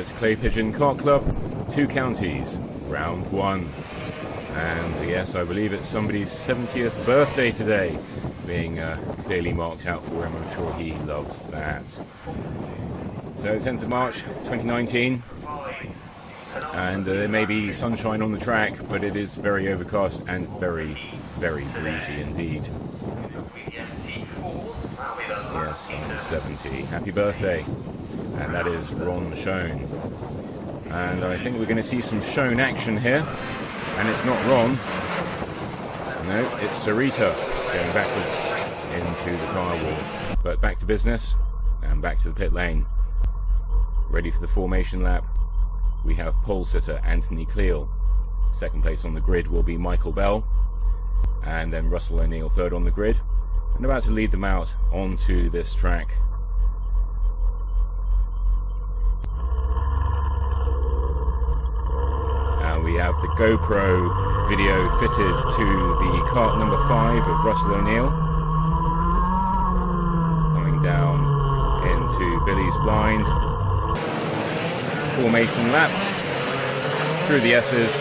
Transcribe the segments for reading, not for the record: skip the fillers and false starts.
it's Clay Pigeon Kart Club, 2 counties, round 1. And yes, I believe it's somebody's 70th birthday today, being clearly marked out for him. I'm sure he loves that. So 10th of March 2019, and there may be sunshine on the track, but it is very overcast and very, very breezy indeed. Yes, I'm 70. Happy birthday. And that is Ron Schoen. And I think we're going to see some Schoen action here. And it's not Ron. No, it's Sarita going backwards into the car wall. But back to business and back to the pit lane. Ready for the formation lap. We have pole sitter Anthony Cleal. Second place on the grid will be Michael Bell. And then Russell O'Neill third on the grid. And about to lead them out onto this track. And we have the GoPro video fitted to the kart number 5 of Russell O'Neill. Coming down into Billy's blind. Formation lap through the S's.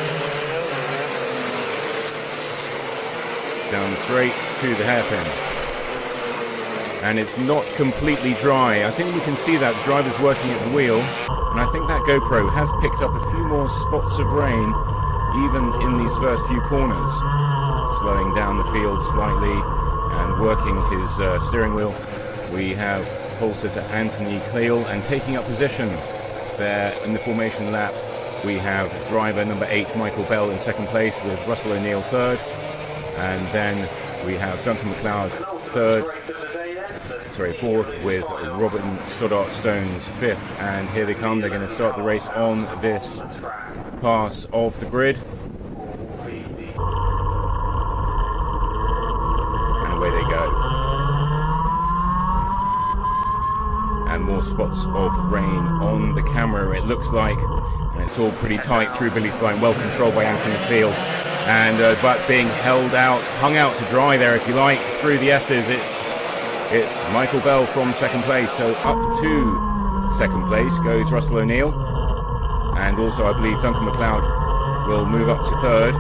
Down the straight to the hairpin. And it's not completely dry. I think we can see that the driver's working at the wheel, and I think that GoPro has picked up a few more spots of rain even in these first few corners. Slowing down the field slightly and working his steering wheel. We have pole sitter Anthony Cleal, and taking up position there in the formation lap we have driver number 8 Michael Bell in second place with Russell O'Neill third, and then we have Duncan McLeod fourth, with Robin Stoddart Stones fifth. And here they come. They're going to start the race on this pass of the grid. And away they go. And more spots of rain on the camera, it looks like. And it's all pretty tight through Billy's blind, well controlled by Anthony Cleal. And but being held out, hung out to dry there, if you like, through the S's. It's Michael Bell from second place. So up to second place goes Russell O'Neill. And also I believe Duncan McLeod will move up to third.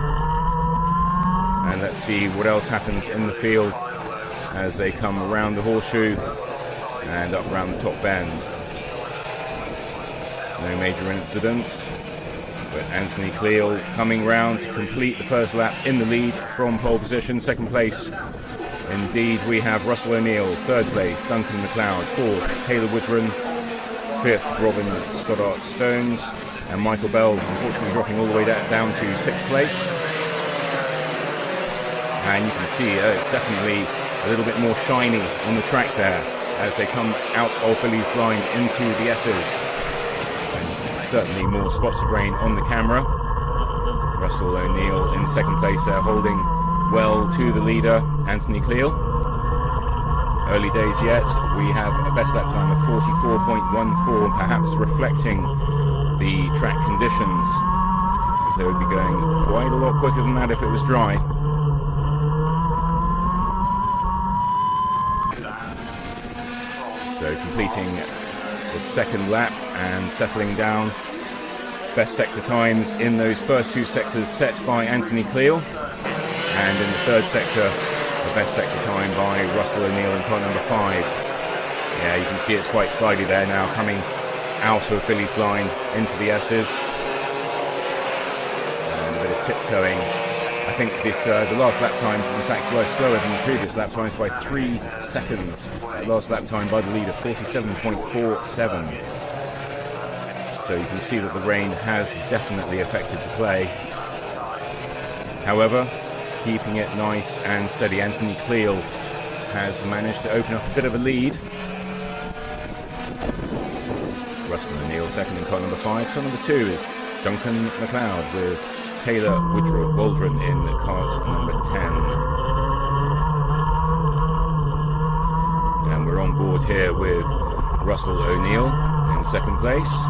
And let's see what else happens in the field as they come around the horseshoe and up around the top bend. No major incidents. But Anthony Cleal coming round to complete the first lap in the lead from pole position. Second place, indeed, we have Russell O'Neill. Third place, Duncan McLeod. Fourth, Taylor Woodrum. Fifth, Robin Stoddart Stones. And Michael Bell, unfortunately, dropping all the way down to sixth place. And you can see it's definitely a little bit more shiny on the track there as they come out of Billy's blind into the S's. Certainly more spots of rain on the camera. Russell O'Neill in second place there, holding well to the leader, Anthony Cleal. Early days yet. We have a best lap time of 44.14, perhaps reflecting the track conditions, as they would be going quite a lot quicker than that if it was dry. So completing the second lap and settling down. Best sector times in those first 2 sectors set by Anthony Cleal, and in the third sector the best sector time by Russell O'Neill in car number 5. Yeah, you can see it's quite slidey there now, coming out of Billy's blind into the S's, and a bit of tiptoeing. I think this the last lap times in fact were slower than the previous lap times by 3 seconds. Last lap time by the leader, 47.47. So you can see that the rain has definitely affected the play. However, keeping it nice and steady, Anthony Cleal has managed to open up a bit of a lead. Russell O'Neill second in car number 5. Car number 2 is Duncan McLeod with Taylor Waldron in kart number 10. And we're on board here with Russell O'Neill in second place.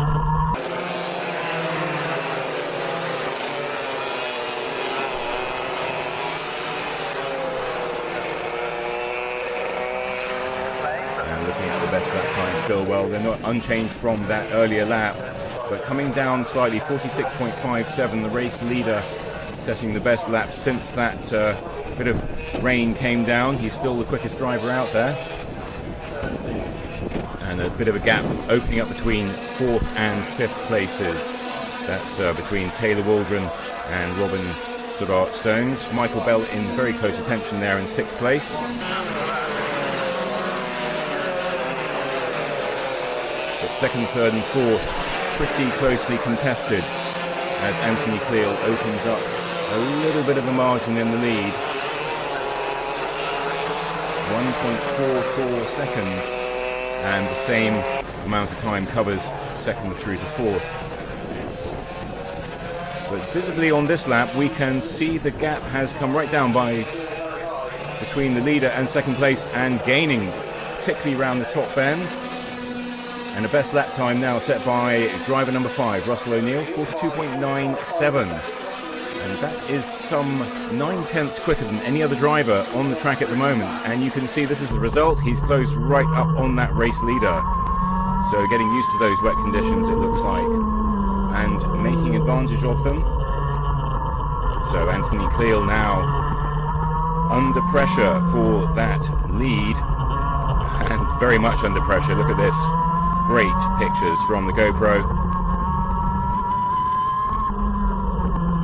And looking at the best lap time still, well, they're not unchanged from that earlier lap. but coming down slightly, 46.57, the race leader setting the best lap since that bit of rain came down. He's still the quickest driver out there. And a bit of a gap opening up between 4th and 5th places. That's between Taylor Waldron and Robin Stones. Michael Bell in very close attention there in 6th place. But 2nd, 3rd and 4th pretty closely contested as Anthony Cleal opens up a little bit of a margin in the lead. 1.44 seconds, and the same amount of time covers 2nd through to 4th. But visibly on this lap we can see the gap has come right down by between the leader and 2nd place, and gaining particularly around the top bend. And a best lap time now set by driver number 5, Russell O'Neill, 42.97. And that is some 9/10 quicker than any other driver on the track at the moment. And you can see this is the result. He's closed right up on that race leader. So getting used to those wet conditions, it looks like, and making advantage of them. So Anthony Cleal now under pressure for that lead, and very much under pressure. Look at this. Great pictures from the GoPro.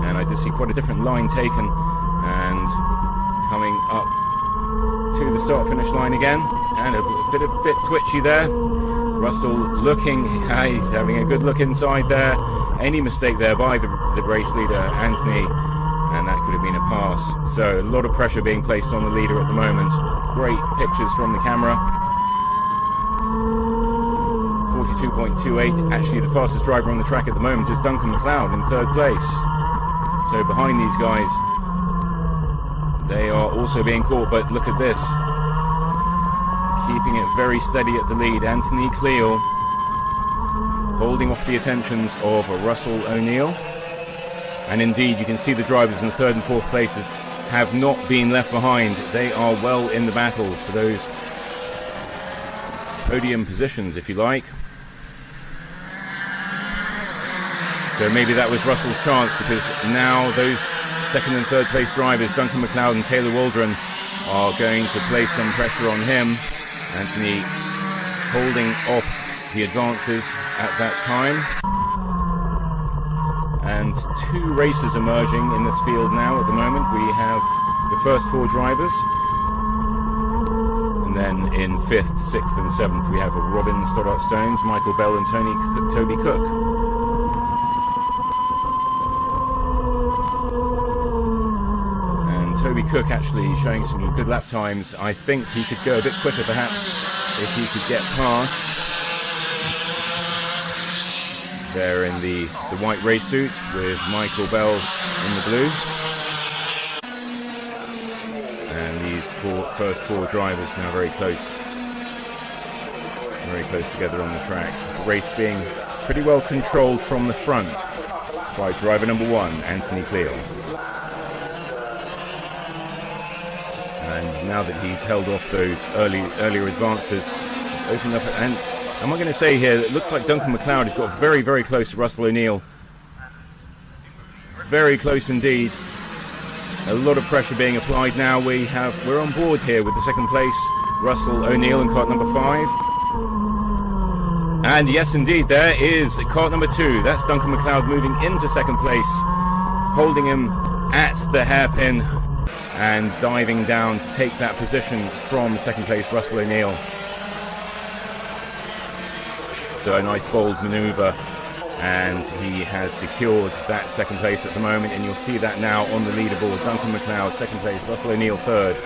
And I did see quite a different line taken, and coming up to the start-finish line again, and a bit twitchy there. Russell looking, he's having a good look inside there. Any mistake there by the race leader, Anthony, and that could have been a pass. So a lot of pressure being placed on the leader at the moment. Great pictures from the camera. 42.28. Actually, the fastest driver on the track at the moment is Duncan MacLeod in 3rd place. So behind these guys, they are also being caught, but look at this. Keeping it very steady at the lead. Anthony Cleal holding off the attentions of Russell O'Neill. And indeed, you can see the drivers in the 3rd and 4th places have not been left behind. They are well in the battle for those podium positions, if you like. So maybe that was Russell's chance, because now those 2nd and 3rd place drivers, Duncan MacLeod and Taylor Waldron, are going to place some pressure on him. Anthony holding off the advances at that time. And 2 races emerging in this field now at the moment. We have the first 4 drivers. And then in 5th, 6th and 7th we have Robin Stoddart-Stones, Michael Bell and Toby Cook. Toby Cook actually showing some good lap times. I think he could go a bit quicker perhaps if he could get past. There in the white race suit with Michael Bell in the blue. And these first 4 drivers now very close together on the track. The race being pretty well controlled from the front by driver number 1, Anthony Cleal. And now that he's held off those earlier advances, he's opened up. And am I going to say here, it looks like Duncan MacLeod has got very, very close to Russell O'Neill. Very close indeed. A lot of pressure being applied now. We're on board here with the 2nd place, Russell O'Neill in cart number 5. And yes, indeed, there is cart number 2. That's Duncan MacLeod moving into 2nd place, holding him at the hairpin, and diving down to take that position from 2nd place Russell O'Neill. So a nice bold manoeuvre, and he has secured that 2nd place at the moment, and you'll see that now on the leaderboard. Duncan MacLeod 2nd place, Russell O'Neill 3rd,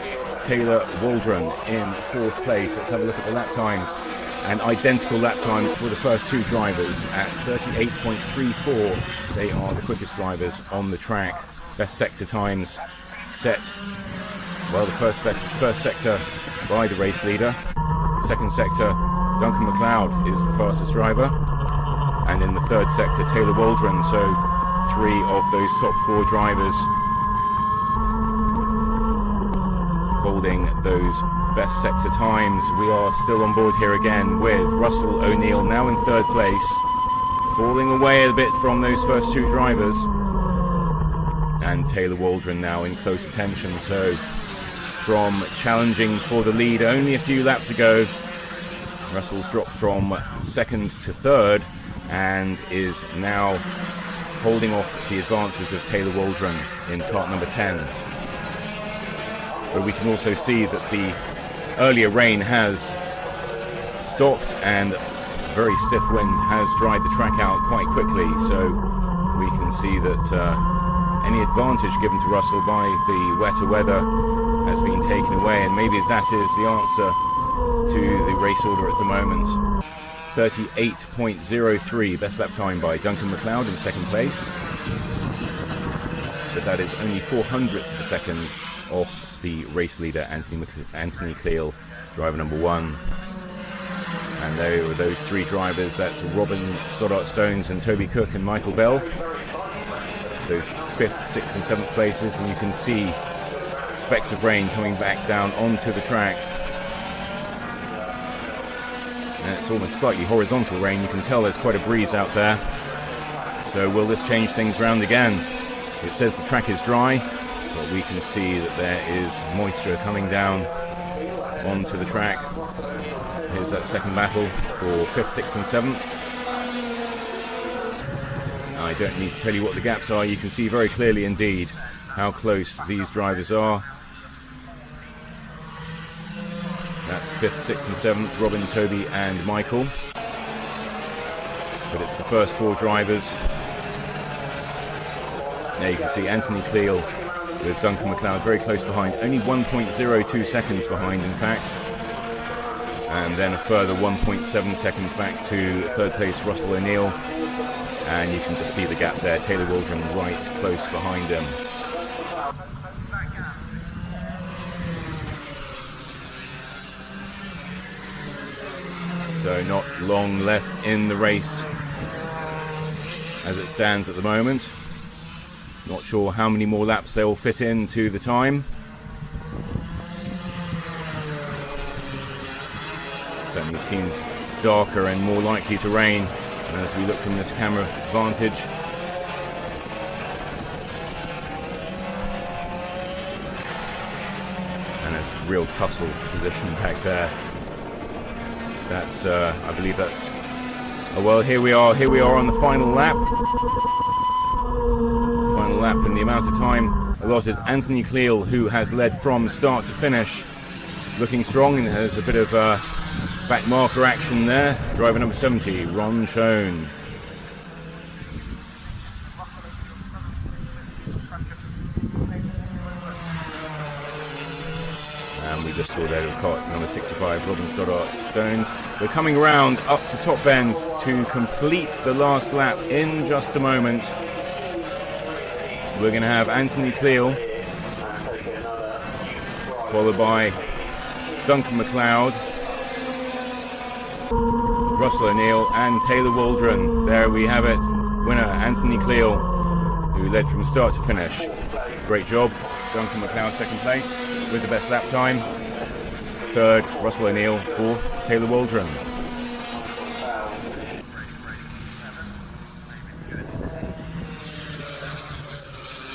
Taylor Waldron in 4th place. Let's have a look at the lap times, and identical lap times for the first 2 drivers at 38.34. They are the quickest drivers on the track. Best sector times set, well, the first sector by the race leader. 2nd sector, Duncan MacLeod is the fastest driver, and in the 3rd sector, Taylor Waldron. So 3 of those top 4 drivers holding those best sector times. We are still on board here again with Russell O'Neill now in 3rd place, falling away a bit from those first two drivers. And Taylor Waldron now in close attention, so from challenging for the lead only a few laps ago, Russell's dropped from second to third and is now holding off the advances of Taylor Waldron in kart number 10. But we can also see that the earlier rain has stopped and very stiff wind has dried the track out quite quickly, so we can see that any advantage given to Russell by the wetter weather has been taken away, and maybe that is the answer to the race order at the moment. 38.03 best lap time by Duncan MacLeod in second place, but that is only 0.04 of a second off the race leader Anthony Cleal, driver number 1. And there were those three drivers, that's Robin Stoddart-Stones and Toby Cook and Michael Bell, those 5th, 6th and 7th places, and you can see specks of rain coming back down onto the track. And it's almost slightly horizontal rain, you can tell there's quite a breeze out there. So will this change things round again? It says the track is dry, but we can see that there is moisture coming down onto the track. Here's that second battle for 5th, 6th and 7th. I don't need to tell you what the gaps are, you can see very clearly indeed how close these drivers are. That's 5th, 6th and 7th, Robin, Toby and Michael. But it's the first four drivers. There you can see Anthony Cleal with Duncan MacLeod very close behind, only 1.02 seconds behind in fact. And then a further 1.7 seconds back to third place Russell O'Neill. And you can just see the gap there, Taylor Waldron right close behind him. So not long left in the race as it stands at the moment. Not sure how many more laps they'll fit into the time. Certainly seems darker and more likely to rain as we look from this camera vantage. And a real tussle position back there. That's, I believe that's, oh well, here we are on the final lap. Final lap, and the amount of time allotted. Anthony Cleal, who has led from start to finish, looking strong, and there's a bit of back marker action there. Driver number 70, Ron Schoen. And we just saw there kart number 65, Robin Stoddart-Stones. We're coming around up the top bend to complete the last lap in just a moment. We're going to have Anthony Cleal, followed by Duncan MacLeod, Russell O'Neill and Taylor Waldron. There we have it. Winner Anthony Cleal, who led from start to finish. Great job. Duncan MacLeod second place with the best lap time. Third, Russell O'Neill. Fourth, Taylor Waldron.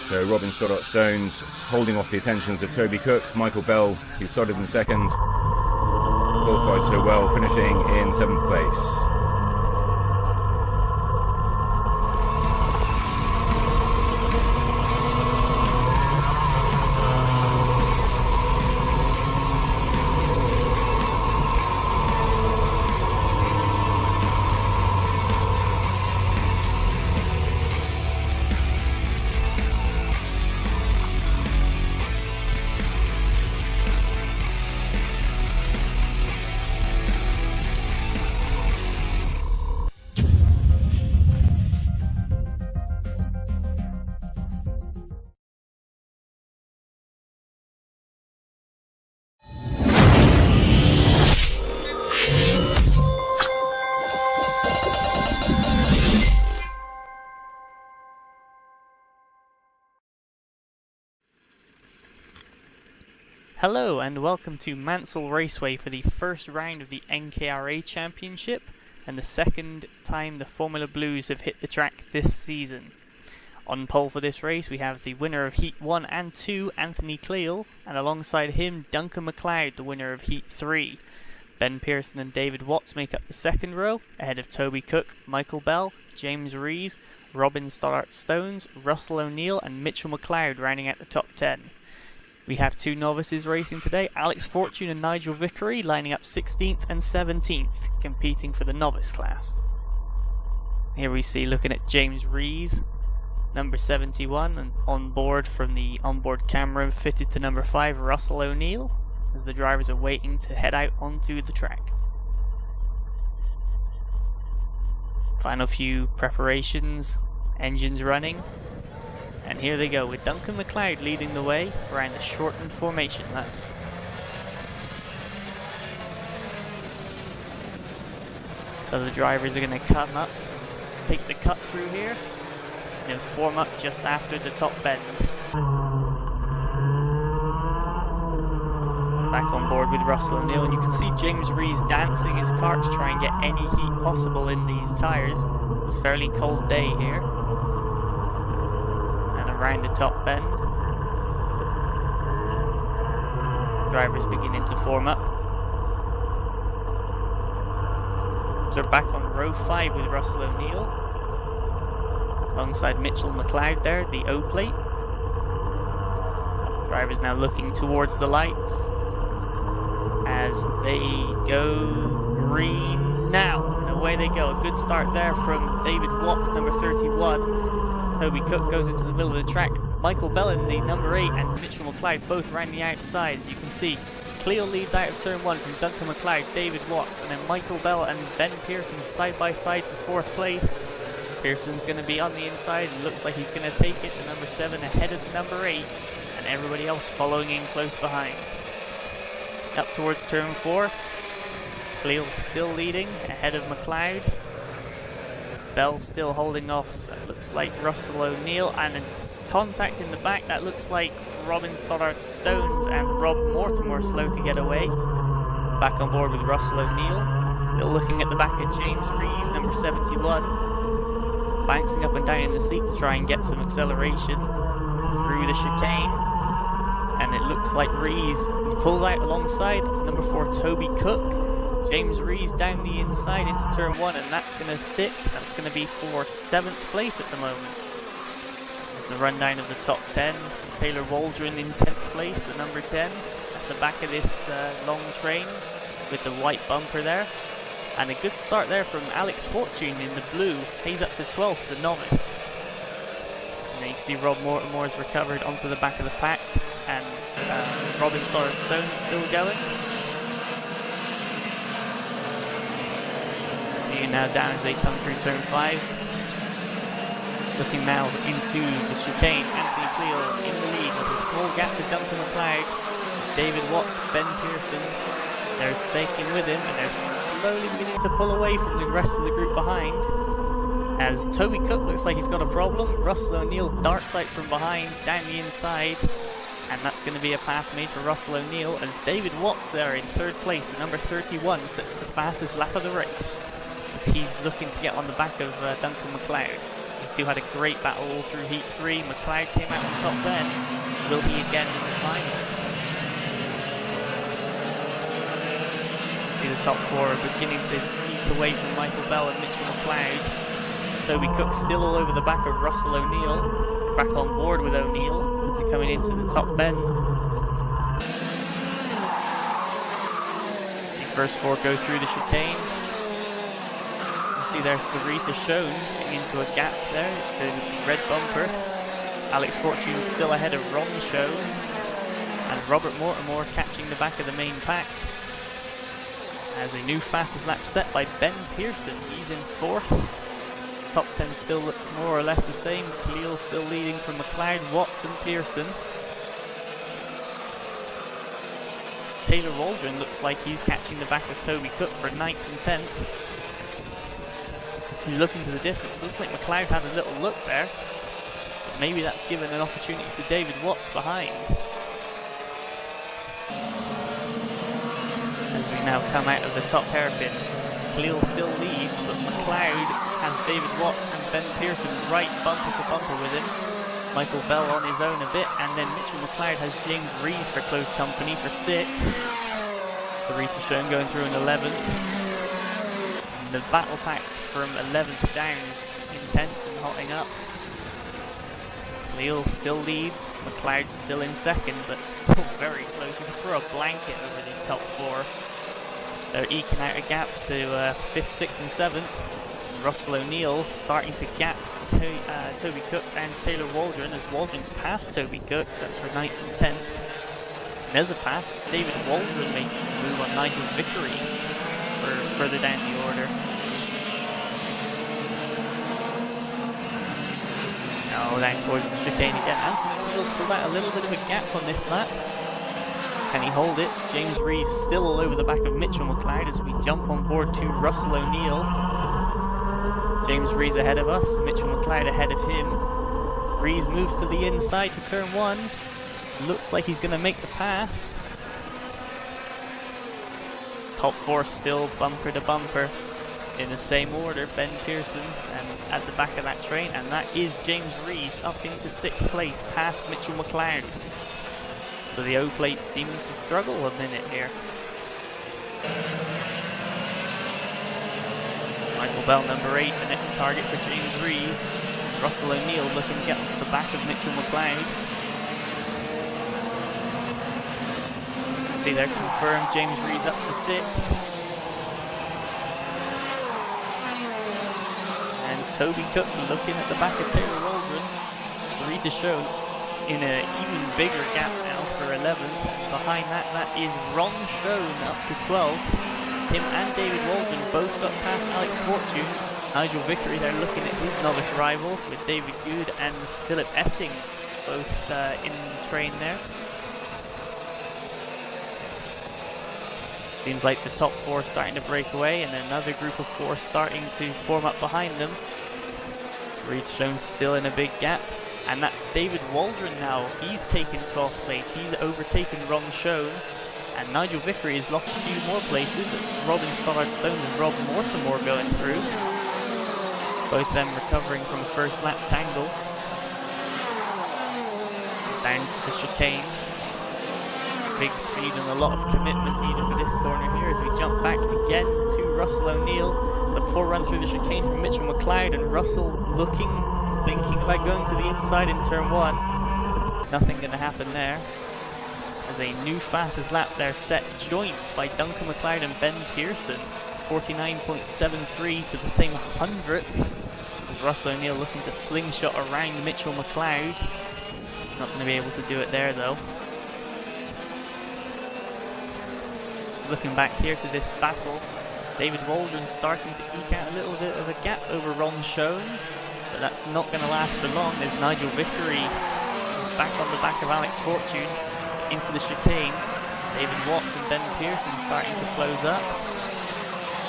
So Robin Stoddart-Stones holding off the attentions of Toby Cook. Michael Bell, who started in second, qualified so well, finishing in 7th place. Hello and welcome to Mansell Raceway for the first round of the NKRA Championship. and the second time the Formula Blues have hit the track this season. On pole for this race we have the winner of Heat 1 and 2, Anthony Cleal, and alongside him Duncan MacLeod, the winner of Heat 3. Ben Pearson and David Watts make up the second row, ahead of Toby Cook, Michael Bell, James Rees, Robin Stoddart-Stones, Russell O'Neill and Mitchell McLeod rounding out the top 10. We have two novices racing today, Alex Fortune and Nigel Vickery lining up 16th and 17th, competing for the novice class. Here we see, looking at James Rees, number 71, and on board from the onboard camera fitted to number 5, Russell O'Neill, as the drivers are waiting to head out onto the track. Final few preparations, engines running, and here they go with Duncan MacLeod leading the way around the shortened formation lap. So the drivers are going to come up, take the cut through here, and then form up just after the top bend. Back on board with Russell O'Neill, and you can see James Rees dancing his kart to try and get any heat possible in these tyres. A fairly cold day here. And around the top bend, drivers beginning to form up. So they're back on row 5 with Russell O'Neill, alongside Mitchell McLeod there, the O plate. Drivers now looking towards the lights as they go green now, and away they go. A good start there from David Watts, number 31. Toby Cook goes into the middle of the track. Michael Bell in the number 8 and Mitchell McLeod both around the outside. As you can see, Cleo leads out of turn 1 from Duncan MacLeod, David Watts, and then Michael Bell and Ben Pearson side by side for 4th place. Pearson's going to be on the inside, and looks like he's going to take it to number 7 ahead of the number 8, and everybody else following in close behind. Up towards turn 4, Cleo still leading ahead of MacLeod. Bell still holding off, that looks like Russell O'Neill, and a contact in the back, that looks like Robin Stoddart-Stones and Rob Mortimer slow to get away. Back on board with Russell O'Neill, still looking at the back of James Rees, number 71. Bouncing up and down in the seat to try and get some acceleration through the chicane. And it looks like Rees, he's pulled out alongside, that's number 4 Toby Cook. James Rees down the inside into turn 1, and that's going to stick. That's going to be for 7th place at the moment. There's a rundown of the top 10. Taylor Waldron in 10th place, the number 10, at the back of this long train with the white bumper there. And a good start there from Alex Fortune in the blue. He's up to 12th, the novice. And then you can see Rob Mortimer's recovered onto the back of the pack, and Robin Stoddart-Stones still going. And now down as they come through turn 5. Looking now into the chicane, Anthony Cleal in the lead with a small gap to Duncan MacLeod. David Watts, Ben Pearson, they're staking with him, and they're slowly beginning to pull away from the rest of the group behind. As Toby Cook looks like he's got a problem, Russell O'Neill darts out from behind, down the inside, and that's going to be a pass made for Russell O'Neill as David Watts there in 3rd place, the number 31, sets the fastest lap of the race as he's looking to get on the back of Duncan MacLeod. These two had a great battle all through Heat 3. MacLeod came out on top then. Will he again in the final? See the top 4 are beginning to leap away from Michael Bell and Mitchell MacLeod. Toby Cook still all over the back of Russell O'Neill. Back on board with O'Neill as he's coming into the top bend. The first 4 go through the chicane. See there's Sarita Schoen getting into a gap there, the red bumper. Alex Fortune still ahead of Ron Schoen, and Robert Mortimer catching the back of the main pack. As a new fastest lap set by Ben Pearson, he's in 4th. Top 10 still look more or less the same. Cleo still leading from MacLeod, Watts and Pearson. Taylor Waldron looks like he's catching the back of Toby Cook for 9th and 10th. You look into the distance, looks like MacLeod had a little look there. But maybe that's given an opportunity to David Watts behind. As we now come out of the top hairpin, Cleal still leads, but McLeod has David Watts and Ben Pearson right bumper to bumper with him. Michael Bell on his own a bit, and then Mitchell McLeod has James Rees for close company for 6th. Rita Schoen going through in 11th. And the battle pack from 11th down's intense and hotting up. Cleal still leads, McLeod still in 2nd, but still very close. You can throw a blanket over these top 4. They're eking out a gap to 5th, 6th and 7th. Russell O'Neill starting to gap Toby Cook and Taylor Waldron, as Waldron's passed Toby Cook, that's for 9th and 10th. And as a pass, it's David Waldron making a move on Nigel Vickery for further down the order. Now down towards the chicane again. Anthony Cleal's pulled out a little bit of a gap on this lap. Can he hold it? James Rees still all over the back of Mitchell McLeod as we jump on board to Russell O'Neill. James Rees ahead of us, Mitchell McLeod ahead of him. Rees moves to the inside to turn 1. Looks like he's going to make the pass. Top 4 still bumper to bumper in the same order. Ben Pearson and at the back of that train, and that is James Rees up into 6th place past Mitchell McLeod. So the O-plate seeming to struggle a minute here. Michael Bell, number 8, the next target for James Rees. Russell O'Neill looking to get onto the back of Mitchell McLeod. See there, confirmed James Rees up to 6th. And Toby Cook looking at the back of Taylor Waldron. Rita Show in an even bigger gap now for 11th. Behind that, that is Ron Schoen up to 12th. Him and David Waldron both got past Alex Fortune. Nigel Vickery there looking at his novice rival with David Good and Philip Essing both in the train there. Seems like the top 4 starting to break away, and another group of 4 starting to form up behind them. So Reed's shown still in a big gap, and that's David Waldron now. He's taken 12th place. He's overtaken Ron Schoen. And Nigel Vickery has lost a few more places. That's Robin Stoddard-Stones and Rob Mortimer going through. Both of them recovering from a first lap tangle. It's down to the chicane. Big speed and a lot of commitment needed for this corner here as we jump back again to Russell O'Neill. The poor run through the chicane from Mitchell McLeod, and Russell looking, thinking about going to the inside in turn 1. Nothing going to happen there. As a new fastest lap there set joint by Duncan McLeod and Ben Pearson. 49.73 to the same 100th. As Russell O'Neill looking to slingshot around Mitchell McLeod. Not going to be able to do it there though. Looking back here to this battle, David Waldron starting to eke out a little bit of a gap over Ron Schoen, but that's not going to last for long. There's Nigel Vickery back on the back of Alex Fortune into the chicane. David Watts and Ben Pearson starting to close up.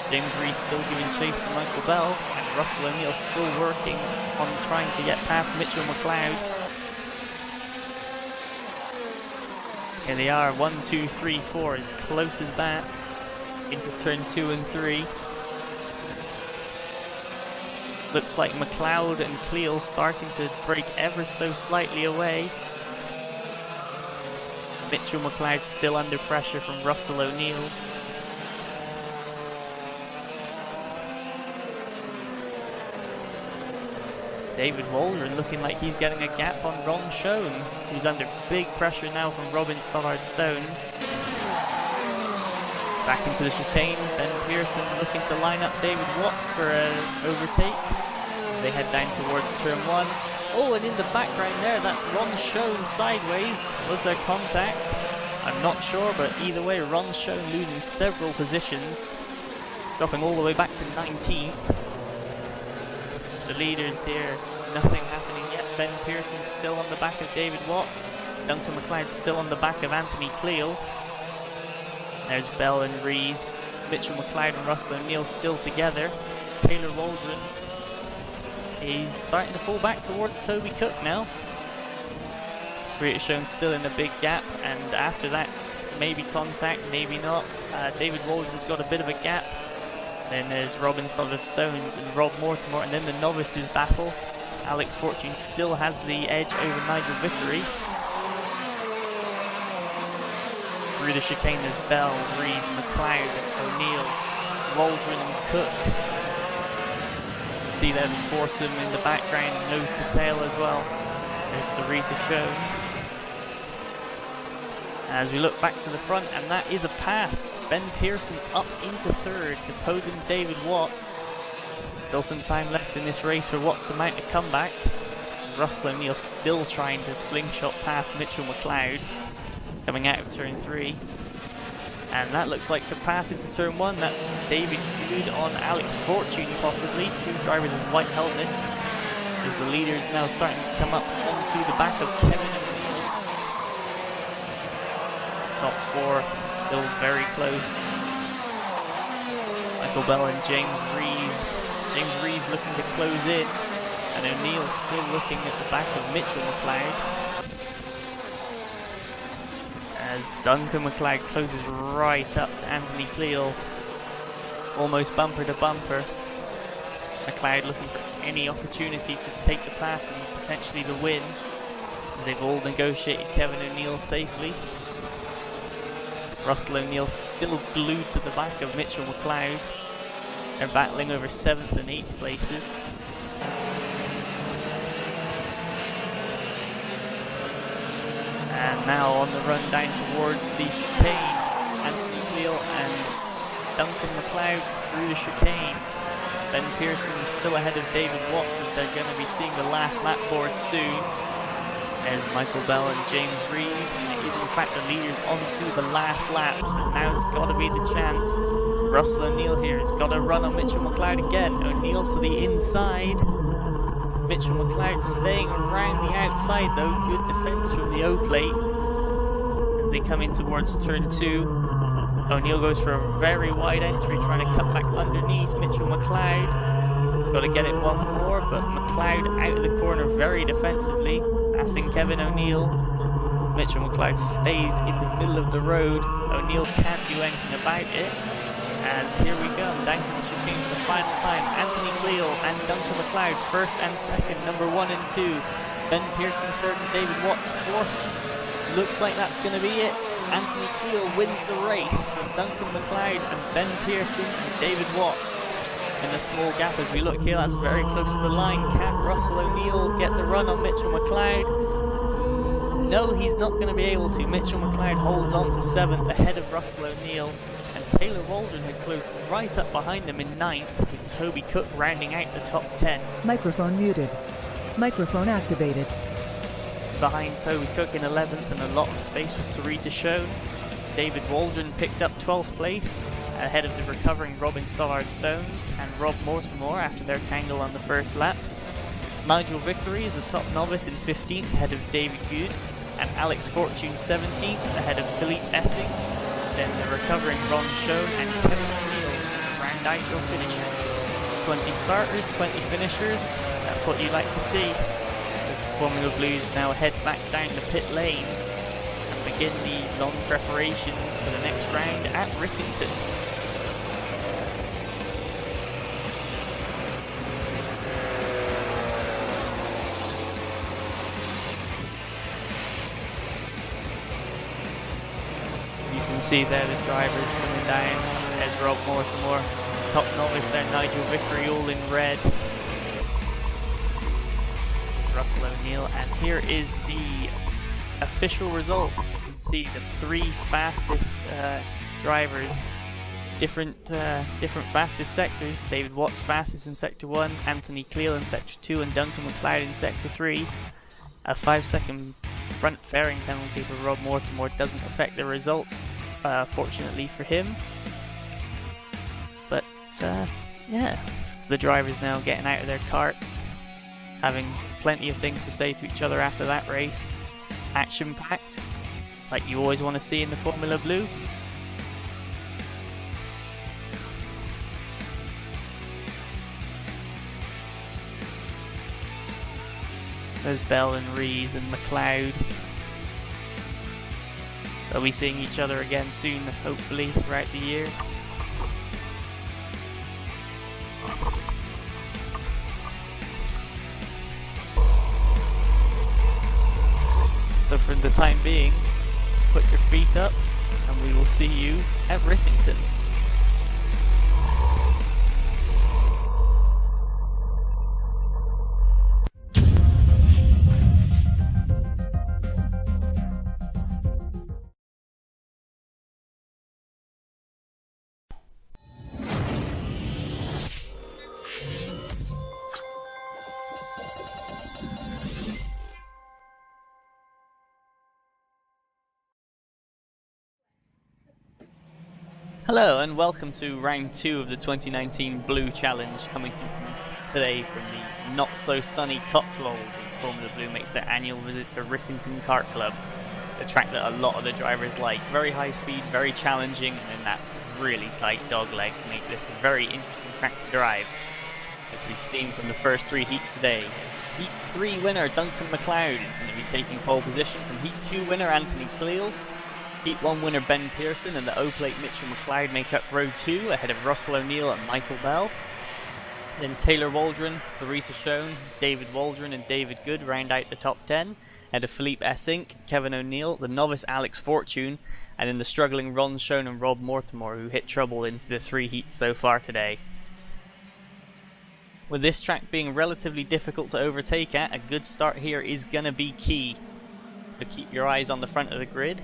James Rees still giving chase to Michael Bell, and Russell O'Neill still working on trying to get past Mitchell McLeod. Here they are, 1, 2, 3, 4, as close as that, into turn 2 and 3. Looks like McLeod and Cleal starting to break ever so slightly away. Mitchell McLeod still under pressure from Russell O'Neill. David Waldron looking like he's getting a gap on Ron Schoen, who's under big pressure now from Robin Stoddard-Stones. Back into the chicane, Ben Pearson looking to line up David Watts for an overtake. They head down towards turn 1. Oh, and in the background there, that's Ron Schoen sideways. Was there contact? I'm not sure, but either way, Ron Schoen losing several positions, dropping all the way back to 19th. The leaders here, nothing happening yet. Ben Pearson still on the back of David Watts. Duncan McLeod still on the back of Anthony Cleal. There's Bell and Rees. Mitchell McLeod and Russell O'Neill still together. Taylor Waldron is starting to fall back towards Toby Cook now. Rita Schoen still in a big gap, and after that, maybe contact, maybe not. David Waldron's got a bit of a gap. Then there's Robin Stoddard-Stones and Rob Mortimer, and then the novices battle. Alex Fortune still has the edge over Nigel Vickery. Through the chicane there's Bell, Rees, McLeod, O'Neill, Waldron and Cook. See there the foursome in the background, nose to tail as well. There's Sarita Schoen. As we look back to the front, and that is a pass. Ben Pearson up into third, deposing David Watts. Still some time left in this race for Watts to mount a comeback. Russell O'Neill still trying to slingshot past Mitchell McLeod, coming out of turn 3. And that looks like the pass into turn 1. That's David Good on Alex Fortune, possibly. 2 drivers with white helmets. As the leaders now starting to come up onto the back of Kevin O'Neill. Top 4 still very close. Michael Bell and James Rees. James Rees looking to close in. And O'Neill still looking at the back of Mitchell McLeod. As Duncan McLeod closes right up to Anthony Cleal, almost bumper to bumper. McLeod looking for any opportunity to take the pass and potentially the win, as they've all negotiated Kevin O'Neill safely. Russell O'Neill still glued to the back of Mitchell McLeod. They're battling over 7th and 8th places. And now on the run down towards the chicane, Anthony Cleal and Duncan McLeod through the chicane. Ben Pearson still ahead of David Watts as they're going to be seeing the last lap board soon. There's Michael Bell and James Rees, and it is in fact the leaders onto the last lap, so now's got to be the chance. Russell O'Neill here has got to run on Mitchell McLeod again. O'Neill to the inside. Mitchell McLeod staying around the outside though. Good defence from the O-plate as they come in towards turn 2. O'Neill goes for a very wide entry, trying to cut back underneath Mitchell McLeod. Got to get it one more, but McLeod out of the corner very defensively, passing Kevin O'Neill. Mitchell McLeod stays in the middle of the road. O'Neill can't do anything about it. As here we go, down to the chicane for the final time. Anthony Cleal and Duncan McLeod, first and second, number 1 and 2. Ben Pearson third and David Watts fourth. Looks like that's going to be it. Anthony Cleal wins the race from Duncan McLeod and Ben Pearson and David Watts. In a small gap as we look here, that's very close to the line. Can Russell O'Neill get the run on Mitchell McLeod? No, he's not going to be able to. Mitchell McLeod holds on to 7th ahead of Russell O'Neill. And Taylor Waldron had closed right up behind them in 9th, with Toby Cook rounding out the top 10. Microphone muted. Microphone activated. Behind Toby Cook in 11th, and a lot of space was Sarita Schoen. David Waldron picked up 12th place, ahead of the recovering Robin Stoddard-Stones and Rob Mortimer after their tangle on the first lap. Nigel Vickery is the top novice in 15th, ahead of David Good, and Alex Fortune 17th, ahead of Philippe Essing. Then the recovering Ron Schoen and Kevin O'Neill round out your finishers. 20 starters, 20 finishers, that's what you like to see. As the Formula Blues now head back down the pit lane and begin the long preparations for the next round at Rissington. See there the drivers coming down. There's Rob Mortimer, top novice there, Nigel Vickery all in red. Russell O'Neill, and here is the official results. You can see the 3 fastest drivers, different fastest sectors. David Watts fastest in sector 1, Anthony Cleal in sector 2, and Duncan McLeod in sector 3. A 5-second front fairing penalty for Rob Mortimer doesn't affect the results, fortunately for him. But yeah, so the drivers now getting out of their karts, having plenty of things to say to each other after that race. Action-packed, like you always want to see in the Formula Blue. There's Bell and Rees and McLeod. They'll be seeing each other again soon, hopefully, throughout the year. for the time being, put your feet up and we will see you at Rissington. Hello and welcome to round 2 of the 2019 Blue Challenge, coming to you today from the not so sunny Cotswolds as Formula Blue makes their annual visit to Rissington Kart Club, a track that a lot of the drivers like. Very high speed, very challenging, and that really tight dog leg make this a very interesting track to drive, as we've seen from the first 3 heats today. As Heat 3 winner Duncan McLeod is going to be taking pole position from Heat 2 winner Anthony Cleal. Heat 1 winner Ben Pearson and the O-Plate Mitchell McLeod make up row 2 ahead of Russell O'Neill and Michael Bell. Then Taylor Waldron, Sarita Schoen, David Waldron and David Good round out the top 10 ahead of Philippe Essink, Kevin O'Neill, the novice Alex Fortune, and then the struggling Ron Schoen and Rob Mortimer, who hit trouble in the 3 heats so far today. With this track being relatively difficult to overtake at, a good start here is going to be key. So keep your eyes on the front of the grid.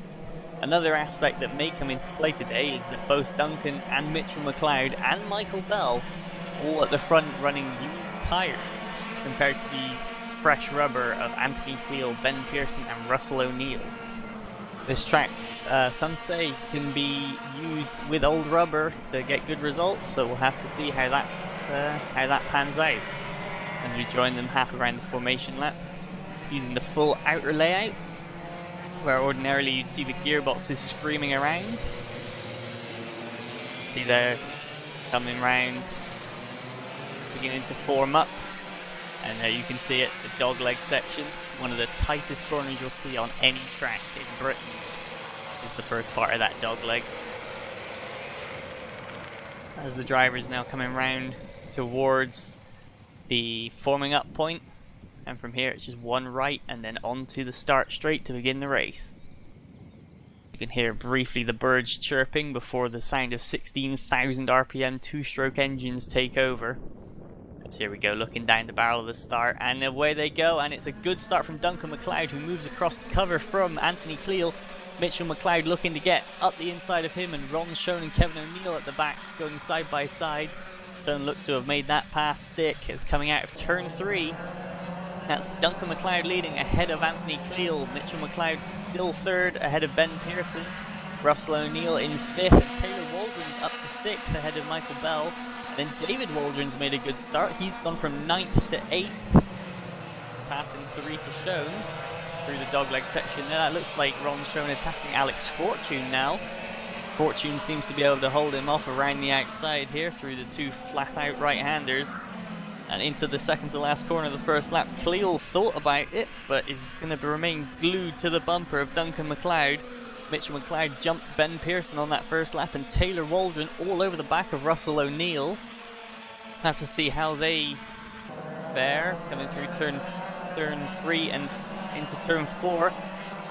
Another aspect that may come into play today is that both Duncan and Mitchell McLeod and Michael Bell all at the front running used tyres compared to the fresh rubber of Anthony Cleal, Ben Pearson and Russell O'Neill. This track, some say, can be used with old rubber to get good results, so we'll have to see how that pans out as we join them half around the formation lap using the full outer layout, where ordinarily you'd see the gearboxes screaming around. See they're coming round, beginning to form up, and there you can see it, the dogleg section, one of the tightest corners you'll see on any track in Britain is the first part of that dogleg. As the driver is now coming round towards the forming up point, and from here it's just one right and then onto the start straight to begin the race. You can hear briefly the birds chirping before the sound of 16,000 RPM two-stroke engines take over. And here we go, looking down the barrel of the start, and away they go, and it's a good start from Duncan McLeod, who moves across to cover from Anthony Cleal. Mitchell McLeod looking to get up the inside of him, and Ron Schoen and Kevin O'Neill at the back going side by side. Schoen looks to have made that pass stick. It's coming out of turn 3. That's Duncan McLeod leading ahead of Anthony Cleal. Mitchell McLeod still 3rd ahead of Ben Pearson. Russell O'Neill in 5th. And Taylor Waldron's up to 6th ahead of Michael Bell. And then David Waldron's made a good start. He's gone from 9th to 8th. Passing Sarita Schoen through the dogleg section there. That looks like Ron Schoen attacking Alex Fortune now. Fortune seems to be able to hold him off around the outside here through the 2 flat-out right-handers. And into the second to last corner of the first lap. Cleal thought about it, but is going to remain glued to the bumper of Duncan McLeod. Mitchell McLeod jumped Ben Pearson on that first lap, and Taylor Waldron all over the back of Russell O'Neill. Have to see how they fare coming through turn 3 and into turn 4.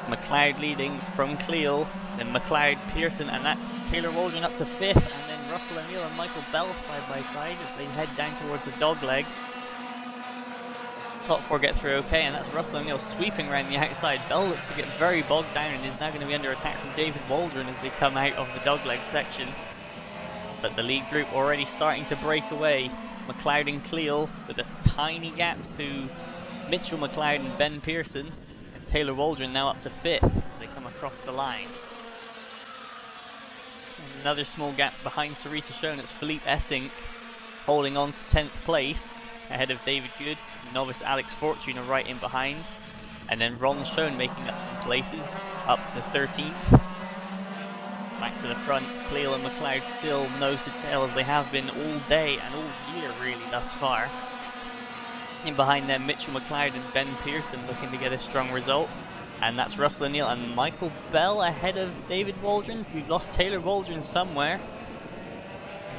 McLeod leading from Cleal, then McLeod, Pearson, and that's Taylor Waldron up to 5th, and then Russell O'Neill and Michael Bell side by side as they head down towards the dogleg. Top 4 get through okay, and that's Russell O'Neill sweeping around the outside. Bell looks to get very bogged down and is now going to be under attack from David Waldron as they come out of the dogleg section. But the lead group already starting to break away. McLeod and Cleal with a tiny gap to Mitchell McLeod and Ben Pearson. And Taylor Waldron now up to 5th as they come across the line. And another small gap behind Sarita Schoen. It's Philippe Essink holding on to 10th place ahead of David Good. Novice Alex Fortune are right in behind. And then Ron Schoen making up some places, up to 13th. Back to the front, Cleal and McLeod still nose to tail as they have been all day and all year really thus far. In behind them, Mitchell McLeod and Ben Pearson looking to get a strong result. And that's Russell O'Neill and Michael Bell ahead of David Waldron. We've lost Taylor Waldron somewhere.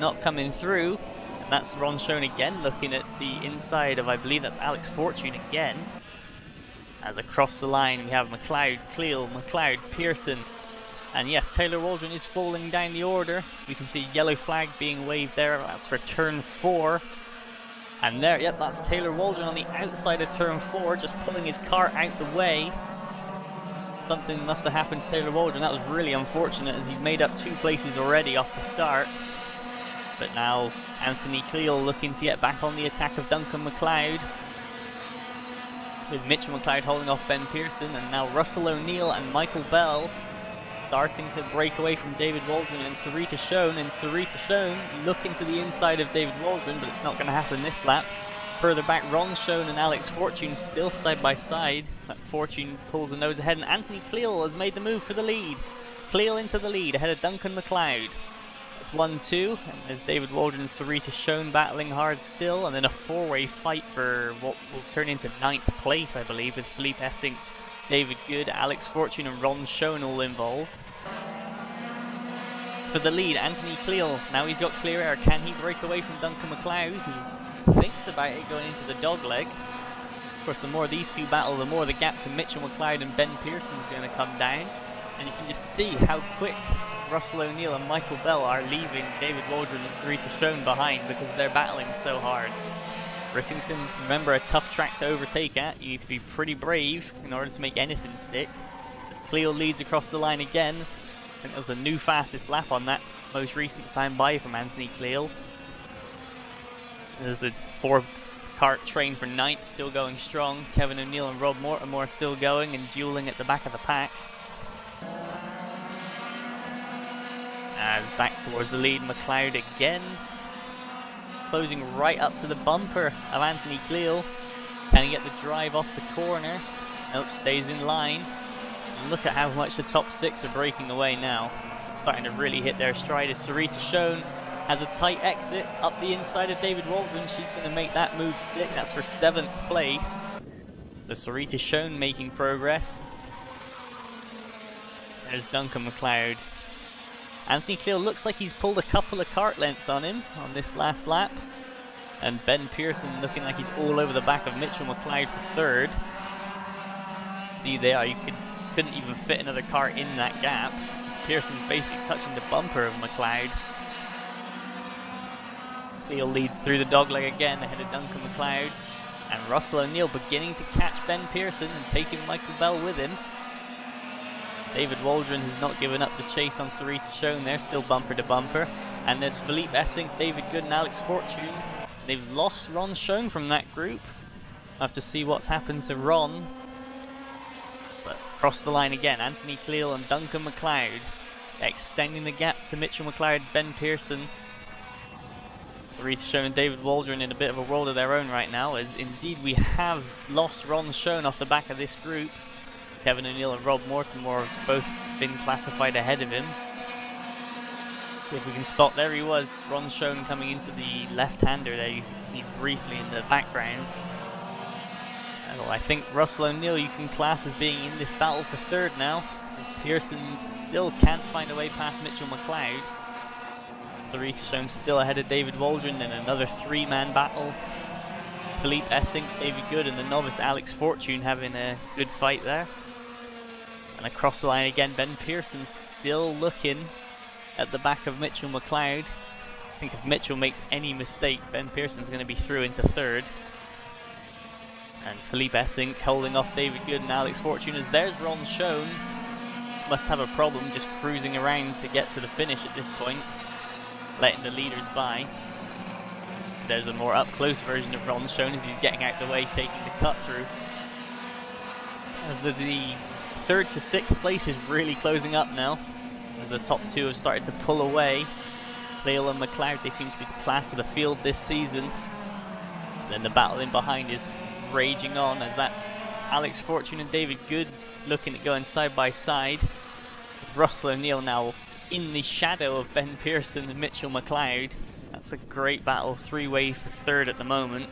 Not coming through. And that's Ron Schoen again looking at the inside of, I believe that's Alex Fortune again. As across the line we have McLeod, Cleal, McLeod, Pearson. And yes, Taylor Waldron is falling down the order. We can see yellow flag being waved there. That's for turn 4. And there, yep, that's Taylor Waldron on the outside of turn 4, just pulling his car out the way. Something must have happened to Taylor Waldron. That was really unfortunate as he'd made up 2 places already off the start. But now Anthony Cleal looking to get back on the attack of Duncan McLeod, with Mitchell McLeod holding off Ben Pearson, and now Russell O'Neill and Michael Bell starting to break away from David Waldron and Sarita Schoen. And Sarita Schoen looking to the inside of David Waldron, but it's not going to happen this lap. Further back, Ron Schoen and Alex Fortune still side by side. That Fortune pulls a nose ahead, and Anthony Cleal has made the move for the lead. Cleal into the lead ahead of Duncan McLeod. That's 1-2, and there's David Waldron and Sarita Schoen battling hard still, and then a 4-way fight for what will turn into 9th place, I believe, with Philippe Essing, David Good, Alex Fortune and Ron Schoen all involved. For the lead, Anthony Cleal, now he's got clear air. Can he break away from Duncan McLeod, who thinks about it going into the dogleg? Of course, the more these two battle, the more the gap to Mitchell McLeod and Ben Pearson is going to come down. And you can just see how quick Russell O'Neill and Michael Bell are leaving David Waldron and Sarita Schoen behind because they're battling so hard. Rissington, remember, a tough track to overtake at. You need to be pretty brave in order to make anything stick. Cleo leads across the line again. I think it was a new fastest lap on that most recent time by from Anthony Cleo. There's the 4-kart train for 9th still going strong. Kevin O'Neill and Rob Mortimer still going and dueling at the back of the pack. As back towards the lead, McLeod again, closing right up to the bumper of Anthony Cleal. Can he get the drive off the corner? Nope, stays in line. And look at how much the top 6 are breaking away now. Starting to really hit their stride as Sarita Schoen has a tight exit up the inside of David Waldron. She's going to make that move stick. That's for 7th place. So Sarita Schoen making progress. There's Duncan McLeod. Anthony Cleal looks like he's pulled a couple of kart lengths on him on this last lap. And Ben Pearson looking like he's all over the back of Mitchell McLeod for 3rd. Indeed they are. You couldn't even fit another car in that gap. Pearson's basically touching the bumper of McLeod. Cleal leads through the dogleg again ahead of Duncan McLeod. And Russell O'Neill beginning to catch Ben Pearson and taking Michael Bell with him. David Waldron has not given up the chase on Sarita Schoen. They're still bumper to bumper. And there's Philippe Essing, David Good and Alex Fortune. They've lost Ron Schoen from that group. I'll have to see what's happened to Ron. But across the line again, Anthony Cleal and Duncan McLeod extending the gap to Mitchell McLeod, Ben Pearson. Sarita Schoen and David Waldron in a bit of a world of their own right now, as indeed we have lost Ron Schoen off the back of this group. Kevin O'Neill and Rob Mortimer have both been classified ahead of him. If we can spot, there he was, Ron Schoen coming into the left-hander there, you see briefly in the background. Well, I think Russell O'Neill you can class as being in this battle for 3rd now, as Pearson still can't find a way past Mitchell McLeod. Sarita Schoen still ahead of David Waldron in another 3-man battle. Philippe Essing, David Good and the novice Alex Fortune having a good fight there. And across the line again, Ben Pearson still looking at the back of Mitchell McLeod. I think if Mitchell makes any mistake, Ben Pearson's going to be through into 3rd. And Philippe Essing holding off David Good and Alex Fortune, as there's Ron Schoen. Must have a problem just cruising around to get to the finish at this point, letting the leaders by. There's a more up-close version of Ron Schoen as he's getting out the way, taking the cut through. As the 3rd to 6th place is really closing up now, as the top 2 have started to pull away. Cleal and McLeod, they seem to be the class of the field this season. And then the battle in behind is raging on, as that's Alex Fortune and David Good looking at going side by side. With Russell O'Neill now in the shadow of Ben Pearson and Mitchell McLeod. That's a great battle, 3-way for 3rd at the moment.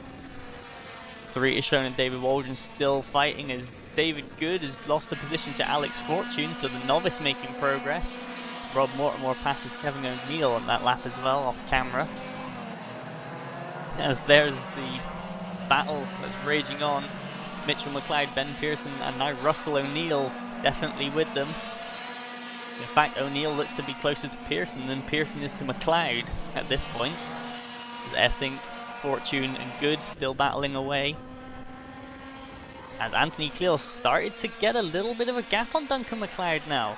Sarita Schoen and David Waldron still fighting, as David Good has lost a position to Alex Fortune, so the novice making progress. Rob Mortimer passes Kevin O'Neill on that lap as well, off camera. As there's the battle that's raging on. Mitchell McLeod, Ben Pearson, and now Russell O'Neill definitely with them. In fact, O'Neill looks to be closer to Pearson than Pearson is to McLeod at this point. As Essink, Fortune, and Good still battling away. As Anthony Cleal started to get a little bit of a gap on Duncan McLeod now.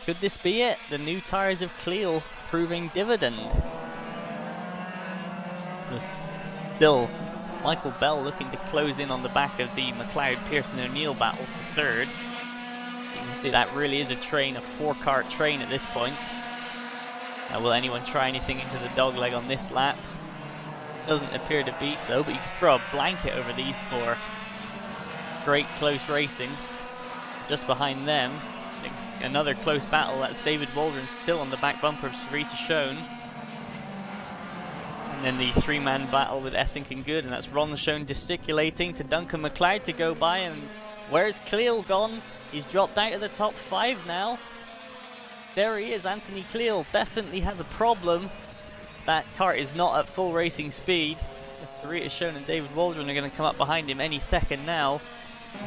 Could this be it? The new tyres of Cleal proving dividend. Still, Michael Bell looking to close in on the back of the McLeod-Pearson-O'Neill battle for third. You can see that really is a train, a 4-kart train at this point. Now, will anyone try anything into the dogleg on this lap? Doesn't appear to be so, but you could throw a blanket over these four. Great close racing. Just behind them, another close battle. That's David Waldron still on the back bumper of Sarita Schoen. And then the 3-man battle with Essink and Good, and that's Ron Schoen gesticulating to Duncan McLeod to go by. And where's Cleal gone? He's dropped out of the top 5 now. There he is, Anthony Cleal definitely has a problem. That kart is not at full racing speed. Sarita Schoen and David Waldron are going to come up behind him any second now.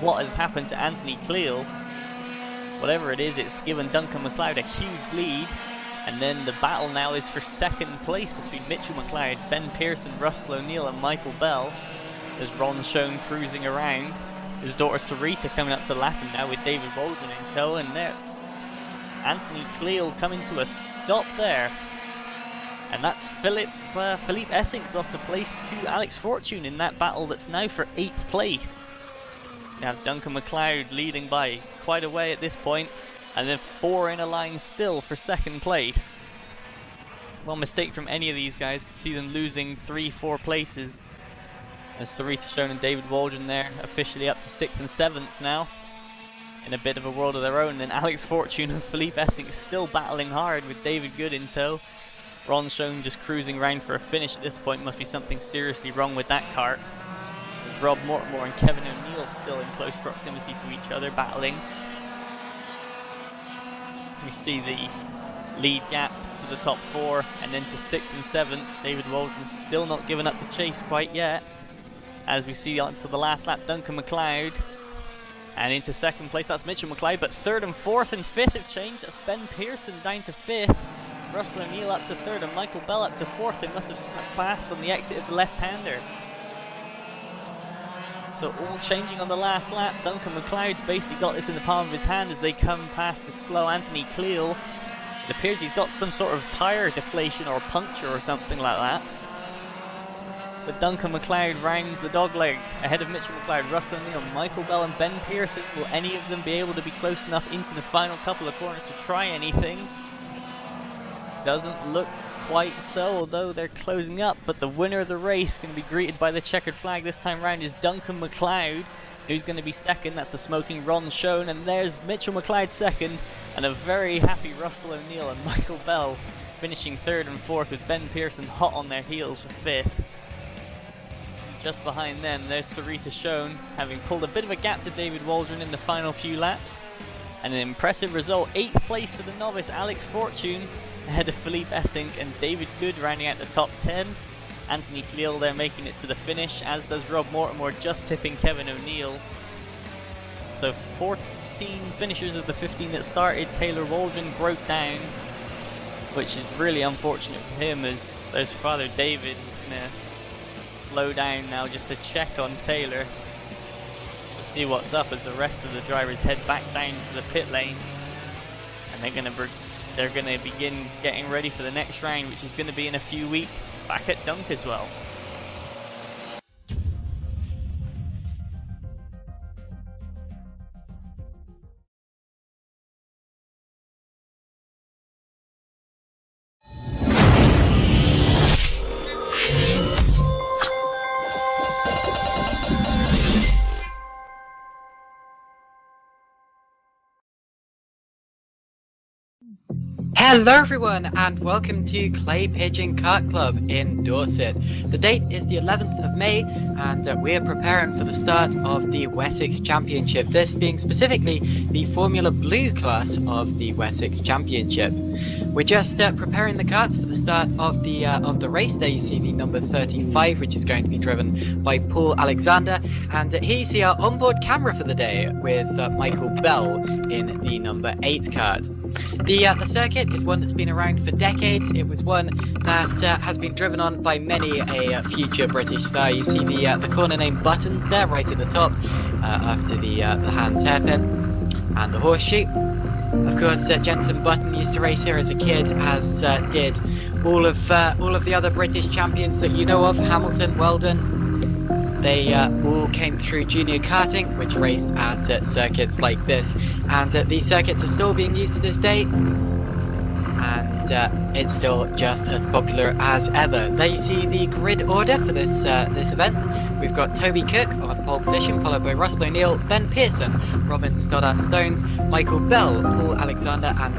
What has happened to Anthony Cleal? Whatever it is, it's given Duncan McLeod a huge lead. And then the battle now is for second place between Mitchell McLeod, Ben Pearson, Russell O'Neill and Michael Bell. There's Ron Schoen cruising around. His daughter Sarita coming up to lap him now with David Waldron in tow. And that's Anthony Cleal coming to a stop there. And that's Philippe Essink lost a place to Alex Fortune in that battle that's now for 8th place. Now Duncan McLeod leading by quite a way at this point, and then 4 in a line still for second place. One mistake from any of these guys could see them losing 3-4 places. As Sarita Schoen and David Waldron there officially up to 6th and 7th now, in a bit of a world of their own. And then Alex Fortune and Philippe Essink still battling hard with David Good in tow. Ron Schoen just cruising around for a finish at this point. Must be something seriously wrong with that kart. There's Rob Mortimer and Kevin O'Neill still in close proximity to each other, battling. We see the lead gap to the top 4, and then to 6th and 7th. David Waldron still not giving up the chase quite yet. As we see on to the last lap, Duncan McLeod. And into second place, that's Mitchell McLeod. But 3rd and 4th and 5th have changed. That's Ben Pearson down to 5th. Russell O'Neill up to 3rd and Michael Bell up to 4th. They must have snuck past on the exit of the left-hander. So all changing on the last lap. Duncan McLeod's basically got this in the palm of his hand as they come past the slow Anthony Cleal. It appears he's got some sort of tyre deflation or puncture or something like that. But Duncan McLeod rounds the dogleg ahead of Mitchell McLeod, Russell O'Neill, Michael Bell and Ben Pearson. Will any of them be able to be close enough into the final couple of corners to try anything? Doesn't look quite so, although they're closing up. But the winner of the race can be greeted by the checkered flag this time round is Duncan McLeod, who's going to be second. That's the smoking Ron Schoen. And there's Mitchell McLeod second, and a very happy Russell O'Neill and Michael Bell finishing 3rd and 4th with Ben Pearson hot on their heels for 5th. Just behind them, there's Sarita Schoen, having pulled a bit of a gap to David Waldron in the final few laps. And an impressive result, 8th place for the novice Alex Fortune, ahead of Philippe Essink and David Good rounding out the top 10. Anthony Cleal there making it to the finish, as does Rob Mortimer, just pipping Kevin O'Neill. So 14 finishers of the 15 that started. Taylor Waldron broke down, which is really unfortunate for him, as there's Father David who's going to slow down now just to check on Taylor to see what's up as the rest of the drivers head back down to the pit lane. And they're going to begin getting ready for the next round, which is going to be in a few weeks back at Dunk as well. Hello everyone and welcome to Clay Pigeon Kart Club in Dorset. The date is the 11th of May and we're preparing for the start of the Wessex Championship, this being specifically the Formula Blue class of the Wessex Championship. We're just preparing the karts for the start of the race. There you see the number 35, which is going to be driven by Paul Alexander, and here you see our onboard camera for the day with Michael Bell in the number 8 kart. The circuit is one that's been around for decades. It was one that has been driven on by many a future British star. You see the corner name buttons there right at the top, after the Hans hairpin and the horseshoe. Of course, Jenson Button used to race here as a kid, as did all of the other British champions that you know of, Hamilton, Whilton. They all came through junior karting, which raced at circuits like this. And these circuits are still being used to this day. And it's still just as popular as ever. There you see the grid order for this event. We've got Toby Cook on pole position, followed by Russell O'Neill, Ben Pearson, Robin Stoddart-Stones, Michael Bell, Paul Alexander, and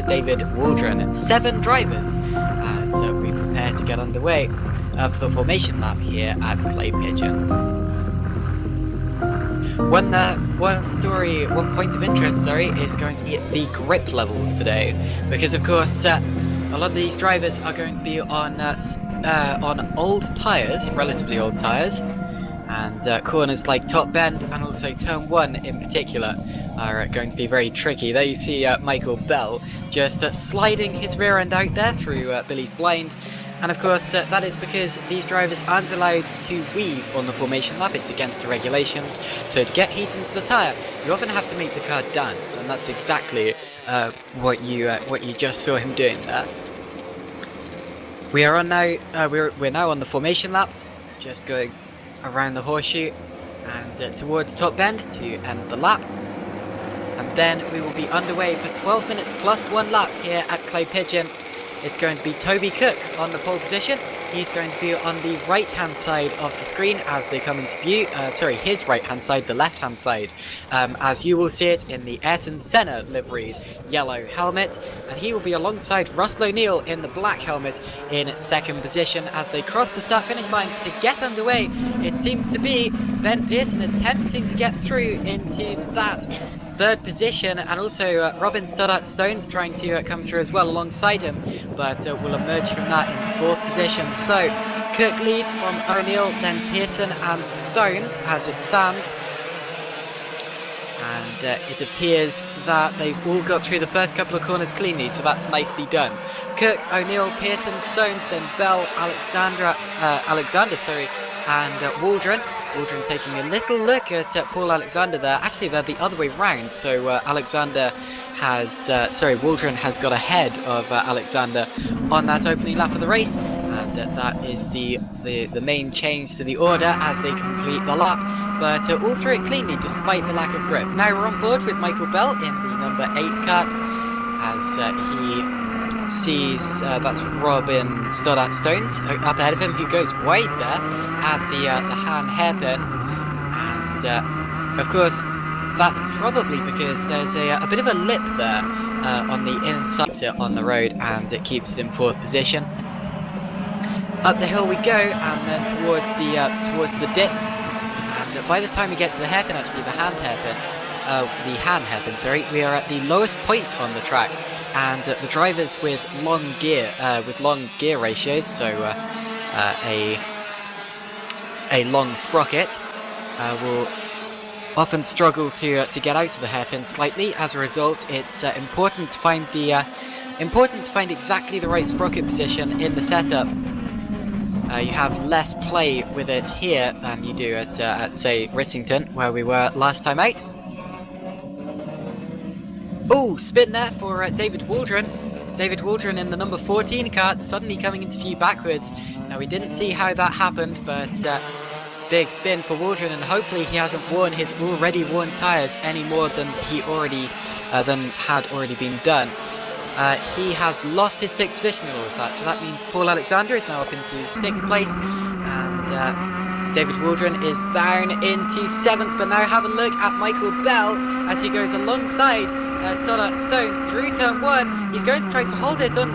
David Waldron. 7 drivers as we prepare to get underway for the formation lap here at Clay Pigeon. One point of interest, is going to be the grip levels today, because of course a lot of these drivers are going to be on old tyres, relatively old tyres, and corners like Top Bend and also Turn 1 in particular are going to be very tricky. There you see Michael Bell just sliding his rear end out there through Billy's blind. And of course, that is because these drivers aren't allowed to weave on the formation lap. It's against the regulations. So to get heat into the tyre, you often have to make the car dance, and that's exactly what you just saw him doing there. We are on now. We're now on the formation lap, just going around the horseshoe and towards Top Bend to end the lap. And then we will be underway for 12 minutes plus 1 lap here at Clay Pigeon. It's going to be Toby Cook on the pole position. He's going to be on the right-hand side of the screen as they come into view. His right-hand side, the left-hand side. As you will see it in the Ayrton Senna livery yellow helmet. And he will be alongside Russell O'Neill in the black helmet in 2nd position as they cross the start-finish line to get underway. It seems to be Ben Pearson attempting to get through into that 3rd position, and also Robin Stoddart-Stones trying to come through as well alongside him, but will emerge from that in 4th position. So Cook leads from O'Neill, then Pearson and Stones as it stands, and it appears that they've all got through the first couple of corners cleanly, so that's nicely done. Cook, O'Neill, Pearson, Stones, then Bell, Alexander, and Waldron. Waldron taking a little look at Paul Alexander there. Actually, they're the other way round. So Waldron has got ahead of Alexander on that opening lap of the race, and that is the main change to the order as they complete the lap. But all through it cleanly despite the lack of grip. Now we're on board with Michael Bell in the number 8 kart as he sees that's Robin Stoddart-Stones up ahead of him, who goes wide there at the Han hairpin, and of course that's probably because there's a bit of a lip there on the inside on the road, and it keeps it in 4th position. Up the hill we go, and then towards the dip, and by the time we get to the hairpin, actually the Han hairpin, we are at the lowest point on the track. And the drivers with long gear ratios, so a long sprocket, will often struggle to get out of the hairpin slightly. As a result, it's important to find exactly the right sprocket position in the setup. You have less play with it here than you do at say Rissington, where we were last time out. Oh, spin there for David Waldron. David Waldron in the number 14 kart, suddenly coming into view backwards. Now, we didn't see how that happened, but big spin for Waldron, and hopefully he hasn't worn his already worn tyres any more than he had already been done. He has lost his 6th position in all of that, so that means Paul Alexander is now up into 6th place, and David Waldron is down into 7th. But now have a look at Michael Bell as he goes alongside Stoddart-Stones through turn 1. He's going to try to hold it on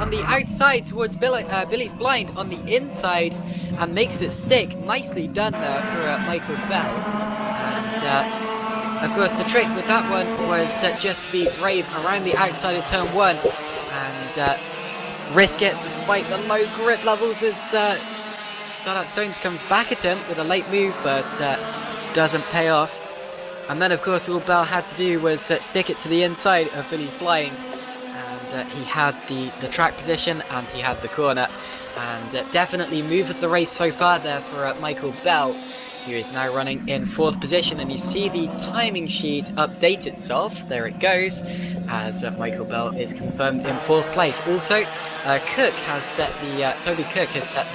the outside towards Billy's blind on the inside, and makes it stick. Nicely done there for Michael Bell. And of course the trick with that one was just to be brave around the outside of turn 1 and risk it despite the low grip levels as Startup Stones comes back at him with a late move, but doesn't pay off. And then, of course, all Bell had to do was stick it to the inside of Billy's flying, and he had the track position and he had the corner, and definitely moved the race so far there for Michael Bell, who is now running in 4th position. And you see the timing sheet update itself. There it goes, as Michael Bell is confirmed in 4th place. Also, Cook has set Toby Cook has set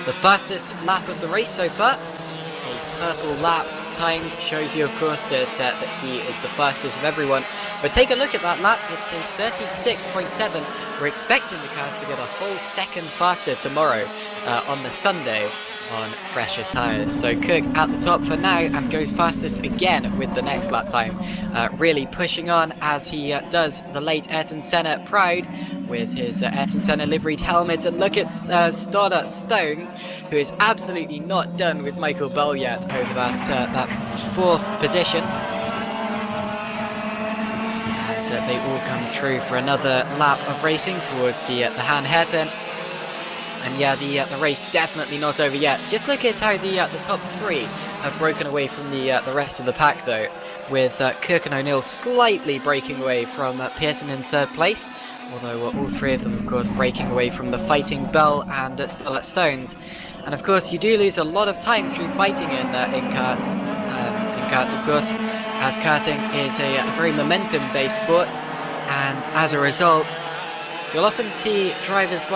the fastest lap of the race so far. A purple lap time shows you, of course, that he is the fastest of everyone. But take a look at that lap. It's a 36.7. We're expecting the cars to get a whole second faster tomorrow on the Sunday on fresher tyres. So Cook at the top for now and goes fastest again with the next lap time. Really pushing on as he does the late Ayrton Senna proud with his Ayrton Senna liveried helmet. And look at Stoddart Stones, who is absolutely not done with Michael Bell yet over that 4th position. As they all come through for another lap of racing towards the Han hairpin. And yeah, the race definitely not over yet. Just look at how the top 3 have broken away from the rest of the pack, though, with Kirk and O'Neill slightly breaking away from Pearson in 3rd place, although all 3 of them, of course, breaking away from the Fighting Bell and Starlight Stones. And of course, you do lose a lot of time through fighting in karts, of course, as karting is a very momentum-based sport, and as a result, you'll often see drivers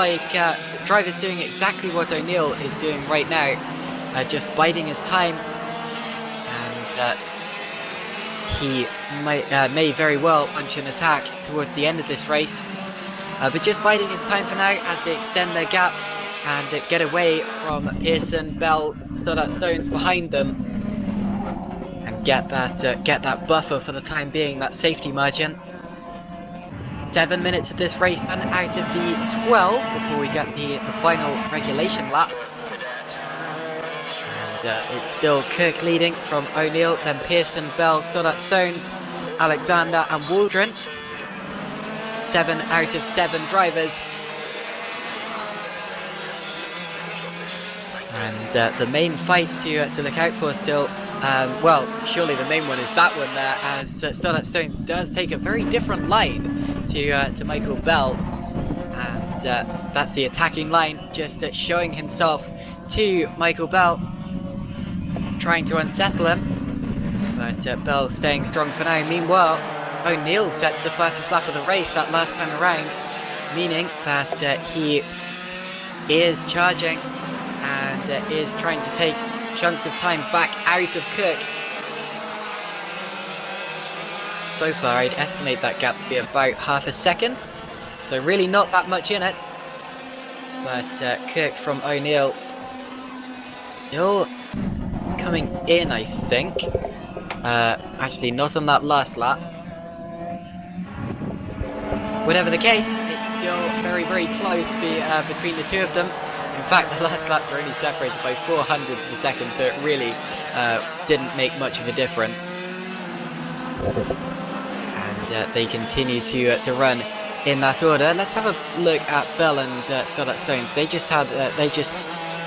drivers doing exactly what O'Neill is doing right now, just biding his time, and he may very well launch an attack towards the end of this race, but just biding his time for now as they extend their gap and get away from Pearson, Bell, Stoddart Stones behind them, and get that buffer for the time being, that safety margin. 7 minutes of this race and out of the 12 before we get the final regulation lap. And it's still Kirk leading from O'Neill, then Pearson, Bell, Stoddart Stones, Alexander and Waldron. 7 out of 7 drivers. And the main fights to look out for still, well, surely the main one is that one there, as Stoddart Stones does take a very different line to Michael Bell, and that's the attacking line, just showing himself to Michael Bell, trying to unsettle him, but Bell staying strong for now. Meanwhile, O'Neill sets the fastest lap of the race that last time around, meaning that he is charging and is trying to take chunks of time back out of Cook. So far, I'd estimate that gap to be about half a second, so really not that much in it. But Kirk from O'Neill still coming in, I think. Actually, not on that last lap. Whatever the case, it's still very, very close between the 2 of them. In fact, the last laps are only separated by 400 of a second, so it really didn't make much of a difference. And they continue to run in that order. Let's have a look at Bell and Stoddart Stones. They just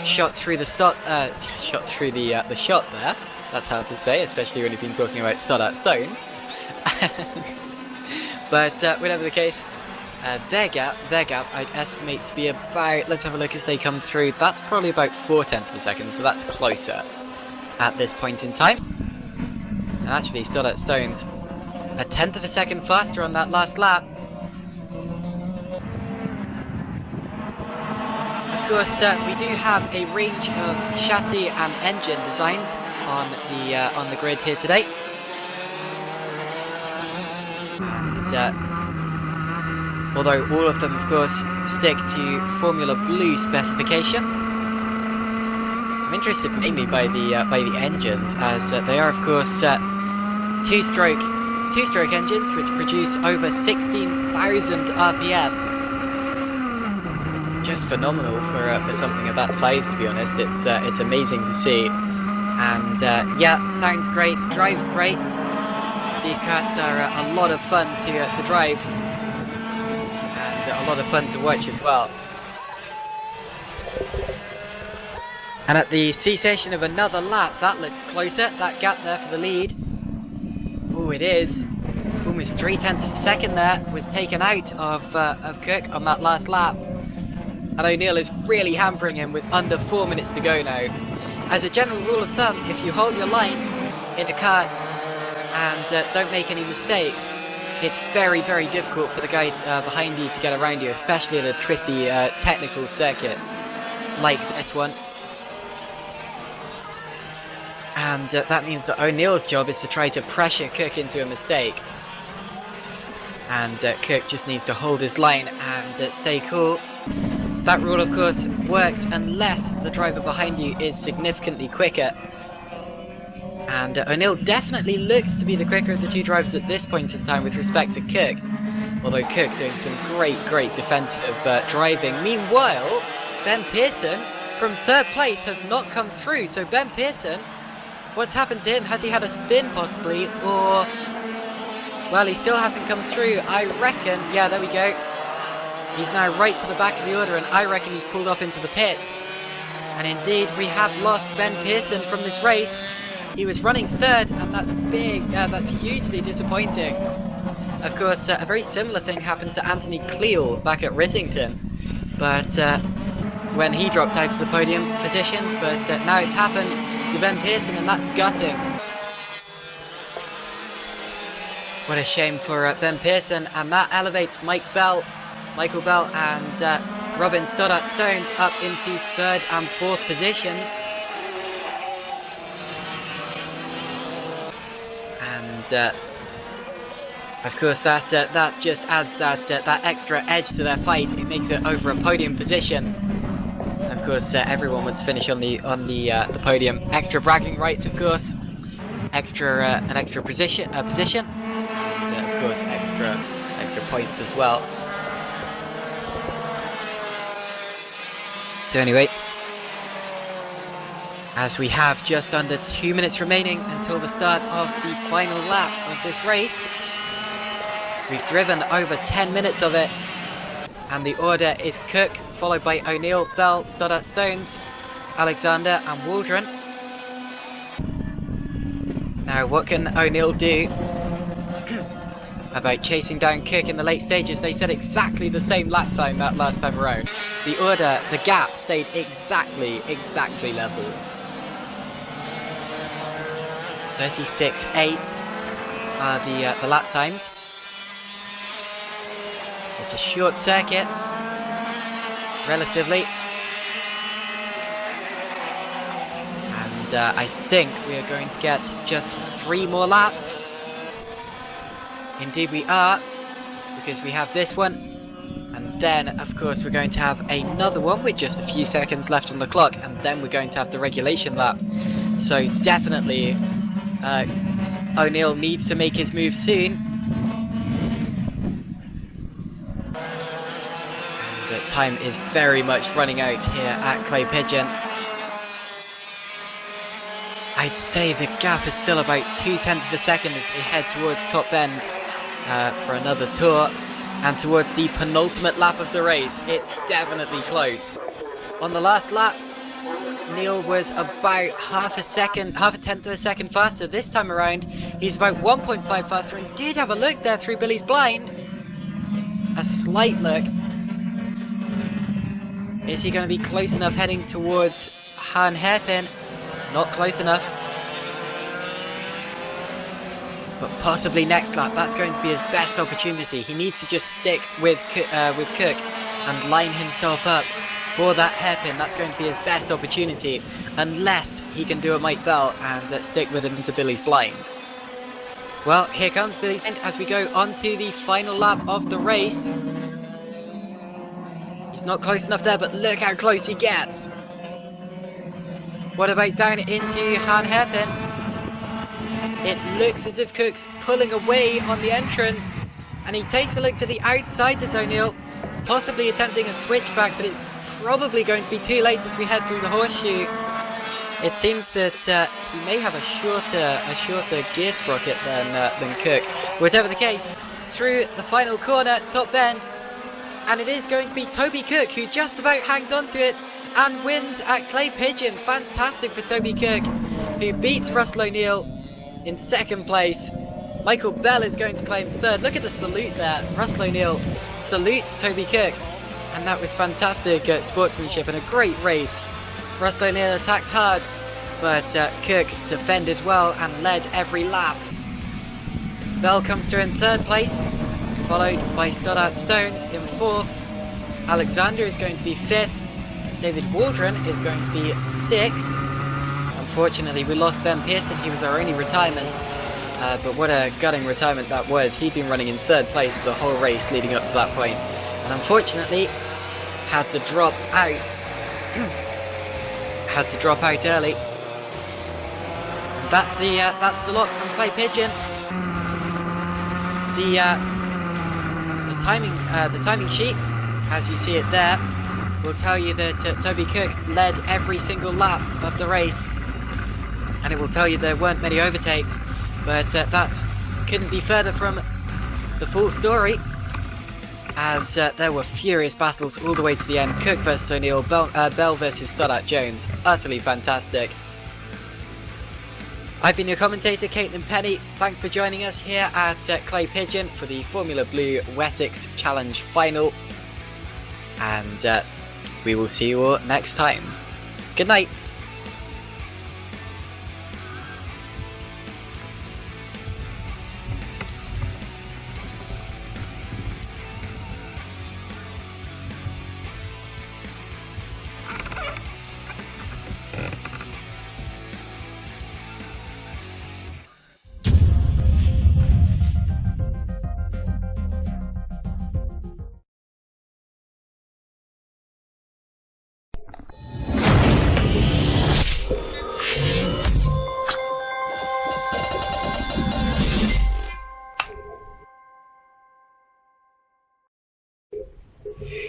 shot through the shot there. That's hard to say, especially when you've been talking about Stoddart Stones. But whatever the case, their gap, I'd estimate to be about, let's have a look as they come through, that's probably about 0.4 of a second, so that's closer at this point in time. And actually, Stoddart Stones, 1/10 of a second faster on that last lap. Of course, we do have a range of chassis and engine designs on the grid here today. And, although all of them, of course, stick to Formula Blue specification. I'm interested mainly by the engines, as they are, of course, two-stroke engines which produce over 16,000 RPM. Just phenomenal for something of that size, to be honest. It's amazing to see, and yeah, sounds great, drives great. These karts are a lot of fun to drive. And a lot of fun to watch as well. And at the cessation of another lap, that looks closer. That gap there for the lead. Oh, it is. Almost 0.3 of a second there was taken out of Cook on that last lap. And O'Neill is really hampering him with under 4 minutes to go now. As a general rule of thumb, if you hold your line in a kart and don't make any mistakes, it's very, very difficult for the guy behind you to get around you, especially in a twisty technical circuit like this one. And that means that O'Neill's job is to try to pressure Cook into a mistake. And Cook just needs to hold his line and stay cool. That rule, of course, works unless the driver behind you is significantly quicker. And O'Neill definitely looks to be the quicker of the two drivers at this point in time with respect to Cook. Although Cook doing some great defensive driving. Meanwhile, Ben Pearson from third place has not come through. So Ben Pearson, what's happened to him? Has he had a spin possibly? Or, well, he still hasn't come through. I reckon, yeah, there we go. He's now right to the back of the order, and I reckon he's pulled off into the pits. And indeed, we have lost Ben Pearson from this race. He was running third, and that's big. That's hugely disappointing. Of course, a very similar thing happened to Anthony Cleal back at Rissington, but when he dropped out of the podium positions. But now it's happened to Ben Pearson, and that's gutting. What a shame for Ben Pearson, and that elevates Michael Bell and Robin Stoddart-Stones up into third and fourth positions. And of course that just adds that extra edge to their fight. It makes it over a podium position. And of course, everyone wants to finish on the podium. Extra bragging rights, of course. An extra position. And, of course, extra points as well. So anyway, as we have just under 2 minutes remaining until the start of the final lap of this race, we've driven over 10 minutes of it, and the order is Cook, followed by O'Neill, Bell, Stoddart-Stones, Alexander and Waldron. Now what can O'Neill do about chasing down Cook in the late stages? They said exactly the same lap time that last time around. The gap stayed exactly level. 36.8 are the lap times. It's a short circuit, relatively. And I think we are going to get just 3 more laps. Indeed we are, because we have this one, and then of course we're going to have another one with just a few seconds left on the clock, and then we're going to have the regulation lap. So definitely O'Neill needs to make his move soon. And the time is very much running out here at Clay Pigeon. I'd say the gap is still about 0.2 of a second as they head towards top end for another tour, and towards the penultimate lap of the race. It's definitely close. On the last lap, Neil was about half a tenth of a second faster. This time around, he's about 1.5 faster, and did have a look there through Billy's blind. A slight look. Is he going to be close enough heading towards Han Hairpin? Not close enough. But possibly next lap, that's going to be his best opportunity. He needs to just stick with Cook and line himself up for that hairpin. That's going to be his best opportunity, unless he can do a Mike Bell and stick with him into Billy's blind. Well, here comes Billy's blind as we go on to the final lap of the race. He's not close enough there, but look how close he gets. What about down into Han Hairpin? It looks as if Cook's pulling away on the entrance, and he takes a look to the outside as O'Neill, possibly attempting a switchback, but it's probably going to be too late as we head through the horseshoe. It seems that he may have a shorter gear sprocket than Cook. Whatever the case, through the final corner, top bend, and it is going to be Toby Cook who just about hangs on to it and wins at Clay Pigeon. Fantastic for Toby Cook, who beats Russell O'Neill in second place. Michael Bell is going to claim third. Look at the salute there. Russell O'Neill salutes Toby Cook, and that was fantastic sportsmanship and a great race. Russell O'Neill attacked hard, but Cook defended well and led every lap. Bell comes through in third place, followed by Stoddart Stones in fourth. Alexander is going to be fifth. David Waldron is going to be sixth. Unfortunately, we lost Ben Pearson. He was our only retirement, but what a gutting retirement that was. He'd been running in third place for the whole race leading up to that point, and unfortunately had to drop out. Had to drop out early. That's the lot from Clay Pigeon. The timing sheet, as you see it there, will tell you that Toby Cook led every single lap of the race, and it will tell you there weren't many overtakes, but that couldn't be further from the full story, as there were furious battles all the way to the end. Cook versus O'Neill, Bell versus Stoddart Jones. Utterly fantastic. I've been your commentator, Caitlin Penny. Thanks for joining us here at Clay Pigeon for the Formula Blue Wessex Challenge Final. And we will see you all next time. Good night.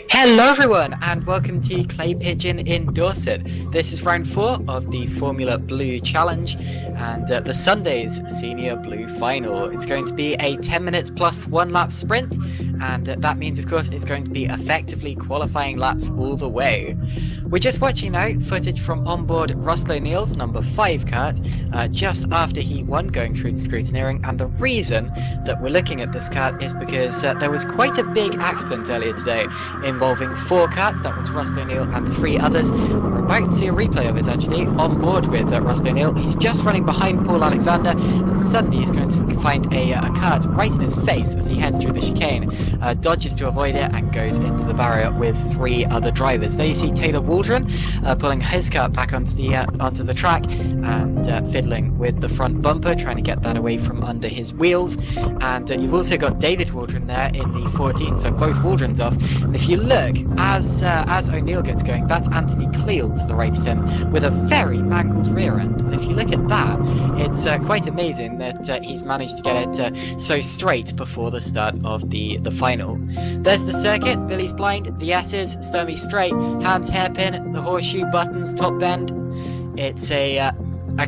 Hello everyone, and welcome to Clay Pigeon in Dorset. This is round 4 of the Formula Blue Challenge and the Sunday's Senior Blue Final. It's going to be a 10 minutes plus 1 lap sprint, and that means of course it's going to be effectively qualifying laps all the way. We're just watching now footage from onboard Russell O'Neill's number 5 kart just after he won going through the scrutineering, and the reason that we're looking at this kart is because there was quite a big accident earlier today involving 4 karts. That was Russell O'Neill and 3 others. We're about to see a replay of it actually on board with Russell O'Neill. He's just running behind Paul Alexander, and suddenly he's going to find a kart right in his face as he heads through the chicane, dodges to avoid it and goes into the barrier with 3 other drivers. There you see Taylor Waldron pulling his kart back onto the track and fiddling with the front bumper, trying to get that away from under his wheels. And you've also got David Waldron there in the 14, so both Waldrons off. And if you look, as O'Neill gets going, that's Anthony Cleal to the right of him with a very mangled rear end. And if you look at that, it's quite amazing that he's managed to get it so straight before the start of the final. There's the circuit, Billy's blind, the S's, Sturmy straight, hands hairpin, the horseshoe, buttons, top bend. It's a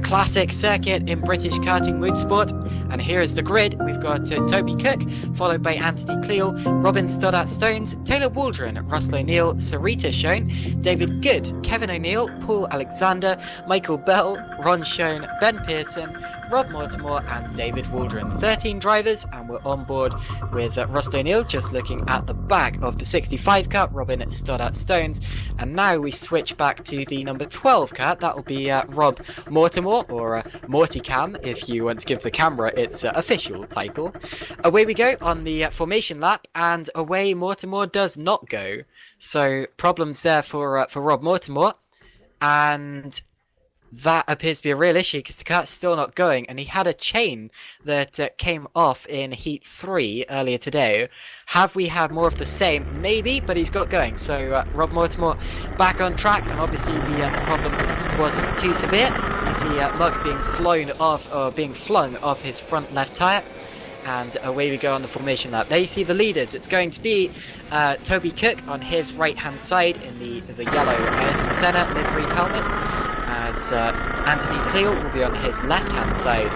classic circuit in British karting motorsport, and here is the grid. We've got Toby Cook, followed by Anthony Cleal, Robin Stoddart Stones, Taylor Waldron, Russell O'Neill, Sarita Schoen, David Good, Kevin O'Neill, Paul Alexander, Michael Bell, Ron Schoen, Ben Pearson, Rob Mortimer and David Waldron. 13 drivers, and we're on board with Russell O'Neill just looking at the back of the 65 kart, Robin Stoddart Stones. And now we switch back to the number 12 kart. That will be Rob Mortimer, or Morticam if you want to give the camera its official title. Away we go on the formation lap, and away Mortimer does not go. So problems there for Rob Mortimer, and that appears to be a real issue because the kart's still not going, and he had a chain that came off in Heat 3 earlier today. Have we had more of the same? Maybe, but he's got going. So Rob Mortimer back on track, and obviously the problem wasn't too severe. You see Muck being flung off his front left tyre. And away we go on the formation lap. There you see the leaders. It's going to be Toby Cook on his right hand side in the yellow Ayrton Senna liveried helmet, as Anthony Cleal will be on his left hand side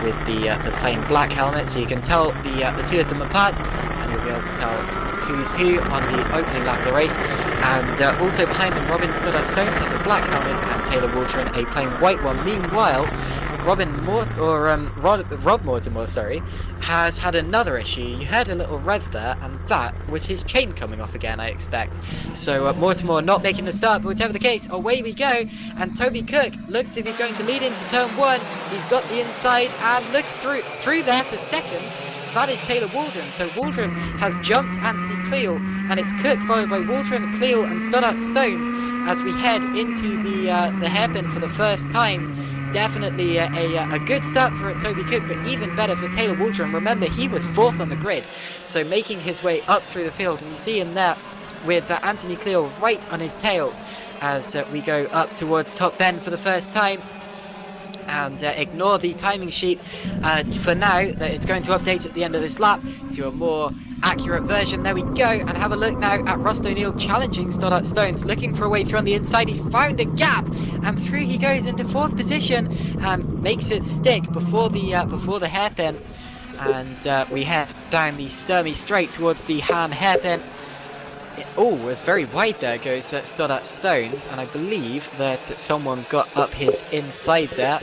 with the plain black helmet, so you can tell the two of them apart, and you'll be able to tell who's who on the opening lap of the race. And also behind them, Robin stood up Stones has a black helmet and Taylor Waldron a plain white one. Meanwhile, Rob Mortimer, has had another issue. You heard a little rev there, and that was his chain coming off again, I expect. So Mortimer not making the start, but whatever the case, away we go. And Toby Cook looks as if he's going to lead into turn 1. He's got the inside, and look through there to second. That is Taylor Waldron. So Waldron has jumped Anthony Cleal, and it's Cook followed by Waldron, Cleal, and Stoddart Stones as we head into the hairpin for the first time. Definitely a good start for Toby Cook, but even better for Taylor Waldron. Remember, he was 4th on the grid, so making his way up through the field, and you see him there with Anthony Cleal right on his tail as we go up towards top bend for the first time. And ignore the timing sheet for now, that it's going to update at the end of this lap to a more accurate version. There we go, and have a look now at Ross O'Neill challenging Stoddart Stones, looking for a way through on the inside. He's found a gap, and through he goes into 4th position and makes it stick before the hairpin. And we head down the Sturmey straight towards the Han hairpin. Oh, it's very wide there, goes Stoddart Stones, and I believe that someone got up his inside there.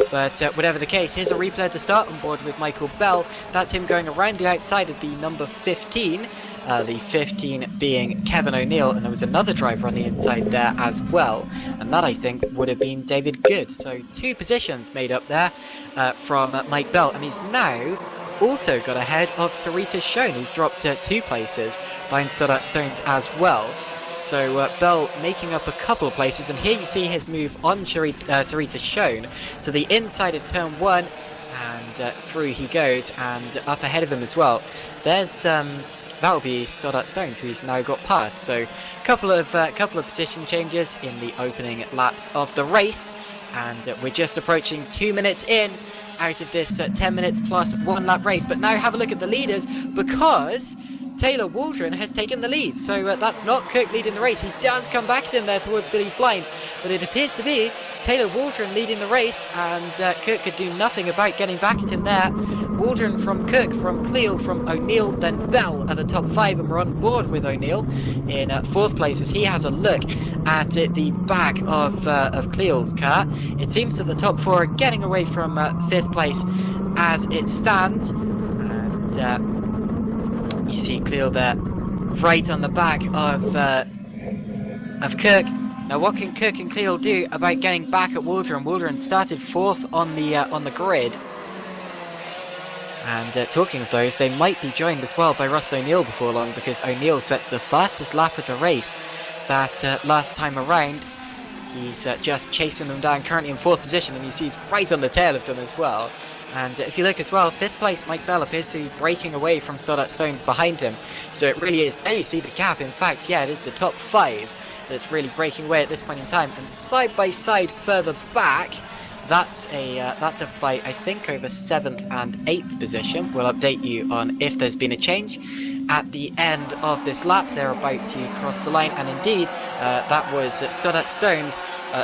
But whatever the case, here's a replay of the start on board with Michael Bell. That's him going around the outside of the number 15, the 15 being Kevin O'Neill, and there was another driver on the inside there as well, and that I think would have been David Good. So 2 positions made up there from Mike Bell, and he's now also got ahead of Sarita Schoen, who's dropped 2 places behind Stoddart Stones as well. So Bell making up a couple of places, and here you see his move on Sarita Schoen to the inside of turn 1, and through he goes, and up ahead of him as well. There's that'll be Stoddart Stones, who he's now got past. So couple of position changes in the opening laps of the race, and we're just approaching 2 minutes in out of this 10 minutes plus 1 lap race. But now have a look at the leaders, because Taylor Waldron has taken the lead. So that's not Cook leading the race. He does come back in there towards Billy's blind, but it appears to be Taylor Waldron leading the race, and Cook could do nothing about getting back at him there. Waldron from Cook, from Cleal, from O'Neill, then Bell at the top 5, and we're on board with O'Neill in 4th place as he has a look at the back of Cleal's car. It seems that the top 4 are getting away from 5th place as it stands, and you see Cleal there right on the back of Cook. Now what can Cook and Cleal do about getting back at Waldron? Waldron started 4th on the grid. And talking of those, they might be joined as well by Ross O'Neill before long, because O'Neill sets the fastest lap of the race that last time around. He's just chasing them down, currently in 4th position, and you see he's right on the tail of them as well. And if you look as well, 5th place Mike Bell appears to be breaking away from Stoddart Stones behind him. So it really is, there you see the gap. In fact, yeah, it is the top 5 that's really breaking away at this point in time. And side by side further back, that's a fight, I think, over 7th and 8th position. We'll update you on if there's been a change at the end of this lap. They're about to cross the line, and indeed that was Stoddart Stones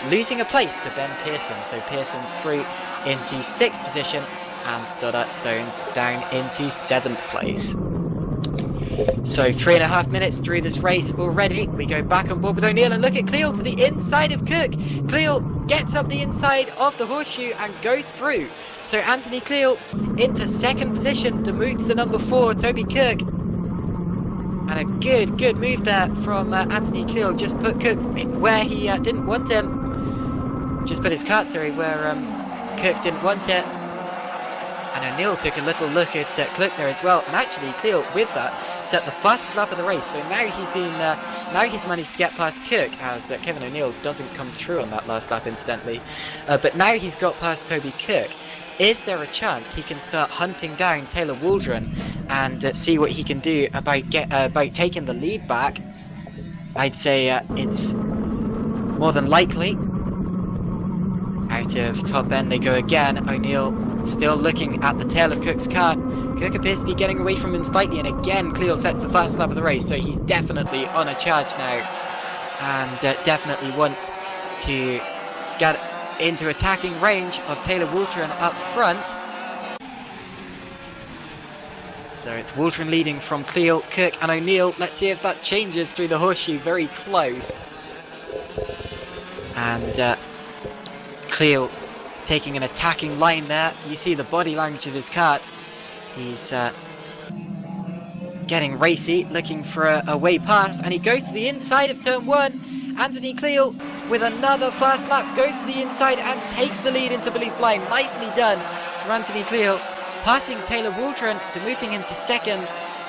losing a place to Ben Pearson. So Pearson through into 6th position, and Stoddart Stones down into 7th place. So 3.5 minutes through this race already. We go back on board with O'Neill, and look at Cleal to the inside of Cook. Cleal gets up the inside of the horseshoe and goes through. So Anthony Cleal into 2nd position, demotes the number 4, Toby Cook. And a good move there from Anthony Cleal. Just put Cook where he didn't want him. Just put his kart, sorry, where Cook didn't want it. And O'Neill took a little look at Cook there as well. And actually, Cleal, with that, set the fastest lap of the race. So now he's managed to get past Cook, as Kevin O'Neill doesn't come through on that last lap, incidentally. But now he's got past Toby Cook. Is there a chance he can start hunting down Taylor Waldron and see what he can do about taking the lead back? I'd say it's more than likely. Out of top end they go again. O'Neill still looking at the tail of Cook's car. Cook appears to be getting away from him slightly, and again Cleal sets the fastest lap of the race, so he's definitely on a charge now, and definitely wants to get into attacking range of Taylor Waldron up front. So it's Whilton leading from Cleo, Cook and O'Neill. Let's see if that changes through the horseshoe. Very close. And Cleo taking an attacking line there. You see the body language of his kart. He's getting racy, looking for a way past, and he goes to the inside of turn 1. Anthony Cleo with another fast lap goes to the inside and takes the lead into Billy's Blind. Nicely done from Anthony Cleo, passing Taylor Whilton, demoting him to second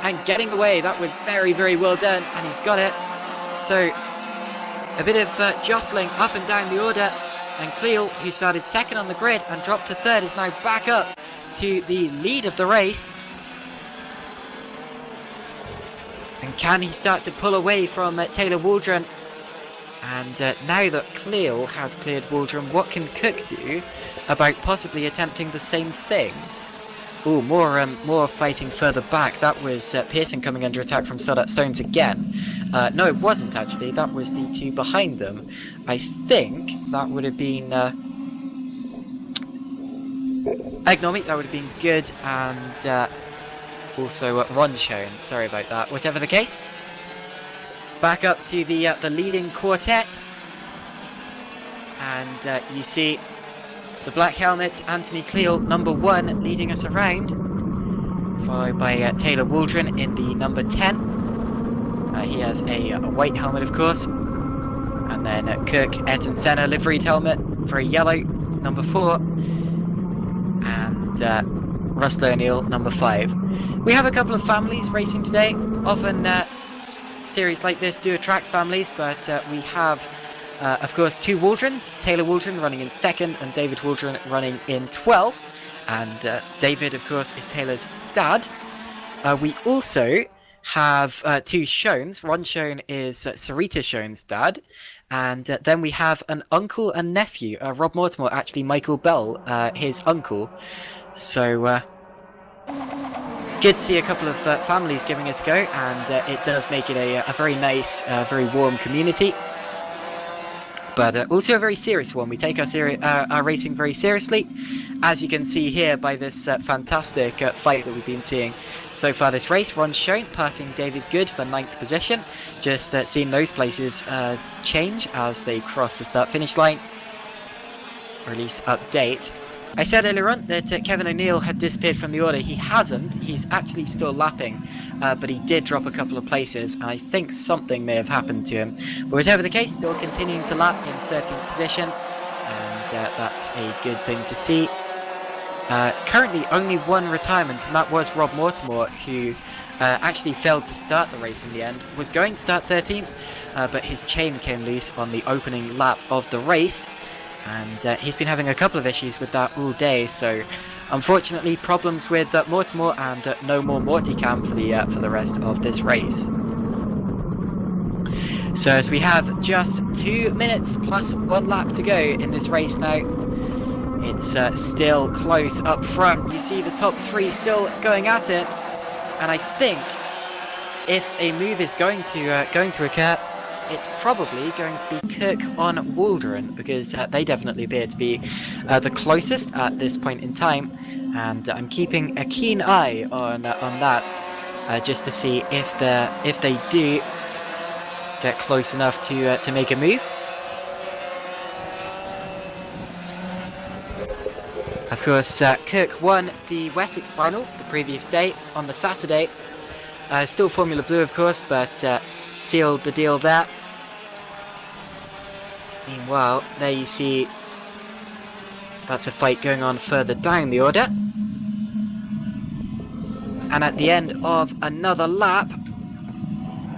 and getting away. That was very, very well done, and he's got it. So a bit of jostling up and down the order, and Cleo, who started second on the grid and dropped to third, is now back up to the lead of the race. And can he start to pull away from Taylor Whilton? And now that Cleo has cleared Whilton, what can Cook do about possibly attempting the same thing? Oh, more fighting further back. That was Pearson coming under attack from Sodat Stones again. No, it wasn't actually. That was the two behind them. I think that would have been Economic. That would have been good, and also Ron shown. Sorry about that. Whatever the case, back up to the leading quartet, and you see the black helmet, Anthony Cleo, number 1, leading us around, followed by Taylor Whilton in the number 10. He has a white helmet, of course, and then Cook, Ayrton Senna, liveried helmet, very yellow, number 4, and Russell O'Neill, number 5. We have a couple of families racing today. Often series like this do attract families, but we have of course 2 Whiltons, Taylor Whilton running in 2nd and David Whilton running in 12th, and David, of course, is Taylor's dad. We also have 2 Shones. Ron Shone is Sarita Shone's dad, and then we have an uncle and nephew, Rob Mortimer, actually Michael Bell, his uncle. So good to see a couple of families giving it a go, and it does make it a very nice, very warm community. But also a very serious one. We take our racing very seriously, as you can see here by this fantastic fight that we've been seeing so far this race. Ron Shone passing David Good for 9th position. Just seeing those places change as they cross the start-finish line. Or at least update. I said earlier on that Kevin O'Neill had disappeared from the order. He hasn't. He's actually still lapping, but he did drop a couple of places, and I think something may have happened to him. But whatever the case, still continuing to lap in 13th position, and that's a good thing to see. Currently only 1 retirement, and that was Rob Mortimer, who actually failed to start the race in the end. Was going to start 13th, but his chain came loose on the opening lap of the race. And he's been having a couple of issues with that all day, so unfortunately problems with Mortimer, and no more Morticam for the rest of this race. So as we have just 2 minutes plus 1 lap to go in this race now, it's still close up front. You see the top 3 still going at it, and I think if a move is going to occur, it's probably going to be Cook on Whilton, because they definitely appear to be the closest at this point in time, and I'm keeping a keen eye on that, just to see if they do get close enough to make a move. Of course, Cook won the Wessex final the previous day on the Saturday. Still Formula Blue, of course, but sealed the deal there. Meanwhile, there you see that's a fight going on further down the order. And at the end of another lap,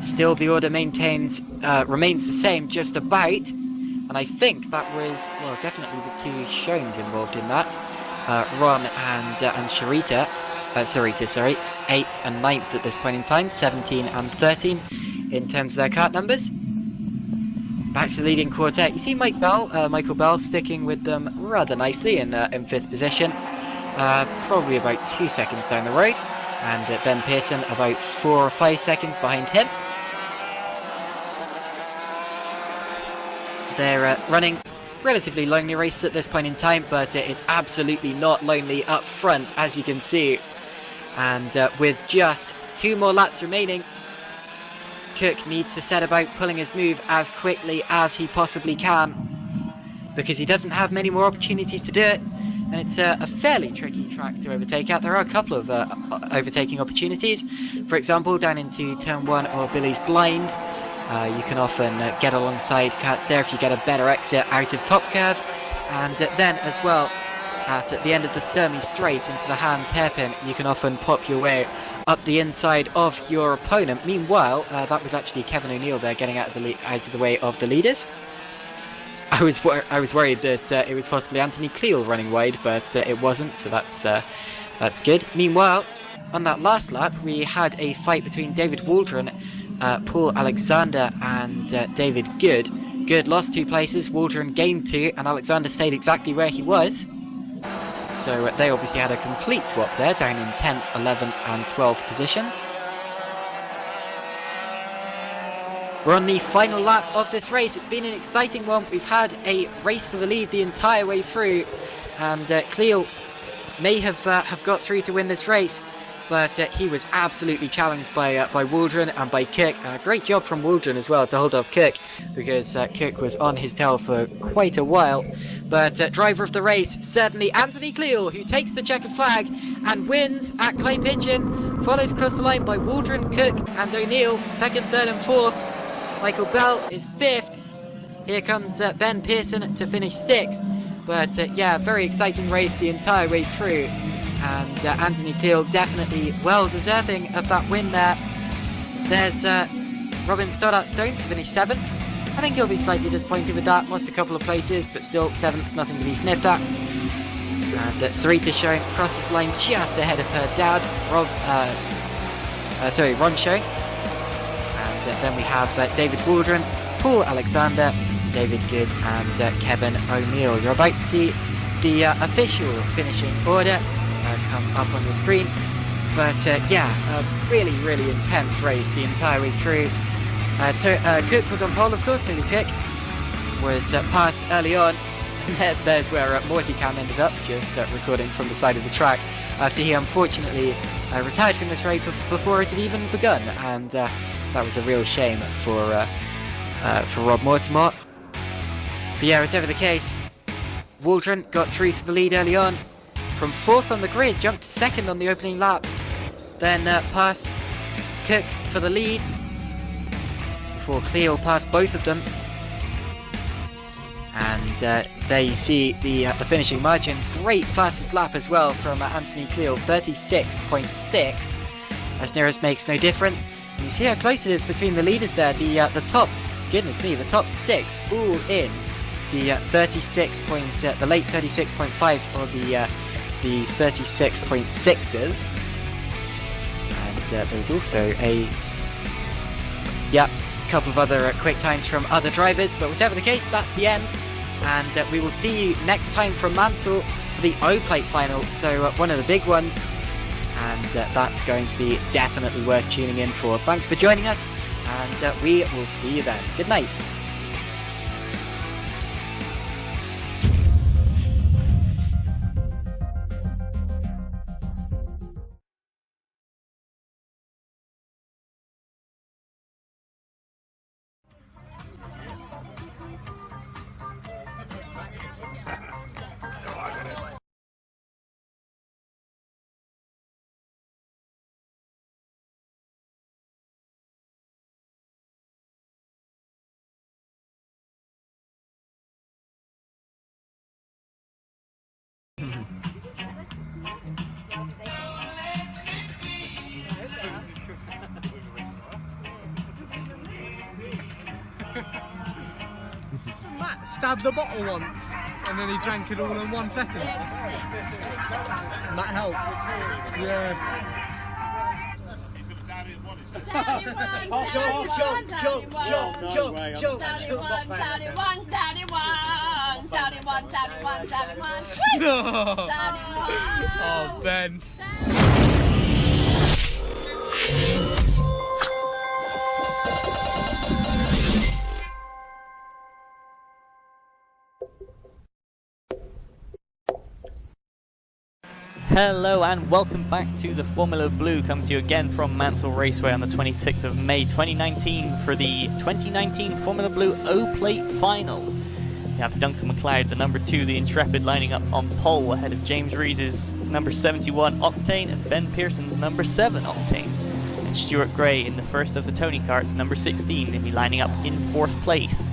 still the order remains the same, just about. And I think that was, well, definitely the 2 Shones involved in that. Ron and Sarita, 8th and 9th at this point in time, 17 and 13 in terms of their kart numbers. Back to the leading quartet. You see Michael Bell sticking with them rather nicely in 5th position, probably about 2 seconds down the road, and Ben Pearson about 4 or 5 seconds behind him. They're running relatively lonely races at this point in time, but it's absolutely not lonely up front, as you can see. And with just 2 more laps remaining, Cook needs to set about pulling his move as quickly as he possibly can, because he doesn't have many more opportunities to do it, and it's a fairly tricky track to overtake at. There are a couple of overtaking opportunities. For example, down into turn 1 or Billy's blind, you can often get alongside Kurt's there if you get a better exit out of top curve, and then as well at the end of the Sturmy straight into the Hans hairpin, you can often pop your way up the inside of your opponent. Meanwhile, that was actually Kevin O'Neill there getting out of the way of the leaders. I was worried that it was possibly Anthony Cleal running wide, but it wasn't, so that's good. Meanwhile, on that last lap, we had a fight between David Waldron, Paul Alexander, and David Good. Good lost 2 places, Waldron gained 2, and Alexander stayed exactly where he was. So they obviously had a complete swap there, down in 10th, 11th, and 12th positions. We're on the final lap of this race. It's been an exciting one. We've had a race for the lead the entire way through, and Cleo may have got through to win this race, but he was absolutely challenged by Waldron and by Cook. Great job from Waldron as well to hold off Cook, because Cook was on his tail for quite a while. But driver of the race, certainly Anthony Cleo, who takes the checkered flag and wins at Clay Pigeon, followed across the line by Waldron, Cook and O'Neill, 2nd, 3rd and 4th. Michael Bell is 5th. Here comes Ben Pearson to finish 6th. But yeah, very exciting race the entire way through. And Anthony Cleo definitely well deserving of that win there. There's Robin Stoddart-Stones to finish 7th. I think he'll be slightly disappointed with that. Lost a couple of places, but still 7th, nothing to be sniffed at. And Sarita Showing crosses the line just ahead of her dad, Ron Showing. And then we have David Waldron, Paul Alexander, David Good, and Kevin O'Neill. You're about to see the official finishing order come up on the screen. But yeah, a really, really intense race the entire way through. Cook was on pole, of course. David Cook was passed early on. There's where Morty Cam ended up, just recording from the side of the track, after he unfortunately retired from this race before it had even begun, and that was a real shame for Rob Mortimer. But yeah, whatever the case, Waldron got through to the lead early on. From 4th on the grid, jumped to 2nd on the opening lap, then passed Cook for the lead, before Cleo passed both of them. And there you see the finishing margin. Great fastest lap as well from Anthony Cleo, 36.6. As nearest makes no difference. And you see how close it is between the leaders there. The top, goodness me, the top 6 all in the the late 36.5s or the 36.6s. And there's also a couple of other quick times from other drivers, but whatever the case, that's the end. And we will see you next time from Mansell for the O-Plate final, so one of the big ones, and that's going to be definitely worth tuning in for. Thanks for joining us, and we will see you then. Good night. Matt stabbed the bottle once and then he drank it all in 1 second. And that helped. Yeah. No. Oh, Ben. Hello and welcome back to the Formula Blue, coming to you again from Mansell Raceway on the 26th of May 2019 for the 2019 Formula Blue O-Plate Final. We have Duncan McLeod, the number 2, the Intrepid, lining up on pole ahead of James Rees's number 71 Octane and Ben Pearson's number 7 Octane. And Stuart Gray in the first of the Tony Karts, number 16, will be lining up in 4th place.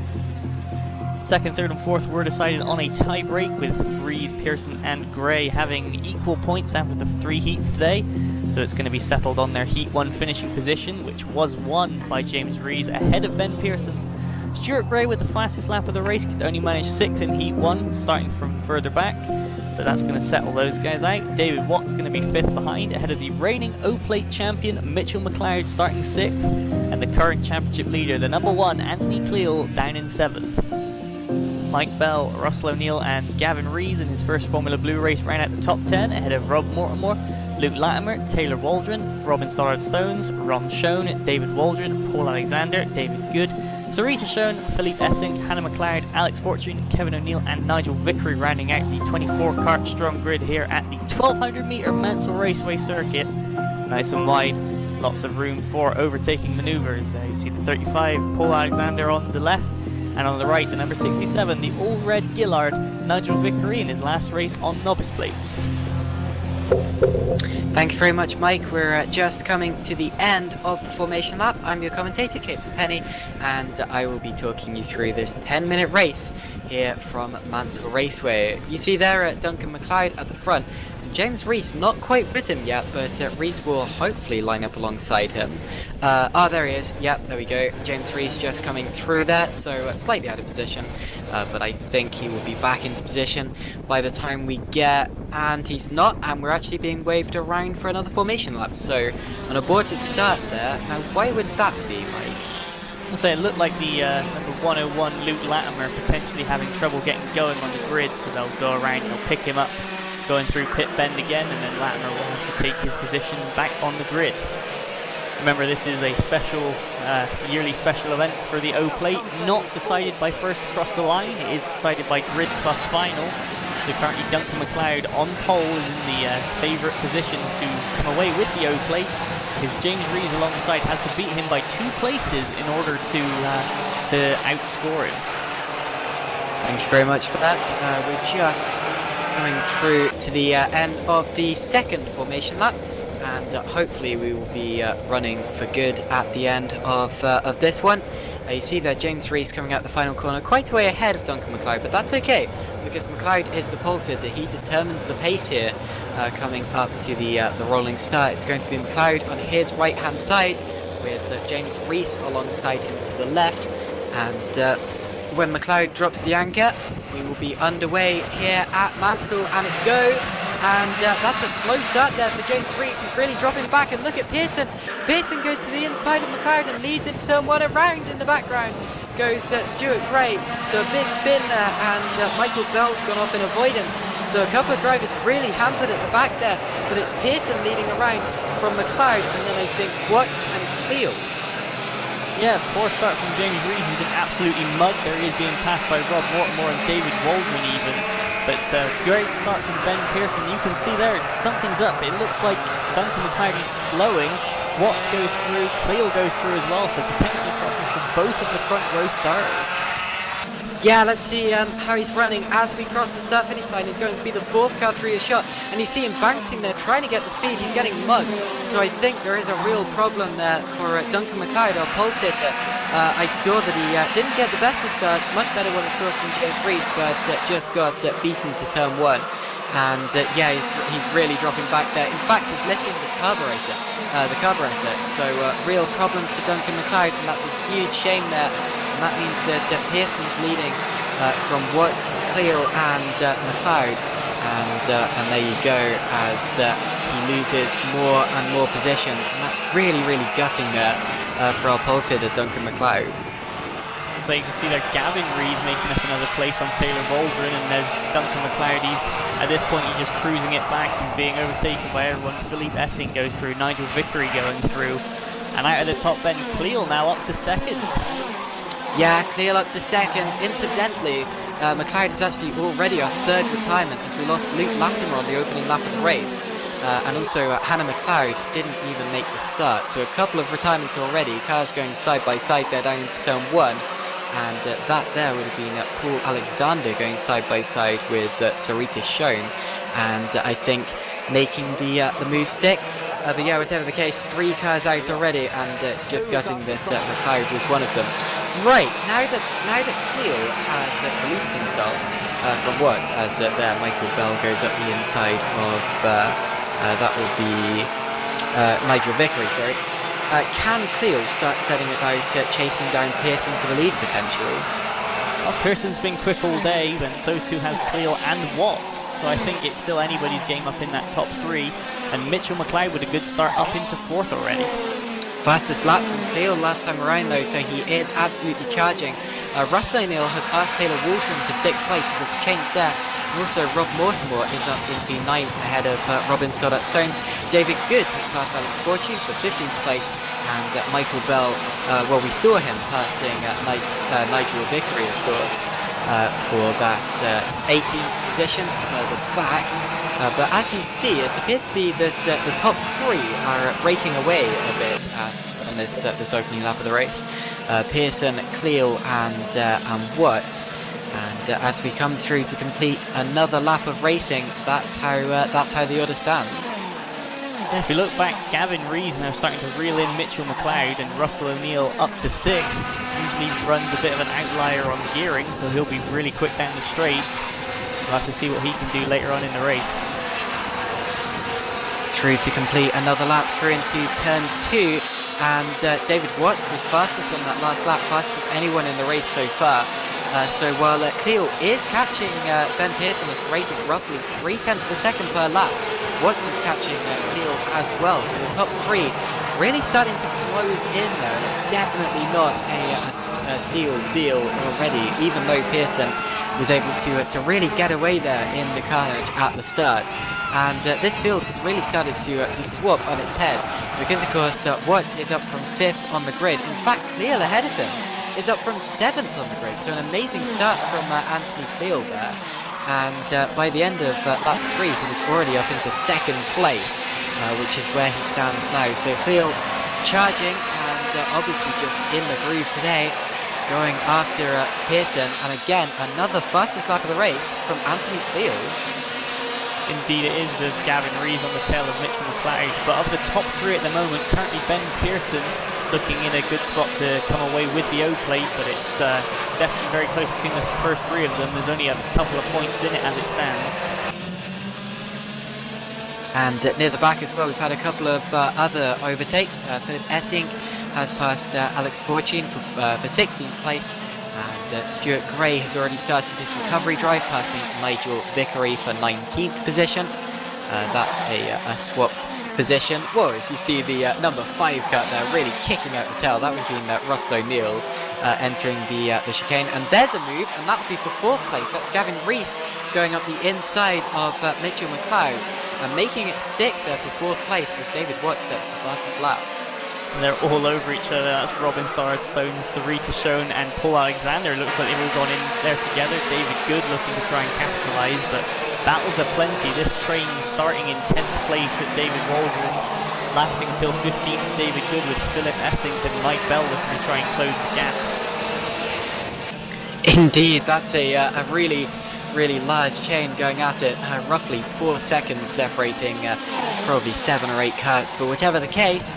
Second, third and fourth were decided on a tie break, with Rees, Pearson and Gray having equal points after the 3 heats today. So it's going to be settled on their Heat 1 finishing position, which was won by James Rees ahead of Ben Pearson. Stuart Gray, with the fastest lap of the race, could only manage 6th in Heat 1, starting from further back. But that's going to settle those guys out. David Watt's going to be 5th behind, ahead of the reigning O-Plate champion Mitchell McLeod starting 6th. And the current championship leader, the number 1 Anthony Cleal, down in 7th. Mike Bell, Russell O'Neill and Gavin Rees in his first Formula Blue race ran out the top 10 ahead of Rob Mortimer, Luke Latimer, Taylor Waldron, Robin Stoddard-Stones, Ron Schoen, David Waldron, Paul Alexander, David Good, Sarita Schoen, Philippe Essing, Hannah McLeod, Alex Fortune, Kevin O'Neill and Nigel Vickery, rounding out the 24 kart strong grid here at the 1200 metre Mansell Raceway circuit. Nice and wide, lots of room for overtaking manoeuvres. You see the 35 Paul Alexander on the left, and on the right, the number 67, the all-red Gillard, Nigel Vickery, in his last race on novice plates. Thank you very much, Mike. We're just coming to the end of the formation lap. I'm your commentator, Kate Penny, and I will be talking you through this 10-minute race here from Mansell Raceway. You see there Duncan McLeod at the front. James Rees not quite with him yet, but Rees will hopefully line up alongside him. There he is. Yep, there we go. James Rees just coming through there, so slightly out of position, but I think he will be back into position by the time we get, and he's not, and we're actually being waved around for another formation lap, so an aborted start there. Now, why would that be, Mike? I'll say it looked like the number 101 Luke Latimer potentially having trouble getting going on the grid, so they'll go around and they'll pick him up, going through pit bend again, and then Latimer will have to take his position back on the grid. Remember, this is a special, yearly special event for the O-Plate, not decided by first across the line. It is decided by grid plus final. So currently Duncan McLeod on pole is in the favourite position to come away with the O-Plate, because James Rees alongside has to beat him by 2 places in order to outscore him. Thank you very much for that. We're just coming through to the end of the second formation lap, and hopefully we will be running for good at the end of this one. You see there James Rees coming out the final corner quite a way ahead of Duncan McLeod, but that's okay, because McLeod is the pole sitter. He determines the pace here coming up to the rolling start. It's going to be McLeod on his right hand side, with James Rees alongside him to the left, and when McLeod drops the anchor, we will be underway here at Mansell, and it's go. And that's a slow start there for James Rees. He's really dropping back, and look at Pearson. Pearson goes to the inside of McLeod and leads into turn 1. Around in the background goes Stuart Gray. So a big spin there, and Michael Bell's gone off in avoidance. So a couple of drivers really hampered at the back there, but it's Pearson leading around from McLeod, and then I think Watts and Cleal. Yeah, poor start from James Rees. He's been absolutely mugged. There he is being passed by Rob Mortimer and David Waldron even. But great start from Ben Pearson. You can see there, something's up. It looks like Duncan McLeod is slowing. Watts goes through, Cleal goes through as well, so potentially problems for both of the front row starters. Yeah, let's see how he's running as we cross the start-finish line. He's going to be the 4th car through his shot, and you see him bouncing there, trying to get the speed. He's getting mugged, so I think there is a real problem there for Duncan McLeod, our pole sitter. I saw that he didn't get the best of starts, much better one of course than James Rees, but just got beaten to turn 1. And yeah, he's really dropping back there. In fact, he's lifting the carburetor. So real problems for Duncan McLeod, and that's a huge shame there. And that means that Pearson's leading from Watts, Cleal and McLeod. And there you go, as he loses more and more position. And that's really, really gutting there for our pole sitter, Duncan McLeod. So you can see there Gavin Rees making up another place on Taylor Waldron, and there's Duncan McLeod. At this point he's just cruising it back. He's being overtaken by everyone. Philippe Essing goes through, Nigel Vickery going through, and out of the top then Cleal now up to 2nd. Yeah, Cleal up to 2nd. Incidentally, McLeod is actually already our third retirement, as we lost Luke Latimer on the opening lap of the race. And also Hannah McLeod didn't even make the start. So a couple of retirements already. Cars going side by side there down into turn 1. And that there would have been Paul Alexander going side by side with Sarita Schoen. And I think making the move stick. But yeah, whatever the case, 3 cars out already, and it's just gutting that McLeod was one of them. Right, now that Cleo has released himself from what, as there Michael Bell goes up the inside of, that would be Nigel Vickery, sorry. Can Cleo start setting about chasing down Pearson for the lead potentially? Well, Pearson's been quick all day, and so too has Cleo and Watts. So I think it's still anybody's game up in that top 3. And Mitchell McLeod with a good start up into 4th already. Fastest lap from Cleo last time around though, so he is absolutely charging. Russell O'Neill has passed Taylor Walton for 6th place, so there's change there. And also Rob Mortimer is up into 9th ahead of Robin Stoddart-Stones. David Good has passed Alex Fortune for 15th place, and Michael Bell, well, we saw him passing Nigel Vickery, of course, for that 18th position further back. But as you see, it appears to be that the top 3 are breaking away a bit on this opening lap of the race. Pearson, Cleo, and Watts. And as we come through to complete another lap of racing, that's how the order stands. Yeah, if you look back, Gavin Rees now starting to reel in Mitchell McLeod, and Russell O'Neill up to 6th. Usually runs a bit of an outlier on gearing, so he'll be really quick down the straights. We'll have to see what he can do later on in the race. Through to complete another lap through into turn 2, and David Watts was fastest on that last lap, fastest of anyone in the race so far. So while Cleo is catching Ben Pearson at a rate of roughly 0.3 of a second per lap, Watts is catching Cleo as well. So the top 3 really starting to close in there, and it's definitely not a sealed deal already, even though Pearson was able to really get away there in the carnage at the start. And this field has really started to swap on its head, because of course Watts is up from 5th on the grid. In fact, Cleo ahead of him is up from 7th on the grid, so an amazing start from Anthony Cleo there. And by the end of lap 3, he was already up into 2nd place, which is where he stands now. So Cleo charging, and obviously just in the groove today, going after Pearson. And again, another fastest lap of the race from Anthony Cleo. Indeed it is, there's Gavin Rees on the tail of Mitchell McLeod. But of the top 3 at the moment, currently Ben Pearson looking in a good spot to come away with the O-plate, but it's definitely very close between the first 3 of them. There's only a couple of points in it as it stands. And near the back as well, we've had a couple of other overtakes. Philip Essing has passed Alex Fortune for 16th place. And Stuart Gray has already started his recovery drive, passing Nigel Vickery for 19th position. That's a swapped position. Whoa, as you see the number 5 cut there, really kicking out the tail. That would have been Russell O'Neill entering the chicane. And there's a move, and that would be for 4th place. That's Gavin Rees going up the inside of Mitchell McLeod. And making it stick there for 4th place was David Watts. That's the fastest lap. And they're all over each other. That's Robin Stoddart-Stones, Sarita Schoen, and Paul Alexander. Looks like they've all gone in there together. David Good looking to try and capitalise, but battles are plenty. This train starting in 10th place at David Waldron, lasting until 15th. David Good with Philip Essing and Mike Bell looking to try and close the gap. Indeed, that's a really large chain going at it. Roughly 4 seconds separating probably 7 or 8 carts, but whatever the case,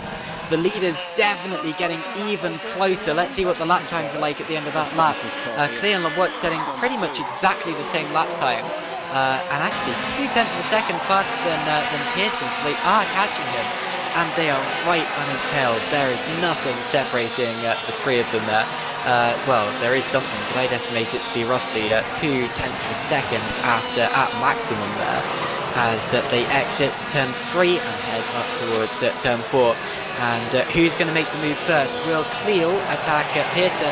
the leader's definitely getting even closer. Let's see what the lap times are like at the end of that lap. Cleo and Watts setting pretty much exactly the same lap time. And actually 0.2 of a second faster than Pearson, so they are catching him. And they are right on his tail. There is nothing separating the 3 of them there. Well, there is something, but I'd estimate it to be roughly 0.2 of a second at maximum there, as they exit turn 3 and head up towards turn 4. And who's going to make the move first? Will Cleo attack Pearson,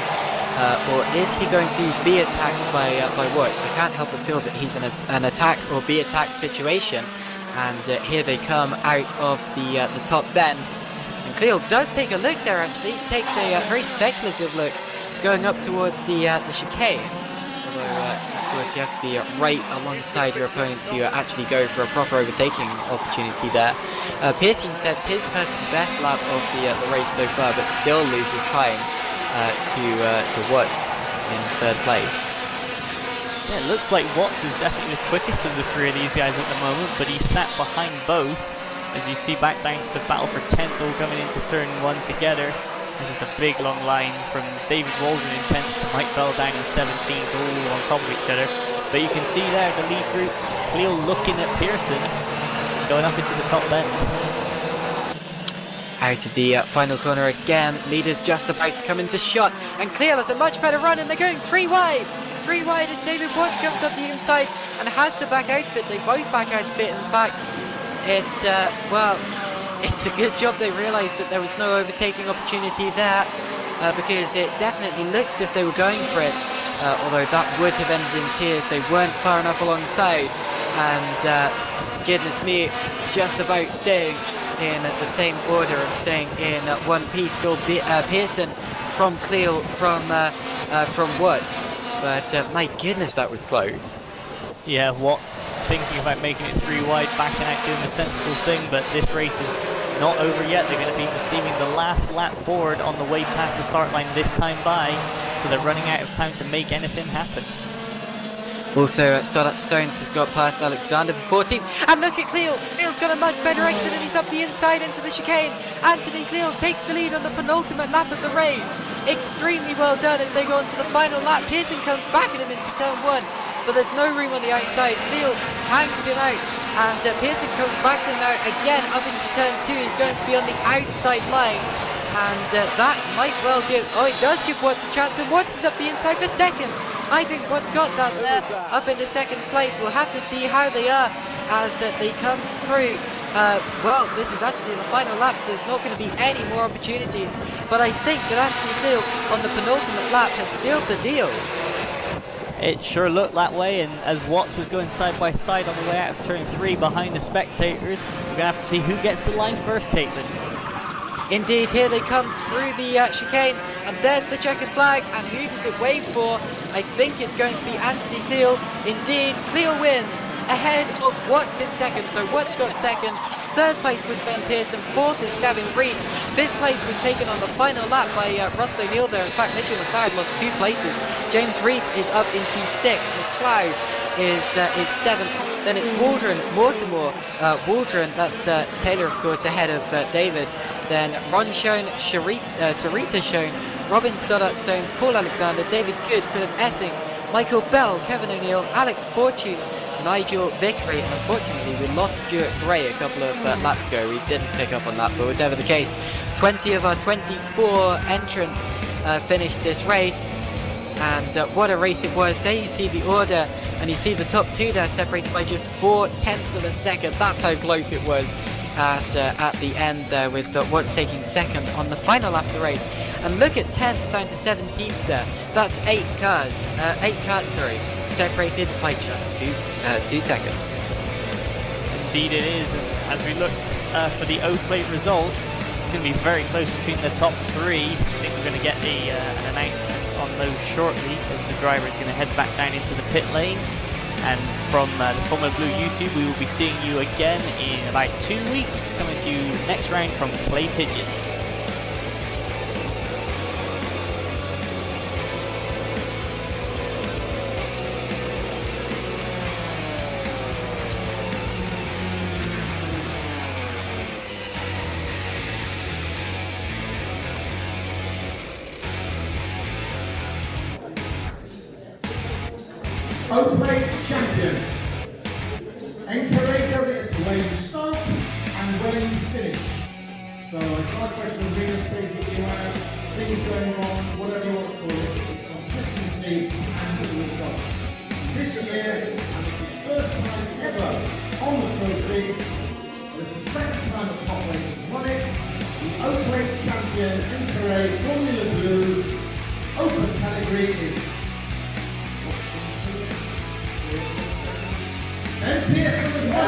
or is he going to be attacked by Watts? I can't help but feel that he's in an attack or be attacked situation. And here they come out of the top bend. And Cleo does take a look there actually. He takes a very speculative look going up towards the chicane. Although course, you have to be right alongside your opponent to actually go for a proper overtaking opportunity there. Pearson sets his personal best lap of the race so far, but still loses time to Watts in third place. Yeah, it looks like Watts is definitely the quickest of the three of these guys at the moment, but he's sat behind both. As you see back down to the battle for 10th, all coming into turn 1 together. There's just a big long line from David Waldron in 10th to Mike Bell down in 17th, all on top of each other. But you can see there the lead group, Cleo looking at Pearson, going up into the top bend. Out of the final corner again, leader's just about to come into shot, and Cleo has a much better run, and they're going 3 wide. 3 wide as David Watts comes up the inside and has to back out of it. They both back out of it, in fact. Well, it's a good job they realised that there was no overtaking opportunity there, because it definitely looks as if they were going for it, although that would have ended in tears. They weren't far enough alongside, and goodness me, just about staying in the same order and staying in one piece. Still Pearson from Cleo, from Watts, but my goodness, that was close. Yeah, Watts thinking about making it 3 wide, backing out, doing the sensible thing, but this race is not over yet. They're going to be receiving the last lap board on the way past the start line this time by, so they're running out of time to make anything happen. Also, Startup Stones has got past Alexander for 14th, and look at Cleo. Cleo's got a much better exit, and he's up the inside into the chicane. Anthony Cleo takes the lead on the penultimate lap of the race. Extremely well done as they go into the final lap. Pearson comes backing him into turn 1. But there's no room on the outside. Cleo hangs him out, and Pearson comes back to him now again up into turn 2. He's going to be on the outside line, and that might well give, it does give Watts a chance, and Watts is up the inside for second. I think Watts got that there, up into second place. We'll have to see how they are as they come through. Well, this is actually the final lap, so there's not going to be any more opportunities, but I think that Anthony Cleo on the penultimate lap has sealed the deal. It sure looked that way, and as Watts was going side by side on the way out of turn 3 behind the spectators, we're going to have to see who gets the line first, Caitlin. Indeed, here they come through the chicane, and there's the checkered flag, and who does it wave for? I think it's going to be Anthony Cleo. Indeed, Cleo wins, ahead of Watts in second, so Watts got second. Third place was Ben Pearson, fourth is Gavin Rees. Fifth place was taken on the final lap by Russ O'Neill there. In fact, Mitchell McLeod lost 2 places. James Rees is up into 6th. McLeod is 7th. Then it's Waldron, Mortimer. Waldron, that's Taylor, of course, ahead of David. Then Ron Schoen, Sarita Schoen, Robin Stoddart Stones, Paul Alexander, David Good, Philip Essing, Michael Bell, Kevin O'Neill, Alex Fortune, Nigel Vickery, and unfortunately we lost Stuart Gray a couple of laps ago. We didn't pick up on that, but whatever the case, 20 of our 24 entrants finished this race, and what a race it was. There you see the order, and you see the top 2 there separated by just 0.4 of a second. That's how close it was at the end there, with Watts taking second on the final lap of the race. And look at 10th down to 17th there. That's 8 cars, separated by just 2 seconds. Indeed it is, and as we look for the O-plate results, it's going to be very close between the top 3. I think we're going to get an announcement on those shortly, as the driver is going to head back down into the pit lane. And from the Formula Blue YouTube, we will be seeing you again in about 2 weeks, coming to you next round from Clay Pigeon. O-plate champion. NKRA does it when you start and when you finish. So it's not a question of being a state that you have, things going wrong, whatever you want to call it. It's consistency and the result. This year, and it's his first time ever on the trophy, but it's the second time the top race has won it. The O-plate champion, NKRA Formula Blue, open category is and Pearson was won.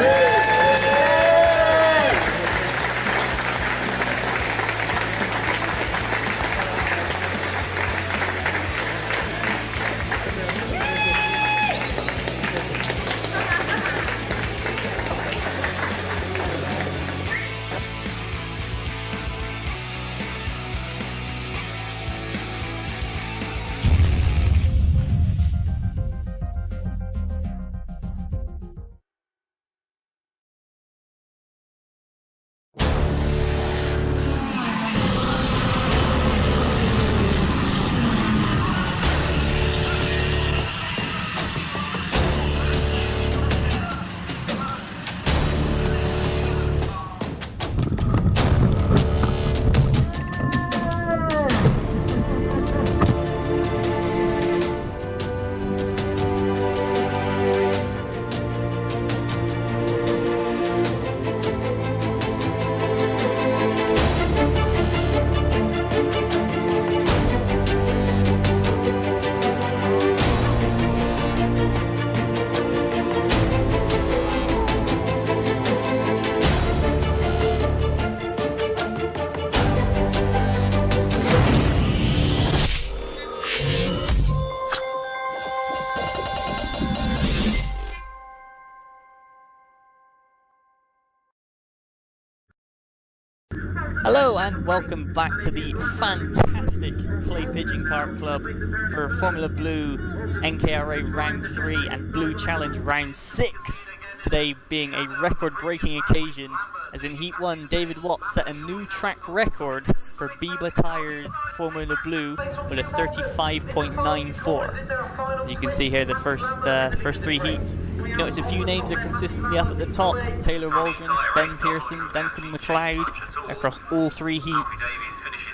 Hello and welcome back to the fantastic Clay Pigeon Kart Club for Formula Blue NKRA Round 3 and Blue Challenge Round 6. Today being a record-breaking occasion, as in Heat 1, David Watts set a new track record for Biba Tyres Formula Blue with a 35.94. As you can see here, the first three heats. You notice a few names are consistently up at the top. Taylor Waldron, Ben Pearson, Duncan McLeod across all three heats.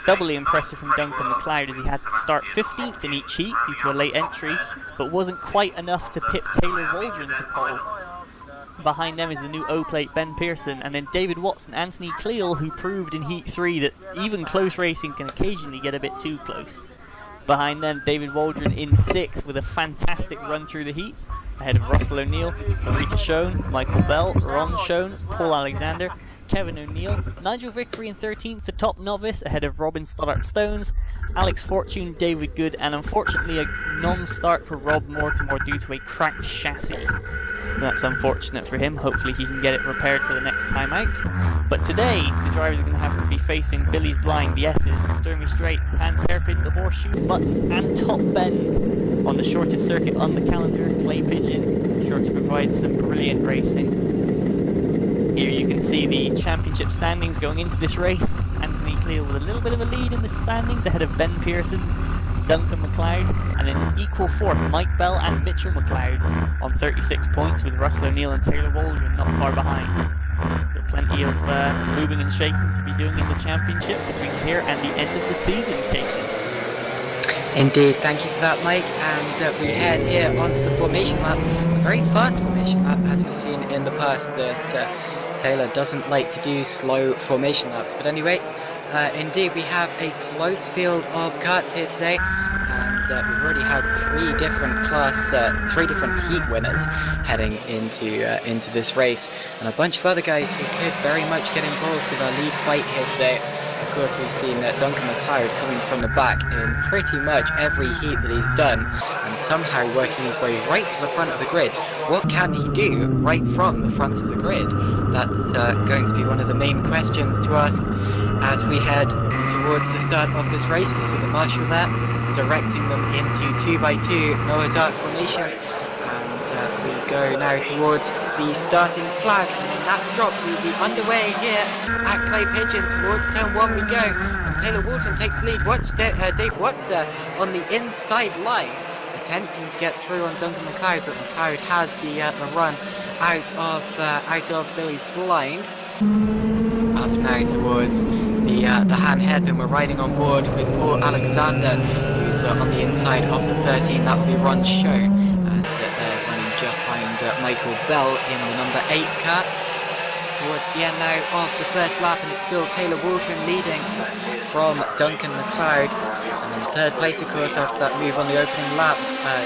Doubly impressive from Duncan McLeod as he had to start 15th in each heat due to a late entry, but wasn't quite enough to pip Taylor Waldron to pole. Behind them is the new O-plate Ben Pearson, and then David Watts and Anthony Cleal, who proved in Heat 3 that even close racing can occasionally get a bit too close. Behind them, David Waldron in 6th with a fantastic run through the heats, ahead of Russell O'Neill, Sarita Schoen, Michael Bell, Ron Schoen, Paul Alexander, Kevin O'Neill, Nigel Vickery in 13th, the top novice, ahead of Robin Stoddart-Stones, Alex Fortune, David Good, and unfortunately a non-start for Rob Mortimer due to a cracked chassis. So that's unfortunate for him. Hopefully he can get it repaired for the next time out. But today, the drivers are going to have to be facing Billy's Blind, the S's, the Sturmy Straight, Hans Hairpin, the Horseshoe, Buttons, and Top Bend on the shortest circuit on the calendar, Clay Pigeon, sure to provide some brilliant racing. Here you can see the championship standings going into this race. Anthony Cleal with a little bit of a lead in the standings ahead of Ben Pearson, Duncan McLeod, and then equal fourth Mike Bell and Mitchell McLeod on 36 points, with Russell O'Neill and Taylor Waldron not far behind. So plenty of moving and shaking to be doing in the championship between here and the end of the season, Casey. Indeed, thank you for that, Mike. And we head here onto the formation lap, a very fast formation lap, as we've seen in the past that Taylor doesn't like to do slow formation laps. But anyway, indeed, we have a close field of karts here today, and we've already had three different heat winners heading into this race, and a bunch of other guys who could very much get involved with our lead fight here today. Of course, we've seen Duncan McLeod coming from the back in pretty much every heat that he's done, and somehow working his way right to the front of the grid. What can he do right from the front of the grid? That's going to be one of the main questions to ask as we head towards the start of this race. You see the marshal there directing them into 2x2 Noah's Ark formation, and we go now towards the starting flag, and that's dropped. We'll be underway here at Clay Pigeon. Towards turn 1 we go, and Taylor Waldron takes the lead. Dave Watts there on the inside line, attempting to get through on Duncan McLeod, but McLeod has the run out of Billy's Blind. Up now towards the hand hairpin. We're riding on board with Paul Alexander, who's on the inside of the 13. That will be Ron Schoen, and they're running just behind Michael Bell in the number 8 car. Towards the end now of the first lap, and it's still Taylor Waldron leading from Duncan McLeod. And in third place, of course, after that move on the opening lap,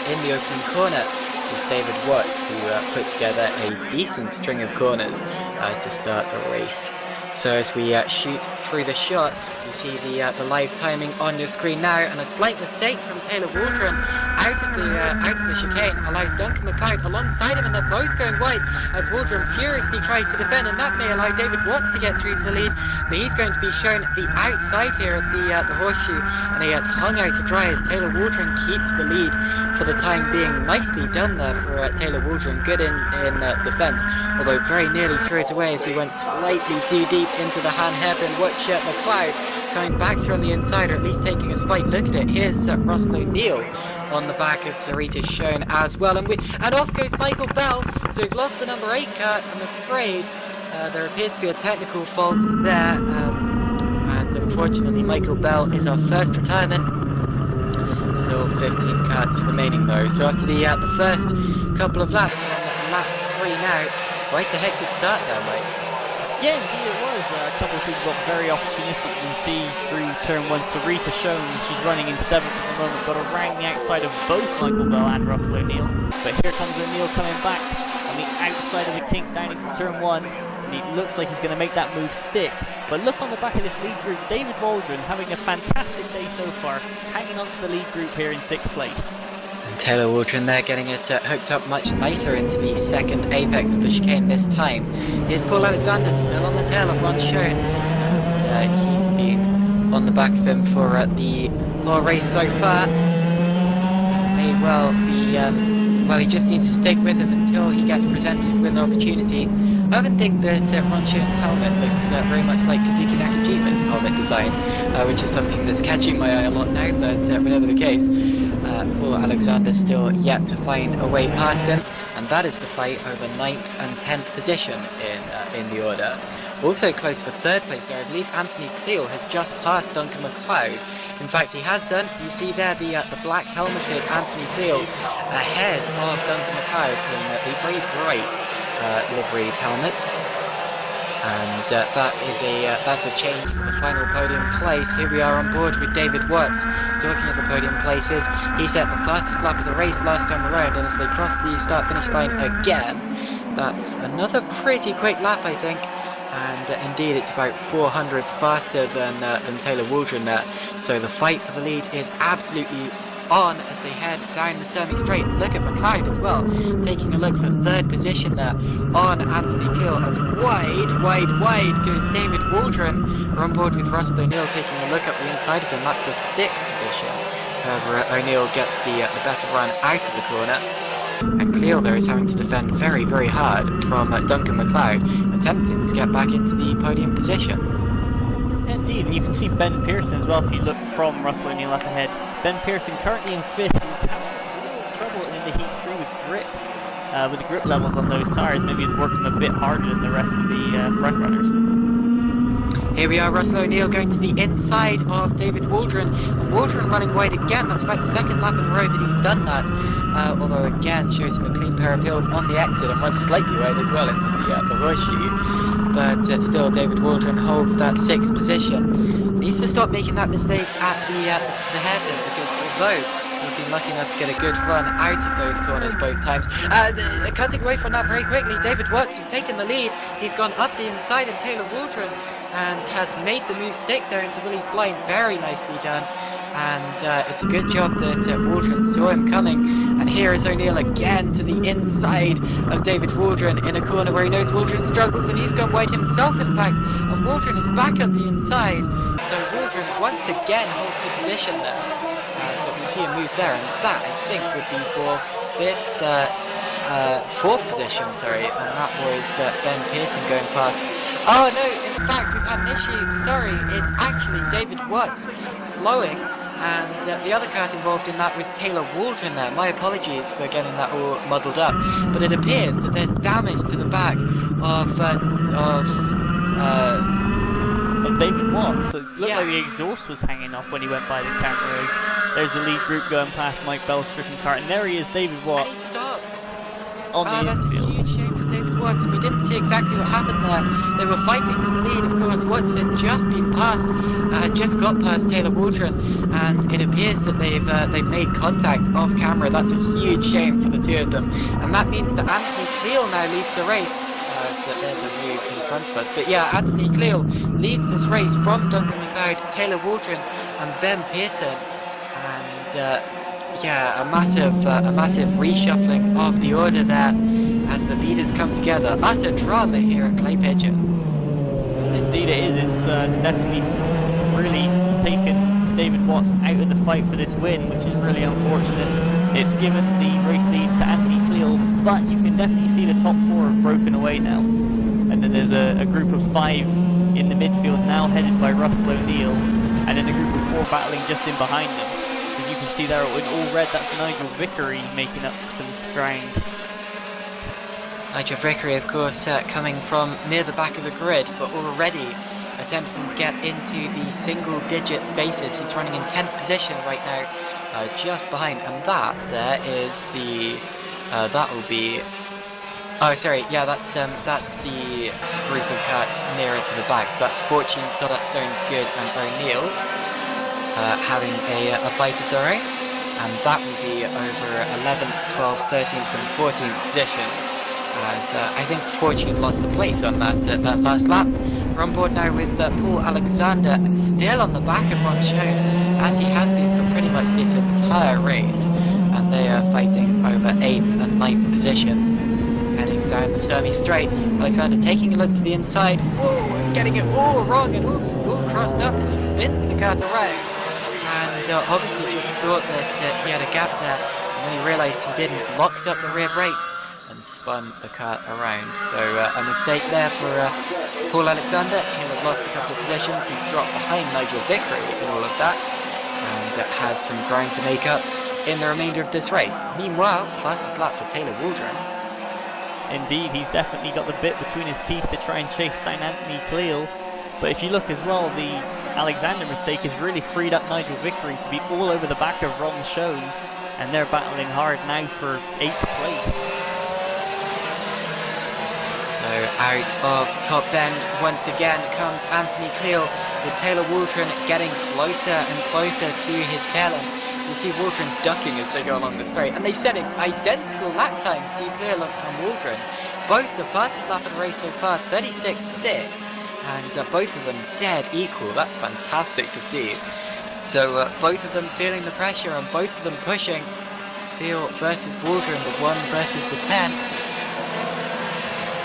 in the opening corner, is David Watts, who put together a decent string of corners to start the race. So as we shoot through the shot, you see the live timing on your screen now, and a slight mistake from Taylor Waldron out of the chicane allows Duncan McLeod alongside him, and they're both going wide as Waldron furiously tries to defend, and that may allow David Watts to get through to the lead, but he's going to be shown the outside here at the horseshoe, and he gets hung out to dry as Taylor Waldron keeps the lead for the time being. Nicely done there for Taylor Waldron, good in defence, although very nearly threw it away as he went slightly too deep into the hand hairpin. Watch McLeod coming back through on the inside, or at least taking a slight look at it. Here's Russell O'Neill on the back of Sarita Schoen as well, and off goes Michael Bell. So we've lost the number 8 car. I'm afraid there appears to be a technical fault there, and unfortunately Michael Bell is our first retirement. Still 15 carts remaining though. So after the first couple of laps, on lap 3 now, quite a hectic start there, Mike. Yeah, indeed it was. A couple of people got very opportunistic. You can see through turn 1, Sarita Schoen, she's running in 7th at the moment, got around the outside of both Michael Bell and Russell O'Neill. But here comes O'Neill coming back on the outside of the kink down into turn 1. And it looks like he's going to make that move stick. But look on the back of this lead group, David Waldron having a fantastic day so far, hanging on to the lead group here in 6th place. And Taylor Waldron there getting it hooked up much nicer into the second apex of the chicane this time. Here's Paul Alexander still on the tail of Ron Schoen. he's been on the back of him for the whole race so far. May well be, well, he just needs to stick with him until he gets presented with an opportunity. I often think that Ron Schoen's helmet looks very much like Kazuki Nakajima's helmet design, which is something that's catching my eye a lot now, but whatever the case, Paul Alexander's still yet to find a way past him, and that is the fight over 9th and 10th position in the order. Also close for 3rd place there, I believe Anthony Cleal has just passed Duncan McLeod. In fact, he has done. You see there the black helmeted Anthony Cleal ahead of Duncan McLeod in the very bright livery helmet. And that's a change for the final podium place. Here we are on board with David Watts. Talking of the podium places, he set the fastest lap of the race last time around, and as they cross the start-finish line again, that's another pretty quick lap, I think. And indeed, it's about 400s faster than Taylor Waldron there. So the fight for the lead is absolutely on as they head down the Sturmey Straight. Look at McLeod as well, taking a look for 3rd position there on Anthony Cleal, as wide goes David Waldron. We're on board with Russell O'Neill taking a look up the inside of him. That's for 6th position. However, O'Neill gets the better run out of the corner. And Cleal there is having to defend very, very hard from Duncan McLeod, attempting to get back into the podium positions. Indeed, and you can see Ben Pearson as well if you look from Russell O'Neill up ahead. Ben Pearson currently in 5th, who's having a little trouble in the Heat 3 with grip. With the grip levels on those tyres, maybe it worked them a bit harder than the rest of the front runners. Here we are, Russell O'Neill going to the inside of David Waldron, and Waldron running wide again. That's about the 2nd lap in a row that he's done that, although again shows him a clean pair of heels on the exit and runs slightly wide as well into the horseshoe, but still David Waldron holds that 6th position. Needs to stop making that mistake at the hairpin, because although he's been lucky enough to get a good run out of those corners both times, cutting away from that very quickly, David Watts has taken the lead. He's gone up the inside of Taylor Waldron and has made the move stick there into Willie's blind. Very nicely done, and it's a good job that Waldron saw him coming. And here is O'Neill again to the inside of David Waldron in a corner where he knows Waldron struggles, and he's gone wide himself in fact, and Waldron is back up the inside, so Waldron once again holds the position there. So we see a move there, and that I think would be for 4th position, sorry, and that was Ben Pearson going past. Oh no, in fact we've had an issue, sorry, it's actually David Watts slowing, and the other kart involved in that was Taylor Waldron there. My apologies for getting that all muddled up, but it appears that there's damage to the back of David Watts. So it looked like the exhaust was hanging off when he went by the cameras. There's the lead group going past Mike Bell's stricken kart, and there he is, David Watts. On the infield. That's a huge shame for David Watts, and we didn't see exactly what happened there. They were fighting for the lead, of course. Watts had just been passed, just got past Taylor Waldron, and it appears that they've made contact off camera. That's a huge shame for the two of them, and that means that Anthony Cleal now leads the race. So there's a move in front of us, but yeah, Anthony Cleal leads this race from Duncan McLeod, Taylor Waldron, and Ben Pearson, and yeah, a massive reshuffling of the order there as the leaders come together. Utter drama here at Clay Pigeon. Indeed it is. It's definitely really taken David Watts out of the fight for this win, which is really unfortunate. It's given the race lead to Anthony Cleal, but you can definitely see the top 4 have broken away now. And then there's a group of 5 in the midfield now headed by Russell O'Neill, and then a group of 4 battling just in behind them. As you can see there in all red, that's Nigel Vickery making up some ground. Nigel Vickery, of course, coming from near the back of the grid, but already attempting to get into the single-digit spaces. He's running in 10th position right now, just behind, and that there is the that will be. Oh, sorry, yeah, that's the group of karts nearer to the back. So that's Fortune, Stone's Good, and O'Neill having a fight of their own, and that will be over 11th, 12th, 13th, and 14th position. As I think Fortune lost the place on that last lap. We're on board now with Paul Alexander, still on the back of Ron Schoen, as he has been for pretty much this entire race, and they are fighting over 8th and 9th positions. heading down the Sturmy Straight. Alexander taking a look to the inside, getting it all wrong and all crossed up as he spins the kart around. And obviously just thought that he had a gap there, and when he realised he didn't, locked up the rear brakes and spun the kart around. So a mistake there for Paul Alexander. He'll have lost a couple of positions. He's dropped behind Nigel Vickery in all of that, and has some ground to make up in the remainder of this race. Meanwhile, fastest lap for Taylor Waldron. Indeed, he's definitely got the bit between his teeth to try and chase down Anthony Cleal. But if you look as well, the Alexander mistake has really freed up Nigel Vickery to be all over the back of Ron Schoen, and they're battling hard now for 8th place. So out of top bend once again comes Anthony Cleal, with Taylor Waldron getting closer and closer to his tail end. You see Waldron ducking as they go along the straight, and they set it identical lap times to Cleal and Waldron. Both the fastest lap of the race so far, 36.6, and both of them dead equal. That's fantastic to see. So both of them feeling the pressure and both of them pushing. Cleal versus Waldron, the 1 versus the 10.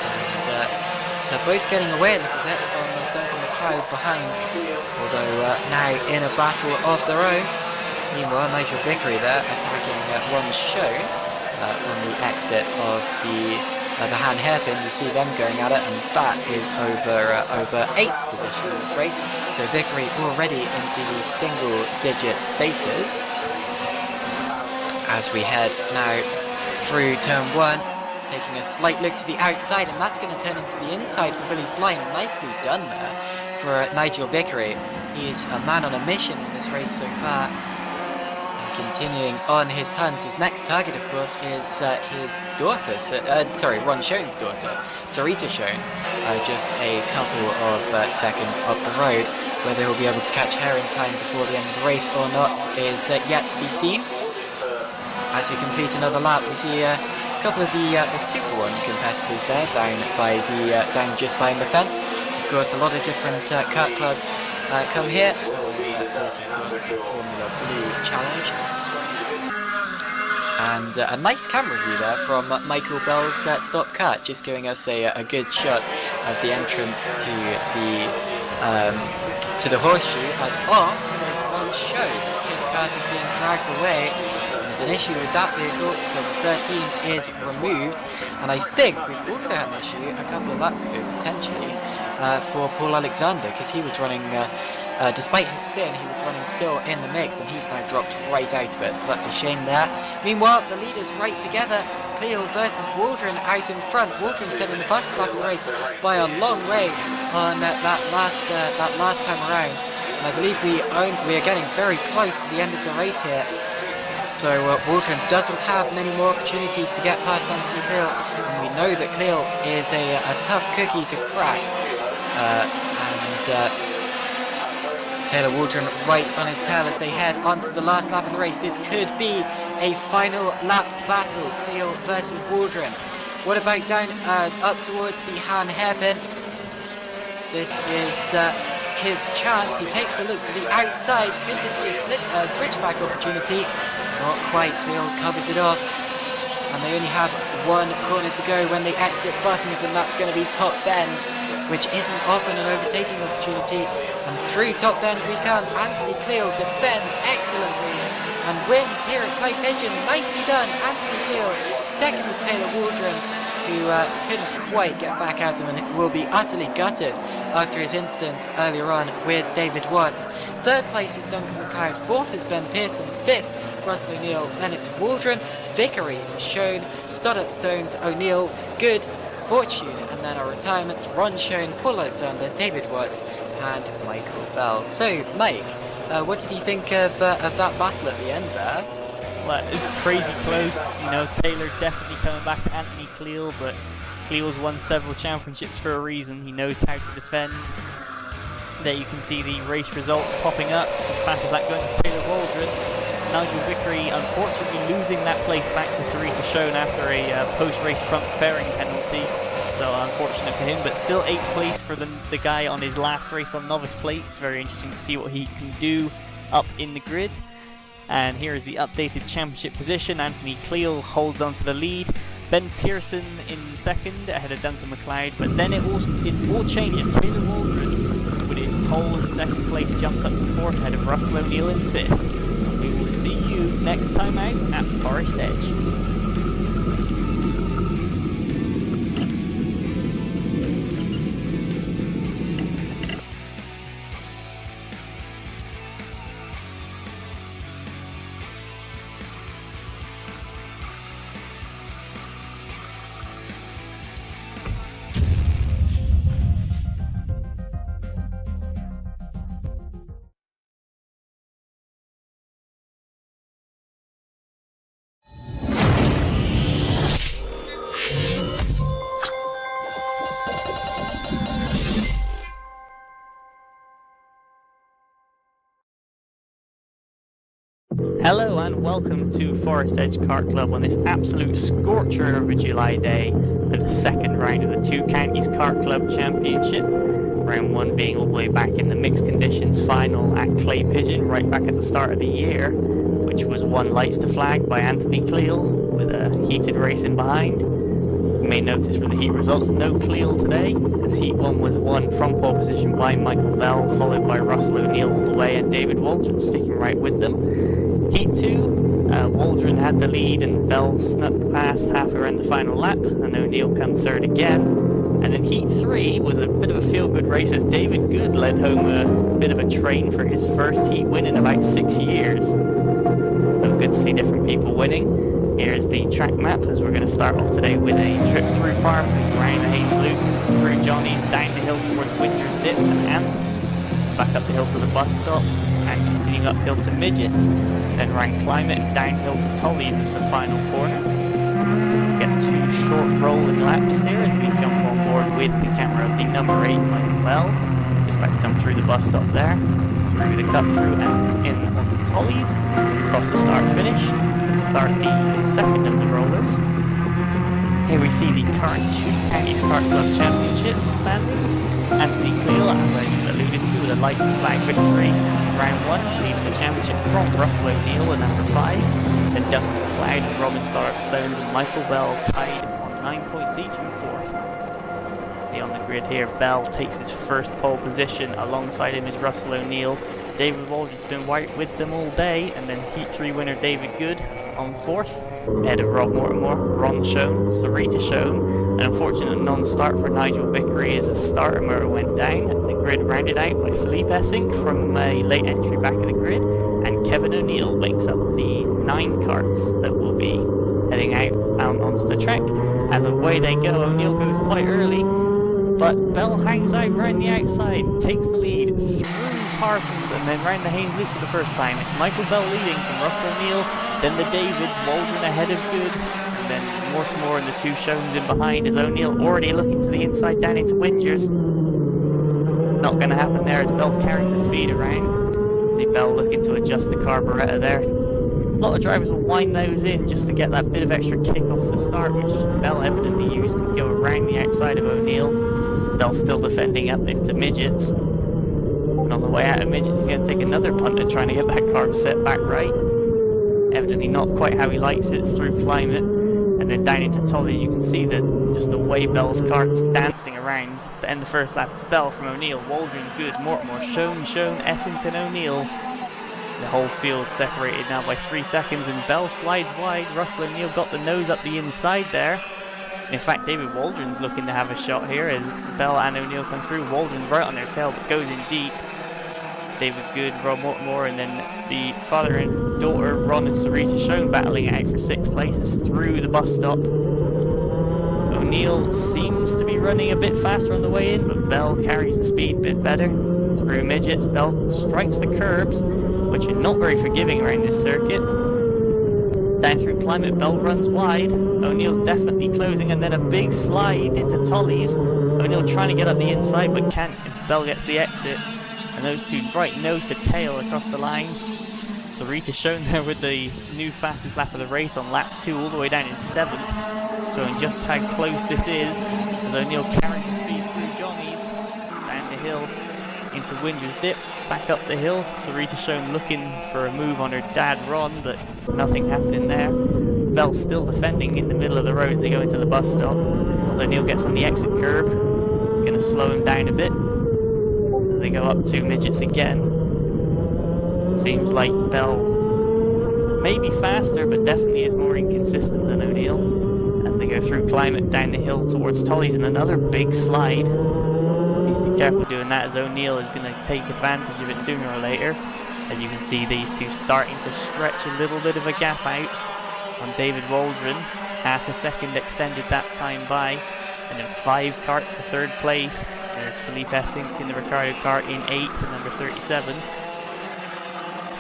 And they're both getting away a little bit from Duncan McLeod behind, although now in a battle of their own. Meanwhile, Nigel Vickery there attacking Ron Schoen on the exit of the hand hairpin. You see them going at it, and that is over 8th position in this race. So Vickery already into the single-digit spaces. As we head now through turn 1, taking a slight look to the outside, and that's going to turn into the inside for Billy's Blind. Nicely done there for Nigel Vickery. He's a man on a mission in this race so far. Continuing on his hunt, his next target, of course, is his daughter, Ron Schoen's daughter, Sarita Schoen, just a couple of seconds up the road. Whether he'll be able to catch her in time before the end of the race or not is yet to be seen. As we complete another lap, we see a couple of the Super 1 competitors there, down just behind the fence. Of course, a lot of different kart clubs come here. There's, of course, the Formula Blue Challenge. And a nice camera view there from Michael Bell's Stop Kart, just giving us a good shot of the entrance to the horseshoe. As off, there's one show. His kart is being dragged away. There's an issue with that vehicle, so the 13 is removed. And I think we've also had an issue a couple of laps ago, potentially, for Paul Alexander, because he was running... despite his spin, he was running still in the mix, and he's now dropped right out of it, so that's a shame there. Meanwhile, the leaders right together. Cleal versus Waldron out in front. Waldron setting the fastest lap of the race by a long way on that last time around. And I believe we are getting very close to the end of the race here. So Waldron doesn't have many more opportunities to get past Anthony Cleal, and we know that Cleal is a tough cookie to crack. Taylor Waldron right on his tail as they head onto the last lap of the race. This could be a final lap battle, Cleal versus Waldron. What about down up towards the hand hairpin? This is his chance. He takes a look to the outside. Could this be a switchback opportunity? Not quite. Cleal covers it off. And they only have one corner to go when they exit Buttons, and that's going to be top bend, which isn't often an overtaking opportunity. And through top bend we come. Anthony Cleal defends excellently and wins here at Clay Pigeon. Nicely done, Anthony Cleal. Second is Taylor Waldron, who couldn't quite get back at him and will be utterly gutted after his incident earlier on with David Watts. Third place is Duncan McLeod. Fourth is Ben Pearson. Fifth, Russell O'Neill. Then it's Waldron, Vickery, Schoen, Stoddart, Stones, O'Neill, Good, Fortune, and then our retirements: Ron Schoen, Paul Alexander, David Watts, and Michael Bell. So, Mike, what did you think of that battle at the end there? Well, it's crazy close. You know, Taylor definitely coming back at Anthony Cleal, but Cleal's won several championships for a reason. He knows how to defend. There you can see the race results popping up. How fast is that going to Taylor Waldron? Nigel Vickery unfortunately losing that place back to Sarita Schoen after a post-race front fairing penalty. So unfortunate for him, but still 8th place for the guy on his last race on novice plates. Very interesting to see what he can do up in the grid. And here is the updated championship position. Anthony Cleal holds on to the lead. Ben Pearson in second ahead of Duncan McLeod, but then it's all changes. Taylor Waldron with his pole in second place jumps up to fourth ahead of Russell O'Neill in fifth. And we will see you next time out at Forestedge. Hello and welcome to Forestedge Kart Club on this absolute scorcher of a July day for the second round of the Two Counties Kart Club Championship. Round 1 being all the way back in the mixed conditions final at Clay Pigeon, right back at the start of the year, which was won lights to flag by Anthony Cleal with a heated race in behind. You may notice from the heat results, no Cleal today, as Heat 1 was won from pole position by Michael Bell, followed by Russell O'Neill all the way and David Waldron sticking right with them. Heat 2, Waldron had the lead and Bell snuck past halfway around the final lap, and O'Neill come third again. And then Heat 3 was a bit of a feel-good race as David Good led home a bit of a train for his first heat win in about 6 years. So good to see different people winning. Here's the track map as we're going to start off today with a trip through Parsons, around the Haynes Loop, through Johnny's, down the hill towards Winder's Dip and Anson's, back up the hill to the bus stop, and continuing uphill to Midgets, then round Climate and downhill to Tolly's as the final corner. Get 2 short rolling laps here as we jump on board with the camera of the number 8 Michael Bell. Just about to come through the bus stop there, through the cut through and in onto Tolly's, across the start finish, and start the second of the rollers. Here we see the current Two Counties Kart Club Championship standings. Anthony Cleal, as I alluded to, with a lights to flag victory. Round 1, leading the championship from Russell O'Neill at number 5. Then Duncan McLeod and Robin Stones and Michael Bell tied on 9 points each in fourth. See on the grid here, Bell takes his first pole position. Alongside him is Russell O'Neill. David Waldron's been right with them all day, and then Heat 3 winner David Good on fourth, ahead of Rob Mortimer, Ron Schoen, Sarita Schoen. An unfortunate non-start for Nigel Vickery as a starter motor went down. The grid rounded out by Philippe Essink from a late entry back of the grid, and Kevin O'Neill makes up the 9 karts that will be heading out onto the track. As away they go, O'Neill goes quite early, but Bell hangs out round the outside, takes the lead through Parsons and then round the Haynes Loop for the first time. It's Michael Bell leading from Russell O'Neill, then the Davids, Waldron ahead of Good, and then Mortimer and the 2 Schoens in behind as O'Neill already looking to the inside down into Wingers. Not going to happen there as Bell carries the speed around. See Bell looking to adjust the carburettor there. A lot of drivers will wind those in just to get that bit of extra kick off the start, which Bell evidently used to go around the outside of O'Neill. Bell still defending up into Midgets. And on the way out of Midgets, he's going to take another punt at trying to get that carb set back right. Evidently not quite how he likes it through Climate. And then down into Tolly's, you can see that just the way Bell's cart's dancing around. It's to end the first lap. It's Bell from O'Neill, Waldron, Good, Mortimer, Schoen, Essington, O'Neill. The whole field separated now by 3 seconds, and Bell slides wide. Russell O'Neill got the nose up the inside there. In fact, David Waldron's looking to have a shot here as Bell and O'Neill come through. Waldron's right on their tail, but goes in deep. David Good, Rob Mortimer, and then the father and daughter, Ron and Sarita Schoen, battling out for 6th places through the bus stop. O'Neill seems to be running a bit faster on the way in, but Bell carries the speed a bit better. Through Midgets, Bell strikes the curbs, which are not very forgiving around this circuit. Down through Climate, Bell runs wide. O'Neill's definitely closing, and then a big slide into Tolly's. O'Neill trying to get up the inside, but can't as Bell gets the exit. And those 2 right nose to tail across the line. Sarita Schoen there with the new fastest lap of the race on lap 2, all the way down in 7th. Showing just how close this is, as O'Neill carrying the speed through Johnny's. Down the hill into Winder's Dip, back up the hill. Sarita Schoen looking for a move on her dad Ron, but nothing happening there. Bell's still defending in the middle of the road as they go into the bus stop. O'Neill gets on the exit curb. It's going to slow him down a bit as they go up to midgets again. Seems like Bell may be faster, but definitely is more inconsistent than O'Neill as they go through Climate down the hill towards Tolly's and another big slide. Needs to be careful doing that as O'Neill is going to take advantage of it sooner or later. As you can see, these two starting to stretch a little bit of a gap out on David Waldron. Half a second extended that time by, and then 5 karts for third place. There's Felipe Essink in the Ricardo kart in 8th for number 37.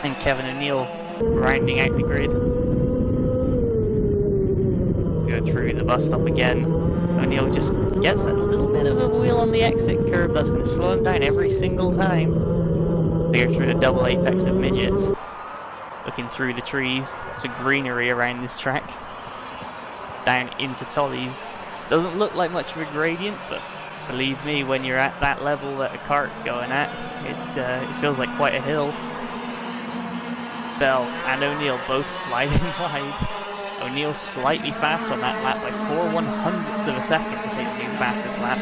And Kevin O'Neill rounding out the grid. Go through the bus stop again. O'Neill just gets a little bit of a wheel on the exit curb that's going to slow him down every single time. They go through the double apex of midgets. Looking through the trees, it's a greenery around this track. Down into Tolly's. Doesn't look like much of a gradient, but believe me, when you're at that level that a kart's going at, it feels like quite a hill. Bell and O'Neill both sliding wide. O'Neill slightly faster on that lap by 4/100ths of a second to take the new fastest lap.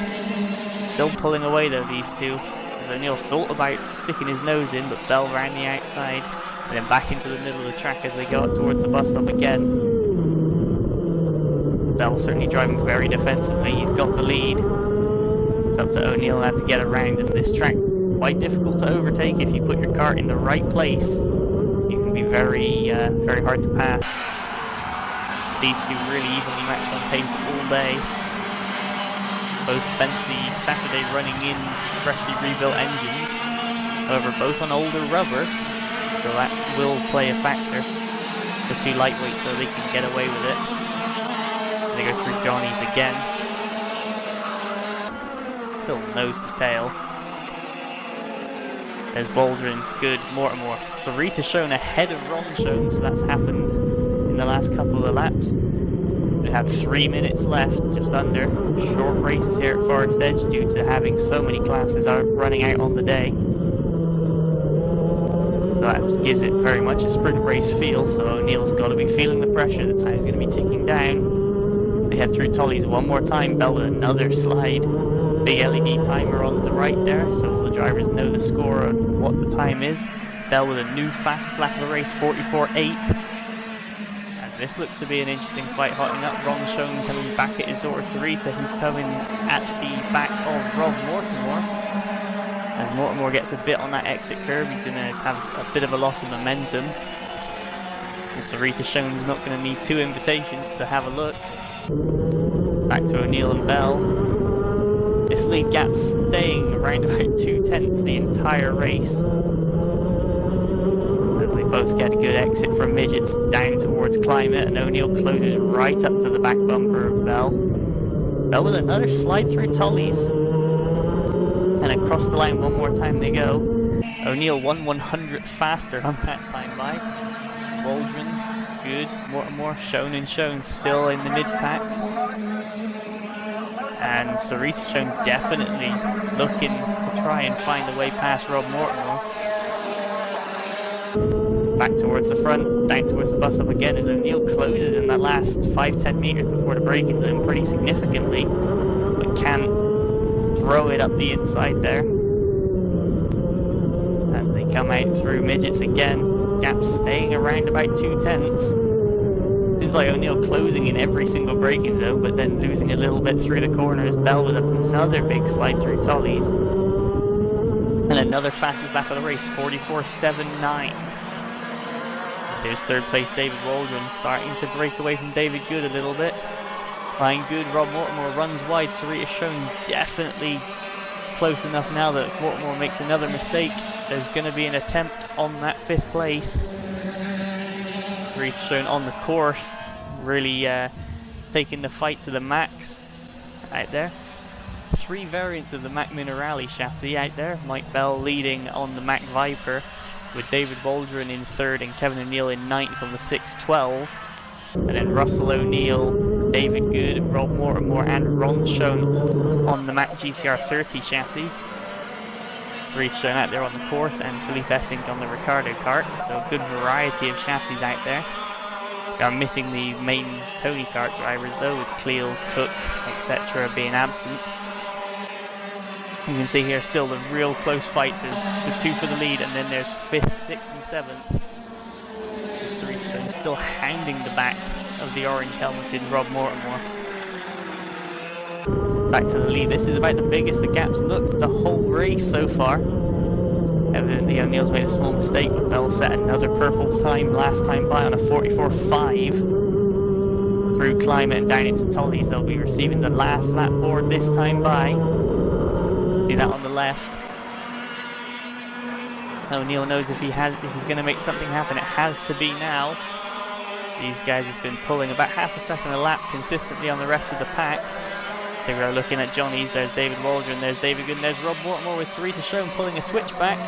Still pulling away though, these two. As O'Neill thought about sticking his nose in, but Bell ran the outside and then back into the middle of the track as they go up towards the bus stop again. Bell certainly driving very defensively. He's got the lead. It's up to O'Neill now to get around, and this track quite difficult to overtake if you put your kart in the right place. You can be very hard to pass. These two really evenly matched on pace all day. Both spent the Saturday running in freshly rebuilt engines. However, both on older rubber, so that will play a factor. The two lightweights, so they can get away with it. They go through Johnny's again. Still nose to tail. There's Waldron, good, Mortimer. Sarita shown ahead of Ron shown, so that's happened in the last couple of laps. We have 3 minutes left, just under. Short races here at Forestedge due to having so many classes running out on the day. So that gives it very much a sprint race feel, so O'Neill's got to be feeling the pressure. The time's going to be ticking down. As they head through Tolly's one more time, Bell with another slide. Big LED timer on the right there, so all the drivers know the score and what the time is. Bell with a new fastest lap of the race, 44.8. This looks to be an interesting fight hotting up. Ron Schoen coming back at his daughter Sarita, who's coming at the back of Rob Mortimer. As Mortimer gets a bit on that exit curve, he's going to have a bit of a loss of momentum. And Sarita Schoen's not going to need 2 invitations to have a look. Back to O'Neill and Bell. This lead gap staying around about 2/10 the entire race. They both get a good exit from midgets down towards Climate, and O'Neill closes right up to the back bumper of Bell. Bell with another slide through Tolly's. And across the line one more time they go. O'Neill 1/100th faster on that time by. Waldron, good. Mortimer, Shown still in the mid-pack. And Sarita Shown definitely looking to try and find a way past Rob Mortimer. Back towards the front, down towards the bus stop again as O'Neill closes in that last 5-10 meters before the braking zone pretty significantly, but can't throw it up the inside there. And they come out through midgets again, gap staying around about 2/10. Seems like O'Neill closing in every single braking zone, but then losing a little bit through the corners. Bell with another big slide through Tolly's. And another fastest lap of the race, 44.79. There's third place David Waldron starting to break away from David Good a little bit. Flying good, Rob Mortimer runs wide. Sarita Shown definitely close enough now that if Mortimer makes another mistake, there's going to be an attempt on that 5th place. Sarita Shown on the course, really taking the fight to the max out there. 3 variants of the Mac Minerale chassis out there. Mike Bell leading on the Mac Viper, with David Waldron in 3rd and Kevin O'Neill in 9th on the 612. And then Russell O'Neill, David Good, Rob Mortimer and Ron Schoen on the Mac GTR 30 chassis. 3 shown out there on the course, and Felipe Essink on the Ricardo kart. So a good variety of chassis out there. I'm missing the main Tony Kart drivers though, with Cleo, Cook, etc. being absent. You can see here still the real close fights. There's the 2 for the lead, and then there's 5th, 6th and 7th. Rissington still hounding the back of the orange helmeted Rob Mortimer. Back to the lead. This is about the biggest the gaps look the whole race so far. Evidently O'Neill's made a small mistake, but Bell set another purple time last time by on a 44.5. Through Climate and down into Tolly's, they'll be receiving the last lap board this time by. See that on the left. O'Neill knows if he's going to make something happen, it has to be now. These guys have been pulling about half a second a lap consistently on the rest of the pack. So we're looking at Johnny's. There's David Waldron, there's David Good, and there's Rob Mortimer with Sarita Schoen pulling a switchback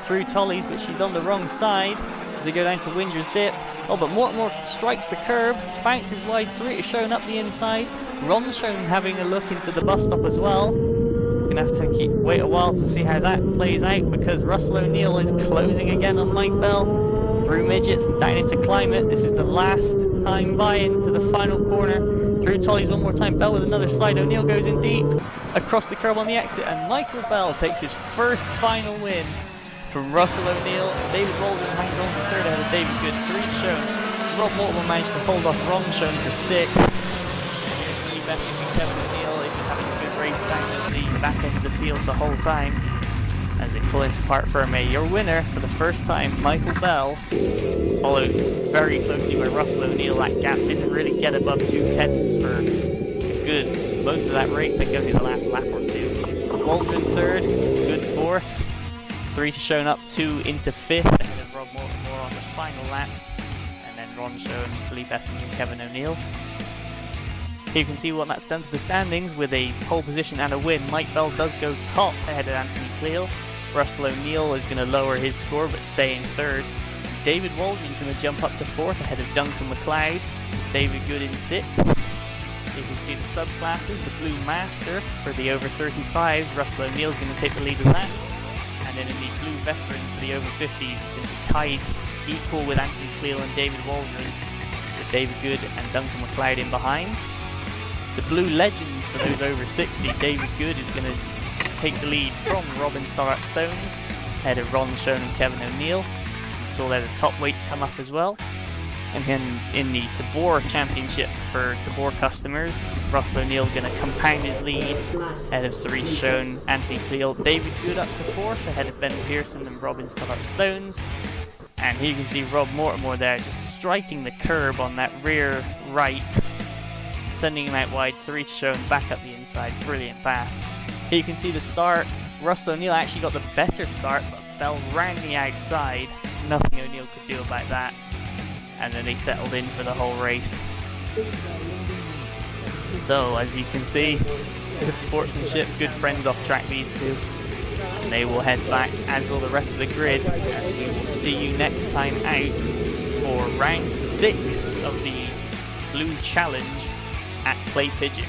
through Tolly's, but she's on the wrong side as they go down to Winger's Dip. Oh, but Mortimer strikes the curb, bounces wide. Sarita Schoen up the inside. Ron Schoen having a look into the bus stop as well. Gonna have to wait a while to see how that plays out, because Russell O'Neill is closing again on Mike Bell through Midgets and down into Climate. This is the last time by into the final corner. Through Tolly's one more time. Bell with another slide. O'Neill goes in deep across the curb on the exit, and Michael Bell takes his first final win from Russell O'Neill. David Waldron hangs on for 3rd ahead of David Good. Cerise Schoen. Rob Mortimer managed to hold off Ron Schoen for 6th. Here's Lee Bessing and Kevin O'Neill. They've been having a good race down at the back end of the field the whole time as they pull into Parc Ferme. Your winner for the first time, Michael Bell, followed very closely by Russell O'Neill. That gap didn't really get above 2/10 for most of that race. They go to the last lap or 2. Waldron 3rd, Good 4th. Sarita Schoen up 2 into 5th ahead of Rob Mortimer on the final lap. And then Ron Schoen, Philippe Essing and Kevin O'Neill. Here you can see what that's done to the standings. With a pole position and a win, Mike Bell does go top ahead of Anthony Cleal. Russell O'Neill is going to lower his score but stay in 3rd. David Waldron's going to jump up to 4th ahead of Duncan McLeod. David Good in 6th. You can see the subclasses, the Blue Master for the over 35s. Russell O'Neill's going to take the lead with that. And then in the Blue Veterans for the over 50s, it's going to be tied equal with Anthony Cleal and David Waldron, with David Good and Duncan McLeod in behind. The Blue Legends for those over 60, David Good is going to take the lead from Robin Stark Stones, ahead of Ron Schoen and Kevin O'Neill. Saw there the top weights come up as well. And then in the Tabor Championship for Tabor customers, Russell O'Neill going to compound his lead ahead of Sarita Schoen, Anthony Cleal, David Good up to 4th ahead of Ben Pearson and Robin Stark Stones. And here you can see Rob Mortimer there just striking the curb on that rear right, sending him out wide. Sarita Schoen back up the inside, brilliant pass. Here you can see the start. Russell O'Neill actually got the better start, but Bell ran the outside. Nothing O'Neill could do about that. And then they settled in for the whole race. So, as you can see, good sportsmanship, good friends off track, these two. And they will head back, as will the rest of the grid. And we will see you next time out for round 6 of the Blue Challenge at Clay Pigeon.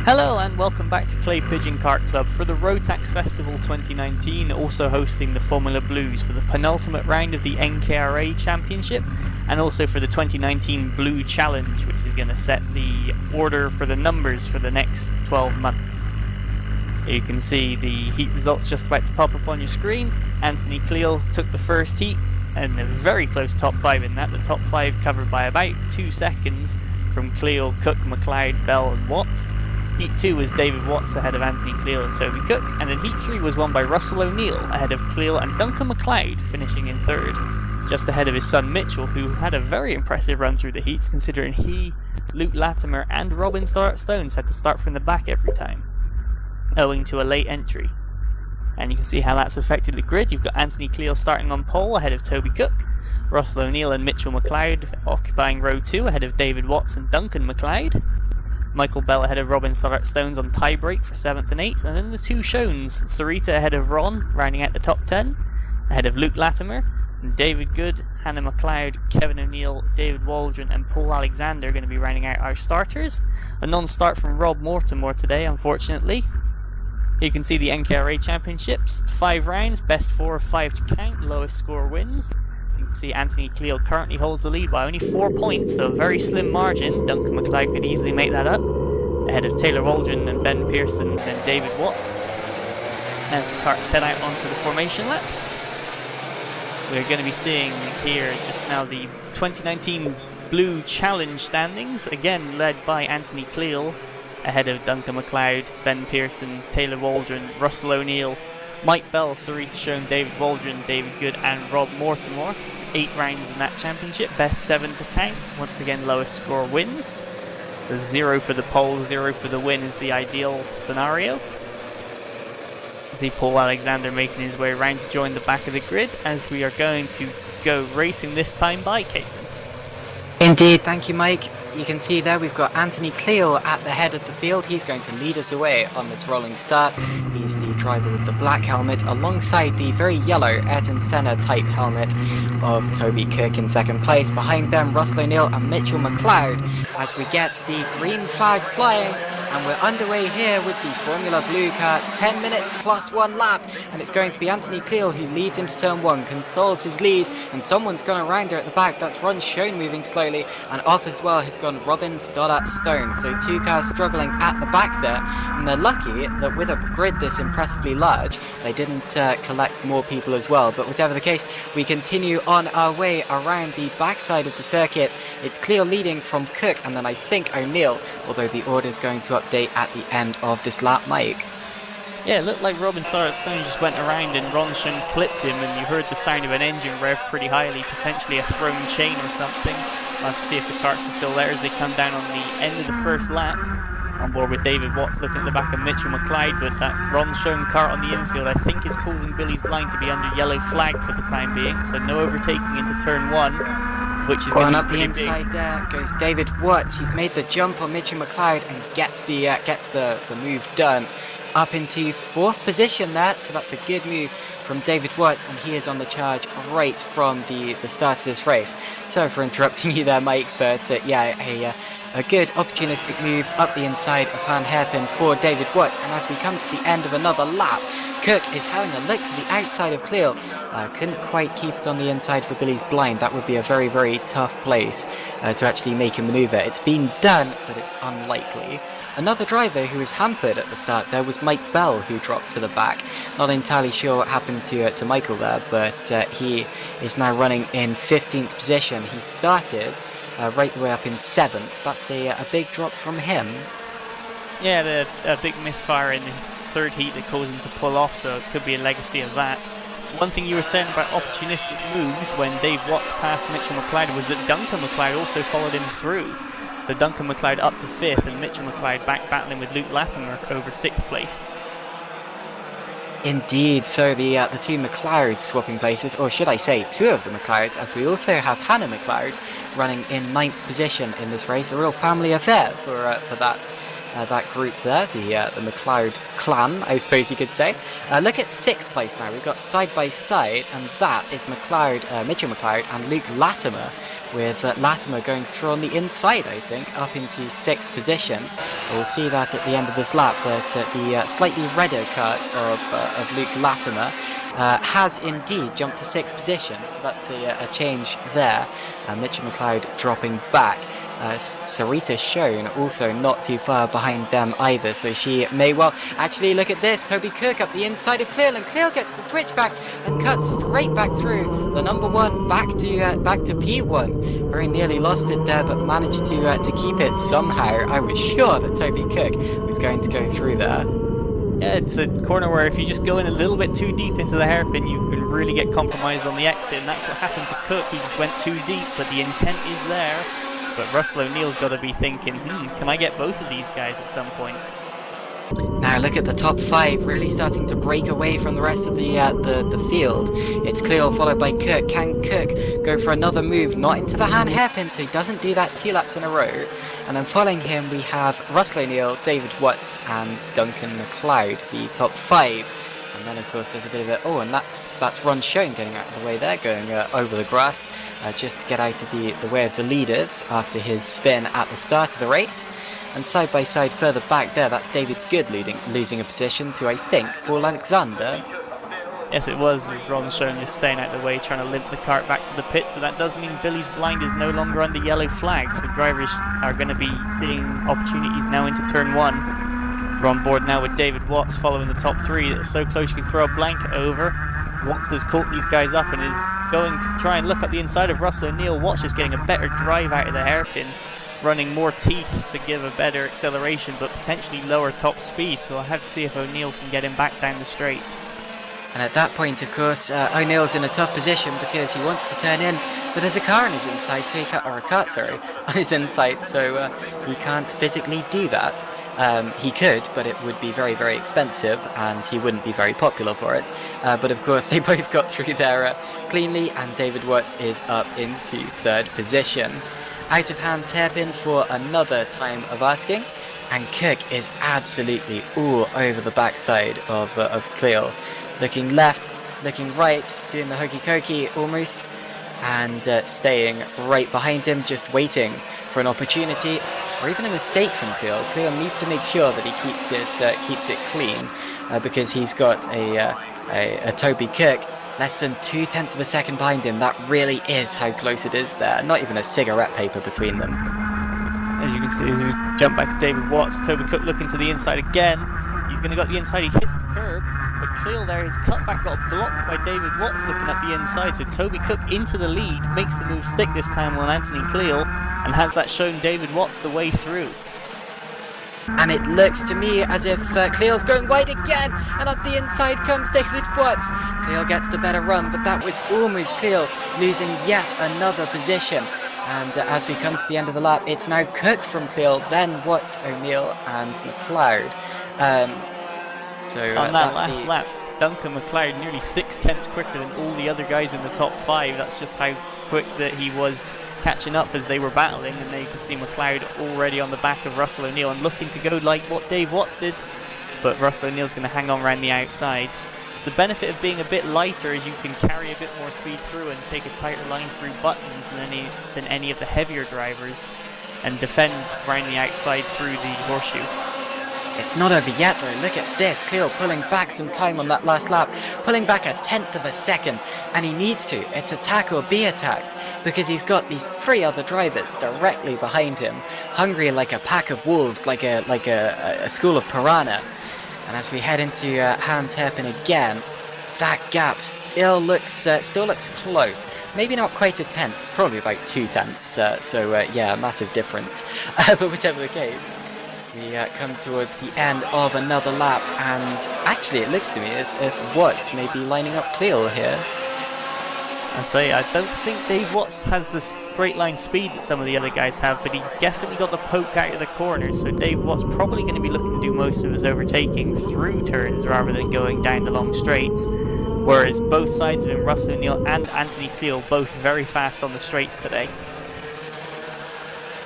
Hello and welcome back to Clay Pigeon Kart Club for the Rotax Festival 2019, also hosting the Formula Blues for the penultimate round of the NKRA Championship, and also for the 2019 Blue Challenge, which is going to set the order for the numbers for the next 12 months. You can see the heat results just about to pop up on your screen. Anthony Cleal took the first heat, and a very close top 5 in that. The top 5 covered by about 2 seconds from Cleal, Cook, McLeod, Bell and Watts. Heat 2 was David Watts ahead of Anthony Cleal and Toby Cook, and then Heat 3 was won by Russell O'Neill ahead of Cleal and Duncan McLeod, finishing in 3rd, just ahead of his son Mitchell, who had a very impressive run through the heats, considering he, Luke Latimer and Robin Stones had to start from the back every time, owing to a late entry. And you can see how that's affected the grid. You've got Anthony Cleal starting on pole ahead of Toby Cook, Russell O'Neill and Mitchell McLeod occupying row 2 ahead of David Watts and Duncan McLeod. Michael Bell ahead of Robin Stones on tiebreak for 7th and 8th, and then the 2 Shones, Sarita ahead of Ron, rounding out the top 10, ahead of Luke Latimer, and David Good, Hannah McLeod, Kevin O'Neill, David Waldron and Paul Alexander are going to be rounding out our starters. A non-start from Rob Mortimer today, unfortunately. You can see the NKRA Championships, 5 rounds, best 4 of 5 to count, lowest score wins. You can see Anthony Cleal currently holds the lead by only 4 points, so a very slim margin. Duncan McLeod could easily make that up, ahead of Taylor Waldron and Ben Pearson and David Watts. As the karts head out onto the formation lap, we're going to be seeing here just now the 2019 Blue Challenge standings, again led by Anthony Cleal, ahead of Duncan McLeod, Ben Pearson, Taylor Waldron, Russell O'Neill, Mike Bell, Sarita Shone, David Waldron, David Good and Rob Mortimer. 8 rounds in that championship, best 7 to count. Once again, lowest score wins. The 0 for the pole, 0 for the win is the ideal scenario. You see Paul Alexander making his way around to join the back of the grid as we are going to go racing this time by Caitlin. Indeed, thank you, Mike. You can see there we've got Anthony Cleal at the head of the field. He's going to lead us away on this rolling start. He's the driver with the black helmet alongside the very yellow Ayrton Senna type helmet of Toby Cook in 2nd place. Behind them, Russell O'Neill and Mitchell McLeod as we get the green flag flying. And we're underway here with the Formula Blue kart, 10 minutes plus 1 lap, and it's going to be Anthony Cleal who leads into turn 1, consoles his lead, and someone's gone around her at the back. That's Ron Schoen moving slowly, and off as well has gone Robin Stoddart Stone. So 2 cars struggling at the back there, and they're lucky that with a grid this impressively large, they didn't collect more people as well. But whatever the case, we continue on our way around the backside of the circuit. It's Cleal leading from Cook, and then I think O'Neill, although the order is going to update at the end of this lap, Mike. Yeah, it looked like Robin Stoddart Stone just went around and Ron Schoen clipped him, and you heard the sound of an engine rev pretty highly, potentially a thrown chain or something. We'll have to see if the karts are still there as they come down on the end of the first lap. On board with David Watts looking at the back of Mitchell McLeod, but that Ron Schoen kart on the infield I think is causing Billy's Blind to be under yellow flag for the time being, so no overtaking into turn 1. Which is going to be pretty big. Up the inside there goes David Watts. He's made the jump on Mitchell McLeod and gets the move done. Up into 4th position there, so that's a good move from David Watts, and he is on the charge right from the start of this race. Sorry for interrupting you there, Mike, but yeah, a good opportunistic move up the inside upon hairpin for David Watts. And as we come to the end of another lap, Cook is having a look to the outside of Cleal. Couldn't quite keep it on the inside for Billy's Blind. That would be a very, very tough place to actually make a manoeuvre. It's been done, but it's unlikely. Another driver who was hampered at the start there was Mike Bell, who dropped to the back. Not entirely sure what happened to Michael there, but he is now running in 15th position. He started right the way up in 7th. That's a big drop from him. Yeah, a big misfire in the 3rd heat that caused him to pull off, so it could be a legacy of that. One thing you were saying about opportunistic moves when Dave Watts passed Mitchell McLeod was that Duncan McLeod also followed him through. So Duncan McLeod up to 5th and Mitchell McLeod back battling with Luke Latimer over 6th place. Indeed, so the 2 McLeods swapping places, or should I say 2 of the McLeods, as we also have Hannah McLeod running in 9th position in this race. A real family affair for that that group there, the McLeod clan, I suppose you could say. Look at 6th place now. We've got side by side, and that is Mitchell McLeod and Luke Latimer, with Latimer going through on the inside, I think, up into 6th position. We'll see that at the end of this lap, that the slightly redder kart of Luke Latimer has indeed jumped to 6th position, so that's a change there. Mitchell McLeod dropping back. Sarita Schoen also not too far behind them either, so she may well actually look at this. Toby Cook up the inside of Cleel, and Cleel gets the switch back and cuts straight back through the number 1 back to P1. Very nearly lost it there, but managed to keep it somehow. I was sure that Toby Cook was going to go through there. Yeah, it's a corner where if you just go in a little bit too deep into the hairpin, you can really get compromised on the exit, and that's what happened to Cook. He just went too deep, but the intent is there. But Russell O'Neill's got to be thinking, can I get both of these guys at some point? Now look at the top 5 really starting to break away from the rest of the field. It's Cleel followed by Cook. Can Cook go for another move? Not into the hand hairpin, so he doesn't do that 2 laps in a row. And then following him we have Russell O'Neill, David Watts and Duncan McLeod, the top 5. And then of course there's a bit of a, and that's Ron Schoen getting out of the way there, going over the grass, just to get out of the way of the leaders after his spin at the start of the race. And side by side further back there, that's David Good losing a position to, I think, Paul Alexander. Yes, it was Ron Schoen just staying out of the way, trying to limp the cart back to the pits, but that does mean Billy's blind is no longer on the yellow flag, so drivers are going to be seeing opportunities now into turn 1. We're on board now with David Watts following the top 3 that are so close you can throw a blanket over. Watts has caught these guys up and is going to try and look up the inside of Russell O'Neill. Watts is getting a better drive out of the hairpin, running more teeth to give a better acceleration but potentially lower top speed, so I'll have to see if O'Neill can get him back down the straight. And at that point, of course, O'Neill's in a tough position because he wants to turn in, but there's a car on his inside, so he can't, or a cart, sorry, on his inside, so he can't physically do that. He could, but it would be very, very expensive, and he wouldn't be very popular for it. But of course, they both got through there cleanly, and David Watts is up into 3rd position. Out of hands hairpin for another time of asking, and Cook is absolutely all over the backside of Cleel. Looking left, looking right, doing the hokey cokey almost, and staying right behind him, just waiting for an opportunity or even a mistake from Cleel. Cleel needs to make sure that he keeps it clean, because he's got a Toby Cook less than 0.2 of a second behind him. That really is how close it is there. Not even a cigarette paper between them. As you can see, as we jump back to David Watts, Toby Cook looking to the inside again. He's going to go to the inside, he hits the curb, but Cleel there, his cutback got blocked by David Watts looking at the inside, so Toby Cook into the lead, makes the move stick this time on Anthony Cleel, and has that shown David Watts the way through. And it looks to me as if Cleel's going wide again, and up the inside comes David Watts. Cleel gets the better run, but that was almost Cleel losing yet another position. And as we come to the end of the lap, it's now Cook from Cleel, then Watts, O'Neill and McLeod. On that last lap, Duncan McLeod nearly 0.6 quicker than all the other guys in the top 5. That's just how quick that he was catching up as they were battling, and there you can see McLeod already on the back of Russell O'Neill and looking to go like what Dave Watts did, but Russell O'Neill's going to hang on around the outside. So the benefit of being a bit lighter is you can carry a bit more speed through and take a tighter line through buttons than any of the heavier drivers, and defend around the outside through the horseshoe. It's not over yet though. Look at this. Cleel pulling back some time on that last lap, pulling back 1/10 of a second, and he needs to. It's attack or be attacked, because he's got these 3 other drivers directly behind him, hungry like a pack of wolves, like a school of piranha. And as we head into Hans Hairpin again, that gap still looks close. Maybe not quite 1/10, it's probably about 0.2. Yeah, massive difference. But whatever the case, we come towards the end of another lap, and actually it looks to me as if Watts may be lining up Cleel here. I don't think Dave Watts has the straight line speed that some of the other guys have, but he's definitely got the poke out of the corners, so Dave Watts probably going to be looking to do most of his overtaking through turns rather than going down the long straights, whereas both sides of him, Russell O'Neill and Anthony Cleel, both very fast on the straights today.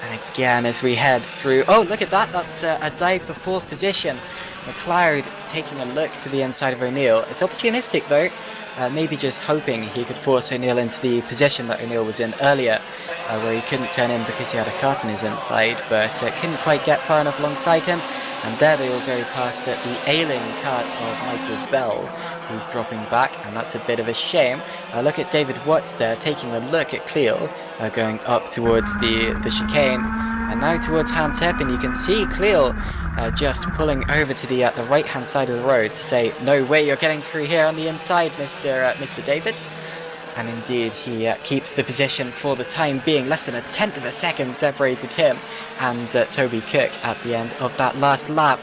And again as we head through. Oh, look at that. That's a dive for 4th position. McLeod taking a look to the inside of O'Neill. It's opportunistic though. Maybe just hoping he could force O'Neill into the position that O'Neill was in earlier, where he couldn't turn in because he had a cart on his inside, but couldn't quite get far enough alongside him. And there they all go past the ailing cart of Michael Bell, who's dropping back, and that's a bit of a shame. Look at David Watts there, taking a look at Cleel, going up towards the chicane, and now towards Hans Hairpin. You can see Cleel just pulling over to the right-hand side of the road to say, no way, you're getting through here on the inside, Mr. David. And indeed, he keeps the position for the time being. Less than a tenth of a second separated him and Toby Cook at the end of that last lap.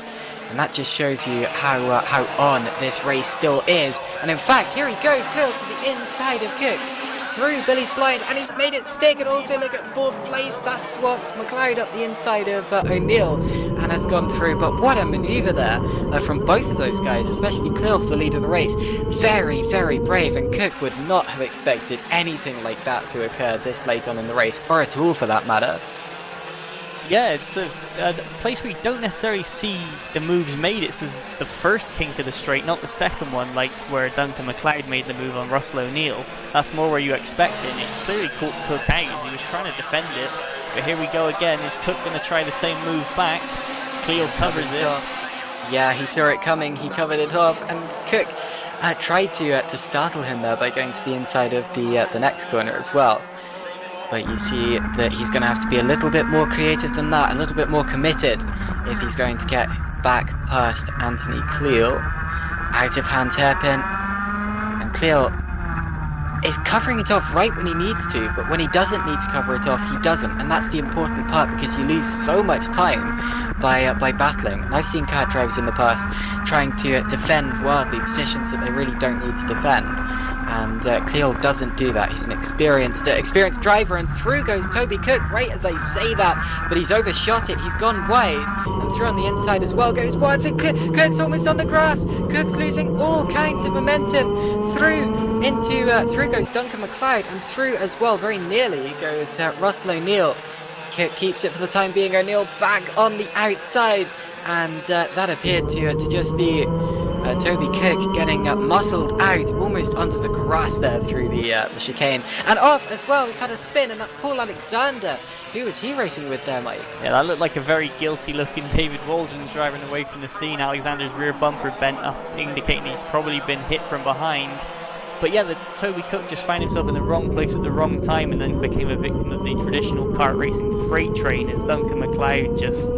And that just shows you how on this race still is. And in fact, here he goes, Cleel to the inside of Cook, through Billy's blind, and he's made it stick. And also look at 4th place, that swapped McLeod up the inside of O'Neill and has gone through. But what a manoeuvre there from both of those guys, especially Cleel for the lead of the race. Very, very brave, and Cook would not have expected anything like that to occur this late on in the race, or at all for that matter. Yeah, it's a place where you don't necessarily see the moves made. It's the first kink of the straight, not the second one, like where Duncan McLeod made the move on Russell O'Neill. That's more where you expect it, and it clearly caught Cook out as he was trying to defend it. But here we go again. Is Cook going to try the same move back? Cleel covers it. Yeah, he saw it coming, he covered it off, and Cook tried to startle him there by going to the inside of the next corner as well. But you see that he's going to have to be a little bit more creative than that, a little bit more committed if he's going to get back past Anthony Cleel. Out of Hans Hairpin, and Cleel is covering it off right when he needs to, but when he doesn't need to cover it off, he doesn't, and that's the important part, because you lose so much time by battling. And I've seen kart drivers in the past trying to defend wildly positions that they really don't need to defend, and Cleel doesn't do that. He's an experienced driver, and through goes Toby Cook right as I say that, but he's overshot it. He's gone wide, and through on the inside as well goes Watts, and Cook's almost on the grass. Cook's losing all kinds of momentum. Through goes Duncan McLeod, and through as well, very nearly, goes Russell O'Neill. Cook keeps it for the time being. O'Neill back on the outside, and that appeared to just be Toby Cook getting muscled out almost onto the grass there through the chicane. And off as well, we've had a spin, and that's Paul Alexander. Who was he racing with there, Mike? Yeah, that looked like a very guilty looking David Waldron's driving away from the scene. Alexander's rear bumper bent up, indicating he's probably been hit from behind. But yeah, the Toby Cook just found himself in the wrong place at the wrong time, and then became a victim of the traditional kart racing freight train as Duncan McLeod just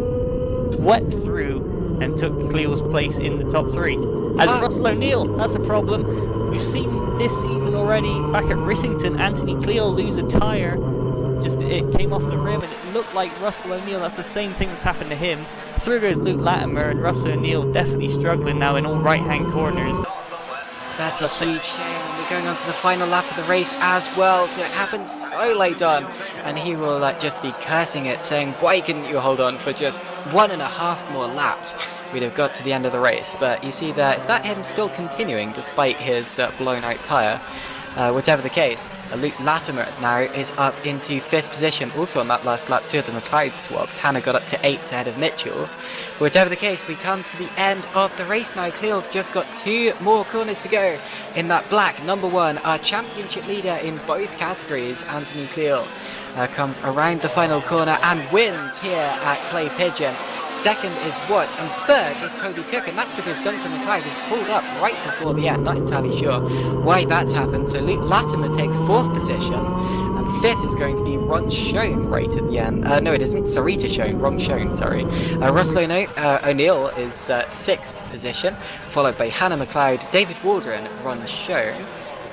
swept through and took Cleel's place in the top 3. As Russell O'Neill, that's a problem. We've seen this season already, back at Rissington, Anthony Cleel lose a tyre. Just it came off the rim, and it looked like Russell O'Neill. That's the same thing that's happened to him. Through goes Luke Latimer, and Russell O'Neill definitely struggling now in all right-hand corners. That's a huge shame. We're going on to the final lap of the race as well, so it happened so late on, and he will just be cursing it, saying, why couldn't you hold on for just 1.5 more laps? We'd have got to the end of the race. But you see there, is that him still continuing despite his blown out tyre? Whatever the case, Luke Latimer now is up into 5th position. Also on that last lap, 2 of the McLeod swapped. Hannah got up to 8th ahead of Mitchell. Whatever the case, we come to the end of the race now. Cleel's just got 2 more corners to go in that black number 1. Our championship leader in both categories, Anthony Cleel, comes around the final corner and wins here at Clay Pigeon. Second is Watts, and third is Toby Cook, and that's because Duncan McLeod has pulled up right before the end. Not entirely sure why that's happened. So Luke Latimer takes 4th position, and 5th is going to be Ron Schoen right at the end. No, it isn't. Sarita Schoen. Ron Schoen, sorry. Russell O'Neill is 6th position, followed by Hannah McLeod, David Waldron, Ron Schoen.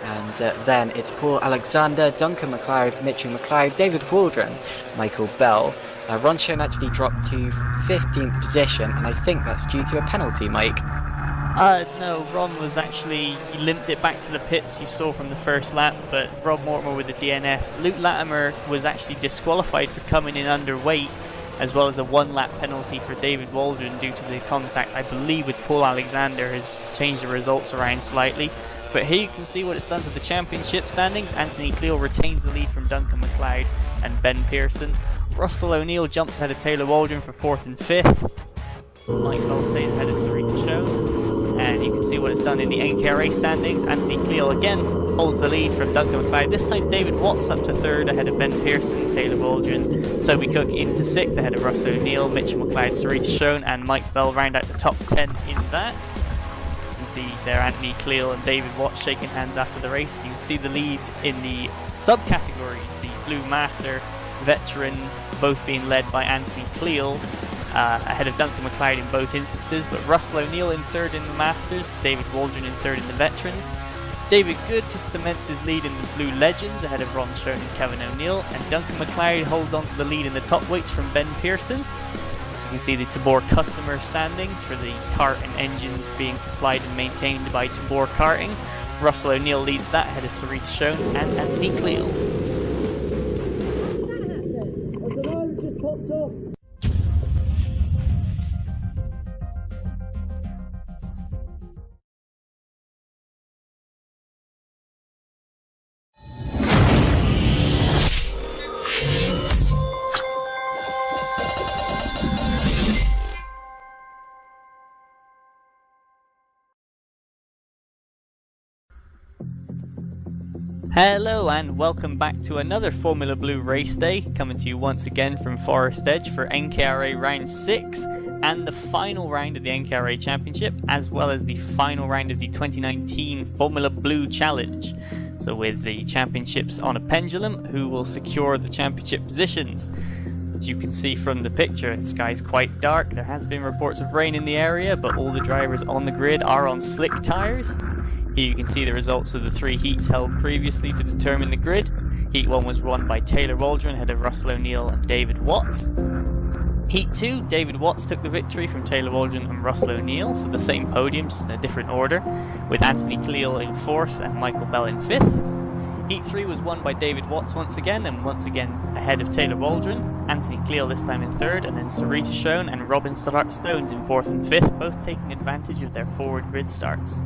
And then it's Paul Alexander, Duncan McLeod, Mitchell McLeod, David Waldron, Michael Bell. Ron Schoen actually dropped to 15th position, and I think that's due to a penalty, Mike. No, Ron was actually, he limped it back to the pits you saw from the first lap, but Rob Mortimer with the DNS. Luke Latimer was actually disqualified for coming in underweight, as well as a 1-lap penalty for David Waldron due to the contact, I believe, with Paul Alexander. Has changed the results around slightly. But here you can see what it's done to the championship standings. Anthony Cleel retains the lead from Duncan McLeod and Ben Pearson. Russell O'Neill jumps ahead of Taylor Waldron for 4th and 5th. Mike Bell stays ahead of Sarita Schoen. And you can see what it's done in the NKRA standings. Anthony Cleal again holds the lead from Duncan McLeod. This time David Watts up to 3rd ahead of Ben Pearson, Taylor Waldron. Toby Cook into 6th ahead of Russell O'Neill, Mitchell McLeod, Sarita Schoen, and Mike Bell round out the top 10 in that. You can see there Anthony Cleal and David Watts shaking hands after the race. You can see the lead in the subcategories, the Blue Master, Veteran, both being led by Anthony Cleal. Ahead of Duncan McLeod in both instances, but Russell O'Neill in 3rd in the Masters, David Waldron in 3rd in the Veterans. David Good cements his lead in the Blue Legends ahead of Ron Schoen and Kevin O'Neill, and Duncan McLeod holds on to the lead in the top weights from Ben Pearson. You can see the Tabor customer standings for the cart and engines being supplied and maintained by Tabor Karting. Russell O'Neill leads that ahead of Sarita Schoen and Anthony Cleal. Hello and welcome back to another Formula Blue race day, coming to you once again from Forestedge for NKRA round 6 and the final round of the NKRA Championship, as well as the final round of the 2019 Formula Blue Challenge. So with the championships on a pendulum, who will secure the championship positions? As you can see from the picture, the sky's quite dark. There has been reports of rain in the area, but all the drivers on the grid are on slick tyres. Here you can see the results of the 3 heats held previously to determine the grid. Heat 1 was won by Taylor Waldron ahead of Russell O'Neill and David Watts. Heat 2, David Watts took the victory from Taylor Waldron and Russell O'Neill, so the same podium, just in a different order, with Anthony Cleal in 4th and Michael Bell in 5th. Heat 3 was won by David Watts once again, and once again ahead of Taylor Waldron. Anthony Cleal this time in 3rd, and then Sarita Schoen and Robin Stones in 4th and 5th, both taking advantage of their forward grid starts.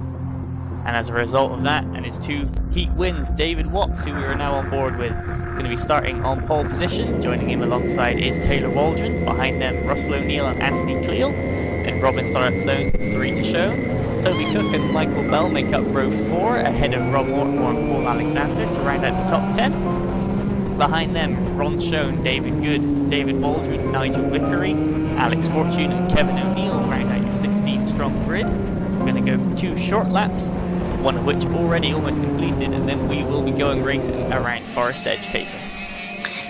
And as a result of that and his 2 heat wins, David Watts, who we are now on board with, going to be starting on pole position. Joining him alongside is Taylor Waldron. Behind them, Russell O'Neill and Anthony Cleal. Then Robin Stones and Sarita Schoen. Toby Cook and Michael Bell make up row 4 ahead of Rob Whitmore and Paul Alexander to round out the top 10. Behind them, Ron Schoen, David Good, David Waldron, Nigel Vickery, Alex Fortune and Kevin O'Neill round out your 16-strong grid. So we're going to go for 2 short laps, one of which already almost completed, and then we will be going racing around Forestedge, Caper.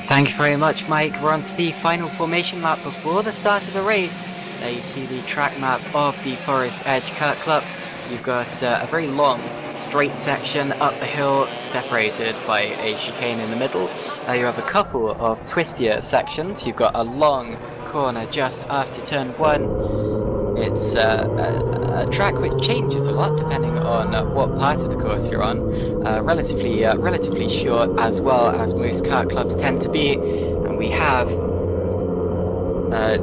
Thank you very much, Mike. We're on to the final formation lap before the start of the race. There you see the track map of the Forestedge Kart Club. You've got a very long straight section up the hill separated by a chicane in the middle. You have a couple of twistier sections. You've got a long corner just after turn 1. It's a track which changes a lot depending on what part of the course you're on. Relatively short, as well as most kart clubs tend to be. And we have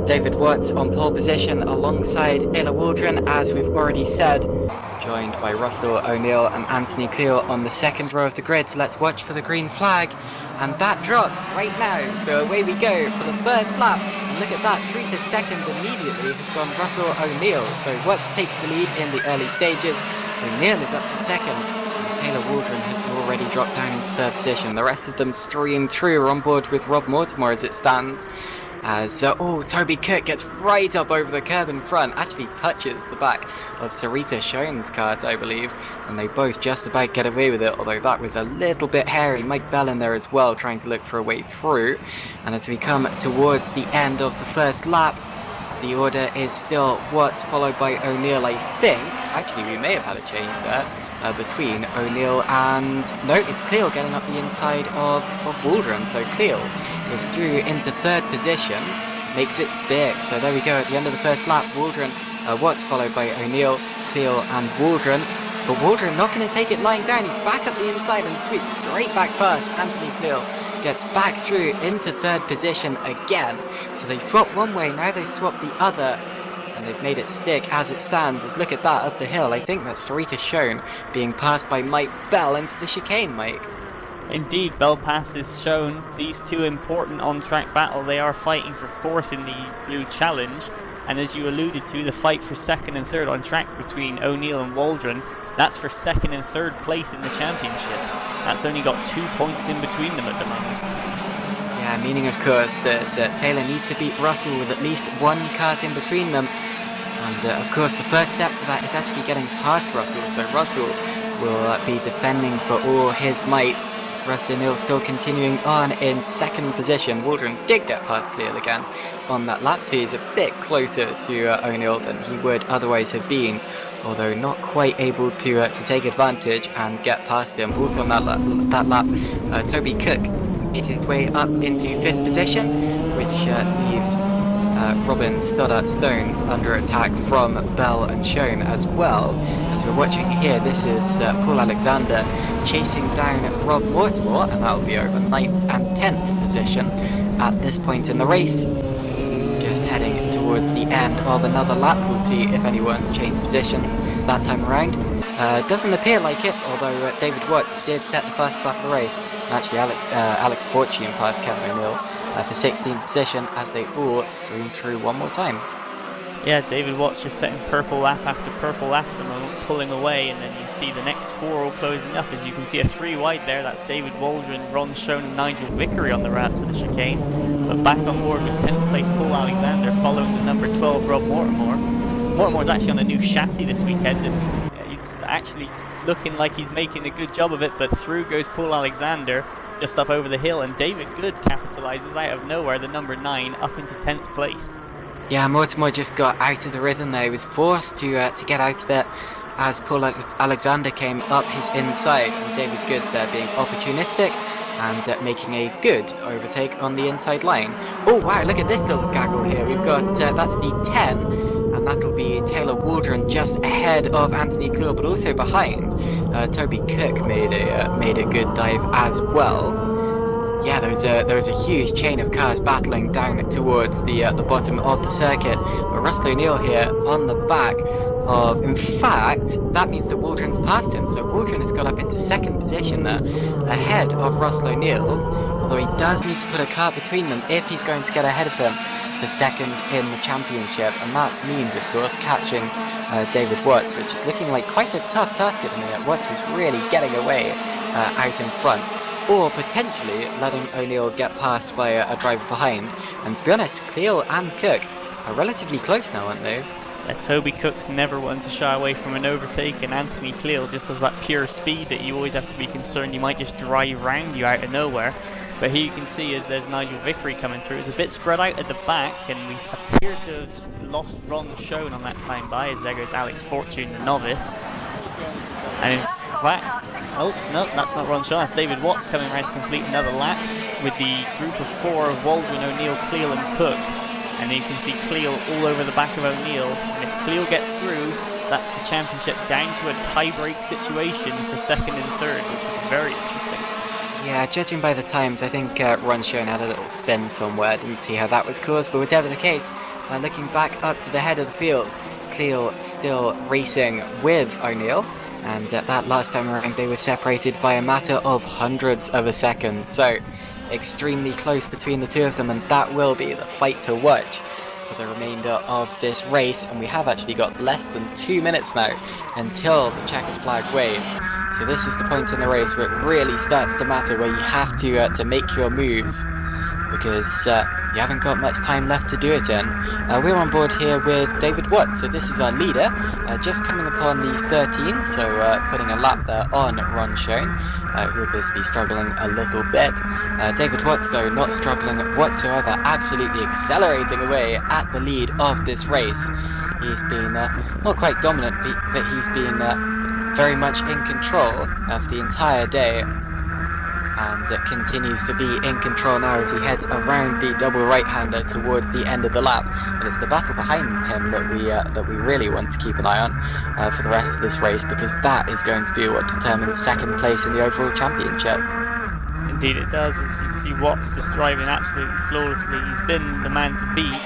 David Watts on pole position alongside Taylor Waldron, as we've already said, joined by Russell O'Neill and Anthony Cleal on the 2nd row of the grid. So let's watch for the green flag, and that drops right now. So away we go for the first lap. And look at that, 3 to 2nd immediately has gone Russell O'Neill. So Watts takes the lead in the early stages. O'Neill is up to 2nd. And Taylor Waldron has already dropped down into 3rd position. The rest of them stream through. We're on board with Rob Mortimer as it stands. As Toby Cook gets right up over the curb in front, actually touches the back of Sarita Schoen's kart, I believe, and they both just about get away with it, although that was a little bit hairy. Mike Bell in there as well, trying to look for a way through. And as we come towards the end of the first lap, the order is still Watts, followed by O'Neill, I think. Actually, we may have had a change there between O'Neill and... No, it's Cleal getting up the inside of Waldron, so Cleal is through into 3rd position, makes it stick. So there we go at the end of the first lap. Watts followed by O'Neill, Cleal and Waldron. But Waldron not going to take it lying down. He's back up the inside and sweeps straight back past Anthony Cleal. Gets back through into 3rd position again. So they swap one way, now they swap the other. And they've made it stick as it stands. Let's look at that up the hill. I think that's Sarita Schoen being passed by Mike Bell into the chicane, Mike. Indeed, Belpass has shown these two important on-track battle. They are fighting for 4th in the Blue Challenge, and as you alluded to, the fight for 2nd and 3rd on track between O'Neill and Waldron, that's for 2nd and 3rd place in the championship. That's only got 2 points in between them at the moment. Yeah, meaning of course that Taylor needs to beat Russell with at least 1 kart in between them. And of course the first step to that is actually getting past Russell, so Russell will be defending for all his might. Rusty O'Neill still continuing on in 2nd position. Waldron did get past Cleal again on that lap, so he's a bit closer to O'Neill than he would otherwise have been, although not quite able to take advantage and get past him. Also on that lap, Toby Cook made his way up into 5th position, which leaves Robin Stoddart Stones under attack from Bell and Schoen as well. As we're watching here, this is Paul Alexander chasing down Rob Mortimer, and that'll be over 9th and 10th position at this point in the race. Just heading towards the end of another lap. We'll see if anyone changed positions that time around. Doesn't appear like it, although David Watts did set the first lap of the race. Actually, Alex Fortune passed Kevin O'Neill for 16th position as they all stream through one more time. Yeah, David Watts just setting purple lap after purple lap at the moment, pulling away, and then you see the next 4 all closing up. As you can see, a 3 wide there. That's David Waldron, Ron Schoen and Nigel Vickery on the ramp to the chicane. But back on board with 10th place Paul Alexander, following the number 12 Rob Mortimer. Mortimer's actually on a new chassis this weekend, and he's actually looking like he's making a good job of it, but through goes Paul Alexander just up over the hill, and David Good capitalises out of nowhere, the number 9, up into 10th place. Yeah, Mortimer just got out of the rhythm there. He was forced to get out of it as Paul Alexander came up his inside, and David Good there being opportunistic and making a good overtake on the inside line. Oh wow, look at this little gaggle here. We've got, that's the 10, and that'll be Taylor Waldron just ahead of Anthony Cleal, but also behind. Toby Cook made a good dive as well. Yeah, there was a huge chain of cars battling down towards the bottom of the circuit. But Russell O'Neill here on the back of, in fact, that means that Waldron's passed him. So Waldron has got up into 2nd position there, ahead of Russell O'Neill. Although he does need to put a car between them if he's going to get ahead of him for 2nd in the championship. And that means, of course, catching David Watts, which is looking like quite a tough task at the minute. Watts is really getting away out in front, or potentially letting O'Neill get passed by a driver behind. And to be honest, Cleal and Cook are relatively close now, aren't they? Toby Cook's never one to shy away from an overtake, and Anthony Cleal just has that pure speed that you always have to be concerned he might just drive round you out of nowhere. But here you can see as there's Nigel Vickery coming through. It's a bit spread out at the back, and we appear to have lost Ron Schoen on that time by, as there goes Alex Fortune, the novice. And in fact, oh, no, that's not Ron Schoen, that's David Watts coming around to complete another lap with the group of 4 of Waldron, O'Neill, Cleal and Cook. And you can see Cleal all over the back of O'Neill. And if Cleal gets through, that's the championship down to a tie-break situation for 2nd and 3rd, which is very interesting. Yeah, judging by the times, I think Ron Schoen had a little spin somewhere. Didn't see how that was caused, but whatever the case, looking back up to the head of the field, Cleal still racing with O'Neill. And that last time around they were separated by a matter of hundreds of a second, so extremely close between the two of them, and that will be the fight to watch for the remainder of this race. And we have actually got less than 2 minutes now until the checkered flag waves, so this is the point in the race where it really starts to matter, where you have to make your moves, because you haven't got much time left to do it in. We're on board here with David Watts, so this is our leader, just coming upon the 13, so putting a lap there on Ron Schoen, who will be struggling a little bit. David Watts, though, not struggling whatsoever, absolutely accelerating away at the lead of this race. He's been not quite dominant, but he's been very much in control of the entire day, and continues to be in control now as he heads around the double right-hander towards the end of the lap. And it's the battle behind him that we really want to keep an eye on for the rest of this race, because that is going to be what determines 2nd place in the overall championship. Indeed it does, as you see Watts just driving absolutely flawlessly. He's been the man to beat,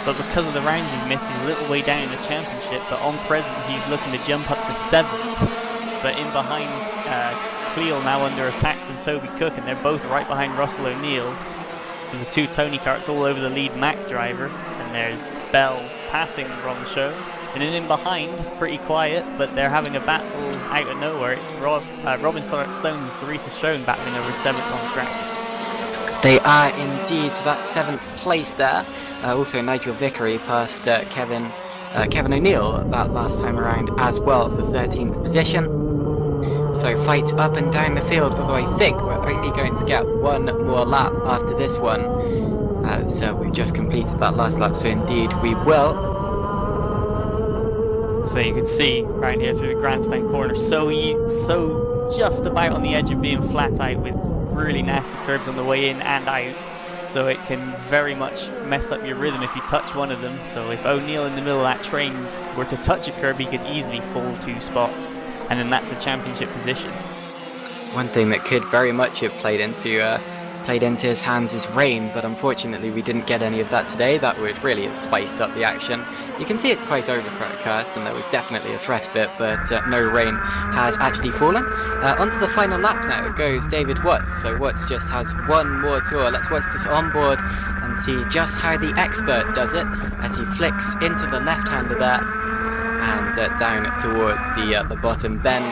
but because of the rounds he's missed, he's a little way down in the championship, but on present he's looking to jump up to 7th. But in behind Cleel now under attack from Toby Cook, and they're both right behind Russell O'Neill. So the two Tony karts all over the lead Mac driver, and there's Bell passing Ron Show. And then in behind, pretty quiet, but they're having a battle out of nowhere. It's Robin Stones and Sarita Schoen battling over 7th on track. They are indeed, so that's 7th place there. Also Nigel Vickery past Kevin O'Neill that last time around as well for 13th position. So fights up and down the field, although I think we're only going to get one more lap after this one. So we've just completed that last lap, so indeed we will. So you can see right here through the grandstand corner, so just about on the edge of being flat out with really nasty curbs on the way in and out. So it can very much mess up your rhythm if you touch one of them. So if O'Neill in the middle of that train were to touch a curb, he could easily fall 2 spots, and then that's a championship position. One thing that could very much have played into his hands is rain, but unfortunately we didn't get any of that today. That would really have spiced up the action. You can see it's quite overcast, and there was definitely a threat of it, but no rain has actually fallen. Onto the final lap now goes David Watts. So Watts just has one more tour. Let's watch this onboard and see just how the expert does it as he flicks into the left-hander there and down towards the bottom bend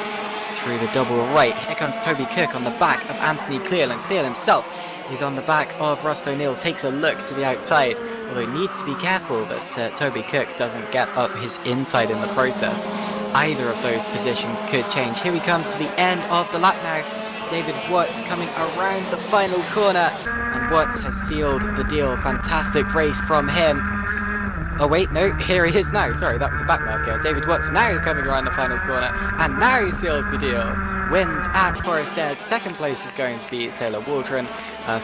through the double right. Here comes Toby Cook on the back of Anthony Cleel, and Cleel himself is on the back of Ross O'Neill, takes a look to the outside, although he needs to be careful that Toby Cook doesn't get up his inside in the process. Either of those positions could change. Here we come to the end of the lap now. David Watts coming around the final corner, and Watts has sealed the deal. Fantastic race from him. Oh wait, no, here he is now. Sorry, that was a back marker. David Watts now coming around the final corner, and now he seals the deal. Wins at Forestedge. 2nd place is going to be Taylor Waldron,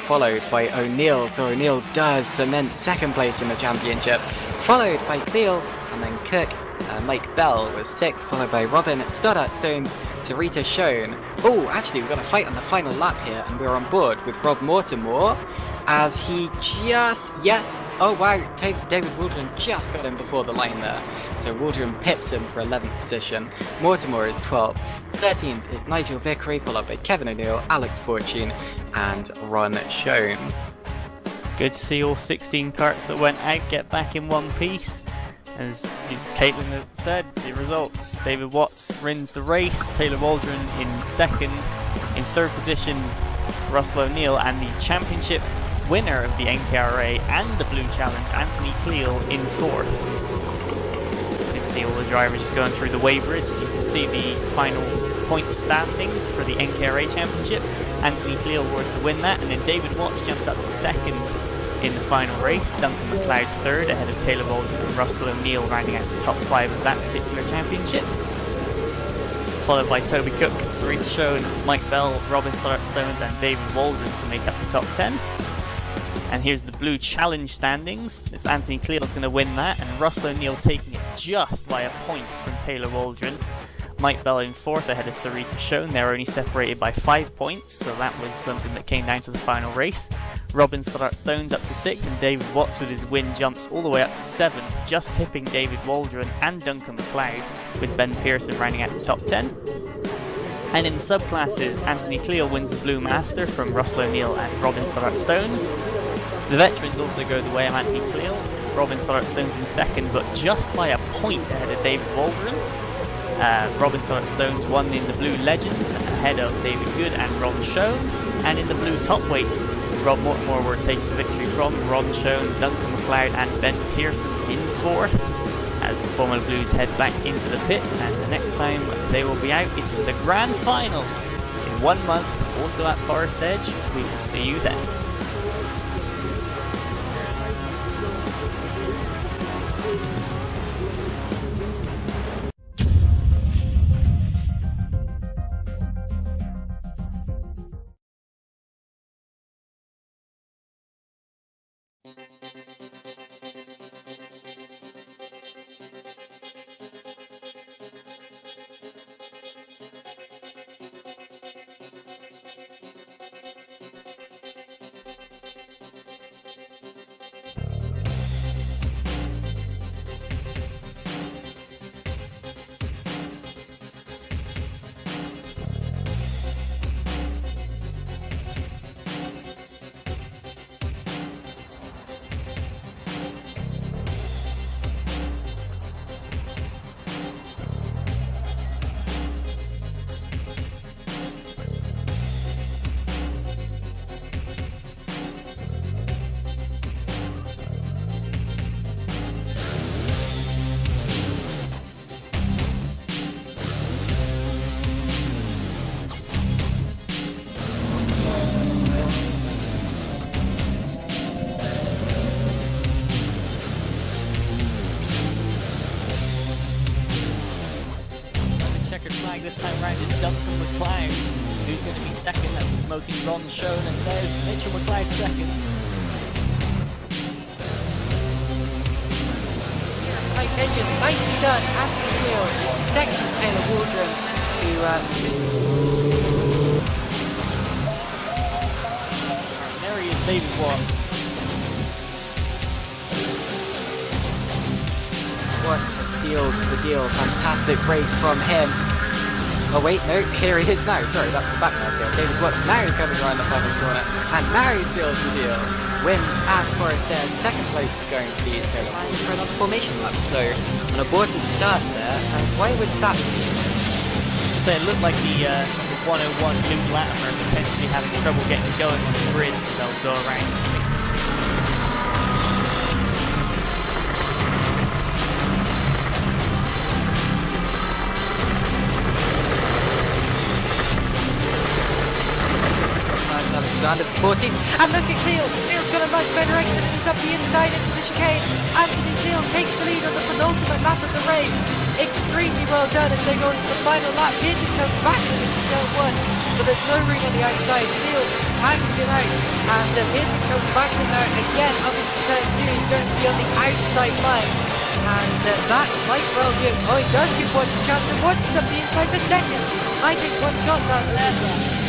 followed by O'Neill. So O'Neill does cement 2nd place in the championship, followed by Cleel, and then Cook. Mike Bell was 6th, followed by Robin Stoddart Stones, Sarita Schoen. Oh, actually, we've got a fight on the final lap here, and we're on board with Rob Mortimer, as he just, yes, oh wow, David Waldron just got him before the line there. So Waldron pips him for 11th position. Mortimer is 12th. 13th is Nigel Vickery, followed by Kevin O'Neill, Alex Fortune, and Ron Schoen. Good to see all 16 karts that went out get back in one piece. As Caitlin said, the results: David Watts wins the race, Taylor Waldron in 2nd, in 3rd position Russell O'Neill, and the championship winner of the NKRA and the Blue Challenge, Anthony Cleel, in 4th. You can see all the drivers just going through the weighbridge. You can see the final point standings for the NKRA Championship. Anthony Cleel were to win that, and then David Watts jumped up to 2nd in the final race. Duncan McLeod 3rd, ahead of Taylor Waldron and Russell O'Neill, rounding out the top 5 of that particular championship. Followed by Toby Cook, Sarita Schoen, Mike Bell, Robin Stones, and David Waldron to make up the top 10. And here's the Blue Challenge standings. It's Anthony Cleel's going to win that, and Russell O'Neill taking it just by a point from Taylor Waldron. Mike Bell in 4th, ahead of Sarita Schoen. They're only separated by 5 points, so that was something that came down to the final race. Robin Stones up to 6th, and David Watts with his win jumps all the way up to 7th, just pipping David Waldron and Duncan McLeod, with Ben Pearson rounding out the top 10. And in the subclasses, Anthony Cleel wins the Blue Master from Russell O'Neill and Robin Stones. The veterans also go the way of Anthony Cleel. Robin Stones in 2nd, but just by a point ahead of David Waldron. Robin Stones won in the Blue Legends, ahead of David Good and Ron Schoen. And in the Blue Top Weights, Rob Mortimer were taking the victory from Ron Schoen, Duncan McLeod, and Ben Pearson in 4th, as the Formula Blues head back into the pits. And the next time they will be out is for the Grand Finals in 1 month, also at Forestedge. We will see you then. McLeod. Who's going to be second? That's the smoking Ron Schoen, and there's Mitchell McLeod second. Like Pigeon, nicely done. Anthony Cleal, second is Taylor Waldron, who there he is, David Watts. Watts has sealed the deal. Fantastic race from him. Oh wait, no, here he is now. Sorry, that was the back now. David Watts now coming around the final corner, and now he seals the deal. Wins at Forestedge. Second place is going to be Taylor Waldron for another formation lap. So an aborted start there, and why would that be? So it looked like the 101 Luke Latimer potentially having trouble getting going on the grid, so they'll go around. Alexander 14, and look at Cleal. Cleal's got a much better exit, and he's up the inside into the chicane. Anthony Cleal takes the lead on the penultimate lap of the race. Extremely well done as they go into the final lap. Pigeon comes back into turn 1, but there's no ring on the outside. Cleal hangs it out, and Pigeon comes back in there again up into turn 2. He's going to be on the outside line, and that might well be it. Oh, he does give Watts a chance, and Watts is up the inside for second. I think Watts got that level.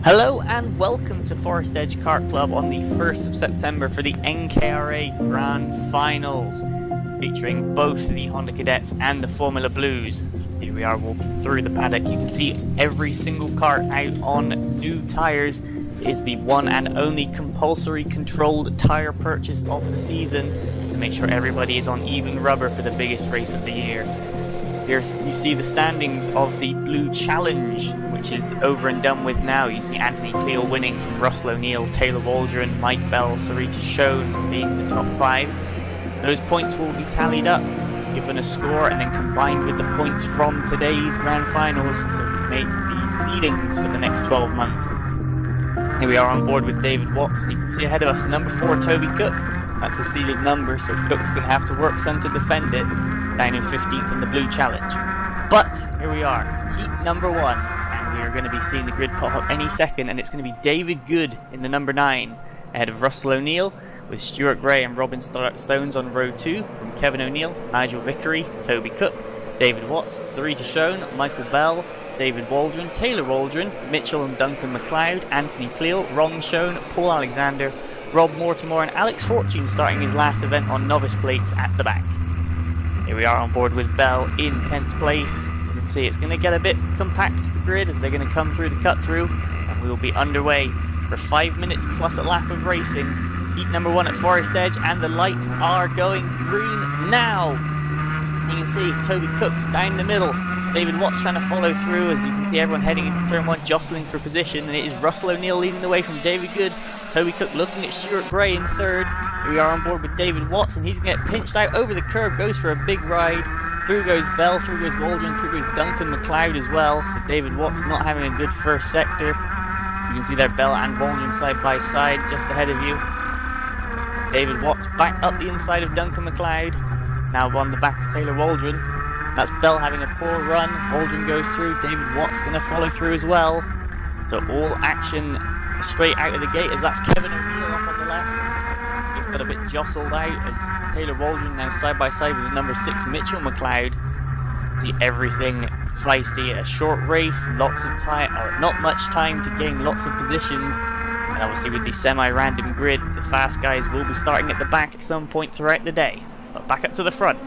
Hello and welcome to Forestedge Kart Club on the 1st of September for the NKRA Grand Finals, featuring both the Honda Cadets and the Formula Blues. Here we are walking through the paddock. You can see every single kart out on new tyres. It is the one and only compulsory controlled tyre purchase of the season to make sure everybody is on even rubber for the biggest race of the year. Here you see the standings of the Blue Challenge, which is over and done with now. You see Anthony Cleal winning, Russell O'Neill, Taylor Waldron, Mike Bell, Sarita Schoen being the top 5. Those points will be tallied up, given a score, and then combined with the points from today's Grand Finals to make the seedings for the next 12 months. Here we are on board with David Watts, and you can see ahead of us number 4, Toby Cook. That's a seeded number, so Cook's going to have to work some to defend it, down in 15th in the Blue Challenge. But here we are, heat number 1, and we are going to be seeing the grid pop up any second, and it's going to be David Good in the number 9, ahead of Russell O'Neill, with Stuart Gray and Robin Stones on row 2, from Kevin O'Neill, Nigel Vickery, Toby Cook, David Watts, Sarita Schoen, Michael Bell, David Waldron, Taylor Waldron, Mitchell and Duncan McLeod, Anthony Cleal, Ron Schoen, Paul Alexander, Rob Mortimer and Alex Fortune starting his last event on novice plates at the back. Here we are on board with Bell in 10th place. You can see it's going to get a bit compact, the grid, as they're going to come through the cut through, and we will be underway for 5 minutes plus a lap of racing. Heat number 1 at Forestedge, and the lights are going green now. You can see Toby Cook down the middle, David Watts trying to follow through, as you can see everyone heading into turn 1 jostling for position, and it is Russell O'Neill leading the way from David Good. Toby Cook looking at Stuart Gray in 3rd. Here we are on board with David Watts, and he's going to get pinched out over the curb, goes for a big ride. Through goes Bell, through goes Waldron, through goes Duncan McLeod as well. So David Watts not having a good first sector. You can see there Bell and Waldron side by side just ahead of you. David Watts back up the inside of Duncan McLeod, now on the back of Taylor Waldron. That's Bell having a poor run. Waldron goes through. David Watt's going to follow through as well. So all action straight out of the gate as that's Kevin O'Neill off on the left. He's got a bit jostled out as Taylor Waldron now side by side with number 6 Mitchell McLeod. See everything feisty, a short race, lots of time, or not much time to gain lots of positions. And obviously with the semi-random grid, the fast guys will be starting at the back at some point throughout the day. But back up to the front.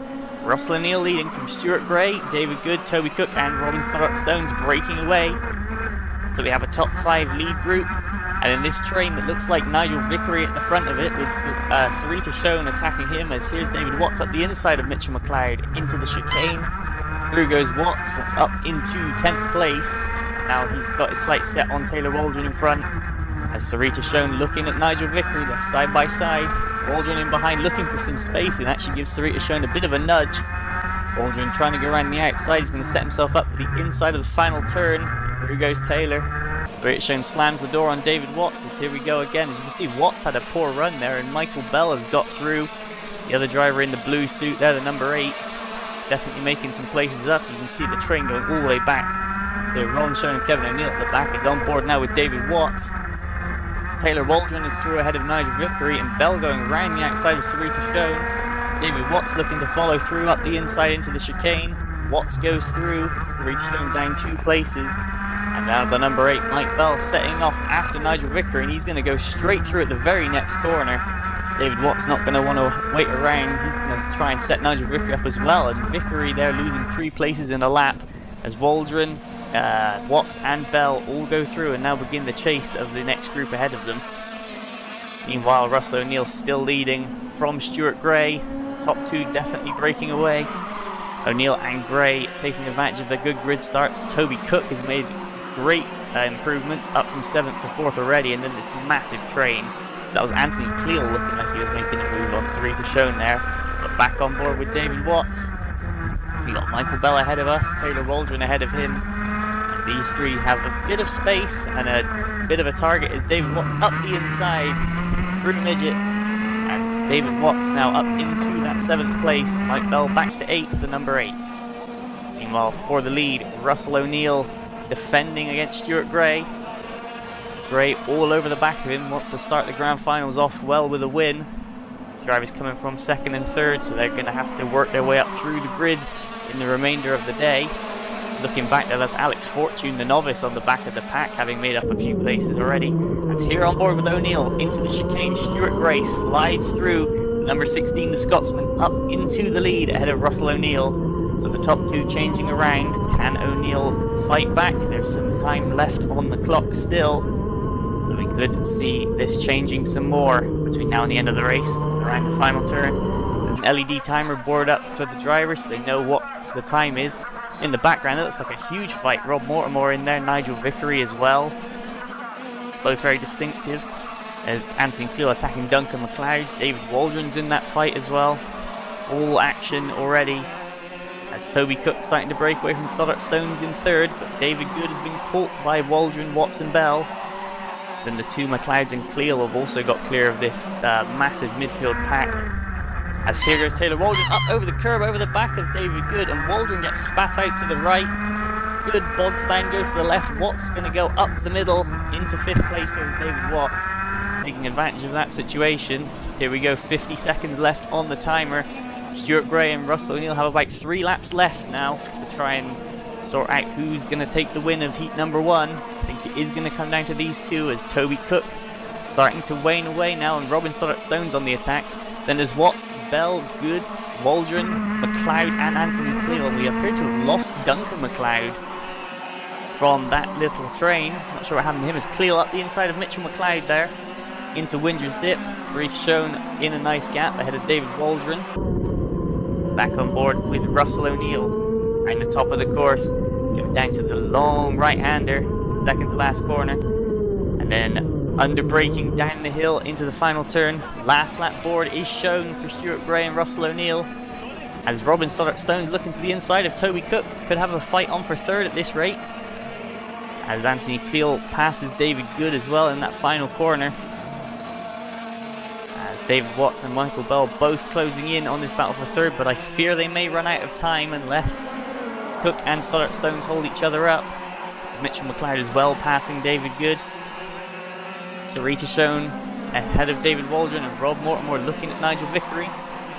Russell O'Neill leading from Stuart Gray, David Good, Toby Cook and Robin Stones breaking away. So we have a top 5 lead group. And in this train that looks like Nigel Vickery at the front of it with Sarita Schoen attacking him as here's David Watts up the inside of Mitchell McLeod into the chicane. Through goes Watts, that's up into 10th place. Now he's got his sights set on Taylor Waldron in front. As Sarita Schoen looking at Nigel Vickery, they're side by side. Waldron in behind looking for some space and actually gives Sarita Schoen a bit of a nudge. Waldron trying to go around the outside, he's going to set himself up for the inside of the final turn. Through goes Taylor. Sarita Schoen slams the door on David Watts as here we go again. As you can see, Watts had a poor run there and Michael Bell has got through. The other driver in the blue suit there, the number 8. Definitely making some places up. You can see the train going all the way back. The Ron Schoen and Kevin O'Neill at the back is on board now with David Watts. Taylor Waldron is through ahead of Nigel Vickery and Bell going around the outside of Sarita Schoen. David Watts looking to follow through up the inside into the chicane. Watts goes through, Sarita Schoen down 2 places. And now the number 8, Mike Bell, setting off after Nigel Vickery, and he's going to go straight through at the very next corner. David Watt's not going to want to wait around. He's going to try and set Nigel Vickery up as well. And Vickery there losing 3 places in a lap as Waldron, Watts and Bell all go through and now begin the chase of the next group ahead of them. Meanwhile, Russell O'Neill still leading from Stuart Gray. Top 2 definitely breaking away. O'Neill and Gray taking advantage of their good grid starts. Toby Cook has made great improvements, up from 7th to 4th already, and then this massive train. That was Anthony Cleal looking like he was making a move on Sarita Schoen there, but back on board with David Watts. We got Michael Bell ahead of us, Taylor Waldron ahead of him. And these 3 have a bit of space and a bit of a target as David Watts up the inside through Midget. And David Watts now up into that 7th place. Mike Bell back to 8th, the number 8. Meanwhile, for the lead, Russell O'Neill defending against Stuart Gray. Gray all over the back of him, wants to start the grand finals off well with a win. Drivers coming from 2nd and 3rd, so they're going to have to work their way up through the grid in the remainder of the day. Looking back there, that's Alex Fortune, the novice, on the back of the pack, having made up a few places already. As here on board with O'Neill into the chicane, Stuart Gray slides through, number 16, the Scotsman, up into the lead ahead of Russell O'Neill. So the top 2 changing around. Can O'Neill fight back? There's some time left on the clock still. So we could see this changing some more between now and the end of the race, around the final turn. There's an LED timer board up for the drivers so they know what the time is. In the background, it looks like a huge fight. Rob Mortimer in there, Nigel Vickery as well. Both very distinctive. As Anthony Cleal attacking Duncan McLeod. David Waldron's in that fight as well. All action already. As Toby Cook starting to break away from Stoddart Stones in 3rd, but David Good has been caught by Waldron, Watts and Bell. Then the 2 McLeods and Cleal have also got clear of this massive midfield pack. As here goes Taylor Waldron up over the curb, over the back of David Good, and Waldron gets spat out to the right. Good bogs down, goes to the left. Watts going to go up the middle. Into 5th place goes David Watts, taking advantage of that situation. Here we go, 50 seconds left on the timer. Stuart Gray and Russell O'Neill have about 3 laps left now to try and sort out who's going to take the win of heat number 1. I think it is going to come down to these 2 as Toby Cook starting to wane away now and Robin Stoddart Stones on the attack. Then there's Watts, Bell, Good, Waldron, McLeod and Anthony Cleal. And we appear to have lost Duncan McLeod from that little train. Not sure what happened to him as Cleal up the inside of Mitchell McLeod there into Windsor's Dip. Reese shown in a nice gap ahead of David Waldron. Back on board with Russell O'Neill around the top of the course, going down to the long right-hander, 2nd to last corner, and then under braking down the hill into the final turn. Last lap board is shown for Stuart Gray and Russell O'Neill, as Robin Stoddart Stones looking to the inside of Toby Cook, could have a fight on for 3rd at this rate, as Anthony Cleal passes David Good as well in that final corner. That's David Watts and Michael Bell both closing in on this battle for third, but I fear they may run out of time unless Cook and Stoddart Stones hold each other up. Mitchell McLeod as well passing David Good. Sarita Schoen ahead of David Waldron and Rob Mortimer looking at Nigel Vickery.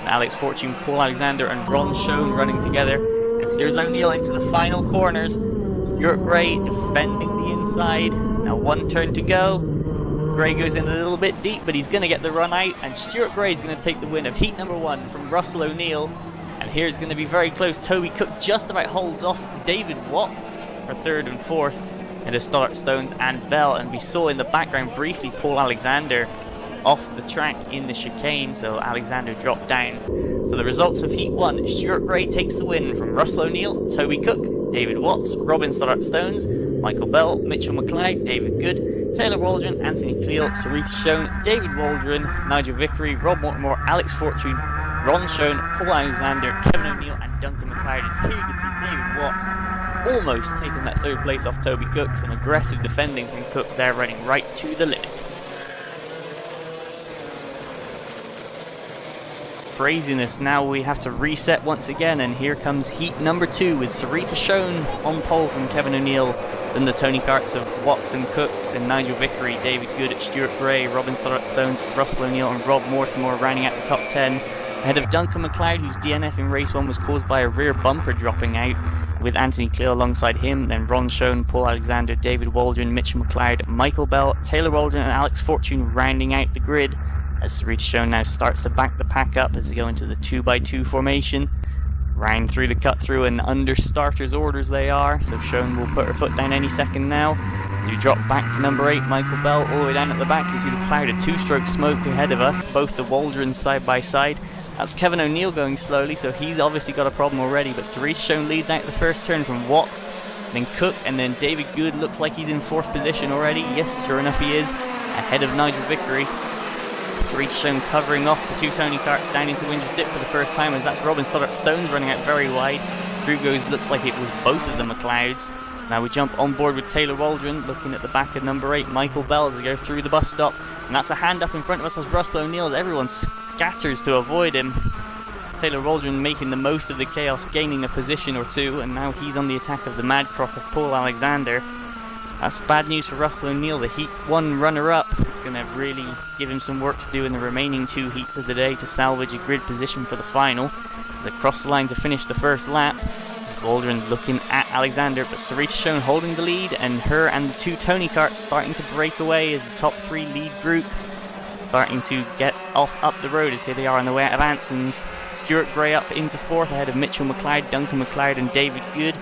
And Alex Fortune, Paul Alexander and Ron Schoen running together. As here's O'Neill into the final corners. Stuart Gray defending the inside. Now one turn to go. Gray goes in a little bit deep, but he's going to get the run out. And Stuart Gray is going to take the win of heat number 1 from Russell O'Neill. And here's going to be very close. Toby Cook just about holds off David Watts for third and fourth. And just Stoddart Stones and Bell. And we saw in the background briefly Paul Alexander off the track in the chicane, so Alexander dropped down. So the results of Heat 1, Stuart Gray takes the win from Russell O'Neill, Toby Cook, David Watts, Robin Stoddart Stones, Michael Bell, Mitchell McLeod, David Good, Taylor Waldron, Anthony Cleal, Sarita Schoen, David Waldron, Nigel Vickery, Rob Mortimer, Alex Fortune, Ron Schoen, Paul Alexander, Kevin O'Neill and Duncan McLeod. As here you can see David Watts almost taking that third place off Toby Cook. Some aggressive defending from Cook there, running right to the limit. Craziness, now we have to reset once again, and here comes heat number 2 with Sarita Schoen on pole from Kevin O'Neill, then the Tony Karts of Watts and Cook, then Nigel Vickery, David Good, Stuart Gray, Robin Stoddart Stones, Russell O'Neill and Rob Mortimer rounding out the top 10, ahead of Duncan McLeod, whose DNF in race 1 was caused by a rear bumper dropping out, with Anthony Cleal alongside him, then Ron Schoen, Paul Alexander, David Waldron, Mitchell McLeod, Michael Bell, Taylor Waldron and Alex Fortune rounding out the grid. As Sarita Schoen now starts to back the pack up as they go into the 2x2 formation. Round through the cut through and under starters orders they are, so Schoen will put her foot down any second now. As we drop back to number 8, Michael Bell, all the way down at the back. You see the cloud of 2-stroke smoke ahead of us, both the Waldrons side by side. That's Kevin O'Neill going slowly, so he's obviously got a problem already, but Sarita Schoen leads out the first turn from Watts, then Cook, and then David Good looks like he's in 4th position already. Yes, sure enough he is, ahead of Nigel Vickery. Sarita Schoen covering off the 2 Tony Karts down into Winger's Dip for the first time, as that's Robin Stoddart Stones running out very wide. Through goes, looks like it was both of the McLeods. Now we jump on board with Taylor Waldron, looking at the back of number 8, Michael Bell, as they go through the bus stop. And that's a hand up in front of us as Russell O'Neill, as everyone scatters to avoid him. Taylor Waldron making the most of the chaos, gaining a position or 2, and now he's on the attack of the mad crop of Paul Alexander. That's bad news for Russell O'Neill, the Heat 1 runner-up. It's going to really give him some work to do in the remaining 2 heats of the day to salvage a grid position for the final. They cross the line to finish the first lap. Waldron looking at Alexander, but Sarita Schoen holding the lead, and her and the 2 Tony Karts starting to break away as the top 3 lead group starting to get off up the road, as here they are on the way out of Anson's. Stuart Gray up into 4th ahead of Mitchell McLeod, Duncan McLeod and David Good.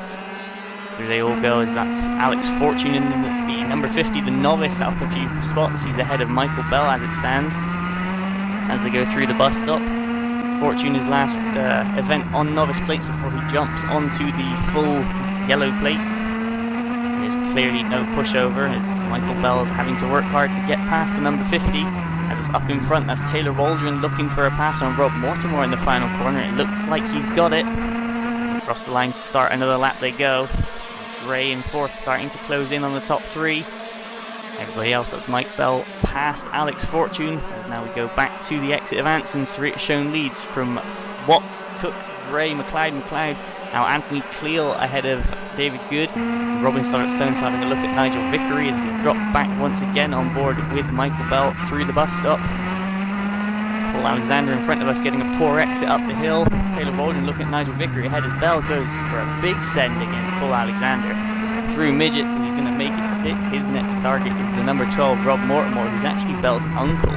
Through they all go, as that's Alex Fortune in the number 50, the novice, up a few spots. He's ahead of Michael Bell as it stands. As they go through the bus stop, Fortune his last event on novice plates before he jumps onto the full yellow plates. There's clearly no pushover, as Michael Bell is having to work hard to get past the number 50. As it's up in front, that's Taylor Waldron looking for a pass on Rob Mortimer in the final corner. It looks like he's got it. Across the line to start another lap they go. Gray in 4th, starting to close in on the top 3. Everybody else, that's Mike Bell past Alex Fortune. As now we go back to the exit of Anson. Sarita Schoen leads from Watts, Cook, Gray, McLeod. Now Anthony Cleal ahead of David Good. Robin Stoddart Stones having a look at Nigel Vickery as we drop back once again on board with Michael Bell through the bus stop. Paul Alexander in front of us getting a poor exit up the hill. Taylor Waldron looking at Nigel Vickery ahead as Bell goes for a big send against Paul Alexander through midgets, and he's going to make it stick. His next target is the number 12 Rob Mortimer, who's actually Bell's uncle,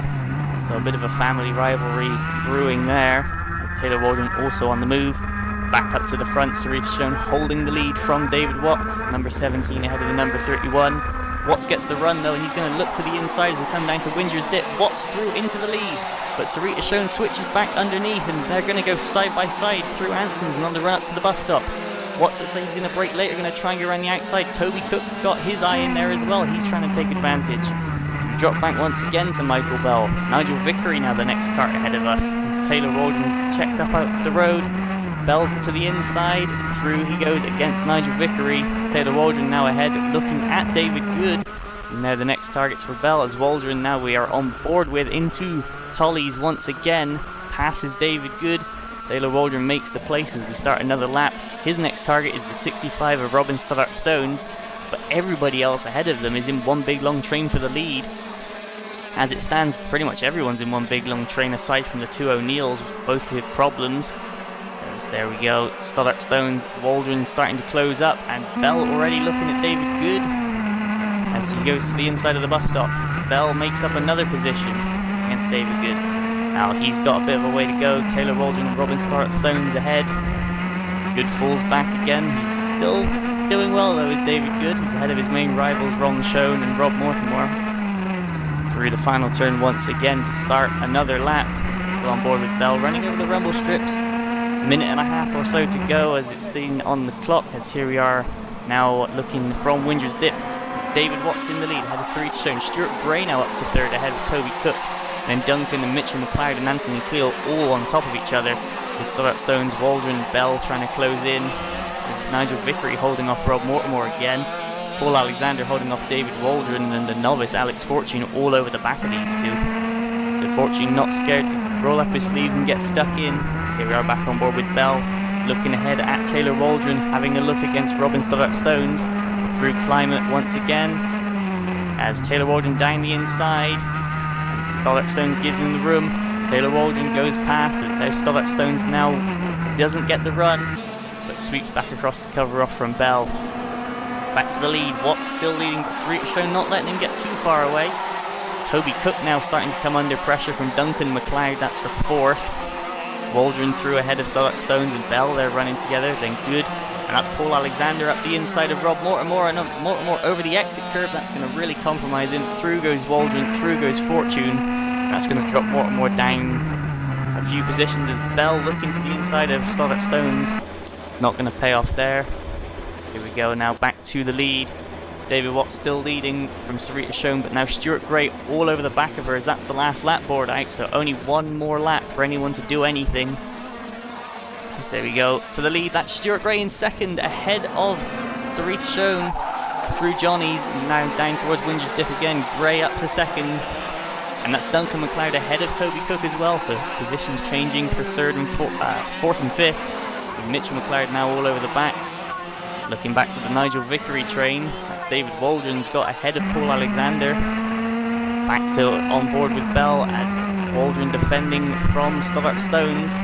so a bit of a family rivalry brewing there. With Taylor Waldron also on the move. Back up to the front, Sarita Schoen holding the lead from David Watts, number 17 ahead of the number 31. Watts gets the run though, and he's going to look to the inside as they come down to Winger's Dip. Watts through into the lead, but Sarita Schoen switches back underneath, and they're going to go side by side through Anson's and on the run up to the bus stop. Watts looks like he's going to break later, going to try and go around the outside. Toby Cook's got his eye in there as well. He's trying to take advantage. We drop back once again to Michael Bell. Nigel Vickery now the next kart ahead of us. As Taylor Waldron's checked up out the road. Bell to the inside, through he goes against Nigel Vickery. Taylor Waldron now ahead, looking at David Good. And now the next targets for Bell, as Waldron now we are on board with into Tollies once again, passes David Good. Taylor Waldron makes the place as we start another lap. His next target is the 65 of Robin Stoddart Stones, but everybody else ahead of them is in one big long train for the lead. As it stands, pretty much everyone's in one big long train aside from the two O'Neills, both with problems. As there we go, Stoddart Stones, Waldron starting to close up, and Bell already looking at David Good as he goes to the inside of the bus stop. Bell makes up another position against David Good. Now he's got a bit of a way to go. Taylor Waldron and Robin Stoddart Stones ahead. Good falls back again. He's still doing well though, is David Good. He's ahead of his main rivals, Ron Schoen and Rob Mortimer. Through the final turn once again to start another lap. Still on board with Bell, running over the rumble strips. Minute and a half or so to go as it's seen on the clock, as here we are now looking from Windsor's Dip. It's David Watts in the lead, ahead of Sarita Schoen. Stuart Gray now up to third, ahead of Toby Cook. Then Duncan and Mitchell McLeod and Anthony Cleo all on top of each other. With Stoddart Stones, Waldron, Bell trying to close in. There's Nigel Vickery holding off Rob Mortimer again. Paul Alexander holding off David Waldron, and the novice Alex Fortune all over the back of these two. So Fortune not scared to roll up his sleeves and get stuck in. Here we are back on board with Bell, looking ahead at Taylor Waldron, having a look against Robin Stoddart Stones. Through Climate once again, as Taylor Waldron down the inside, and Stoddart Stones gives him the room. Taylor Waldron goes past as their Stoddart Stones now doesn't get the run, but sweeps back across to cover off from Bell. Back to the lead, Watts still leading, but Sarita Schoen not letting him get too far away. Toby Cook now starting to come under pressure from Duncan McLeod, that's for fourth. Waldron through ahead of Stoddart Stones and Bell, they're running together, then Good. And that's Paul Alexander up the inside of Rob Mortimer, and Mortimer over the exit curve. That's going to really compromise him. Through goes Waldron, through goes Fortune. That's going to drop Mortimer down a few positions as Bell looking to the inside of Stoddart Stones. It's not going to pay off there. Here we go now back to the lead. David Watts still leading from Sarita Schoen, but now Stuart Gray all over the back of her as that's the last lap board out. So only one more lap for anyone to do anything. So there we go. For the lead, that's Stuart Gray in second, ahead of Sarita Schoen through Johnny's, now down towards Windsor's Dip again. Gray up to second, and that's Duncan McLeod ahead of Toby Cook as well. So positions changing for third and fourth and fifth. With Mitchell McLeod now all over the back. Looking back to the Nigel Vickery train, that's David Waldron's got ahead of Paul Alexander. Back to on board with Bell as Waldron defending from Stoddart Stones.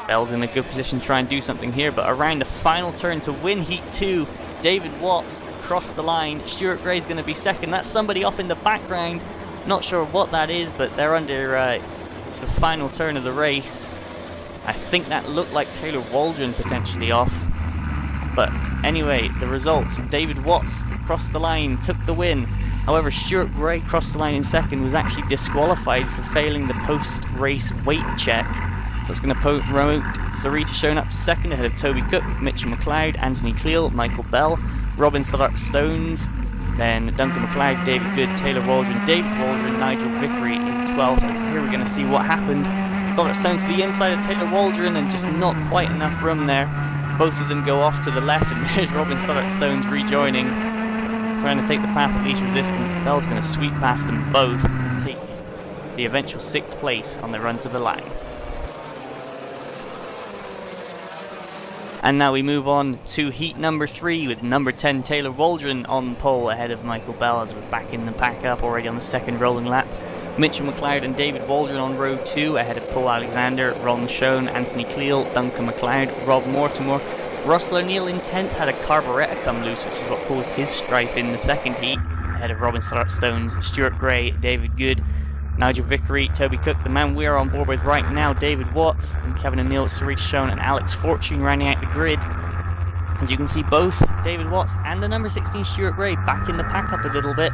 Bell's in a good position to try and do something here, but around the final turn to win Heat 2, David Watts across the line. Stuart Gray's going to be second. That's somebody off in the background. Not sure what that is, but they're under the final turn of the race. I think that looked like Taylor Waldron potentially off. But anyway, the results. David Watts crossed the line, took the win. However, Stuart Gray crossed the line in second, was actually disqualified for failing the post-race weight check. So it's going to promote Sarita Schoen up to second ahead of Toby Cook, Mitchell McLeod, Anthony Cleo, Michael Bell, Robin Stoddart Stones, then Duncan McLeod, David Good, Taylor Waldron, Nigel Vickery in 12th. And here we're going to see what happened. Stoddart Stones to the inside of Taylor Waldron and just not quite enough room there. Both of them go off to the left, and there's Robin Stoddart Stones rejoining, trying to take the path of least resistance. Bell's going to sweep past them both and take the eventual 6th place on the run to the line. And now we move on to heat number 3 with number 10 Taylor Waldron on pole ahead of Michael Bell as we're back in the pack up already on the second rolling lap. Mitchell McLeod and David Waldron on row 2 ahead of Paul Alexander, Ron Schoen, Anthony Cleo, Duncan McLeod, Rob Mortimer. Russell O'Neill in 10th had a carburettor come loose, which is what caused his strife in the second heat ahead of Robin Stoddart Stones, Stuart Gray, David Good, Nigel Vickery, Toby Cook. The man we're on board with right now, David Watts, and Kevin O'Neill, Sarita Schoen and Alex Fortune rounding out the grid. As you can see, both David Watts and the number 16 Stuart Gray back in the pack up a little bit.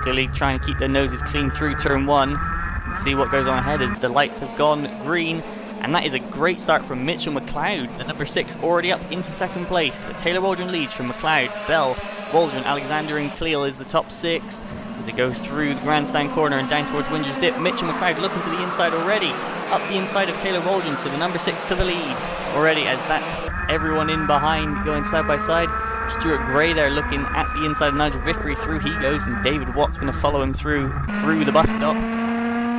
Clearly trying to keep their noses clean through turn 1 and see what goes on ahead as the lights have gone green. And that is a great start from Mitchell McLeod, the number 6, already up into second place. But Taylor Waldron leads from McLeod, Bell, Waldron, Alexander and Cleo is the top 6. As they go through the grandstand corner and down towards Windsor's Dip, Mitchell McLeod looking to the inside already. Up the inside of Taylor Waldron, so the number 6 to the lead already, as that's everyone in behind going side by side. Stuart Gray there looking at the inside of Nigel Vickery, through he goes, and David Watts going to follow him through the bus stop.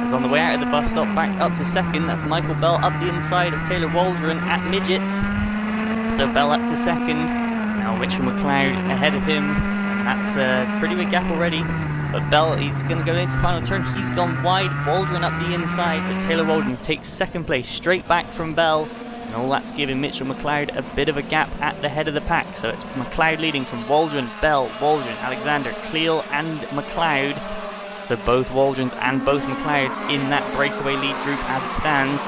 As on the way out of the bus stop, back up to second, that's Michael Bell up the inside of Taylor Waldron at midgets. So Bell up to second. Now Mitchell McLeod ahead of him. That's a pretty big gap already. But Bell, he's going to go into final turn. He's gone wide. Waldron up the inside. So Taylor Waldron takes second place straight back from Bell. And all that's giving Mitchell McLeod a bit of a gap at the head of the pack. So it's McLeod leading from Waldron, Bell, Waldron, Alexander, Cleal and McLeod. So both Waldrons and both McLeods in that breakaway lead group as it stands.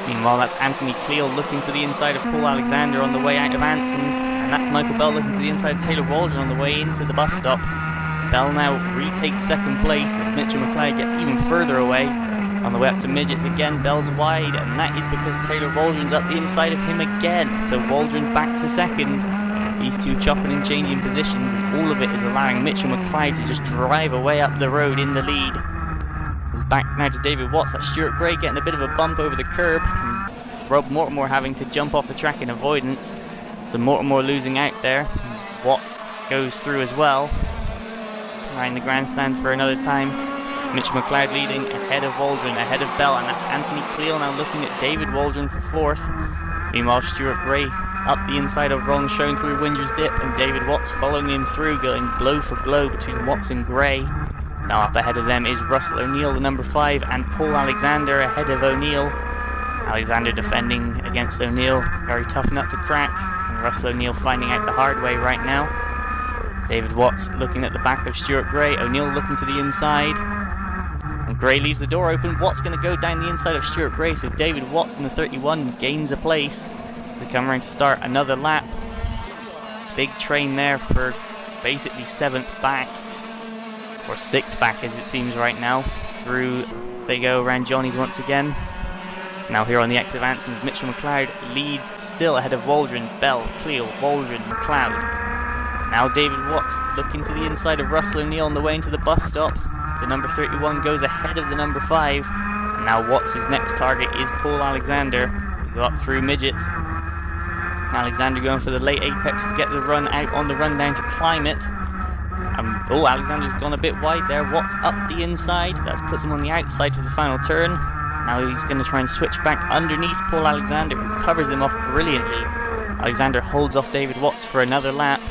Meanwhile, that's Anthony Cleal looking to the inside of Paul Alexander on the way out of Anson's. And that's Michael Bell looking to the inside of Taylor Waldron on the way into the bus stop. Bell now retakes second place as Mitchell McLeod gets even further away. On the way up to midgets again, Bell's wide, and that is because Taylor Waldron's up the inside of him again. So Waldron back to second. These two chopping and changing positions, and all of it is allowing Mitchell McLeod to just drive away up the road in the lead. It's back now to David Watts. That's Stuart Gray getting a bit of a bump over the curb. And Rob Mortimer having to jump off the track in avoidance. So Mortimer losing out there. As Watts goes through as well. Around the grandstand for another time. Mitch McLeod leading ahead of Waldron, ahead of Bell, and that's Anthony Cleal now looking at David Waldron for fourth. Meanwhile, Stuart Gray up the inside of Ron Schoen through Winger's Dip, and David Watts following him through, going blow for blow between Watts and Gray. Now up ahead of them is Russell O'Neill, the number 5, and Paul Alexander ahead of O'Neill. Alexander defending against O'Neill, very tough nut to crack, and Russell O'Neill finding out the hard way right now. David Watts looking at the back of Stuart Gray, O'Neill looking to the inside. And Gray leaves the door open. Watts going to go down the inside of Stuart Gray, so David Watts in the 31 gains a place. So they come around to start another lap. Big train there for basically 7th back, or 6th back as it seems right now. It's through they go around Johnny's once again. Now here on the exit of Anson's, Mitchell McLeod leads still ahead of Waldron, Bell, Cleal, Waldron, McLeod. Now David Watts looking to the inside of Russell O'Neill on the way into the bus stop. The number 31 goes ahead of the number 5. And now Watts' next target is Paul Alexander. To go up through midgets. Alexander going for the late apex to get the run out on the run down to climb it. Oh, Alexander's gone a bit wide there. Watts up the inside. That puts him on the outside for the final turn. Now he's going to try and switch back underneath Paul Alexander, who covers him off brilliantly. Alexander holds off David Watts for another lap.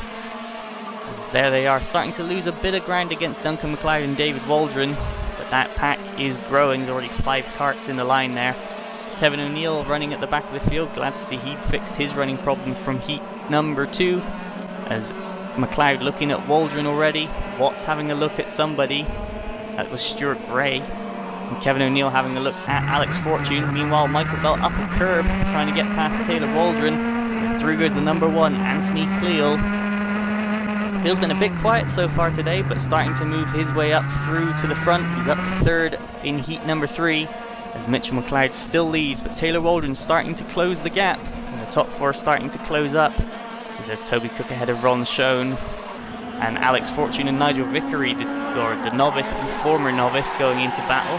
As there they are, starting to lose a bit of ground against Duncan McLeod and David Waldron, but that pack is growing. There's already 5 carts in the line there. Kevin O'Neill running at the back of the field. Glad to see he fixed his running problem from heat number 2. As McLeod looking at Waldron already. Watts having a look at somebody. That was Stuart Gray. And Kevin O'Neill having a look at Alex Fortune. Meanwhile, Michael Bell up a curb, trying to get past Taylor Waldron. And through goes the number 1, Anthony Cleal. Cleal's been a bit quiet so far today, but starting to move his way up through to the front. He's up to 3rd in heat number 3, as Mitchell McLeod still leads, but Taylor Waldron's starting to close the gap. And the top 4 starting to close up. As there's Toby Cook ahead of Ron Schoen, and Alex Fortune and Nigel Vickery, the novice and former novice, going into battle.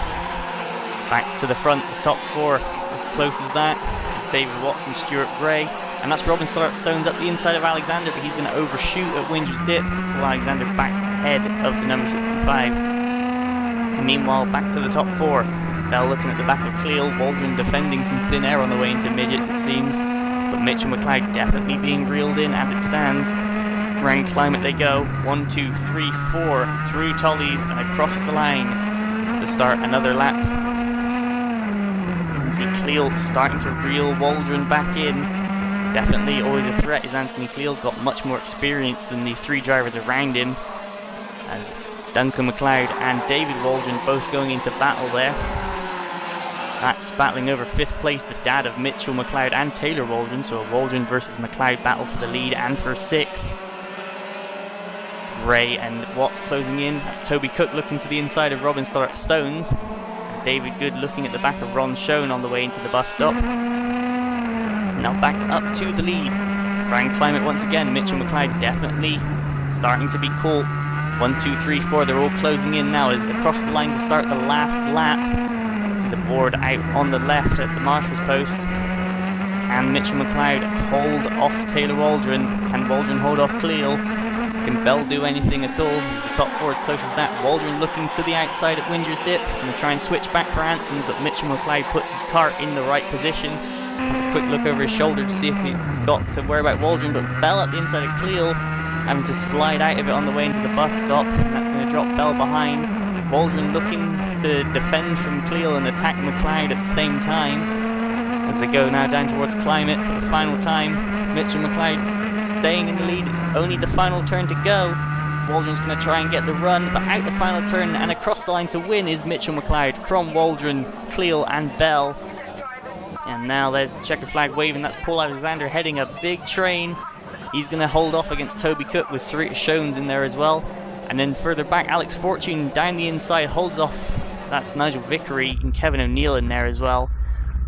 Back to the front, the top 4 as close as that. It's David Watts and Stuart Gray. And that's Robin Stones up the inside of Alexander, but he's going to overshoot at Winger's Dip. While Alexander back ahead of the number 65. And meanwhile, back to the top 4. Bell looking at the back of Cleal. Waldron defending some thin air on the way into midgets, it seems. But Mitchell McLeod definitely being reeled in as it stands. Round climb it they go. 1, 2, 3, 4. Through Tollies and across the line to start another lap. You can see Cleal starting to reel Waldron back in. Definitely always a threat is Anthony Cleal, got much more experience than the 3 drivers around him, as Duncan McLeod and David Waldron both going into battle there. That's battling over 5th place, the dad of Mitchell McLeod and Taylor Waldron, so a Waldron versus McLeod battle for the lead and for 6th. Gray and Watts closing in. That's Toby Cook looking to the inside of Robin Stones, and David Good looking at the back of Ron Schoen on the way into the bus stop. Now back up to the lead. Round climb it once again. Mitchell McLeod definitely starting to be caught. 1, 2, 3, 4. They're all closing in now as across the line to start the last lap. See the board out on the left at the marshal's post. Can Mitchell McLeod hold off Taylor Waldron? Can Waldron hold off Cleal? Can Bell do anything at all? He's the top four as close as that. Waldron looking to the outside at Winger's Dip. Going to try and switch back for Anson's, but Mitchell McLeod puts his car in the right position. Has a quick look over his shoulder to see if he's got to worry about Waldron, but Bell up the inside of Cleel, having to slide out of it on the way into the bus stop, and that's going to drop Bell behind. Waldron looking to defend from Cleel and attack McLeod at the same time as they go now down towards Climate for the final time. Mitchell McLeod staying in the lead. It's only the final turn to go. Waldron's going to try and get the run, but out the final turn and across the line to win is Mitchell McLeod from Waldron, Cleel and Bell. And now there's the checker flag waving. That's Paul Alexander heading a big train. He's going to hold off against Toby Cook with Sarita Shones in there as well. And then further back, Alex Fortune down the inside holds off. That's Nigel Vickery and Kevin O'Neill in there as well.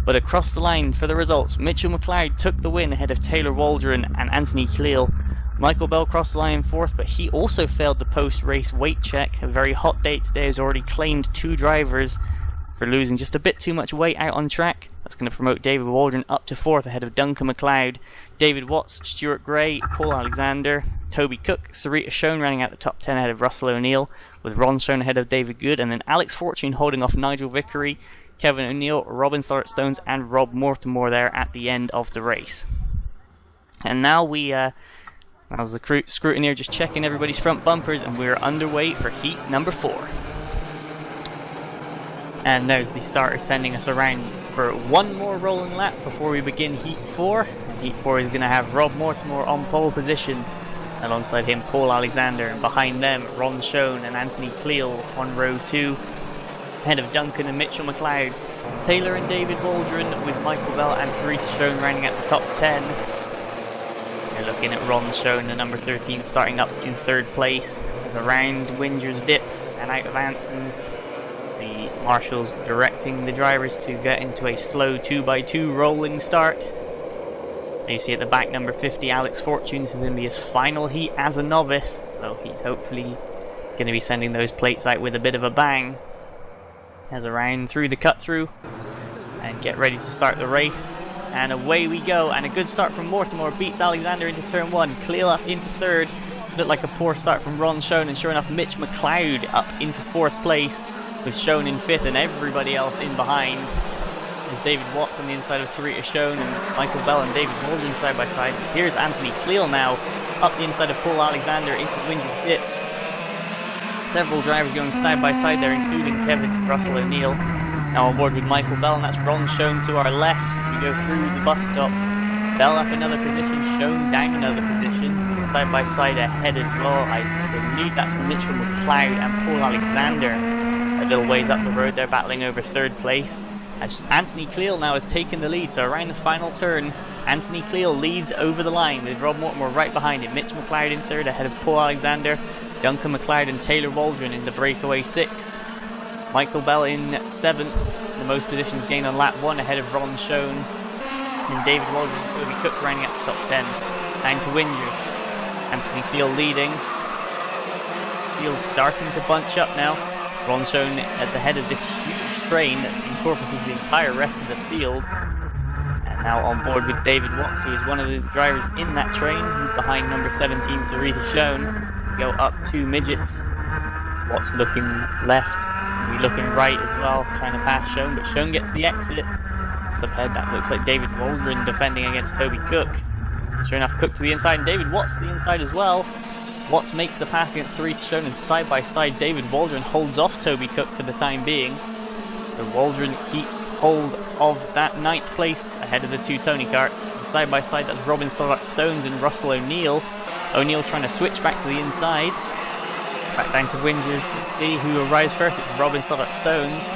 But across the line for the results, Mitchell McLeod took the win ahead of Taylor Waldron and Anthony Cleel. Michael Bell crossed the line in fourth, but he also failed the post-race weight check. A very hot day today has already claimed 2 drivers for losing just a bit too much weight out on track. That's going to promote David Waldron up to fourth ahead of Duncan McLeod, David Watts, Stuart Gray, Paul Alexander, Toby Cook, Sarita Shone running out the top 10 ahead of Russell O'Neill, with Ron Shone ahead of David Good, and then Alex Fortune holding off Nigel Vickery, Kevin O'Neill, Robin Stones and Rob Mortimer there at the end of the race. And now we, as the scrutineer just checking everybody's front bumpers, and we're underway for heat number 4. And there's the starter sending us around for one more rolling lap before we begin heat 4. And heat 4 is going to have Rob Mortimer on pole position, alongside him Paul Alexander, and behind them Ron Shone and Anthony Cleel on row 2. Ahead of Duncan and Mitchell McLeod, Taylor and David Waldron with Michael Bell and Sarita Shone rounding at the top 10. You're looking at Ron Shone, the number 13, starting up in third place as around Winger's Dip and out of Anson's. The marshals directing the drivers to get into a slow 2x2 rolling start. You see at the back number 50, Alex Fortune. This is going to be his final heat as a novice, so he's hopefully going to be sending those plates out with a bit of a bang. As around through the cut through and get ready to start the race, and away we go. And a good start from Mortimer, beats Alexander into turn 1, Cleel up into third. Looked like a poor start from Ron Shone, and sure enough Mitch McLeod up into 4th place with Shone in 5th and everybody else in behind. There's David Watts on the inside of Sarita Shone and Michael Bell and David Waldron side by side. Here's Anthony Cleel now up the inside of Paul Alexander into Winger's Dip. Several drivers going side by side there, including Kevin Russell O'Neill. Now on board with Michael Bell, and that's Ron Shone to our left as we go through the bus stop. Bell up another position, Shone down another position, side by side ahead as well. I believe that's Mitchell McLeod and Paul Alexander a little ways up the road. They're battling over 3rd place. As Anthony Cleel now has taken the lead, so around the final turn, Anthony Cleel leads over the line with Rob Mortimer right behind him. Mitch McLeod in 3rd ahead of Paul Alexander, Duncan McLeod and Taylor Waldron in the breakaway 6. Michael Bell in 7th, the most positions gained on lap 1 ahead of Ron Shone. And David Waldron and Toby Cook rounding up the top 10. Down to Wingers. Anthony Cleel leading. Cleel's starting to bunch up now. Ron Shone at the head of this huge train that encompasses the entire rest of the field. And now on board with David Watts, who is one of the drivers in that train. He's behind number 17, Sarita Shone. Go up 2 midgets. Watts looking left, and we looking right as well, trying to pass Shone, but Shone gets the exit. Just up ahead, that looks like David Waldron defending against Toby Cook. Sure enough, Cook to the inside, and David Watts to the inside as well. Watts makes the pass against Sarita Shone, and side by side, David Waldron holds off Toby Cook for the time being. So Waldron keeps hold of that 9th place ahead of the 2 Tony carts. And side by side, that's Robin Stones and Russell O'Neill. O'Neill trying to switch back to the inside. Back down to Wingers. Let's see who arrives first. It's Robin Stones.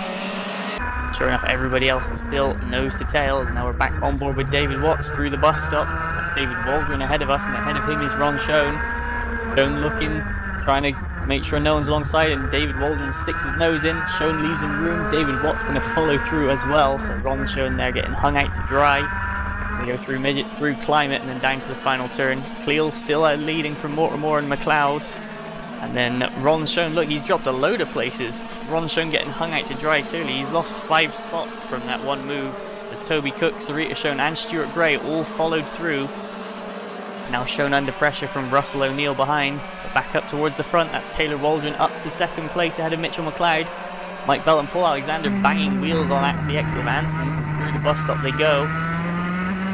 Sure enough, everybody else is still nose to tail. As now we're back on board with David Watts through the bus stop. That's David Waldron ahead of us, and ahead of him is Ron Shone. Shone looking, trying to make sure no one's alongside, and David Waldron sticks his nose in. Shone leaves him room. David Watts going to follow through as well. So Ron Shone there getting hung out to dry. We go through midgets, through Climate, and then down to the final turn. Cleel still leading from Mortimer and McLeod. And then Ron Shone, look, he's dropped a load of places. Ron Shone getting hung out to dry, clearly. He's lost 5 spots from that one move, as Toby Cook, Sarita Shone and Stuart Gray all followed through. Now shown under pressure from Russell O'Neill behind, but back up towards the front. That's Taylor Waldron up to second place ahead of Mitchell McLeod. Mike Bell and Paul Alexander banging wheels on the exit of Anson's as through the bus stop they go.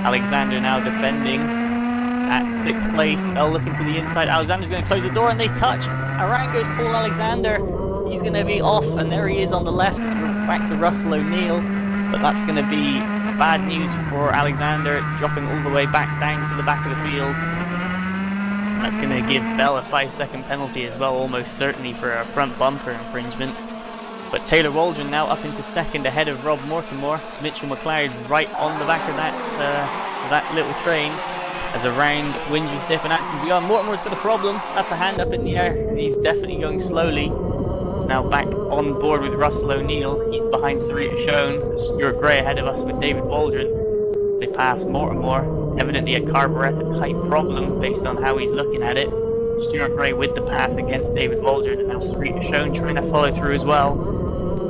Alexander now defending at 6th place. Bell looking to the inside. Alexander's going to close the door and they touch. Around goes Paul Alexander. He's going to be off, and there he is on the left. It's back to Russell O'Neill, but that's going to be bad news for Alexander, dropping all the way back down to the back of the field. And that's going to give Bell a 5-second penalty as well, almost certainly for a front bumper infringement. But Taylor Waldron now up into second ahead of Rob Mortimer. Mitchell McLeod right on the back of that little train as around Winger's Dip and Anson's beyond. Mortimer's got a problem. That's a hand up in the air. He's definitely going slowly. He's now back on board with Russell O'Neill. He's behind Sarita Schoen. Stuart Gray ahead of us with David Waldron. They pass Mortimer. Evidently a carburettor type problem based on how he's looking at it. Stuart Gray with the pass against David Waldron, and now Sarita Schoen trying to follow through as well.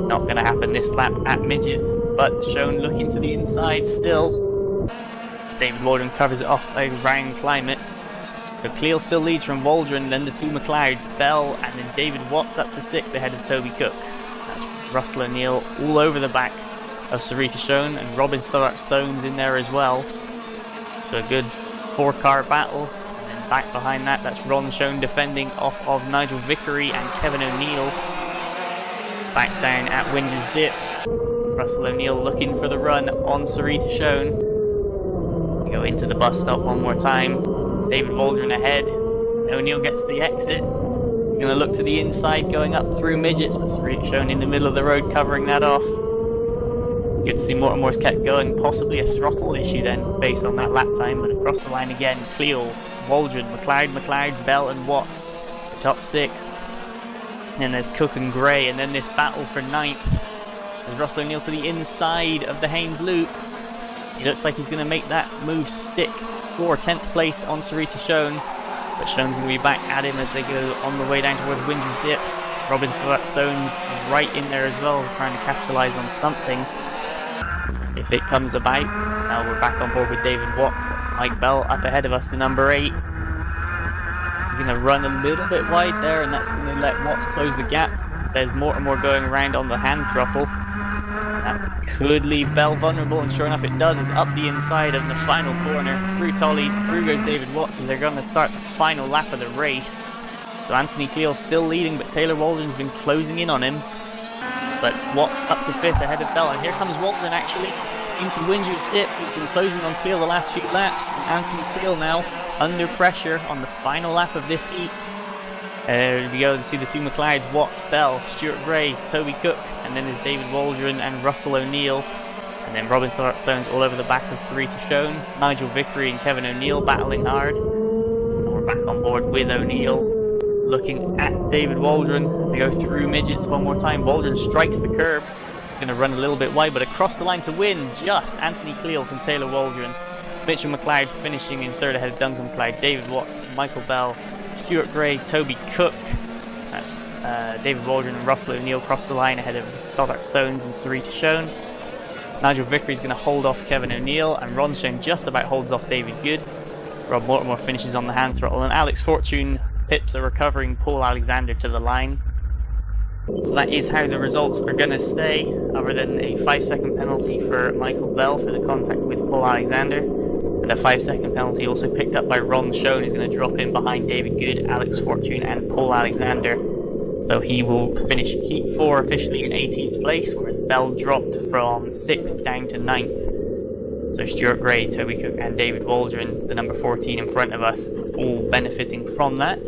Not going to happen this lap at midgets, but Schoen looking to the inside still. David Waldron covers it off around Climate. So Cleel still leads from Waldron, then the two McLeods, Bell and then David Watts up to 6th ahead of Toby Cook. That's Russell O'Neill all over the back of Sarita Schoen, and Robin Stone's in there as well. So a good 4-car battle. And then back behind that, that's Ron Schoen defending off of Nigel Vickery and Kevin O'Neill. Back down at Winger's Dip. Russell O'Neill looking for the run on Sarita Schoen. We go into the bus stop one more time. David Waldron ahead. O'Neill gets the exit. He's going to look to the inside going up through midgets, but Sarita Schoen in the middle of the road covering that off. Good to see Mortimer's kept going. Possibly a throttle issue then based on that lap time, but across the line again. Cleel, Waldron, McLeod, Bell and Watts. The top 6. And then there's Cook and Gray, and then this battle for 9th. There's Russell O'Neill to the inside of the Haynes Loop. He looks like he's going to make that move stick for 10th place on Sarita Schoen. But Schoen's going to be back at him as they go on the way down towards Winger's Dip. Robin Stone's right in there as well, trying to capitalise on something if it comes about. Now we're back on board with David Watts. That's Mike Bell up ahead of us to number 8. He's going to run a little bit wide there, and that's going to let Watts close the gap. There's Mortimer going around on the hand throttle. That could leave Bell vulnerable, and sure enough it does. It's up the inside of the final corner. Through Tollies, through goes David Watts, and they're going to start the final lap of the race. So Anthony Cleel's still leading, but Taylor Waldron's been closing in on him. But Watts up to 5th ahead of Bell, and here comes Waldron actually into Winger's Dip. He's been closing on Cleel the last few laps. Anthony Cleel now under pressure on the final lap of this heat. There we go to see the two McLeods, Watts, Bell, Stuart Gray, Toby Cook, and then there's David Waldron and Russell O'Neill. And then Robin Stone's all over the back of Sarita Schoen, Nigel Vickery and Kevin O'Neill battling hard. And we're back on board with O'Neill, looking at David Waldron as they go through midgets one more time. Waldron strikes the curb, going to run a little bit wide, but across the line to win, just Anthony Cleel from Taylor Waldron. Mitchell McLeod finishing in 3rd ahead of Duncan McLeod, David Watts, Michael Bell, Stuart Gray, Toby Cook. That's David Waldron and Russell O'Neill cross the line ahead of Stoddart Stones and Sarita Schoen. Nigel Vickery's going to hold off Kevin O'Neill, and Ron Schoen just about holds off David Good. Rob Mortimer finishes on the hand throttle, and Alex Fortune pips a recovering Paul Alexander to the line. So that is how the results are going to stay, other than a 5-second penalty for Michael Bell for the contact with Paul Alexander. And a 5-second penalty also picked up by Ron Schoen, who's going to drop in behind David Good, Alex Fortune and Paul Alexander. So he will finish Heat 4 officially in 18th place, whereas Bell dropped from 6th down to 9th. So Stuart Gray, Toby Cook and David Waldron, the number 14 in front of us, all benefiting from that.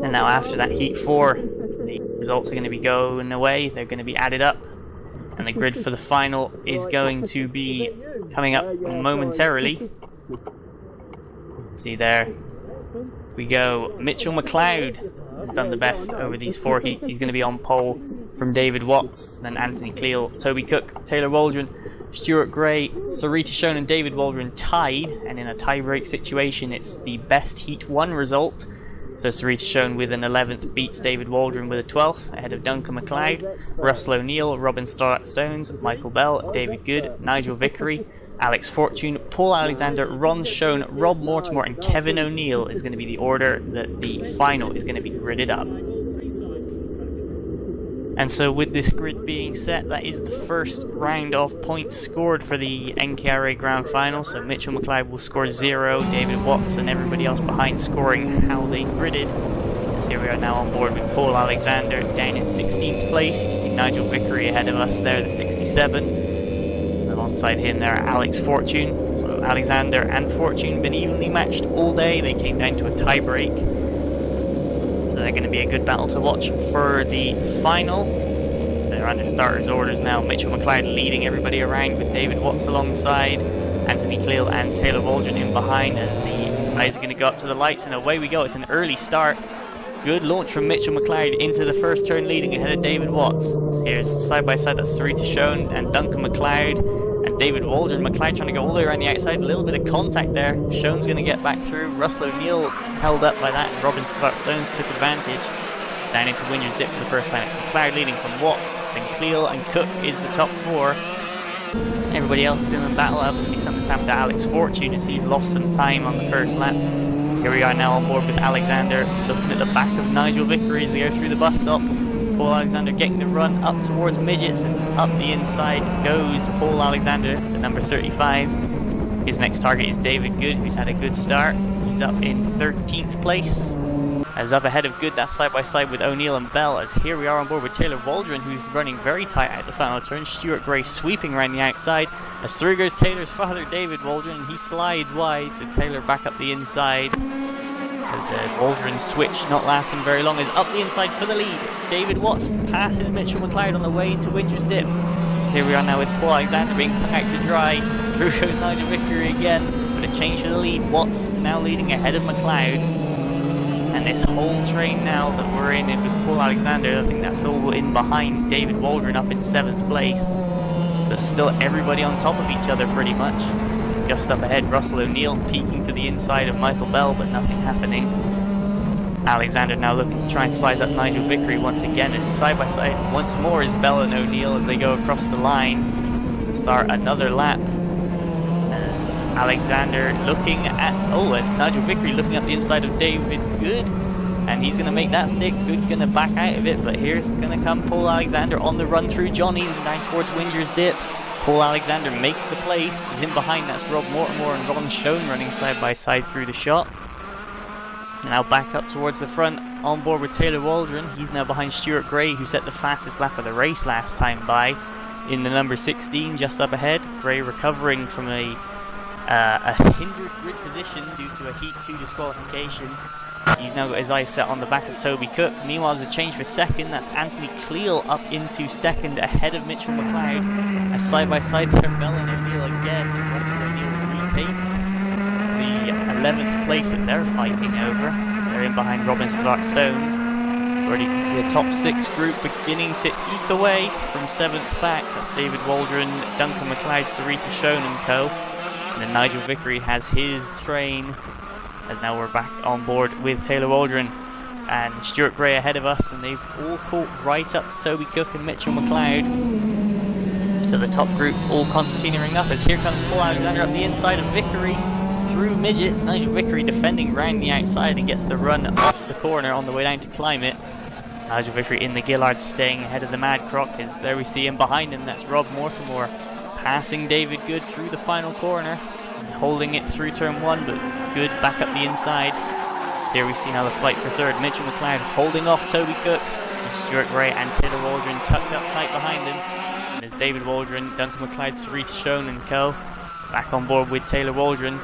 And now after that Heat 4, the results are going to be going away, they're going to be added up. And the grid for the final is going to be coming up momentarily. See there we go. Mitchell McLeod has done the best over these 4 heats. He's going to be on pole from David Watts, then Anthony Cleel, Toby Cook, Taylor Waldron, Stuart Gray, Sarita Schoen and David Waldron tied, and in a tie-break situation it's the best Heat 1 result. So Sarita Schoen with an 11th beats David Waldron with a 12th ahead of Duncan McLeod, Russell O'Neill, Robin Stones, Michael Bell, David Good, Nigel Vickery, Alex Fortune, Paul Alexander, Ron Schoen, Rob Mortimer, and Kevin O'Neill is going to be the order that the final is going to be gridded up. And so with this grid being set, that is the first round of points scored for the NKRA Grand Final. So Mitchell McLeod will score 0, David Watts and everybody else behind scoring how they gridded. As here we are now on board with Paul Alexander down in 16th place. You can see Nigel Vickery ahead of us there, the 67. Alongside him there, Alex Fortune. So Alexander and Fortune been evenly matched all day. They came down to a tie break. So they're going to be a good battle to watch for the final. So they're under starters orders now. Mitchell McLeod leading everybody around with David Watts alongside. Anthony Cleal and Taylor Waldron in behind as the guys are going to go up to the lights, and away we go. It's an early start. Good launch from Mitchell McLeod into the first turn, leading ahead of David Watts. Here's side by side, that's Sarita Schoen and Duncan McLeod. And David Waldron, McLeod trying to go all the way around the outside, a little bit of contact there. Schoen's going to get back through. Russell O'Neill held up by that, and Robin Stones took advantage. Down into Winger's Dip for the first time. It's McLeod leading from Watts, then Cleal and Cook is the top 4. Everybody else still in battle. Obviously something's happened to Alex Fortune as he's lost some time on the first lap. Here we are now on board with Alexander, looking at the back of Nigel Vickery as they go through the bus stop. Paul Alexander getting the run up towards midgets, and up the inside goes Paul Alexander, the number 35. His next target is David Good, who's had a good start. He's up in 13th place. As up ahead of Good, that's side by side with O'Neill and Bell, as here we are on board with Taylor Waldron, who's running very tight out the final turn. Stuart Gray sweeping around the outside. As through goes Taylor's father, David Waldron, and he slides wide, so Taylor back up the inside. As Waldron's switch not lasting very long, is up the inside for the lead. David Watts passes Mitchell McLeod on the way into Winger's Dip. So here we are now with Paul Alexander being put out to dry. Through goes Nigel Vickery again, but a change for the lead. Watts now leading ahead of McLeod. And this whole train now that we're in with Paul Alexander, I think that's all in behind David Waldron up in 7th place. So still everybody on top of each other pretty much. Just up ahead, Russell O'Neill peeking to the inside of Michael Bell, but nothing happening. Alexander now looking to try and slice up Nigel Vickery once again. As side by side once more is Bell and O'Neill as they go across the line to start another lap. As Alexander looking at, as Nigel Vickery looking up the inside of David Good, and he's going to make that stick. Good going to back out of it, but here's going to come Paul Alexander on the run through Johnny's and down towards Winger's Dip. Paul Alexander makes the place. He's in behind, that's Rob Mortimer and Ron Schoen running side by side through the shot. Now back up towards the front, on board with Taylor Waldron. He's now behind Stuart Gray, who set the fastest lap of the race last time by, in the number 16, just up ahead. Gray recovering from a hindered grid position due to a Heat 2 disqualification. He's now got his eyes set on the back of Toby Cook. Meanwhile, there's a change for second. That's Anthony Cleal up into second ahead of Mitchell McLeod. And side by side there, Bell and O'Neill again. And Russell O'Neill retains the 11th place that they're fighting over. They're in behind Robin Stones. Already you can see a top 6 group beginning to eke away from 7th back. That's David Waldron, Duncan McLeod, Sarita Schoen and co. And then Nigel Vickery has his train. As now we're back on board with Taylor Waldron and Stuart Gray ahead of us, and they've all caught right up to Toby Cook and Mitchell McLeod. So the top group all concertinaing up as here comes Paul Alexander up the inside of Vickery through midgets. Nigel Vickery defending round the outside and gets the run off the corner on the way down to climb it. Nigel Vickery in the Gillard staying ahead of the Mad Croc, as there we see him behind him, that's Rob Mortimer passing David Good through the final corner. Holding it through turn 1, but Good back up the inside. Here we see now the fight for third. Mitchell McLeod holding off Toby Cook. And Stuart Gray and Taylor Waldron tucked up tight behind him. And there's David Waldron, Duncan McLeod, Sarita Schoen and co. Back on board with Taylor Waldron.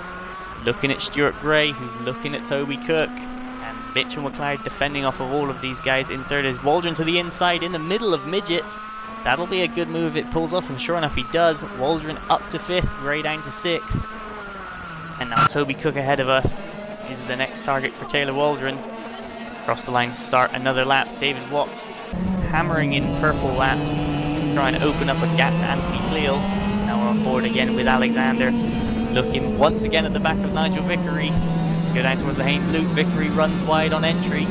Looking at Stuart Gray, who's looking at Toby Cook. And Mitchell McLeod defending off of all of these guys in third. As Waldron to the inside in the middle of midgets. That'll be a good move if it pulls off, and sure enough he does. Waldron up to 5th, Gray down to 6th. And now Toby Cook ahead of us is the next target for Taylor Waldron. Across the line to start another lap. David Watts hammering in purple laps, trying to open up a gap to Anthony Cleal. Now we're on board again with Alexander. Looking once again at the back of Nigel Vickery. Go down towards the Haynes Loop. Vickery runs wide on entry.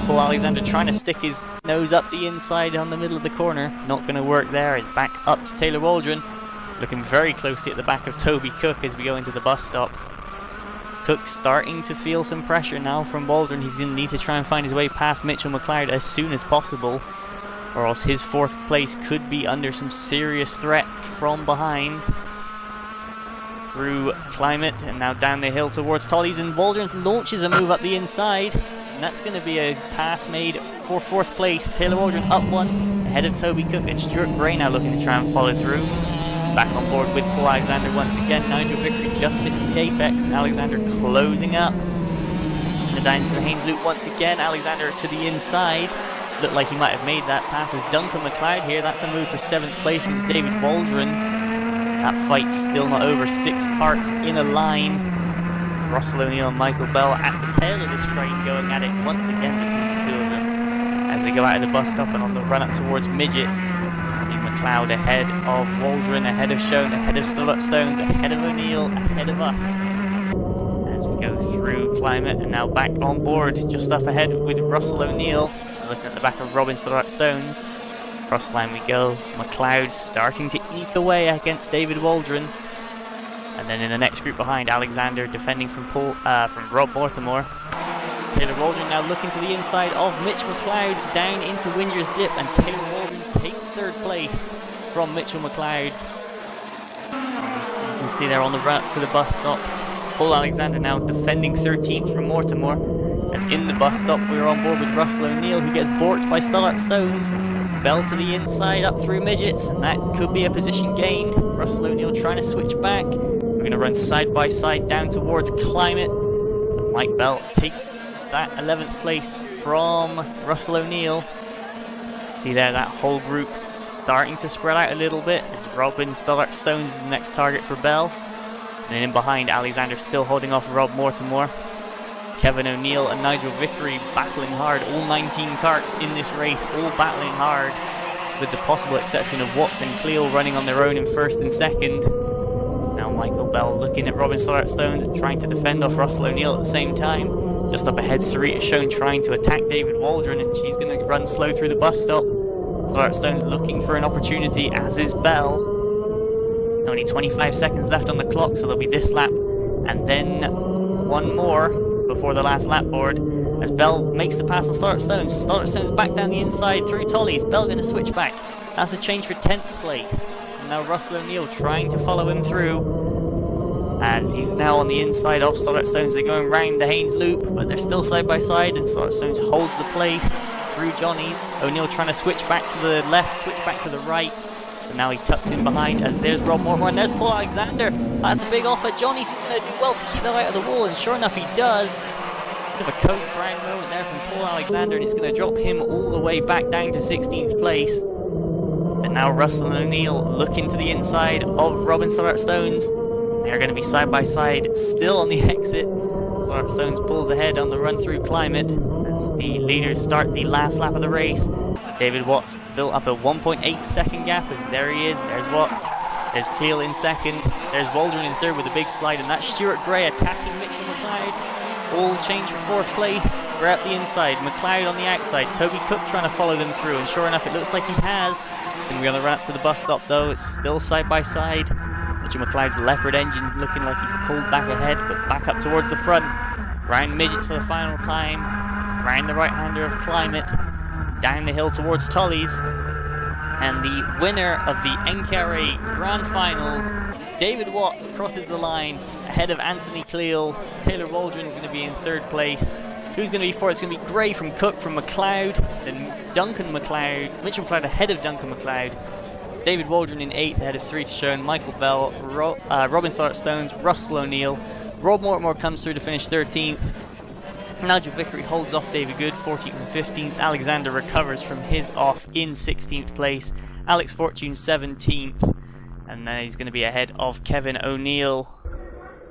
Paul Alexander trying to stick his nose up the inside on the middle of the corner. Not going to work there. He's back up to Taylor Waldron. Looking very closely at the back of Toby Cook as we go into the bus stop. Cook starting to feel some pressure now from Waldron. He's going to need to try and find his way past Mitchell McLeod as soon as possible, or else his 4th place could be under some serious threat from behind. Through Climate and now down the hill towards Tollies, and Waldron launches a move up the inside, and that's going to be a pass made for 4th place. Taylor Waldron up 1 ahead of Toby Cook, and Stuart Gray now looking to try and follow through. Back on board with Paul Alexander once again. Nigel Vickery just missing the apex, and Alexander closing up. And down to the Haynes loop once again. Alexander to the inside. Looked like he might have made that pass as Duncan McLeod here. That's a move for 7th place against David Waldron. That fight's still not over. 6 carts in a line. Russell O'Neill and Michael Bell at the tail of this train going at it once again between the 2 of them. As they go out of the bus stop and on the run up towards Midgets. See McLeod ahead of Waldron, ahead of Schoen, ahead of Still Up Stones, ahead of O'Neill, ahead of us. As we go through Climate and now back on board, just up ahead with Russell O'Neill. Looking at the back of Robin Still Up Stones. Cross line we go. McLeod starting to eke away against David Waldron. And then in the next group behind, Alexander defending from Rob Mortimer. Taylor Waldron now looking to the inside of Mitch McLeod down into Winger's Dip, and Taylor Waldron takes 3rd place from Mitchell McLeod. As you can see there on the run up to the bus stop, Paul Alexander now defending 13th from Mortimer. As in the bus stop we're on board with Russell O'Neill, who gets borked by Stullart Stones. Bell to the inside up through Midgets, and that could be a position gained. Russell O'Neill trying to switch back. We're going to run side by side down towards Climate. Mike Bell takes that 11th place from Russell O'Neill. See there, that whole group starting to spread out a little bit. It's Robin Stullart Stones is the next target for Bell. And then in behind, Alexander still holding off Rob Mortimer. Kevin O'Neill and Nigel Vickery battling hard. All 19 carts in this race, all battling hard, with the possible exception of Watts and Cleo running on their own in 1st and 2nd. Now Michael Bell looking at Robin Stullart Stones and trying to defend off Russell O'Neill at the same time. Just up ahead, Sarita Schoen trying to attack David Waldron, and she's going to run slow through the bus stop. Stullart Stones looking for an opportunity, as is Bell. Only 25 seconds left on the clock, so there'll be this lap and then one more before the last lap board. As Bell makes the pass on Stullart Stones. Stullart Stones back down the inside through Tollies. Bell going to switch back. That's a change for 10th place. And now Russell O'Neill trying to follow him through, as he's now on the inside of Stullart Stones. They're going round the Haynes loop, but they're still side by side, and Stullart Stones holds the place through Johnny's. O'Neill trying to switch back to the left, switch back to the right, but now he tucks in behind, as there's Rob Mortimer and there's Paul Alexander. That's a big offer. Johnny's is going to do well to keep that out of the wall, and sure enough he does. Bit of a Cody Brown moment there from Paul Alexander, and it's going to drop him all the way back down to 16th place. And now Russell and O'Neill looking to the inside of Robin Stullart Stones. They're going to be side by side, still on the exit. Stullart Stones pulls ahead on the run through Climate as the leaders start the last lap of the race. David Watts built up a 1.8 second gap, as there he is. There's Watts, there's Cleel in 2nd, there's Waldron in 3rd with a big slide, and that's Stuart Gray attacking Mitchell McLeod. All change for 4th place. We're at the inside, McLeod on the outside, Toby Cook trying to follow them through, and sure enough it looks like he has. And we're on the run up to the bus stop though, it's still side by side. Mitchell McLeod's Leopard engine looking like he's pulled back ahead, but back up towards the front. Round Midgets for the final time, round the right-hander of Climate, down the hill towards Tollies. And the winner of the NKRA Grand Finals, David Watts, crosses the line ahead of Anthony Cleel. Taylor Waldron is going to be in 3rd place. Who's going to be 4th? It's going to be Gray from Cook from McLeod, then Duncan McLeod, Mitchell McLeod ahead of Duncan McLeod. David Waldron in 8th ahead of Sarita Schoen, Michael Bell, Robin Stullart Stones, Russell O'Neill. Rob Mortimer comes through to finish 13th. Nigel Vickery holds off David Good, 14th and 15th. Alexander recovers from his off in 16th place. Alex Fortune 17th. And then he's going to be ahead of Kevin O'Neill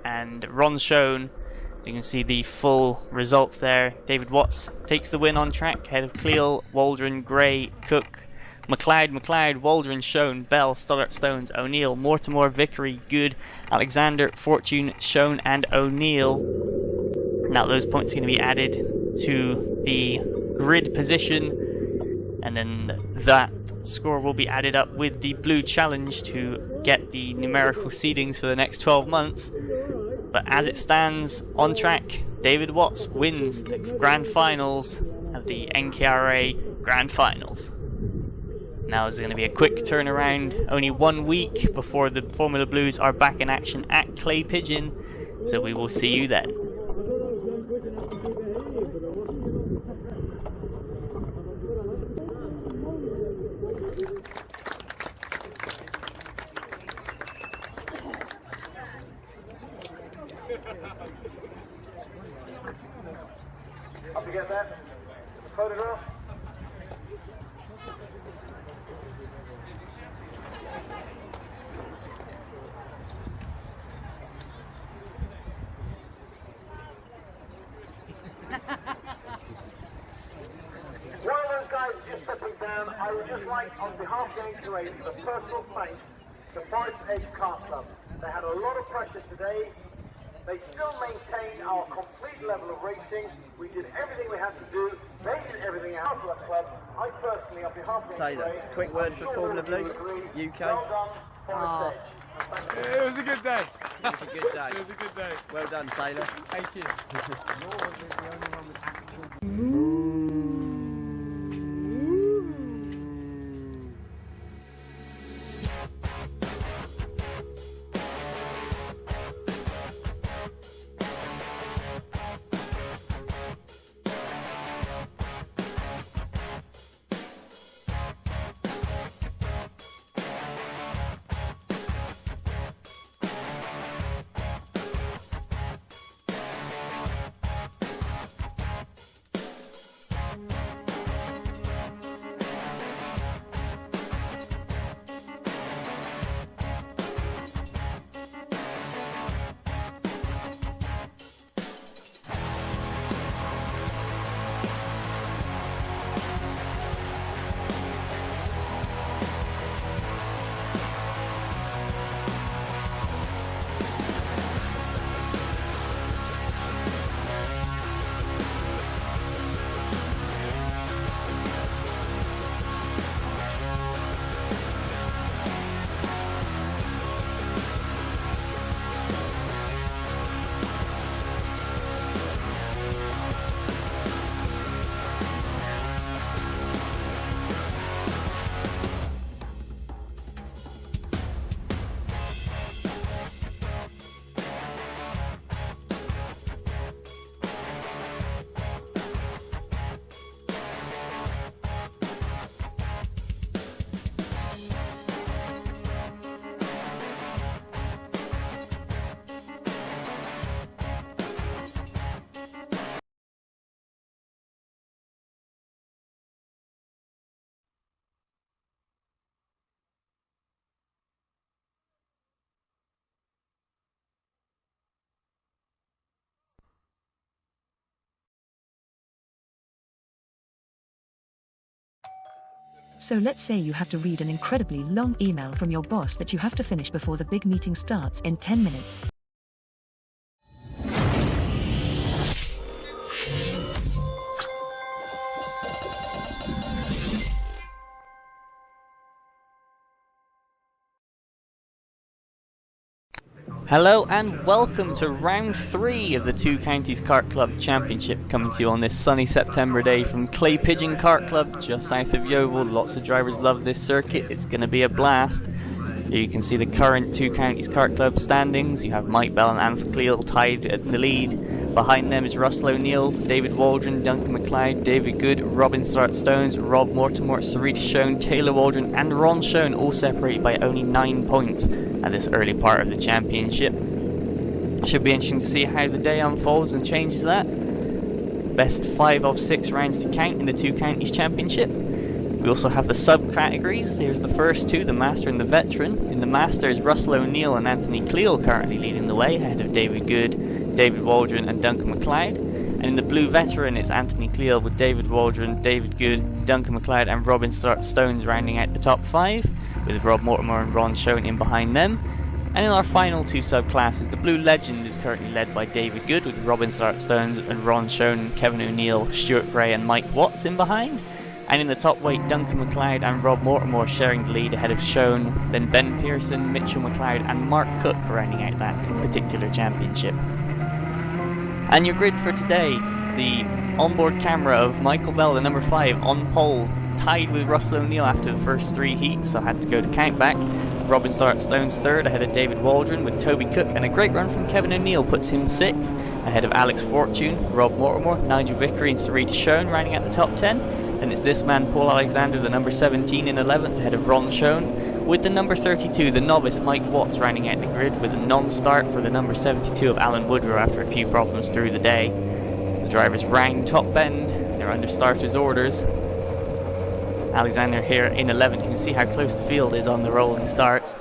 and Ron Schoen. So you can see the full results there. David Watts takes the win on track, ahead of Cleel, Waldron, Gray, Cook, McLeod, Waldron, Schoen, Bell, Stullart Stones, O'Neill, Mortimer, Vickery, Good, Alexander, Fortune, Schoen, and O'Neill. Now those points are going to be added to the grid position, and then that score will be added up with the blue challenge to get the numerical seedings for the next 12 months. But as it stands on track, David Watts wins the Grand Finals of the NKRA Grand Finals. Now it's going to be a quick turnaround, only 1 week before the Formula Blues are back in action at Clay Pigeon, so we will see you then. Up to get that photograph. While those guys are just stepping down, I would just like, on behalf of the NKRA, to give a personal thanks to Forestedge Kart Club. They had a lot of pressure today. They still maintain our complete level of racing. We did everything we had to do. They did everything out of that club. I personally, on behalf of the Taylor, NKRA, quick word for Formula Blue, UK. Well done, Forestedge. It was a good day. It was a good day. It was a good day. Well done, Taylor. Thank you. So let's say you have to read an incredibly long email from your boss that you have to finish before the big meeting starts in 10 minutes. Hello and welcome to round 3 of the Two Counties Kart Club Championship, coming to you on this sunny September day from Clay Pigeon Kart Club just south of Yeovil. Lots of drivers love this circuit, it's going to be a blast. Here you can see the current Two Counties Kart Club standings. You have Mike Bell and Anth Cleal tied at the lead. Behind them is Russell O'Neill, David Waldron, Duncan McLeod, David Good, Robin Stones, Rob Mortimer, Sarita Schoen, Taylor Waldron and Ron Schoen, all separated by only 9 points at this early part of the championship. Should be interesting to see how the day unfolds and changes that. Best 5 of 6 rounds to count in the Two Counties Championship. We also have the sub-categories. Here's the first two, the Master and the Veteran. In the Masters, Russell O'Neill and Anthony Cleal currently leading the way, ahead of David Good, David Waldron and Duncan McLeod. And in the Blue Veteran, it's Anthony Cleal with David Waldron, David Good, Duncan McLeod and Robin Stones rounding out the top 5, with Rob Mortimer and Ron Schoen in behind them. And in our final 2 subclasses, the Blue Legend is currently led by David Good, with Robin Stones and Ron Schoen, Kevin O'Neill, Stuart Gray and Mike Watts in behind. And in the top weight, Duncan McLeod and Rob Mortimer sharing the lead ahead of Schoen, then Ben Pearson, Mitchell McLeod and Mark Cook rounding out that particular championship. And your grid for today, the onboard camera of Michael Bell, the number 5, on pole, tied with Russell O'Neill after the first 3 heats, so had to go to count back. Robin Stone's third ahead of David Waldron with Toby Cook, and a great run from Kevin O'Neill puts him 6th ahead of Alex Fortune, Rob Mortimer, Nigel Vickery and Sarita Schoen rounding out the top 10. And it's this man, Paul Alexander, the number 17 in 11th ahead of Ron Schoen, with the number 32, the novice Mike Watts rounding out the grid with a non-start for the number 72 of Alan Woodrow after a few problems through the day. The drivers round top bend, they're under starters orders. Alexander here in 11th, you can see how close the field is on the rolling starts.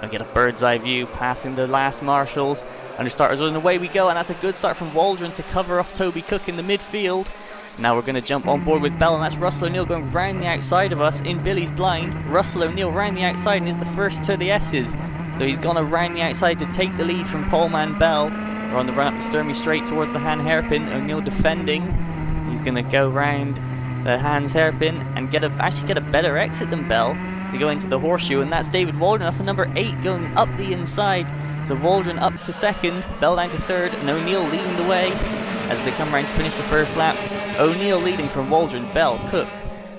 I'll get a bird's eye view passing the last marshals. Under starters orders, and away we go, and that's a good start from Waldron to cover off Toby Cook in the midfield. Now we're going to jump on board with Bell, and that's Russell O'Neill going round the outside of us in Billy's blind. Russell O'Neill round the outside and is the first to the S's. So he's gone around the outside to take the lead from Poleman Bell. We're on the run up the Sturmey Straight towards the Han Hairpin. O'Neill defending. He's going to go round the Hans Hairpin and actually get a better exit than Bell to go into the horseshoe, and that's David Waldron. That's the number 8 going up the inside. So Waldron up to 2nd, Bell down to 3rd, and O'Neill leading the way as they come round to finish the first lap. It's O'Neill leading from Waldron, Bell, Cook,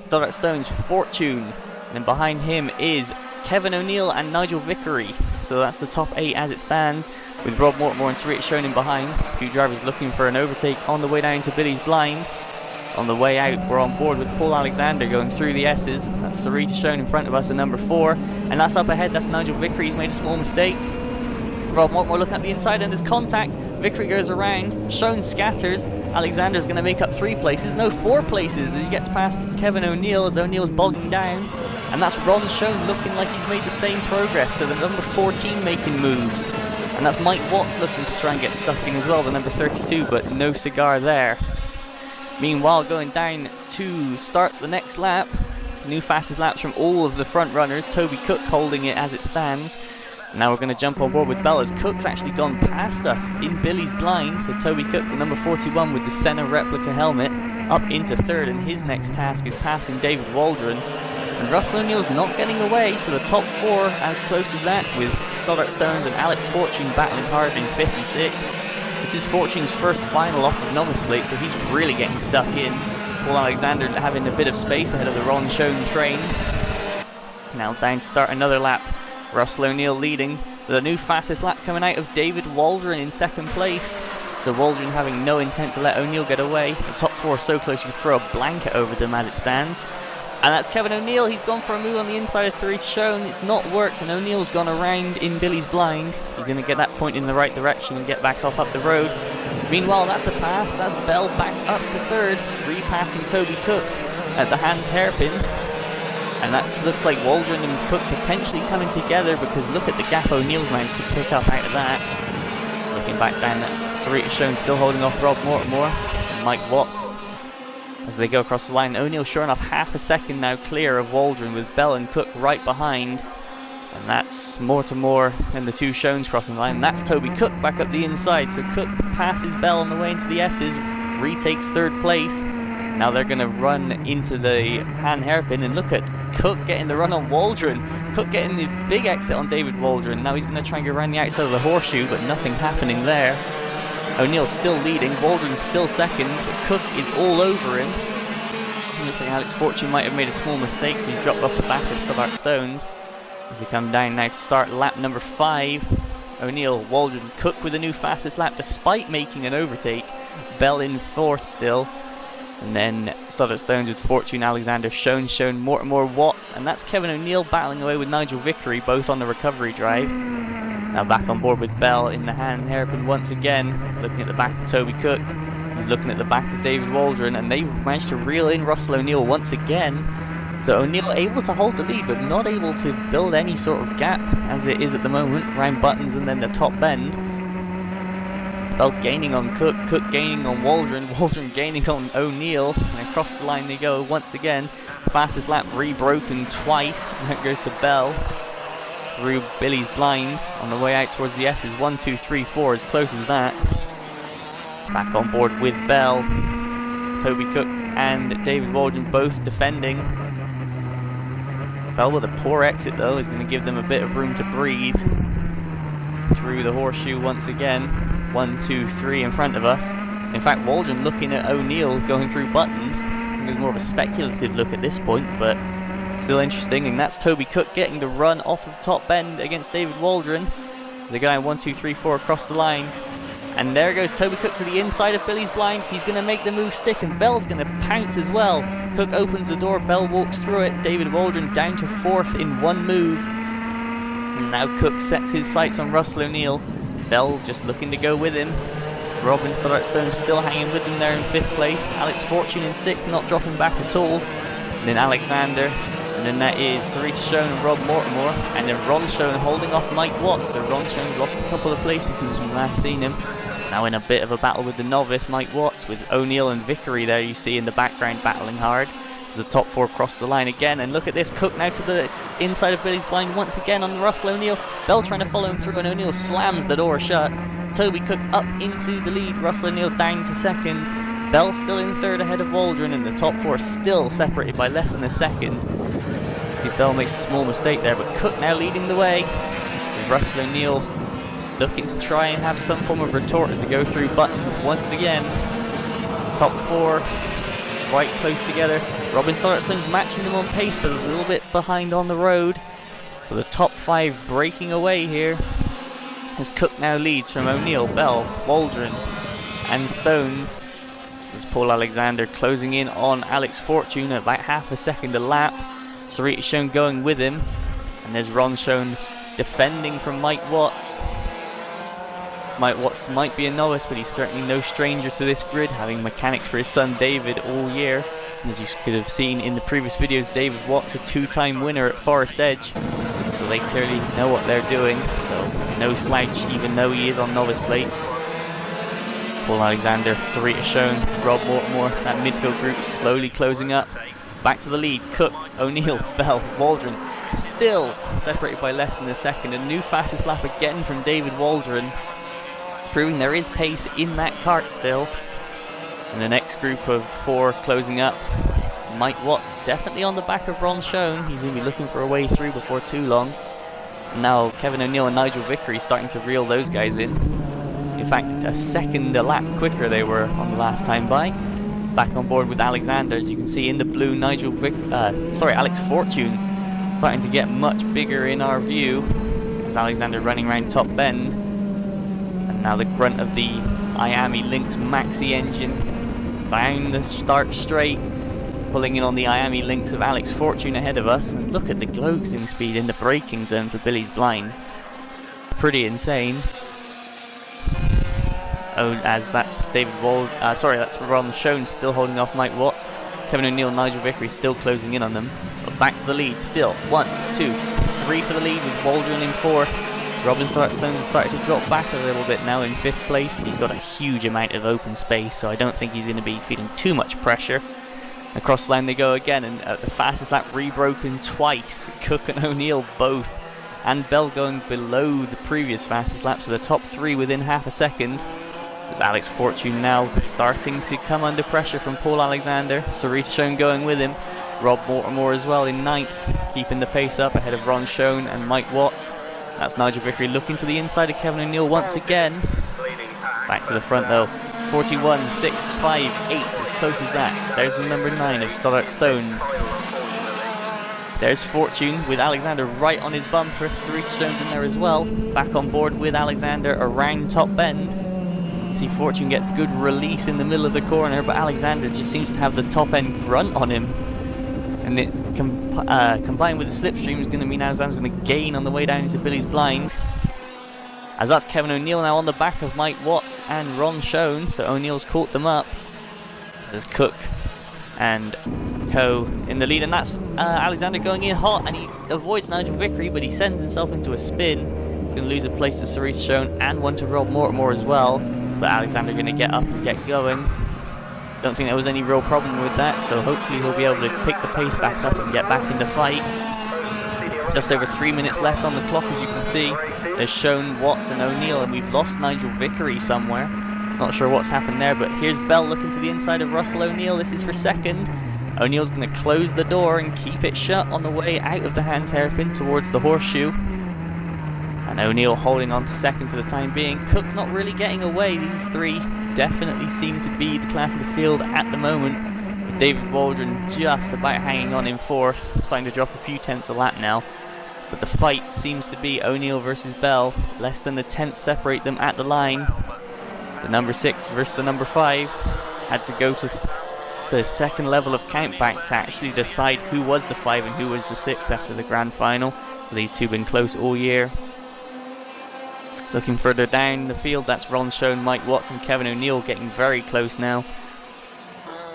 Stoddart Stones, Fortune, and then behind him is Kevin O'Neill and Nigel Vickery. So that's the top 8 as it stands, with Rob Mortimer and Sarita Schoen in behind. A few drivers looking for an overtake on the way down to Billy's blind. On the way out, we're on board with Paul Alexander going through the S's. That's Sarita Schoen in front of us at number 4. And that's up ahead, that's Nigel Vickery. He's made a small mistake. Rob Mortimer looking at the inside, and there's contact. Vickery goes around, Schoen scatters. Alexander's going to make up 3 places, no 4 places, as he gets past Kevin O'Neill as O'Neill's bogging down. And that's Ron Schoen looking like he's made the same progress, so the number 14 making moves. And that's Mike Watts looking to try and get stuck in as well, the number 32, but no cigar there. Meanwhile, going down to start the next lap, new fastest laps from all of the front runners, Toby Cook holding it as it stands. Now we're going to jump on board with Bell as Cook's actually gone past us in Billy's blind. So Toby Cook, the number 41 with the Senna replica helmet, up into 3rd, and his next task is passing David Waldron. And Russell O'Neill's not getting away, so the top 4 as close as that, with Stoddart Stones and Alex Fortune battling hard in 5th and 6th. This is Fortune's first final off of novice plate, so he's really getting stuck in. Paul Alexander having a bit of space ahead of the Ron Schoen train. Now down to start another lap. Russell O'Neill leading, with a new fastest lap coming out of David Waldron in 2nd place. So Waldron having no intent to let O'Neill get away. The top 4 are so close you can throw a blanket over them as it stands. And that's Kevin O'Neill. He's gone for a move on the inside of Sarita Schoen. It's not worked, and O'Neill's gone around in Billy's blind. He's going to get that point in the right direction and get back off up the road. Meanwhile, that's a pass. That's Bell back up to 3rd, repassing Toby Cook at the Hans Hairpin. And that looks like Waldron and Cook potentially coming together, because look at the gap O'Neill's managed to pick up out of that. Looking back down, that's Sarita Schoen still holding off Rob Mortimer and Mike Watts as they go across the line. O'Neill sure enough half a second now clear of Waldron, with Bell and Cook right behind. And that's Mortimer and the 2 Schoens crossing the line. And that's Toby Cook back up the inside. So Cook passes Bell on the way into the S's, retakes 3rd place. Now they're going to run into the Han Hairpin, and look at Cook getting the run on Waldron. Cook getting the big exit on David Waldron. Now he's going to try and go around the outside of the horseshoe, but nothing happening there. O'Neill's still leading, Waldron's still 2nd, but Cook is all over him. It looks like Alex Fortune might have made a small mistake, so he's dropped off the back of Stoddart Stones. As they come down now to start lap number 5. O'Neill, Waldron, Cook with a new fastest lap despite making an overtake. Bell in 4th still. And then Stoddart Stones with Fortune, Alexander, Schoen, Mortimer, Watts. And that's Kevin O'Neill battling away with Nigel Vickery, both on the recovery drive. Now back on board with Bell in the Han Hairpin once again, looking at the back of Toby Cook. He's looking at the back of David Waldron, and they've managed to reel in Russell O'Neill once again. So O'Neill able to hold the lead, but not able to build any sort of gap as it is at the moment, round buttons and then the top bend. Bell gaining on Cook, Cook gaining on Waldron, Waldron gaining on O'Neill, and across the line they go once again. Fastest lap rebroken twice, and that goes to Bell. Through Billy's blind on the way out towards the S's. 1, 2, 3, 4, as close as that. Back on board with Bell. Toby Cook and David Waldron both defending. Bell with a poor exit though is going to give them a bit of room to breathe through the horseshoe once again. 1, 2, 3 in front of us. In fact, Waldron looking at O'Neill going through buttons. I think it was more of a speculative look at this point, but still interesting. And that's Toby Cook getting the run off of top bend against David Waldron. They're going 1, 2, 3, 4 across the line. And there goes Toby Cook to the inside of Billy's blind. He's going to make the move stick, and Bell's going to pounce as well. Cook opens the door, Bell walks through it. David Waldron down to 4th in one move. And now Cook sets his sights on Russell O'Neill. Bell just looking to go with him. Robin Stone still hanging with him there in 5th place. Alex Fortune in 6th, not dropping back at all. And then Alexander. And then that is Sarita Schoen and Rob Mortimer. And then Ron Schoen holding off Mike Watts. So Ron Schoen's lost a couple of places since we've last seen him. Now in a bit of a battle with the novice, Mike Watts, with O'Neill and Vickery there you see in the background battling hard. The top 4 cross the line again, and look at this, Cook now to the inside of Billy's blind once again on Russell O'Neill. Bell trying to follow him through, and O'Neill slams the door shut. Toby Cook up into the lead, Russell O'Neill down to 2nd. Bell still in 3rd ahead of Waldron, and the top 4 still separated by less than a second. See, Bell makes a small mistake there, but Cook now leading the way, with Russell O'Neill looking to try and have some form of retort as they go through buttons once again. Top 4 quite close together. Robin Stone's matching them on pace, but a little bit behind on the road. So the top 5 breaking away here, as Cook now leads from O'Neill, Bell, Waldron and Stones. There's Paul Alexander closing in on Alex Fortune at about half a second a lap. Sarita Schoen going with him, and there's Ron Schoen defending from Mike Watts. Mike Watts might be a novice, but he's certainly no stranger to this grid, having mechanics for his son David all year. And as you could have seen in the previous videos, David Watts a 2-time winner at Forestedge, so they clearly know what they're doing. So no slouch, even though he is on novice plates. Paul Alexander, Sarita Schoen, Rob Mortimer, that midfield group slowly closing up. Back to the lead, Cook, O'Neill, Bell, Waldron, still separated by less than a second. A new fastest lap again from David Waldron, proving there is pace in that kart still. And the next group of 4 closing up. Mike Watts definitely on the back of Ron Schoen. He's going to be looking for a way through before too long. And now Kevin O'Neill and Nigel Vickery starting to reel those guys in. In fact, a second a lap quicker they were on the last time by. Back on board with Alexander, as you can see in the blue. Alex Fortune starting to get much bigger in our view, as Alexander running around top bend. And now the grunt of the Miami Lynx Maxi engine down the start straight, pulling in on the Miami Lynx of Alex Fortune ahead of us. And look at the closing speed in the braking zone for Billy's blind. Pretty insane. Oh, as that's that's Ron Schoen still holding off Mike Watts. Kevin O'Neill, Nigel Vickery still closing in on them. But back to the lead still. 1, 2, 3 for the lead, with Waldron in 4th. Robin Stones has started to drop back a little bit now in 5th place, but he's got a huge amount of open space, so I don't think he's going to be feeling too much pressure. Across the line they go again, and at the fastest lap rebroken twice. Cook and O'Neill both, and Bell going below the previous fastest lap, so the top 3 within half a second. There's Alex Fortune now starting to come under pressure from Paul Alexander. Sarita Schoen going with him. Rob Mortimer as well in 9th, keeping the pace up ahead of Ron Schoen and Mike Watts. That's Nigel Vickery looking to the inside of Kevin O'Neill once again. Back to the front though. 41, 6, 5, 8, as close as that. There's the number 9 of Stoddart Stones. There's Fortune with Alexander right on his bumper. Sarita Schoen's in there as well. Back on board with Alexander around top bend. See, Fortune gets good release in the middle of the corner, but Alexander just seems to have the top end grunt on him. And it combined with the slipstream is going to mean Alexander's going to gain on the way down into Billy's blind. As that's Kevin O'Neill now on the back of Mike Watts and Ron Schoen, so O'Neill's caught them up. There's Cook and Co in the lead, and that's Alexander going in hot, and he avoids Nigel Vickery, but he sends himself into a spin. He's going to lose a place to Sarita Schoen and one to Rob Mortimer as well. But Alexander going to get up and get going. Don't think there was any real problem with that, so hopefully he'll be able to pick the pace back up and get back in the fight. Just over 3 minutes left on the clock, as you can see. There's Schoen, Watts and O'Neill, and we've lost Nigel Vickery somewhere. Not sure what's happened there, but here's Bell looking to the inside of Russell O'Neill. This is for second. O'Neill's going to close the door and keep it shut on the way out of the Hans Hairpin towards the horseshoe. And O'Neill holding on to second for the time being. Cook not really getting away. These three definitely seem to be the class of the field at the moment. With David Waldron just about hanging on in fourth, starting to drop a few tenths a lap now. But the fight seems to be O'Neill versus Bell. Less than a tenth separate them at the line. The number 6 versus the number 5 had to go to the second level of count back to actually decide who was the 5 and who was the 6 after the grand final. So these two have been close all year. Looking further down the field, that's Ron Schoen, Mike Watts and Kevin O'Neill getting very close now.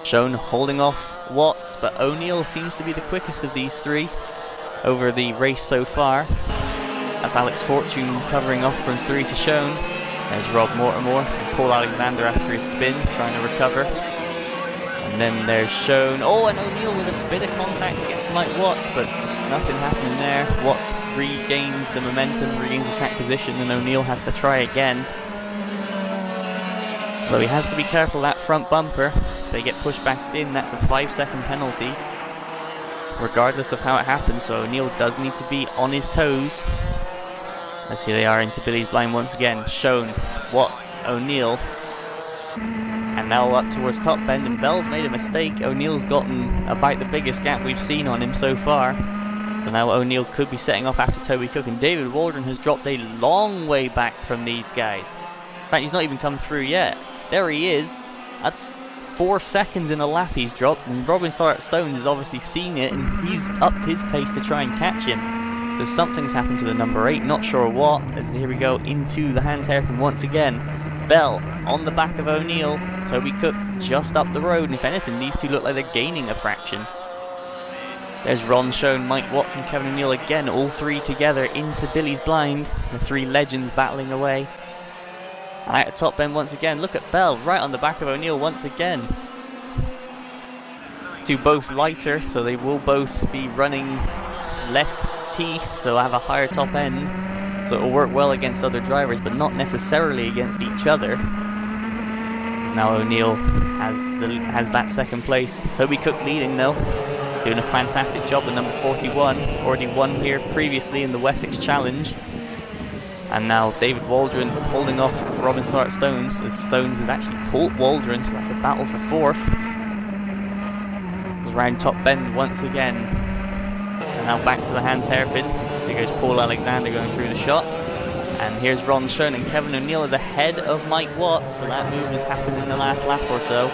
Schoen holding off Watts, but O'Neill seems to be the quickest of these three over the race so far. That's Alex Fortune covering off from Sarita Schoen. There's Rob Mortimer and Paul Alexander after his spin, trying to recover. And then there's Schoen. Oh, and O'Neill with a bit of contact against Mike Watts, but nothing happening there. Watts regains the momentum, regains the track position, and O'Neill has to try again. Though he has to be careful that front bumper. If they get pushed back in, that's a 5-second penalty, regardless of how it happens. So O'Neill does need to be on his toes. Let's see, they are into Billy's blind once again. Schoen, Watts, O'Neill. And now up towards top bend, and Bell's made a mistake. O'Neill's gotten about the biggest gap we've seen on him so far. So now O'Neill could be setting off after Toby Cook, and David Waldron has dropped a long way back from these guys. In fact, he's not even come through yet. There he is. That's 4 seconds in a lap he's dropped, and Robin Stones has obviously seen it, and he's upped his pace to try and catch him. So something's happened to the number 8, not sure what, as here we go into the Hans Hairpin once again. Bell on the back of O'Neill, Toby Cook just up the road, and if anything, these two look like they're gaining a fraction. There's Ron Schoen, Mike Watts and Kevin O'Neill again, all three together into Billy's blind, the three legends battling away. And out of top bend once again, look at Bell right on the back of O'Neill once again. These two both lighter, so they will both be running less teeth, so have a higher top end, so it will work well against other drivers, but not necessarily against each other. Now O'Neill has that second place. Toby Cook leading though, doing a fantastic job. The number 41 already won here previously in the Wessex Challenge, and now David Waldron holding off Robin Stones, as Stones has actually caught Waldron, so that's a battle for fourth. Round top bend once again. And now back to the Hans Hairpin. Here goes Paul Alexander going through the shot. And here's Ron Schoen, and Kevin O'Neill is ahead of Mike Watts, so that move has happened in the last lap or so.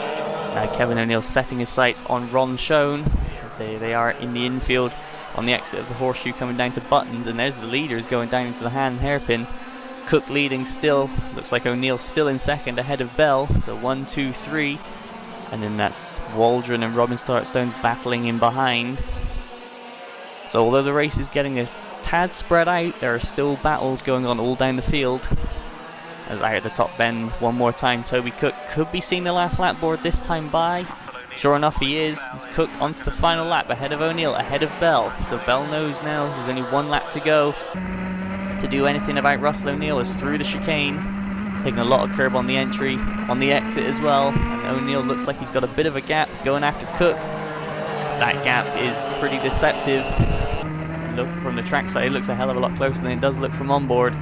Now Kevin O'Neill setting his sights on Ron Schoen, as they are in the infield on the exit of the horseshoe coming down to Buttons, and there's the leaders going down into the Hans Hairpin. Cook leading still, looks like O'Neill still in second ahead of Bell, so 1, 2, 3. And then that's Waldron and Robin Stones battling in behind. So although the race is getting a tad spread out, there are still battles going on all down the field. As out at the top bend one more time, Toby Cook could be seeing the last lap board this time by. Sure enough he is. It's Cook onto the final lap ahead of O'Neill, ahead of Bell. So Bell knows now there's only 1 lap to go to do anything about Russell O'Neill. Is through the chicane, taking a lot of curb on the entry, on the exit as well, and O'Neill looks like he's got a bit of a gap going after Cook. That gap is pretty deceptive. Look from the trackside, it looks a hell of a lot closer than it does look from onboard.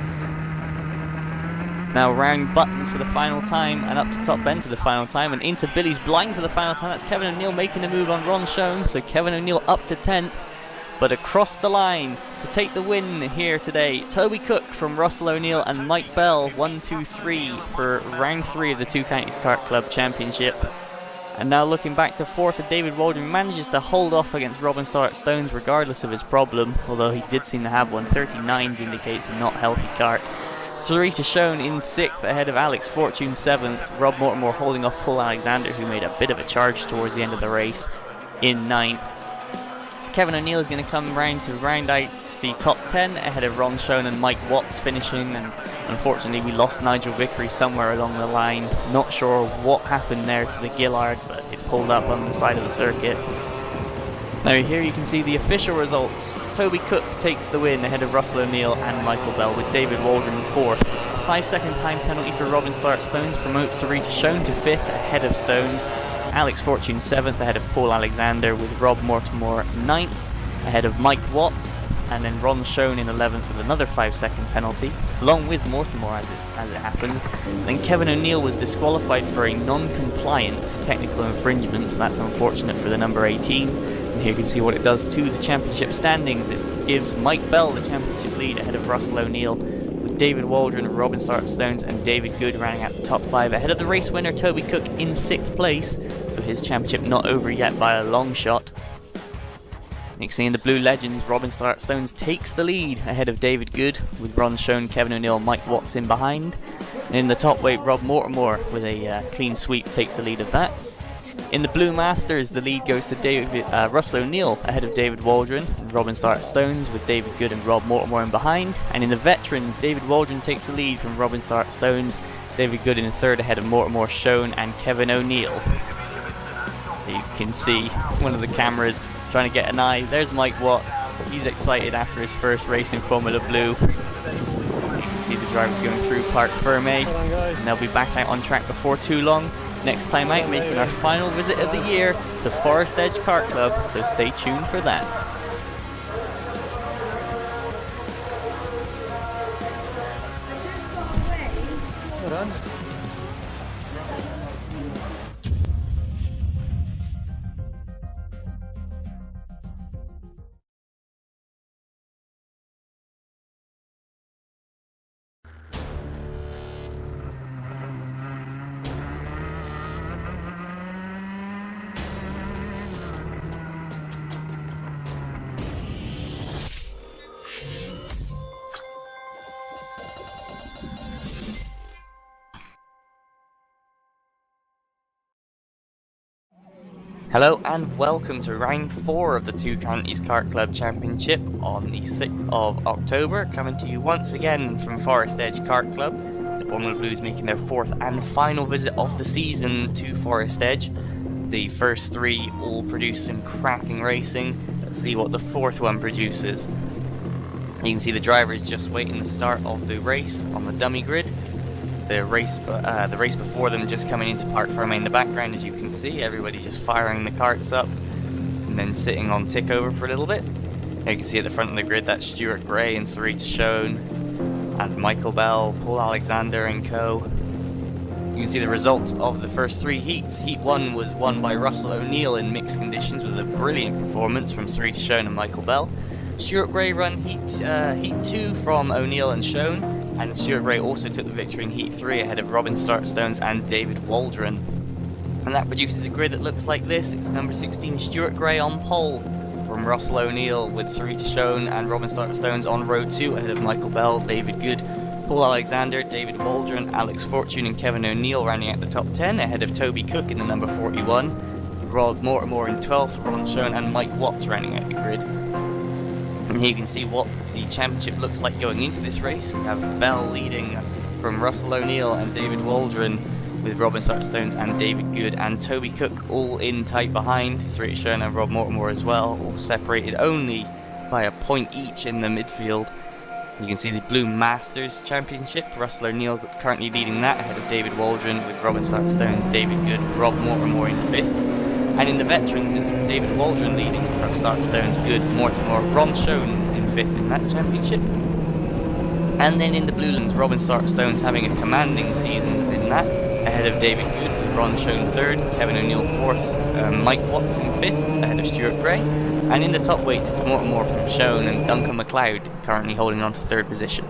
It's now round Buttons for the final time, and up to top bend for the final time, and into Billy's blind for the final time. That's Kevin O'Neill making the move on Ron Schoen, so Kevin O'Neill up to 10th. But across the line to take the win here today, Toby Cook from Russell O'Neill and Mike Bell, 1, 2, 3 for round 3 of the Two Counties Kart Club Championship. And now looking back to fourth, David Waldron manages to hold off against Robin Stones regardless of his problem, although he did seem to have one. 39s indicates a not healthy kart. Sarita Schoen in 6th ahead of Alex Fortune 7th, Rob Mortimer holding off Paul Alexander, who made a bit of a charge towards the end of the race, in 9th. Kevin O'Neill is going to come round to round out the top 10 ahead of Ron Schoen and Mike Watts finishing, and unfortunately we lost Nigel Vickery somewhere along the line. Not sure what happened there to the Gillard, but it pulled up on the side of the circuit. Now here you can see the official results. Toby Cook takes the win ahead of Russell O'Neill and Michael Bell, with David Waldron in 4th. 5-second time penalty for Robin Stark-Stones promotes Sarita Schoen to 5th ahead of Stones. Alex Fortune 7th ahead of Paul Alexander, with Rob Mortimer 9th ahead of Mike Watts, and then Ron Schoen in 11th with another 5-second penalty, along with Mortimer as it happens. Then Kevin O'Neill was disqualified for a non-compliant technical infringement, so that's unfortunate for the number 18. And here you can see what it does to the championship standings. It gives Mike Bell the championship lead ahead of Russell O'Neill, with David Waldron, Robin Stark-Stones and David Good rounding out the top 5 ahead of the race winner Toby Cook in 6th place, so his championship not over yet by a long shot. Next thing in the Blue Legends, Robin Stark-Stones takes the lead ahead of David Good, with Ron Schoen, Kevin O'Neill, Mike Watts in behind. And in the top weight, Rob Mortimer with a clean sweep takes the lead of that. In the Blue Masters, the lead goes to Russell O'Neill ahead of David Waldron and Robin Stark-Stones, with David Good and Rob Mortimer in behind. And in the Veterans, David Waldron takes the lead from Robin Stark-Stones, David Good in 3rd ahead of Mortimer, Schoen and Kevin O'Neill. So you can see one of the cameras trying to get an eye. There's Mike Watts. He's excited after his first race in Formula Blue. You can see the drivers going through Parc Ferme, and they'll be back out on track before too long. Next time out, making our final visit of the year to Forestedge Kart Club, so stay tuned for that. Well done. Hello and welcome to round 4 of the Two Counties Kart Club Championship on the 6th of October, coming to you once again from Forestedge Kart Club. The Formula Blues making their 4th and final visit of the season to Forestedge. The first 3 all produced some cracking racing. Let's see what the 4th one produces. You can see the drivers just waiting the start of the race on the dummy grid. The race before them just coming into Parc Ferme in the background, as you can see. Everybody just firing the karts up and then sitting on tick over for a little bit. Here you can see at the front of the grid that's Stuart Gray and Sarita Schoen and Michael Bell, Paul Alexander and co. You can see the results of the first 3 heats. Heat 1 was won by Russell O'Neill in mixed conditions with a brilliant performance from Sarita Schoen and Michael Bell. Stuart Gray run Heat 2 from O'Neill and Schoen, and Stuart Gray also took the victory in Heat 3 ahead of Robin Stark-Stones and David Waldron. And that produces a grid that looks like this. It's number 16 Stuart Gray on pole from Russell O'Neill, with Sarita Schoen and Robin Stark-Stones on row 2 ahead of Michael Bell, David Good, Paul Alexander, David Waldron, Alex Fortune and Kevin O'Neill rounding out the top 10 ahead of Toby Cook in the number 41, Rob Mortimer in 12th, Ron Schoen and Mike Watts rounding out the grid. And here you can see what the championship looks like going into this race. We have Bell leading from Russell O'Neill and David Waldron, with Robin Stark-Stones and David Good and Toby Cook all in tight behind. Sarita Schoen and Rob Mortimer as well, all separated only by a point each in the midfield. You can see the Blue Masters Championship. Russell O'Neill currently leading that ahead of David Waldron, with Robin Stark-Stones, David Good, Rob Mortimer in 5th. And in the Veterans, it's David Waldron leading from Stark-Stones, Good, Mortimer, Ron Schoen in 5th in that championship. And then in the Blue Lands, Robin Stark-Stones having a commanding season in that, ahead of David Good, with Ron Schoen 3rd, Kevin O'Neill 4th, Mike Watts in 5th, ahead of Stuart Gray. And in the top weights, it's Mortimer from Schoen and Duncan MacLeod currently holding on to 3rd position.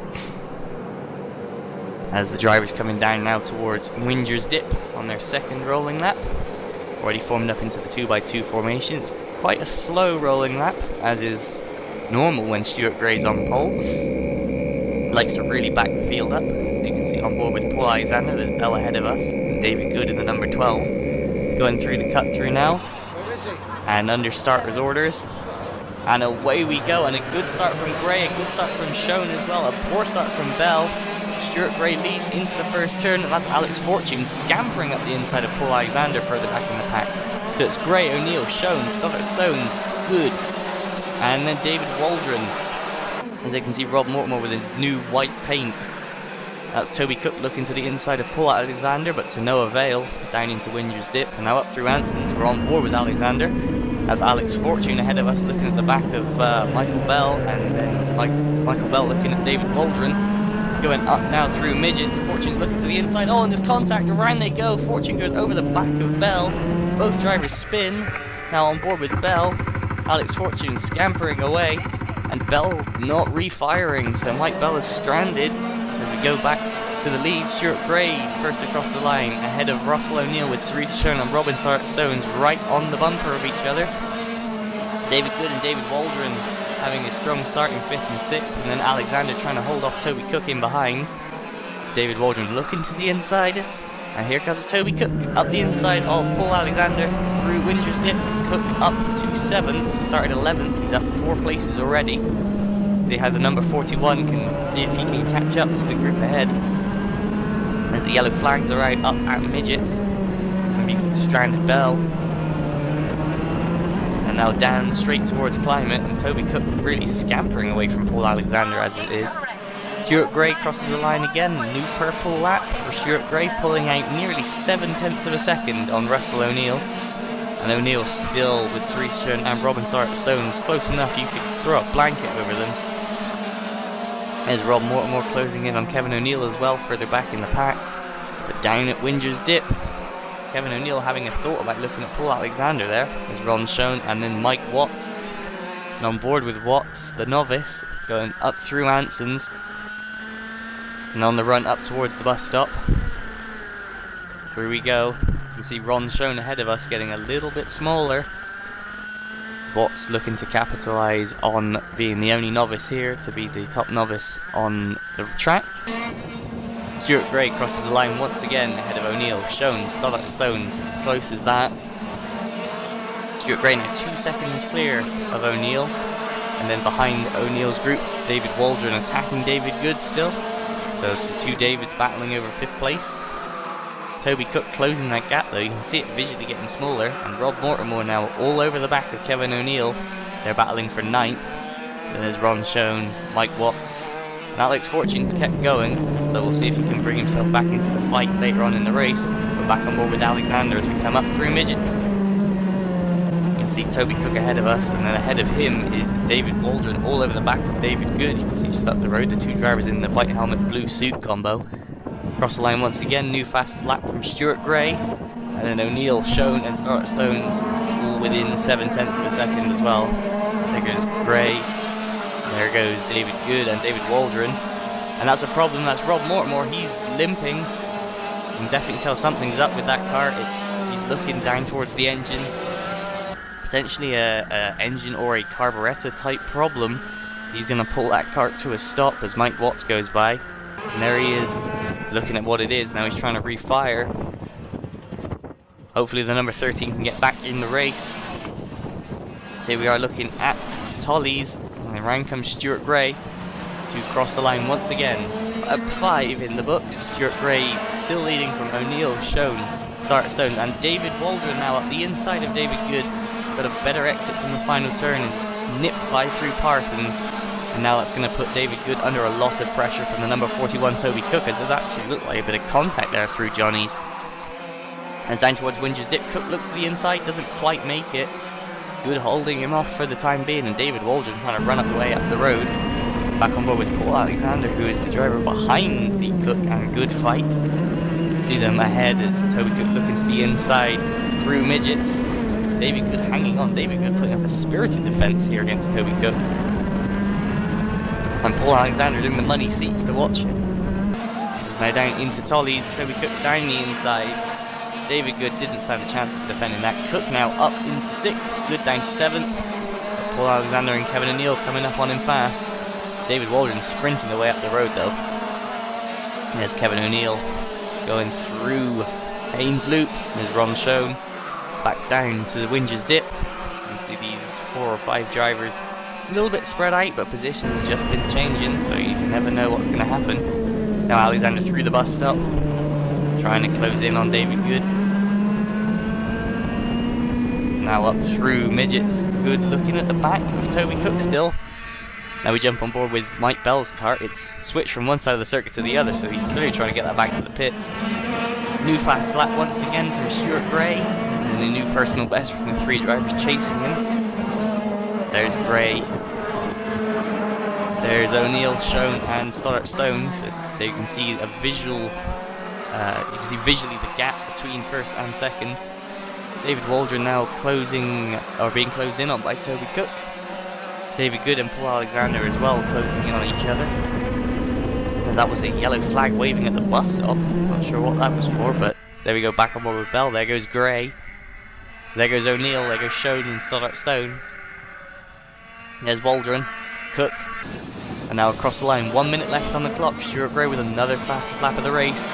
As the drivers coming down now towards Winger's Dip on their 2nd rolling lap. Already formed up into the 2x2 formation. It's quite a slow rolling lap, as is normal when Stuart Gray's on pole. Likes to really back the field up. As you can see on board with Paul Alexander, there's Bell ahead of us, and David Good in the number 12. Going through the cut through now, and under starters orders. And away we go, and a good start from Gray, a good start from Schoen as well, a poor start from Bell. Stuart Gray leads into the first turn, and that's Alex Fortune scampering up the inside of Paul Alexander further back in the pack. So it's Gray, O'Neill, Schoen, Stones, Good, and then David Waldron. As you can see, Rob Mortimer with his new white paint That's Toby Cook looking to the inside of Paul Alexander, but to no avail. Down into Winger's Dip, and now up through Anson's. We're on board with Alexander. That's Alex Fortune ahead of us, looking at the back of Michael Bell, and then Michael Bell looking at David Waldron. Going up now through Midgets. Fortune's looking to the inside. Oh, and there's contact. Around they go. Fortune goes over the back of Bell. Both drivers spin. Now on board with Bell. Alex Fortune scampering away, and Bell not refiring, so Mike Bell is stranded. As we go back to the lead, Stuart Gray first across the line, ahead of Russell O'Neill with Sarita Shone and Robin Stones right on the bumper of each other. David Good and David Waldron having a strong start in 5th and 6th, and then Alexander trying to hold off Toby Cook in behind. David Waldron looking to the inside, and here comes Toby Cook up the inside of Paul Alexander through Winger's Dip. Cook up to 7th, he started 11th, he's up 4 places already. See how the number 41 can see if he can catch up to the group ahead. As the yellow flags are out up at Midgets. It's going to be for the stranded Bell. And now down straight towards Climate, and Toby Cook really scampering away from Paul Alexander as it is. Stuart Gray crosses the line again, new purple lap for Stuart Gray, pulling out nearly 7/10 of a second on Russell O'Neill. And O'Neill still with Sarita and Robin Stones close enough you could throw a blanket over them. There's Rob Mortimer closing in on Kevin O'Neill as well, further back in the pack. But down at Winger's Dip, Kevin O'Neill having a thought about looking at Paul Alexander there. There's Ron Schoen and then Mike Watts. And on board with Watts, the novice, going up through Anson's. And on the run up towards the bus stop. Through we go. You can see Ron Schoen ahead of us getting a little bit smaller. Watts looking to capitalise on being the only novice here to be the top novice on the track. Stuart Gray crosses the line once again ahead of O'Neill. Stones as close as that. Stuart Gray now 2 seconds clear of O'Neill. And then behind O'Neill's group, David Waldron attacking David Good still. So the 2 Davids battling over 5th place. Toby Cook closing that gap though, you can see it visually getting smaller, and Rob Mortimer now all over the back of Kevin O'Neill. They're battling for 9th. Then there's Ron Schoen, Mike Watts, and Alex Fortune's kept going, so we'll see if he can bring himself back into the fight later on in the race. We're back on board with Alexander as we come up through Midgets. You can see Toby Cook ahead of us, and then ahead of him is David Waldron all over the back of David Good. You can see just up the road the 2 drivers in the white helmet blue suit combo. Cross the line once again, new fastest lap from Stuart Gray, and then O'Neill, Schoen and Stones all within 7/10 of a second as well. There goes Gray, there goes David Good and David Waldron, and that's a problem. That's Rob Mortimer, he's limping. You can definitely tell something's up with that car. He's looking down towards the engine, potentially a engine or a carburetor type problem. He's going to pull that cart to a stop as Mike Watts goes by. And there he is, looking at what it is. Now he's trying to refire. Hopefully the number 13 can get back in the race. So here we are looking at Tollies. And around comes Stuart Gray to cross the line once again. Up 5 in the books. Stuart Gray still leading from O'Neill, Schoen, Stones, and David Waldron now up the inside of David Good. Got a better exit from the final turn and snipped by through Parsons. And now that's going to put David Good under a lot of pressure from the number 41 Toby Cook, as there's actually looked like a bit of contact there through Johnny's. As down towards Winger's Dip, Cook looks to the inside, doesn't quite make it. Good holding him off for the time being, and David Waldron trying to run up the way up the road. Back on board with Paul Alexander, who is the driver behind the Cook and Good fight. See them ahead as Toby Cook looking to the inside through Midgets. David Good hanging on. David Good putting up a spirited defence here against Toby Cook. And Paul Alexander's in the money seats to watch it. He's now down into Tollies. Toby Cook down the inside. David Good didn't stand a chance of defending that. Cook now up into 6th. Good down to 7th. Paul Alexander and Kevin O'Neill coming up on him fast. David Waldron sprinting away up the road though. And there's Kevin O'Neill going through Haynes Loop. There's Ron Schoen back down to the Winger's Dip. You see these 4 or 5 drivers a little bit spread out, but position's just been changing, so you never know what's going to happen. Now Alexander through the bus stop, trying to close in on David Good. Now up through Midgets. Good looking at the back of Toby Cook still. Now we jump on board with Mike Bell's kart. It's switched from one side of the circuit to the other, so he's clearly trying to get that back to the pits. New fast lap once again from Stuart Gray, and a new personal best from the 3 drivers chasing him. There's Gray. There's O'Neill, Schoen, and Stoddart Stones. There you can see a visual. You can see visually the gap between first and second. David Waldron now being closed in on by Toby Cook. David Good and Paul Alexander as well closing in on each other. As that was a yellow flag waving at the bus stop. Not sure what that was for, but there we go, back on board with Bell. There goes Gray. There goes O'Neill. There goes Schoen and Stoddart Stones. There's Waldron, Cook, and now across the line. 1 minute left on the clock. Stuart Gray with another fastest lap of the race.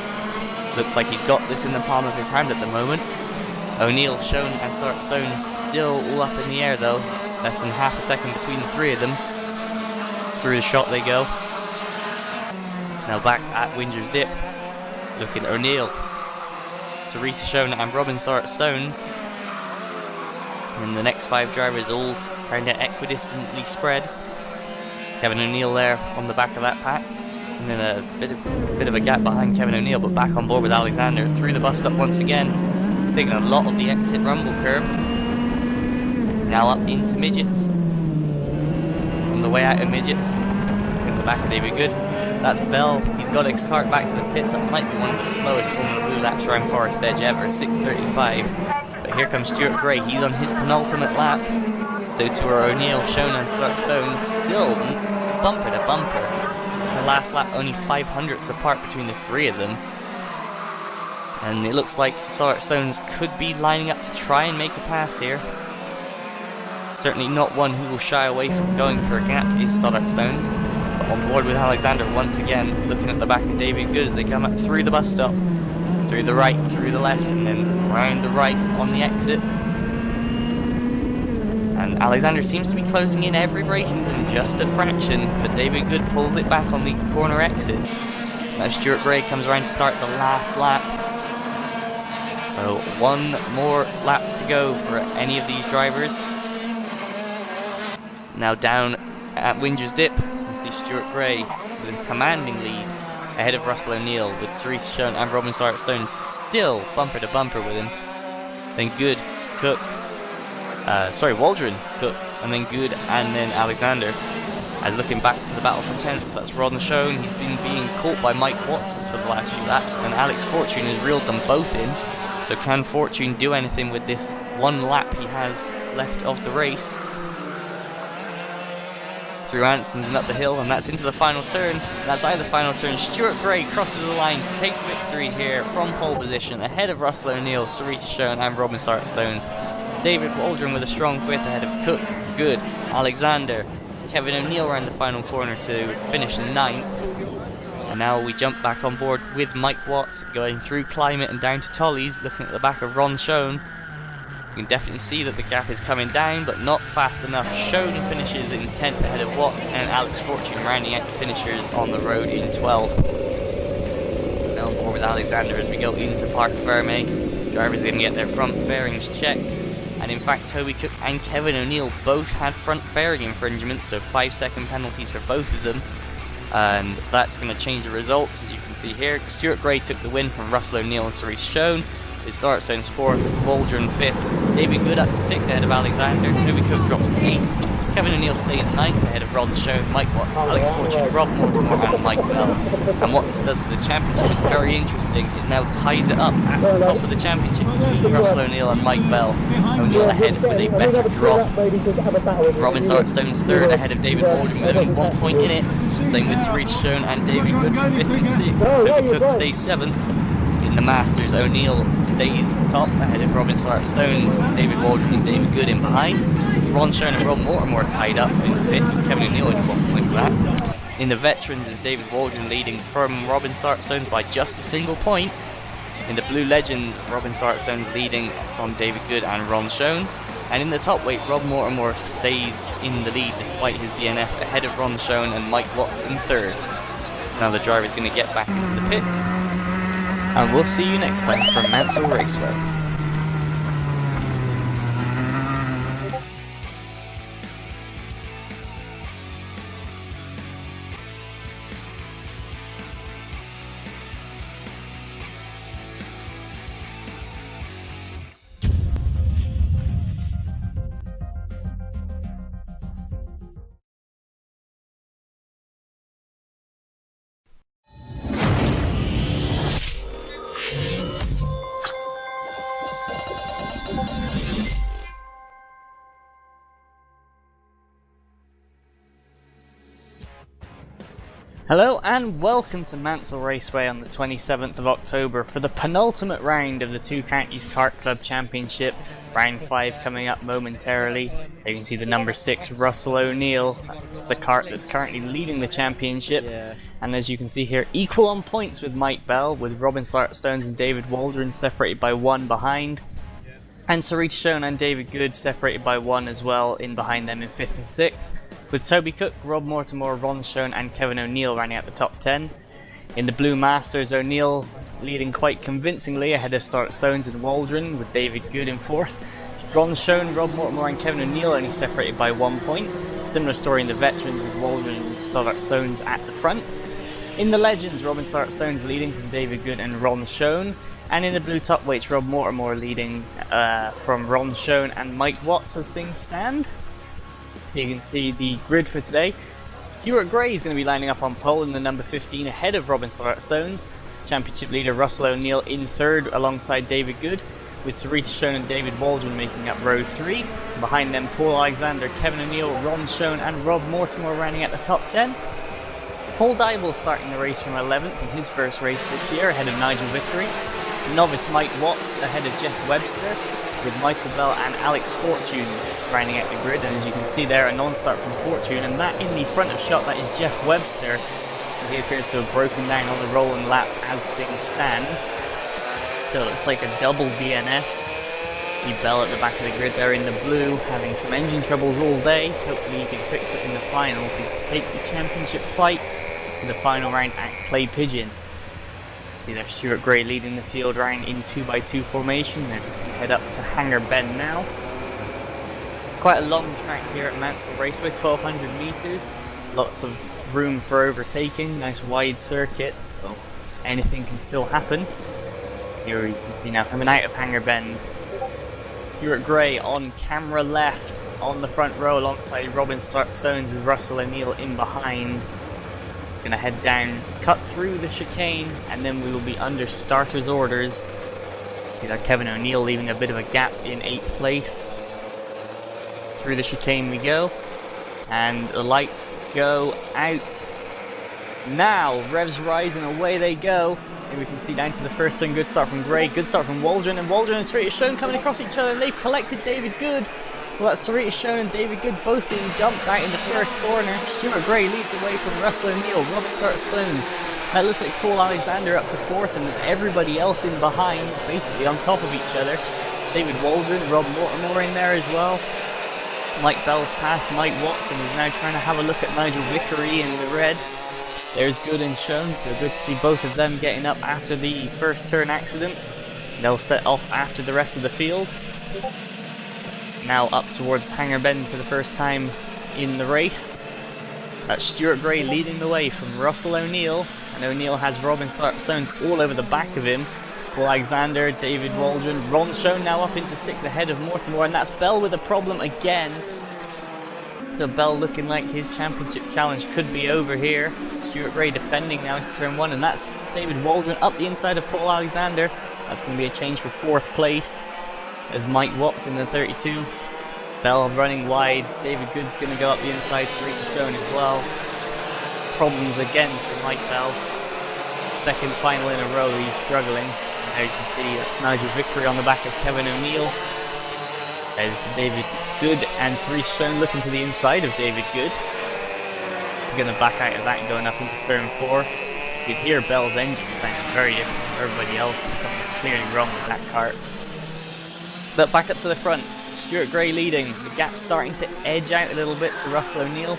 Looks like he's got this in the palm of his hand at the moment. O'Neill, Schoen, and Stoddart Stones still all up in the air though. Less than half a second between the 3 of them. Through the shot they go. Now back at Windsor's Dip. Looking at O'Neill, Teresa Schoen, and Robin Stoddart Stones. And the next 5 drivers all kind of equidistantly spread. Kevin O'Neill there on the back of that pack. And then a bit of a gap behind Kevin O'Neill, but back on board with Alexander through the bus stop once again. Taking a lot of the exit rumble curve. Now up into midgets. On the way out of midgets, in the back of David Good. That's Bell. He's got his kart back to the pits. That might be one of the slowest Formula Blue laps around Forestedge ever, 6:35. But here comes Stuart Gray. He's on his penultimate lap. So to our O'Neill, Schoen, and Stoddart Stones, still bumper to bumper. The last lap only 500ths apart between the 3 of them. And it looks like Stoddart Stones could be lining up to try and make a pass here. Certainly not one who will shy away from going for a gap is Stoddart Stones. But on board with Alexander once again, looking at the back of David Good as they come up through the bus stop. Through the right, through the left, and then round the right on the exit. And Alexander seems to be closing in every braking zone, just a fraction, but David Good pulls it back on the corner exits. Now Stuart Gray comes around to start the last lap. So 1 more lap to go for any of these drivers. Now down at Windsor's Dip, you see Stuart Gray with a commanding lead ahead of Russell O'Neill, with Teresa Schoen and Robin Stoddart Stones still bumper to bumper with him. Then Good, Cook, Waldron, Cook, and then Good, and then Alexander. As looking back to the battle for 10th, that's Ron Schoen. He's been being caught by Mike Watts for the last few laps, and Alex Fortune has reeled them both in. So can Fortune do anything with this 1 lap he has left of the race? Through Anson's and up the hill, and that's into the final turn. That's out of the final turn. Stuart Gray crosses the line to take victory here from pole position, ahead of Russell O'Neill, Teresa Schoen, and Robin Stoddart Stones. David Waldron with a strong 5th ahead of Cook, Good, Alexander. Kevin O'Neill around the final corner to finish 9th. And now we jump back on board with Mike Watts, going through Climate and down to Tolly's, looking at the back of Ron Schoen. You can definitely see that the gap is coming down, but not fast enough. Schoen finishes in 10th ahead of Watts, and Alex Fortune rounding out the finishers on the road in 12th. Now on board with Alexander as we go into Parc Ferme. Drivers are going to get their front fairings checked. And in fact, Toby Cook and Kevin O'Neill both had front fairing infringements, so 5-second penalties for both of them. And that's going to change the results, as you can see here. Stuart Gray took the win from Russell O'Neill and Teresa Schoen. It Stoddart Stones 4th, Waldron 5th, David Good up to 6th ahead of Alexander, Toby Cook drops to 8th, Kevin O'Neill stays 9th ahead of Ron Schoen, Mike Watts, Alex Fortune, Rob Mortimer, and Mike Bell. And what this does to the championship is very interesting. It now ties it up at the top of the championship between Russell O'Neill and Mike Bell. O'Neill ahead with a better drop. Robin Stoddart Stones 3rd ahead of David Waldron with only 1 point in it. Same with Teresa Schoen and David Good for 5th and 6th. Toby Cook stays 7th. In the Masters, O'Neill stays top ahead of Robin Stoddart Stones, David Waldron and David Good in behind. Ron Schoen and Rob Mortimer tied up in 5th, with Kevin O'Neill in 1 point back. In the Veterans is David Waldron leading from Robin Stoddart Stones by just a single point. In the Blue Legends, Robin Stoddart Stones leading from David Good and Ron Schoen. And in the top weight, Rob Mortimer stays in the lead despite his DNF ahead of Ron Schoen and Mike Watts in 3rd. So now the driver's going to get back into the pits. And we'll see you next time from Mansell Raceway. Hello and welcome to Mansell Raceway on the 27th of October for the penultimate round of the Two Counties Kart Club Championship. Round 5 coming up momentarily. You can see the number 6 Russell O'Neill. That's the kart that's currently leading the championship. And as you can see here, equal on points with Mike Bell, with Robin Stones and David Waldron separated by 1 behind. And Sarita Schoen and David Good separated by 1 as well, in behind them in 5th and 6th. With Toby Cook, Rob Mortimer, Ron Schoen and Kevin O'Neill running out the top 10. In the Blue Masters, O'Neill leading quite convincingly ahead of Stones and Waldron, with David Good in 4th. Ron Schoen, Rob Mortimer and Kevin O'Neill only separated by 1 point. Similar story in the Veterans, with Waldron and Stones at the front. In the Legends, Robin Stones leading from David Good and Ron Schoen. And in the Blue Top Weights, Rob Mortimer leading from Ron Schoen and Mike Watts as things stand. You can see the grid for today. Stuart Gray is going to be lining up on pole in the number 15 ahead of Robin Stones. Championship leader Russell O'Neill in 3rd alongside David Good, with Sarita Schoen and David Waldron making up row 3. Behind them, Paul Alexander, Kevin O'Neill, Ron Schoen and Rob Mortimer running at the top 10. Paul Dybel starting the race from 11th in his first race this year ahead of Nigel Vickery. Novice Mike Watts ahead of Jeff Webster, with Michael Bell and Alex Fortune rounding out the grid. And as you can see there, a non-start from Fortune, and that in the front of shot, that is Jeff Webster. So he appears to have broken down on the rolling lap as things stand. So it looks like a double DNS. See Bell at the back of the grid there in the blue, having some engine troubles all day. Hopefully he can fix it in the final to take the championship fight to the final round at Clay Pigeon. See there, Stuart Gray leading the field round in 2x2 formation. They're just going to head up to Hangar Bend now. Quite a long track here at Mansell Raceway, 1200 metres. Lots of room for overtaking, nice wide circuit, so anything can still happen. Here you can see now coming out of Hangar Bend, Stuart Gray on camera left on the front row alongside Robin Stones with Russell O'Neill in behind. Going to head down, cut through the chicane, and then we will be under starters orders. See that Kevin O'Neill leaving a bit of a gap in 8th place. Through the chicane we go, and the lights go out. Now, revs rise and away they go. Here we can see down to the first turn, good start from Gray, good start from Waldron, and Waldron and Sarita Schoen coming across each other, and they've collected David Good. So that's Sarita Schoen and David Good both being dumped out in the first corner. Stuart Gray leads away from Russell O'Neill, Robert Stones. That looks like Paul Alexander up to 4th, and everybody else in behind, basically on top of each other. David Waldron, Rob Mortimer in there as well. Mike Bell's past Mike Watson, is now trying to have a look at Nigel Vickery in the red. There's Good and Schoen, so good to see both of them getting up after the first turn accident. They'll set off after the rest of the field. Now up towards Hangar Bend for the first time in the race. That's Stuart Gray leading the way from Russell O'Neill, and O'Neill has Robin Stones all over the back of him. Paul Alexander, David Waldron, Ron Schoen now up into 6th ahead of Mortimer, and that's Bell with a problem again. So Bell looking like his championship challenge could be over here. Stuart Gray defending now into turn 1, and that's David Waldron up the inside of Paul Alexander. That's going to be a change for 4th place. There's Mike Watts in the 32. Bell running wide. David Good's going to go up the inside. Sarita Schoen as well. Problems again for Mike Bell. Second final in a row, he's struggling. There you can see that's Nigel Vickery on the back of Kevin O'Neill. There's David Good and Sarita Schoen looking to the inside of David Good. We're going to back out of that and going up into turn 4. You can hear Bell's engine sounding very different from everybody else. There's something clearly wrong with that kart. But back up to the front, Stuart Gray leading. The gap starting to edge out a little bit to Russell O'Neill.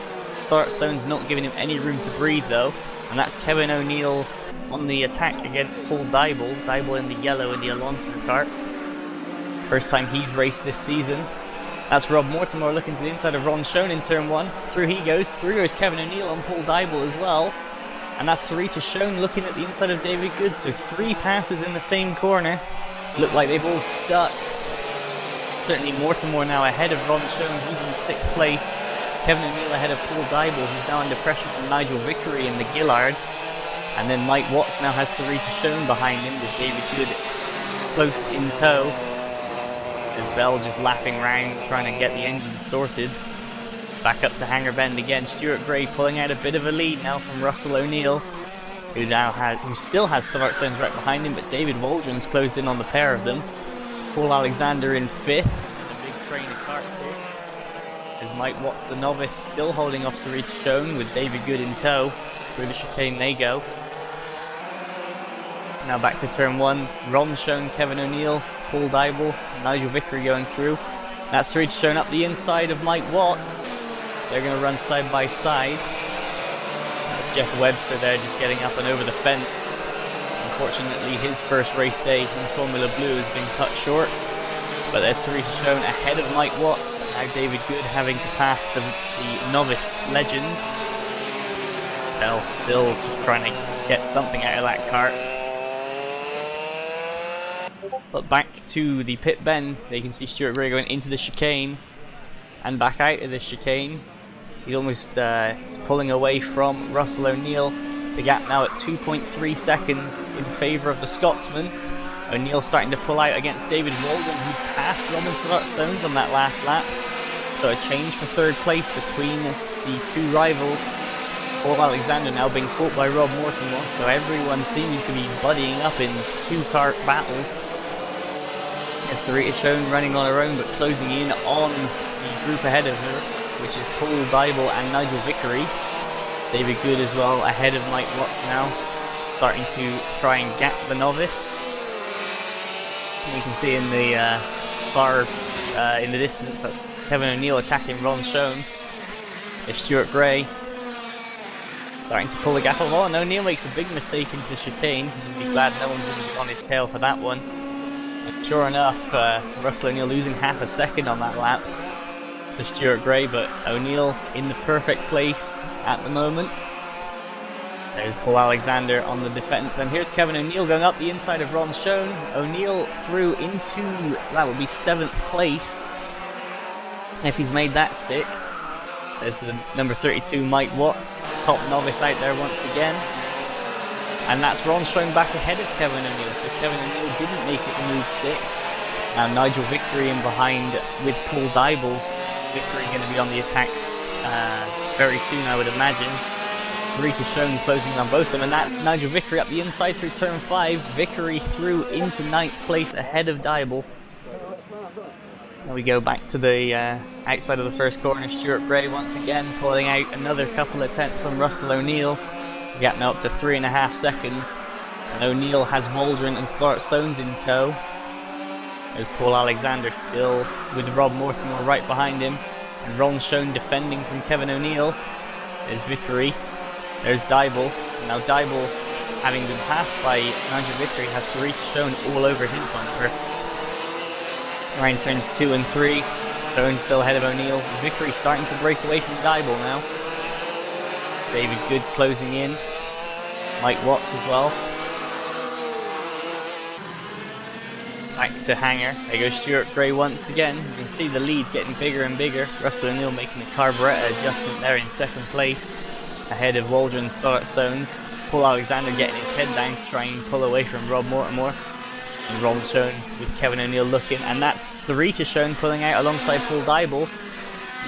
Stone's not giving him any room to breathe though. And that's Kevin O'Neill on the attack against Paul Dybel. Dybel in the yellow in the Alonso kart. First time he's raced this season. That's Rob Mortimer looking to the inside of Ron Schoen in turn 1. Through he goes. Through goes Kevin O'Neill on Paul Dybel as well. And that's Sarita Schoen looking at the inside of David Good. So 3 passes in the same corner. Look like they've all stuck. Certainly Mortimer now ahead of Ron Schoen, he's in 6th place. Kevin O'Neill ahead of Paul Dybel, who's now under pressure from Nigel Vickery in the Gillard. And then Mike Watts now has Sarita Schoen behind him with David Good close in tow. There's Bell just lapping around trying to get the engine sorted. Back up to Hanger Bend again. Stuart Gray pulling out a bit of a lead now from Russell O'Neill, who still has start stones right behind him, but David Waldron's closed in on the pair of them. Paul Alexander in 5th. A big train of karts here. As Mike Watts, the novice, still holding off Sarita Schoen with David Good in tow. Through the chicane they go. Now back to turn 1. Ron Schoen, Kevin O'Neill, Paul Dybel, Nigel Vickery going through. That's Sarita Schoen up the inside of Mike Watts. They're going to run side by side. That's Jeff Webster there just getting up and over the fence. Unfortunately, his first race day in Formula Blue has been cut short. But there's Sarita Schoen ahead of Mike Watts. Now David Good having to pass the novice legend. Bell still trying to get something out of that kart. But back to the pit bend, they can see Stuart Gray going into the chicane and back out of the chicane. He's almost pulling away from Russell O'Neill. The gap now at 2.3 seconds in favour of the Scotsman. O'Neill starting to pull out against David Waldron, who passed Robin Stones on that last lap. So a change for 3rd place between the 2 rivals. Paul Alexander now being caught by Rob Mortimer, so everyone seeming to be buddying up in 2 kart battles. Sarita Schoen running on her own, but closing in on the group ahead of her, which is Paul Dybel and Nigel Vickery. David Good as well ahead of Mike Watts now, starting to try and gap the novice. And you can see in the far in the distance, that's Kevin O'Neill attacking Ron Schoen. There's Stuart Gray starting to pull the gap off. Oh, and O'Neill makes a big mistake into the chicane. He'll be glad no one's going to be on his tail for that one. And sure enough, Russell O'Neill losing half a second on that lap to Stuart Gray, but O'Neill in the perfect place at the moment. There's Paul Alexander on the defence, and here's Kevin O'Neill going up the inside of Ron Schoen. O'Neill through into, that would be 7th place if he's made that stick. There's the number 32 Mike Watts, top novice out there once again. And that's Ron Schoen back ahead of Kevin O'Neill, so Kevin O'Neill didn't make it the move stick. Now Nigel Vickery in behind with Paul Dybel. Vickery going to be on the attack very soon, I would imagine. Sarita Schoen closing on both of them, and that's Nigel Vickery up the inside through turn 5. Vickery through into 9th place ahead of Dybel. Now we go back to the outside of the first corner. Stuart Gray once again pulling out another couple of tenths on Russell O'Neill. Gap now up to 3.5 seconds. And O'Neill has Waldron and Start Stones in tow. There's Paul Alexander still with Rob Mortimer right behind him. And Ron Schoen defending from Kevin O'Neill. There's Vickery. There's Dybel. Now Dybel, having been passed by Nigel Vickery, has Sarita Schoen all over his bumper. Around turns 2 and 3. Schoen still ahead of O'Neill. Vickery starting to break away from Dybel now. David Good closing in. Mike Watts as well. Back to Hanger. There goes Stuart Gray once again. You can see the lead's getting bigger and bigger. Russell O'Neill making a carburettor adjustment there in 2nd place. Ahead of Waldron and Start Stones. Paul Alexander getting his head down to try and pull away from Rob Mortimer. And Ron Schoen with Kevin O'Neill looking. And that's Sarita Schoen pulling out alongside Paul Dybel.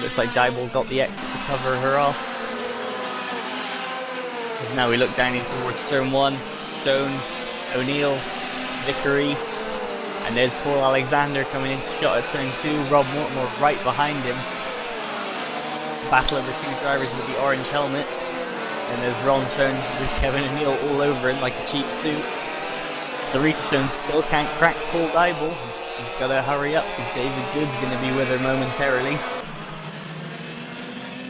Looks like Dybel got the exit to cover her off. As now we look down in towards turn 1. Schoen, O'Neill, Vickery. And there's Paul Alexander coming into shot at turn 2. Rob Mortimer right behind him. Battle over 2 drivers with the orange helmets. And there's Ron Schoen with Kevin O'Neill all over him like a cheap suit. Sarita Schoen still can't crack Paul Dybel. He's got to hurry up because David Good's going to be with her momentarily.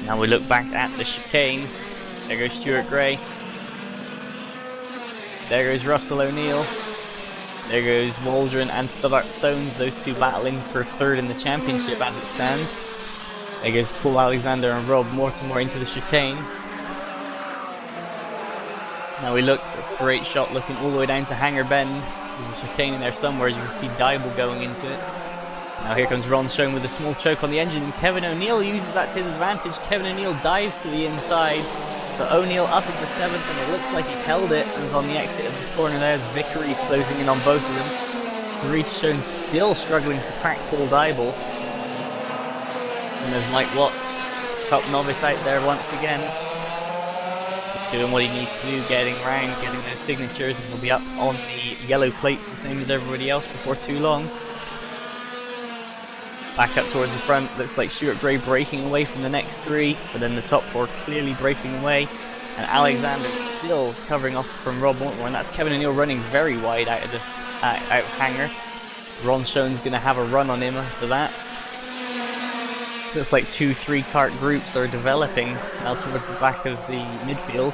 Now we look back at the chicane. There goes Stuart Gray. There goes Russell O'Neill. There goes Waldron and Start Stones, those two battling for 3rd in the championship as it stands. There goes Paul Alexander and Rob Mortimer into the chicane. Now we look, that's a great shot looking all the way down to Hanger Bend. There's a chicane in there somewhere, as you can see Dybel going into it. Now here comes Ron Schoen with a small choke on the engine. Kevin O'Neill uses that to his advantage. Kevin O'Neill dives to the inside. So O'Neill up into 7th, and it looks like he's held it. And is on the exit of the corner there as Vickery's closing in on both of them. Sarita Schoen still struggling to crack Paul Dybel. And there's Mike Watts Top novice out there once again. Doing what he needs to do, getting round, getting those signatures, and he'll be up on the yellow plates the same as everybody else before too long. Back up towards the front, looks like Stuart Gray breaking away from the next three, but then the top four clearly breaking away. And Alexander still covering off from Rob Mortimer, and that's Kevin O'Neill running very wide out of the hanger. Ron Schoen's going to have a run on him after that. Looks like 2-3 kart groups are developing now towards the back of the midfield.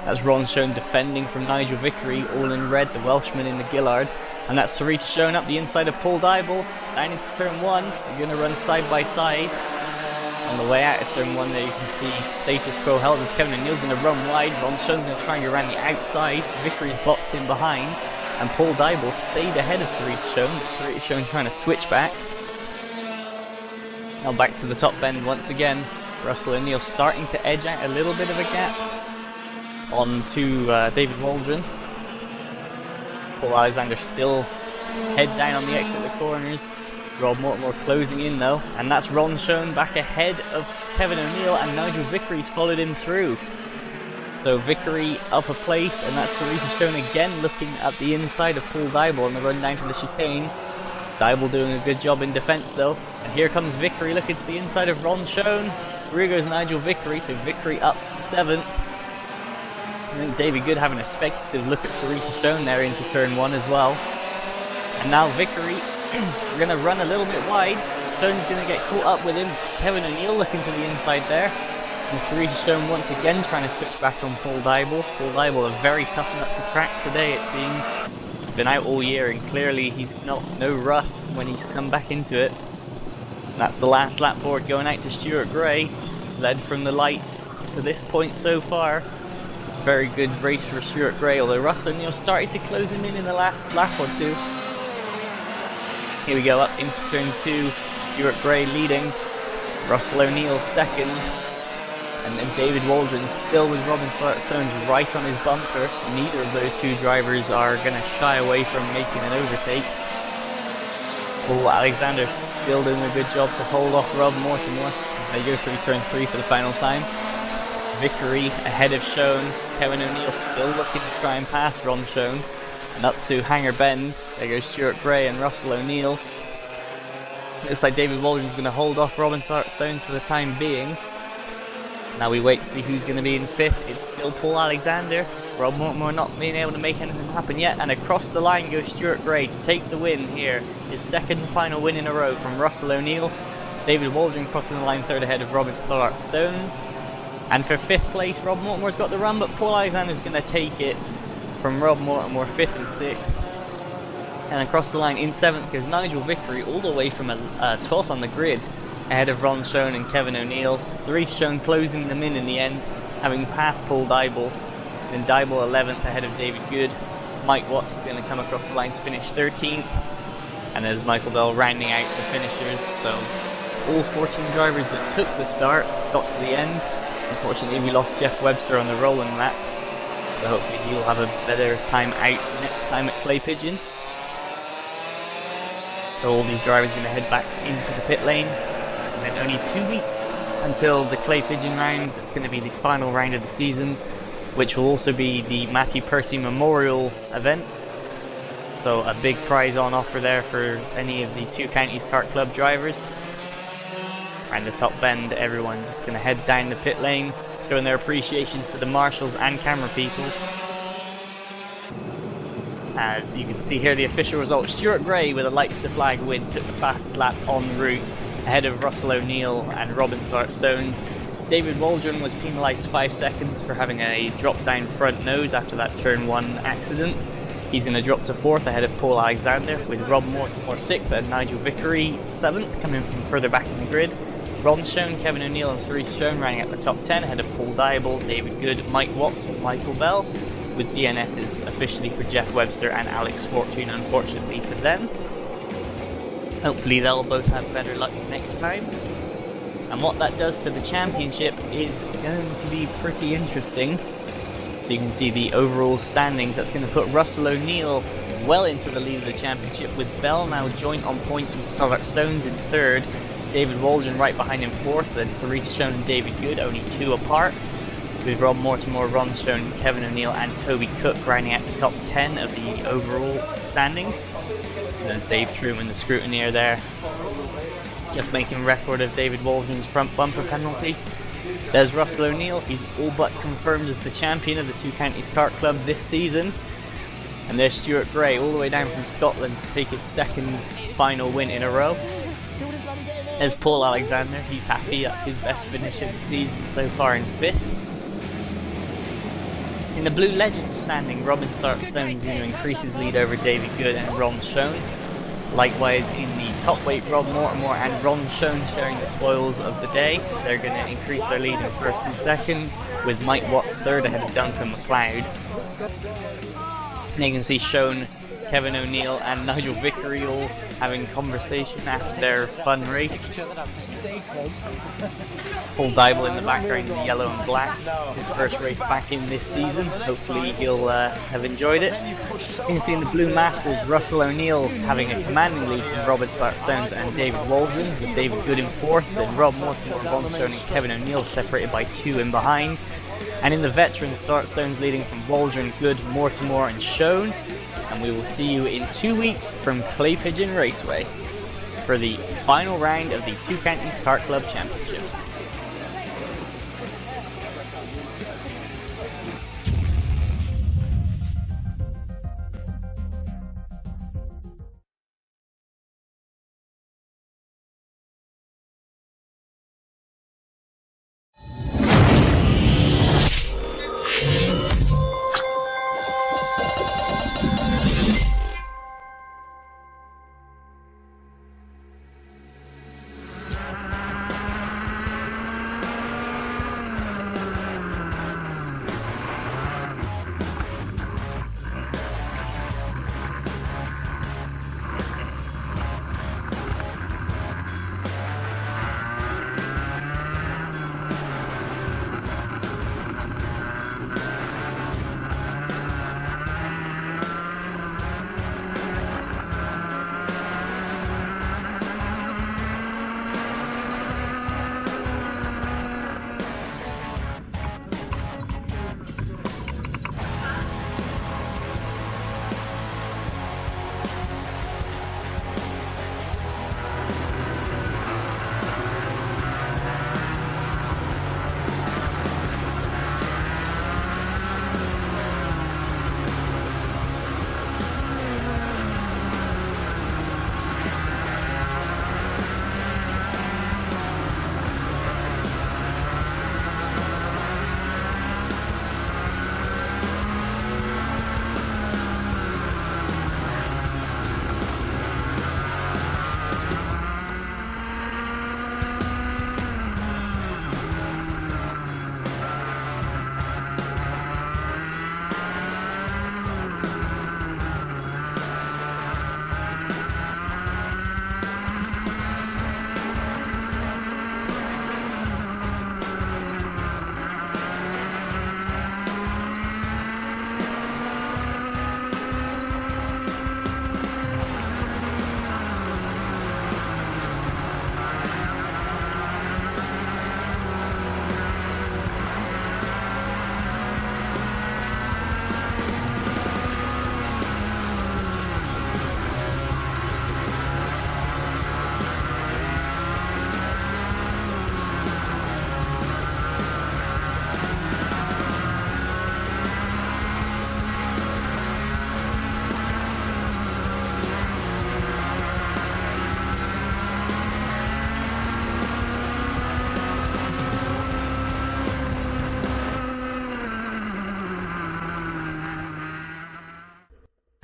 That's Ron Schoen defending from Nigel Vickery, all in red, the Welshman in the Gillard. And that's Sarita Schoen up the inside of Paul Dybel, down into turn 1. They're going to run side by side. On the way out of turn 1 there you can see status quo held as Kevin O'Neill's going to run wide. Ron Schoen's going to try and go around the outside. Vickery's boxed in behind. And Paul Dybel stayed ahead of Sarita Schoen, but Sarita Schoen trying to switch back. Now back to the top bend once again. Russell O'Neill starting to edge out a little bit of a gap onto David Waldron. Paul Alexander still head down on the exit of the corners. Rob Mortimer closing in though, and that's Ron Schoen back ahead of Kevin O'Neill, and Nigel Vickery's followed him through. So Vickery up a place, and that's Sarita Schoen again looking at the inside of Paul Dybel on the run down to the chicane. Dybel doing a good job in defence though, and here comes Vickery looking to the inside of Ron Schoen. Here goes Nigel Vickery, so Vickery up to 7th. I think David Good having a speculative look at Sarita Schoen there into turn 1 as well. And now Vickery, we're going to run a little bit wide. Schoen's going to get caught up with him. Kevin O'Neill looking to the inside there. And Sarita Schoen once again trying to switch back on Paul Dybel. Paul Dybel, a very tough nut to crack today it seems. Been out all year and clearly he's no rust when he's come back into it. And that's the last lap board going out to Stuart Gray. He's led from the lights to this point so far. Very good race for Stuart Gray, although Russell O'Neill started to close him in the last lap or two. Here we go, up into turn 2. Stuart Gray leading. Russell O'Neill second. And then David Waldron still with Robin Stones right on his bumper. Neither of those two drivers are going to shy away from making an overtake. Paul Alexander still doing a good job to hold off Rob Mortimer. They go through turn 3 for the final time. Vickery ahead of Schoen. Kevin O'Neill still looking to try and pass Ron Schoen. And up to Hanger Bend. There goes Stuart Gray and Russell O'Neill. Looks like David Waldron's going to hold off Robin Stones for the time being. Now we wait to see who's going to be in 5th. It's still Paul Alexander. Rob Mortimer not being able to make anything happen yet. And across the line goes Stuart Gray to take the win here. His second final win in a row from Russell O'Neill. David Waldron crossing the line 3rd ahead of Robin Stones. And for 5th place, Rob Mortimer's got the run, but Paul Alexander's going to take it from Rob Mortimer, 5th and 6th. And across the line in 7th goes Nigel Vickery, all the way from 12th on the grid, ahead of Ron Schoen and Kevin O'Neill. Sarita Schoen closing them in the end, having passed Paul Dybel. Then Dybel 11th ahead of David Good. Mike Watts is going to come across the line to finish 13th. And there's Michael Bell rounding out the finishers. So all 14 drivers that took the start got to the end. Unfortunately, we lost Jeff Webster on the rolling lap. So hopefully he'll have a better time out next time at Clay Pigeon. So all these drivers are going to head back into the pit lane. And then only 2 weeks until the Clay Pigeon round. That's going to be the final round of the season, which will also be the Matthew Percy Memorial event. So a big prize on offer there for any of the Two Counties Kart Club drivers. And the top bend, everyone just going to head down the pit lane, showing their appreciation for the marshals and camera people. As you can see here, the official result: Stuart Gray with a lights to flag win took the fastest lap en route, ahead of Russell O'Neill and Robin Stones. David Waldron was penalised 5 seconds for having a drop down front nose after that turn 1 accident. He's going to drop to 4th ahead of Paul Alexander, with Rob Mortimer 6th and Nigel Vickery 7th, coming from further back in the grid. Ron Schoen, Kevin O'Neill and Sarita Schoen running at the top 10 ahead of Paul Dybel, David Good, Mike Watts and Michael Bell, with DNSs officially for Jeff Webster and Alex Fortune, unfortunately for them. Hopefully they'll both have better luck next time. And what that does to the championship is going to be pretty interesting. So you can see the overall standings. That's going to put Russell O'Neill well into the lead of the championship, with Bell now joint on points with Stoddart Stones in 3rd. David Waldron right behind him 4th, then Sarita Schoen and David Good only 2 apart, with Rob Mortimer, Ron Schoen, Kevin O'Neill and Toby Cook rounding out the top 10 of the overall standings. And there's Dave Truman, the scrutineer there, just making record of David Waldron's front bumper penalty. There's Russell O'Neill, he's all but confirmed as the champion of the Two Counties Kart Club this season. And there's Stuart Gray all the way down from Scotland to take his 2nd final win in a row. There's Paul Alexander, he's happy, that's his best finish of the season so far in 5th. In the Blue Legends standing, Robin Stark-Stone's going to increase his lead over David Good and Ron Schoen. Likewise in the top weight, Rob Mortimer and Ron Schoen sharing the spoils of the day. They're going to increase their lead in 1st and 2nd, with Mike Watts 3rd ahead of Duncan McLeod. And you can see Schoen, Kevin O'Neill and Nigel Vickery all having conversation after their fun race. Paul Dybel in the background in the yellow and black, his first race back in this season. Hopefully he'll have enjoyed it. You can see in the Blue Masters, Russell O'Neill having a commanding lead from Robert Stark-Stones and David Waldron, with David Good in 4th, then Rob Mortimer, Ron Schoen and Kevin O'Neill separated by 2 in behind. And in the veterans, Stark-Stones leading from Waldron, Good, Mortimer and Schoen. And we will see you in 2 weeks from Clay Pigeon Raceway for the final round of the Two Counties Kart Club Championship.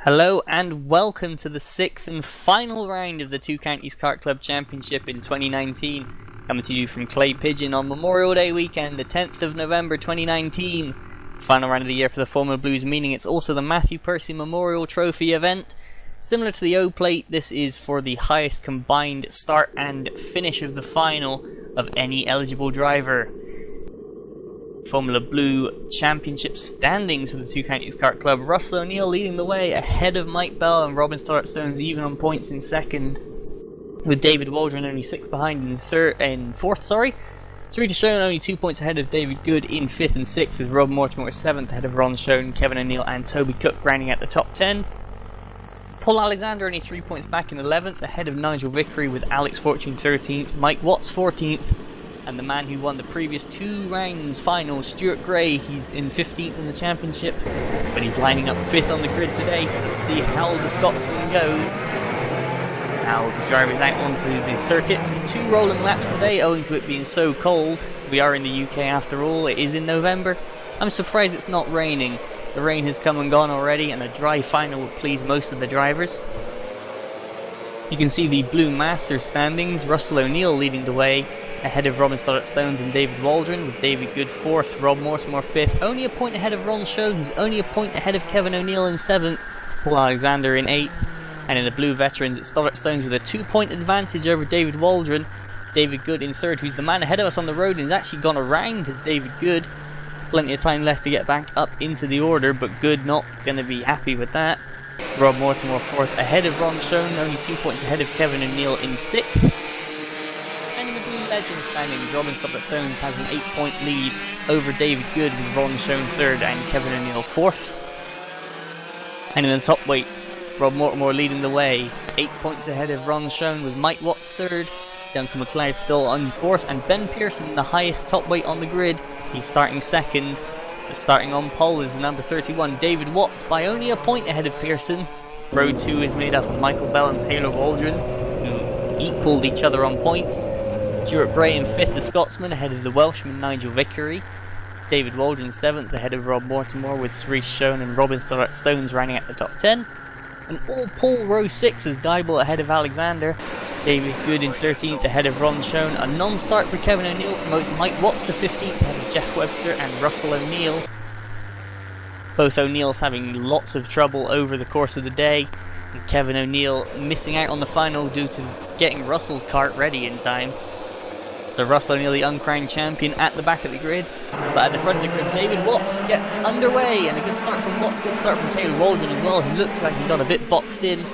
Hello and welcome to the 6th and final round of the Two Counties Kart Club Championship in 2019. Coming to you from Clay Pigeon on Memorial Day weekend, the 10th of November 2019. Final round of the year for the Formula Blues, meaning it's also the Matthew Percy Memorial Trophy event. Similar to the O-Plate, this is for the highest combined start and finish of the final of any eligible driver. Formula Blue Championship standings for the Two Counties Kart Club. Russell O'Neill leading the way ahead of Mike Bell and Robin Stark-Stones even on points in second. with David Waldron only 6 behind in 4th. Sarita Shone only 2 points ahead of David Good in 5th and 6th, with Rob Mortimer 7th ahead of Ron Shone, Kevin O'Neill and Toby Cook rounding out the top 10. Paul Alexander only 3 points back in 11th, ahead of Nigel Vickery with Alex Fortune 13th, Mike Watts 14th, and the man who won the previous 2 rounds final, Stuart Gray. He's in 15th in the championship, but he's lining up 5th on the grid today, so let's see how the Scotsman goes. Now the driver's out onto the circuit. 2 rolling laps today owing to it being so cold. We are in the UK after all, it is in November. I'm surprised it's not raining. The rain has come and gone already, and a dry final would please most of the drivers. You can see the Blue Masters standings, Russell O'Neill leading the way, ahead of Robin Stoddart-Stones and David Waldron, with David Good 4th, Rob Mortimer 5th, only a point ahead of Ron Shone, who's only a point ahead of Kevin O'Neill in 7th, Paul Alexander in 8th, and in the Blue Veterans it's Stoddart-Stones with a 2-point advantage over David Waldron, David Good in 3rd, who's the man ahead of us on the road and has actually gone around as David Good. Plenty of time left to get back up into the order, but Good not going to be happy with that. Rob Mortimer 4th ahead of Ron Shone, only 2 points ahead of Kevin O'Neill in 6th. And in the Blue Legend standings, Robin Stoddart-Stones has an 8-point lead over David Good with Ron Shone 3rd and Kevin O'Neill 4th. And in the top weights, Rob Mortimer leading the way, 8 points ahead of Ron Shone with Mike Watts 3rd, Duncan McLeod still on 4th, and Ben Pearson, the highest top weight on the grid, he's starting 2nd. Starting on pole is the number 31, David Watts, by only a point ahead of Pearson. Row 2 is made up of Michael Bell and Taylor Waldron, who equalled each other on points. Stuart Gray in 5th, the Scotsman, ahead of the Welshman Nigel Vickery. David Waldron 7th, ahead of Rob Mortimer, with Sarita Shone and Robin Stoddart-Stones rounding out the top 10. And all pole row 6 is Dybel ahead of Alexander. David Good in 13th ahead of Ron Shone. A non-start for Kevin O'Neill promotes Mike Watts to 15th ahead of Jeff Webster and Russell O'Neill. Both O'Neills having lots of trouble over the course of the day. And Kevin O'Neill missing out on the final due to getting Russell's kart ready in time. So Russell O'Neill, the uncrowned champion, at the back of the grid. But at the front of the grid, David Watts gets underway, and a good start from Watts, good start from Taylor Waldron as well, who looked like he got a bit boxed in.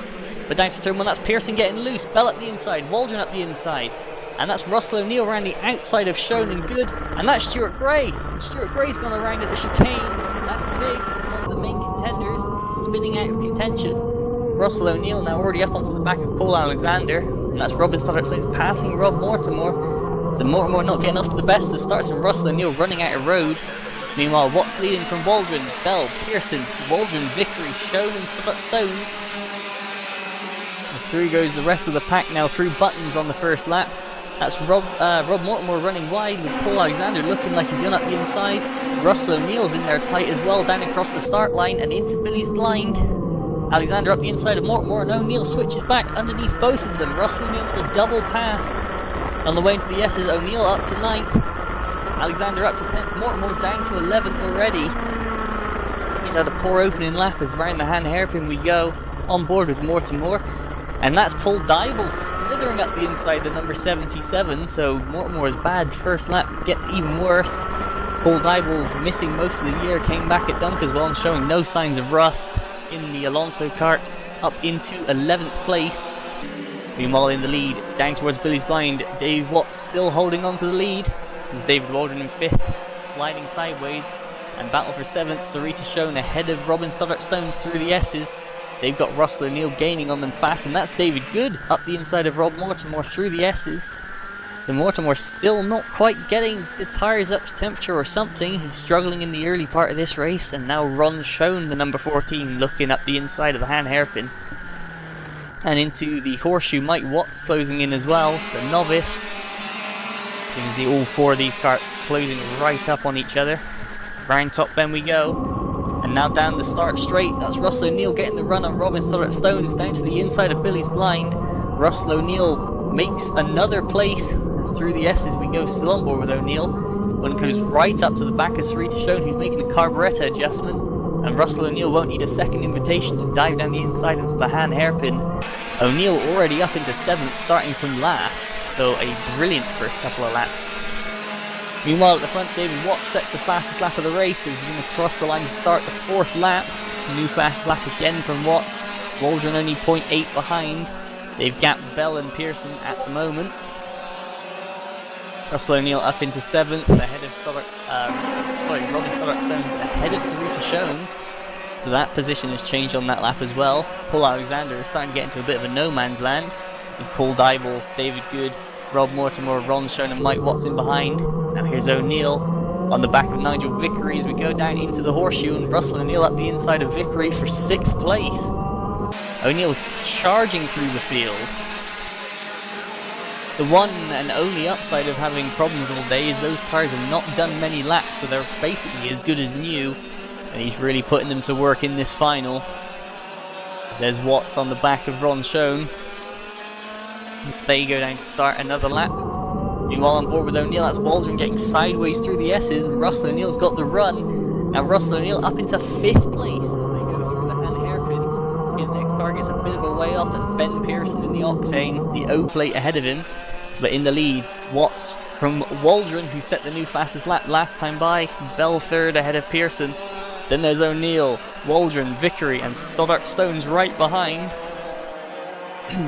But down to turn 1, that's Pearson getting loose, Bell up the inside, Waldron up the inside. And that's Russell O'Neill around the outside of Shone and Good, and that's Stuart Gray. Stuart Gray's gone around at the chicane. That's big, that's one of the main contenders, spinning out of contention. Russell O'Neill now already up onto the back of Paul Alexander, and that's Robin Stoddart-Stones passing Rob Mortimer. So Mortimer not getting off to the best of starts, and Russell O'Neill running out of road. Meanwhile, Watts leading from Waldron, Bell, Pearson, Waldron, Vickery, Shone and Stoddart-Stones. As through goes the rest of the pack now through Buttons on the first lap. That's Rob Mortimer running wide with Paul Alexander looking like he's gone up the inside. Russell O'Neill's in there tight as well, down across the start line and into Billy's blind. Alexander up the inside of Mortimer, and O'Neill switches back underneath both of them. Russell O'Neill with a double pass. On the way into the S's, O'Neill up to 9th, Alexander up to 10th, Mortimer down to 11th already. He's had a poor opening lap as round the hand hairpin we go, on board with Mortimer. And that's Paul Dybel slithering up the inside, the number 77, so Mortimer's bad first lap gets even worse. Paul Dybel, missing most of the year, came back at Dunk as well and showing no signs of rust in the Alonso kart, up into 11th place. Meanwhile in the lead, down towards Billy's blind, Dave Watts still holding on to the lead. There's David Waldron in 5th, sliding sideways, and battle for 7th, Sarita Shone ahead of Robin Stoddart-Stones through the S's. They've got Russell O'Neill gaining on them fast, and that's David Good up the inside of Rob Mortimer through the S's. So Mortimer still not quite getting the tyres up to temperature or something. He's struggling in the early part of this race, and now Ron Shone, the number 14, looking up the inside of the hand hairpin. And into the horseshoe, Mike Watts closing in as well, the novice. You can see all 4 of these karts closing right up on each other. Round top bend we go. And now down the start straight, that's Russell O'Neill getting the run on Robin Stoddart-Stones down to the inside of Billy's blind. Russell O'Neill makes another place. Through the S's we go, still on board with O'Neill. One goes right up to the back of Sarita Shone, who's making a carburettor adjustment. And Russell O'Neill won't need a second invitation to dive down the inside into the hand hairpin. O'Neill already up into 7th, starting from last, so a brilliant first couple of laps. Meanwhile at the front, David Watts sets the fastest lap of the race as he's going to cross the line to start the 4th lap. New fastest lap again from Watts. Waldron only 0.8 behind. They've gapped Bell and Pearson at the moment. Russell O'Neill up into 7th, ahead of Robin Stoddart-Stones ahead of Sarita Schoen. So that position has changed on that lap as well. Paul Alexander is starting to get into a bit of a no man's land, with Paul Dybel, David Good, Rob Mortimer, Ron Schoen and Mike Watson behind. Now here's O'Neill on the back of Nigel Vickery as we go down into the horseshoe, and Russell O'Neill up the inside of Vickery for 6th place. O'Neill charging through the field. The one and only upside of having problems all day is those tyres have not done many laps, so they're basically as good as new, and he's really putting them to work in this final. There's Watts on the back of Ron Schoen. They go down to start another lap. Meanwhile on board with O'Neill, that's Waldron getting sideways through the S's, and Russell O'Neill's got the run. Now Russell O'Neill up into 5th place as they go through the hand hairpin. His next target's a bit of a way off, that's Ben Pearson in the Octane, the O plate ahead of him. But in the lead, Watts from Waldron, who set the new fastest lap last time by. Bell 3rd ahead of Pearson. Then there's O'Neill, Waldron, Vickery and Stoddart-Stones right behind.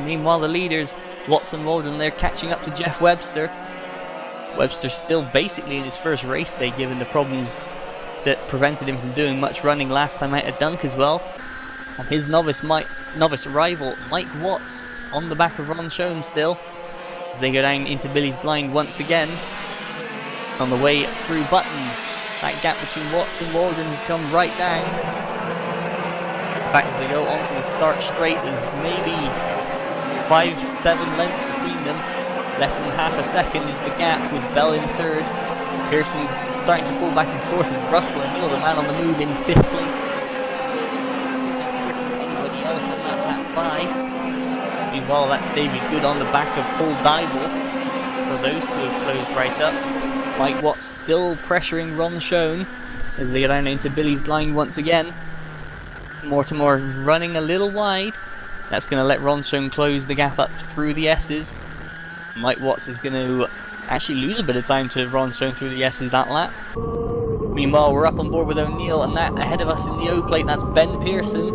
Meanwhile the leaders, Watts and Waldron, they're catching up to Jeff Webster. Webster's still basically in his first race day, given the problems that prevented him from doing much running last time out at Dunk as well. And his novice rival, Mike Watts, on the back of Ron Schoen still, as they go down into Billy's Blind once again. On the way through Buttons, that gap between Watts and Waldron has come right down. In fact, as they go onto the start straight, there's maybe 5-7 lengths between them. Less than half a second is the gap, with Bell in 3rd. Pearson starting to fall back and forth, and Russell O'Neill, the man on the move, in 5th place. Anybody else on that lap by. Meanwhile, that's David Good on the back of Paul Dybel. So those two have closed right up. Mike Watts still pressuring Ron Schoen as they get down into Billy's Blind once again. Mortimer running a little wide. That's going to let Ron Schoen close the gap up through the S's. Mike Watts is going to actually lose a bit of time to Ron Schoen through the S's that lap. Meanwhile, we're up on board with O'Neill, and that ahead of us in the O plate, that's Ben Pearson.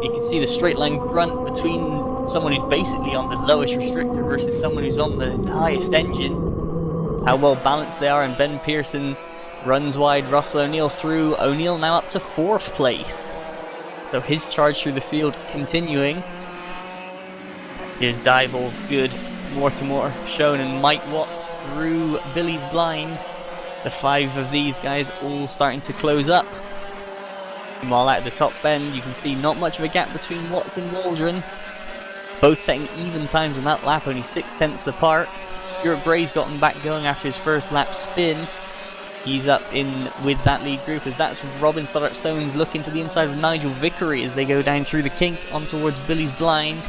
You can see the straight line grunt between someone who's basically on the lowest restrictor versus someone who's on the highest engine. It's how well balanced they are, and Ben Pearson runs wide, Russell O'Neill through. O'Neill now up to 4th place. So his charge through the field continuing. Here's Dybel, Good, Mortimer, Schoen and Mike Watts through Billy's Blind. The 5 of these guys all starting to close up. While at the top bend, you can see not much of a gap between Watts and Waldron. Both setting even times in that lap, only 6/10 apart. Stuart Gray's gotten back going after his first lap spin. He's up in with that lead group, as that's Robin Stoddart-Stones looking to the inside of Nigel Vickery as they go down through the kink on towards Billy's Blind.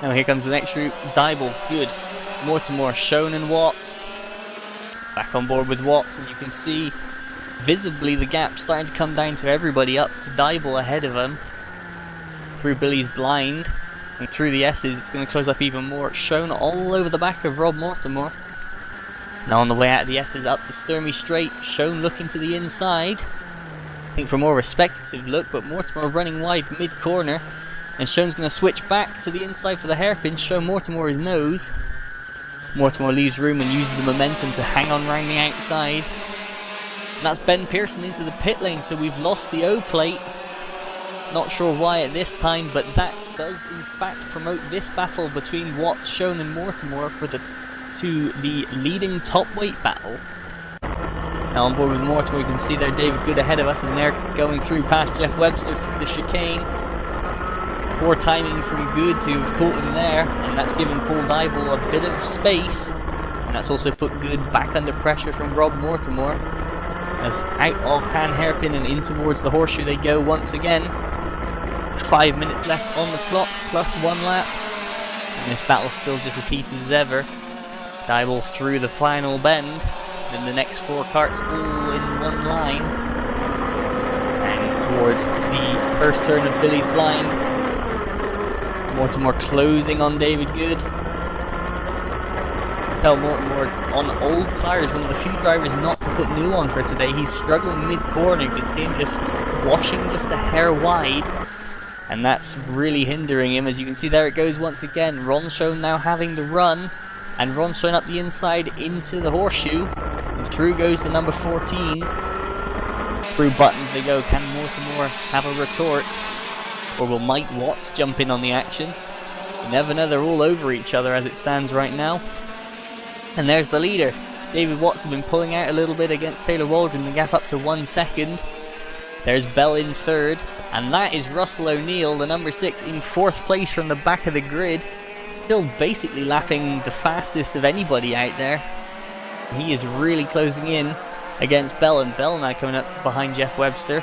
Now here comes the next group. Dybel, Good, Mortimer, Schoen and Watts. Back on board with Watts, and you can see visibly the gap starting to come down to everybody, up to Dybel ahead of him. Through Billy's Blind and through the S's, it's going to close up even more. Schoen all over the back of Rob Mortimer. Now on the way out of the S's, up the Sturmey Straight, Schoen looking to the inside. I think for a more respective look, but Mortimer running wide mid-corner. And Schoen's going to switch back to the inside for the hairpin, show Mortimer his nose. Mortimer leaves room and uses the momentum to hang on round the outside. And that's Ben Pearson into the pit lane, so we've lost the O plate. Not sure why at this time, but that does in fact promote this battle between Watts, Schoen and Mortimer to the leading top weight battle. Now on board with Mortimer, you can see there David Good ahead of us, and they're going through past Jeff Webster through the chicane. Poor timing from Good to have caught him there, and that's given Paul Dybel a bit of space. And that's also put Good back under pressure from Rob Mortimer. As out of hand hairpin and in towards the horseshoe they go once again. 5 minutes left on the clock, plus 1 lap. And this battle's still just as heated as ever. Dybel through the final bend. Then the next 4 carts all in one line. And towards the first turn of Billy's Blind. Mortimer closing on David Good. Tell Mortimer on old tyres, one of the few drivers not to put new on for today. He's struggling mid-corner. You can see him just washing just a hair wide. and that's really hindering him. As you can see, there it goes once again. Ronshone now having the run, and Ronshone up the inside into the horseshoe, and through goes the number 14. Through buttons they go. Can Mortimer have a retort, or will Mike Watts jump in on the action? You never know, they're all over each other as it stands right now. And there's the leader. David Watts has been pulling out a little bit against Taylor Waldron, the gap up to 1 second. There's Bell in third, and that is Russell O'Neill, the number 6, in 4th place from the back of the grid. Still basically lapping the fastest of anybody out there. He is really closing in against Bell, and Bell now coming up behind Jeff Webster.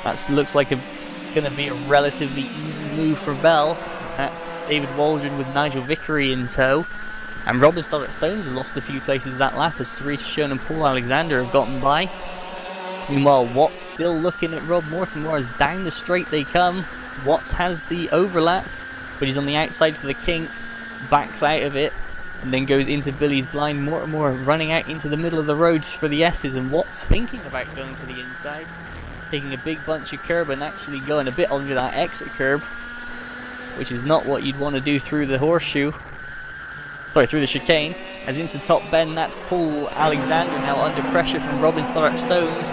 That looks like going to be a relatively easy move for Bell. That's David Waldron with Nigel Vickery in tow. And Robin Stoddart Stones has lost a few places that lap as Sarita Shone and Paul Alexander have gotten by. Meanwhile, Watts still looking at Rob Mortimer as down the straight they come. Watts has the overlap, but he's on the outside for the kink, backs out of it, and then goes into Billy's blind. Mortimer running out into the middle of the road for the S's, and Watts thinking about going for the inside, taking a big bunch of curb and actually going a bit under that exit curb, which is not what you'd want to do through the horseshoe. Sorry, through the chicane. As into top bend, that's Paul Alexander now under pressure from Robin Stoddart Stones.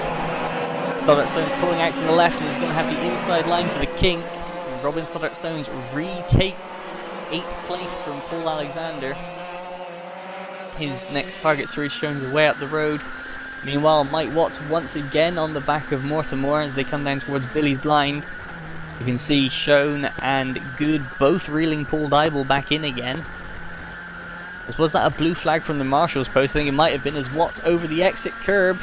Stoddart Stones pulling out to the left and is going to have the inside line for the kink. And Robin Stoddart Stones retakes 8th place from Paul Alexander. His next target, Sarita Shone's way up the road. Meanwhile, Mike Watts once again on the back of Mortimer as they come down towards Billy's blind. You can see Shone and Good both reeling Paul Dybel back in again. Was that a blue flag from the marshal's post? I think it might have been, as Watts over the exit curb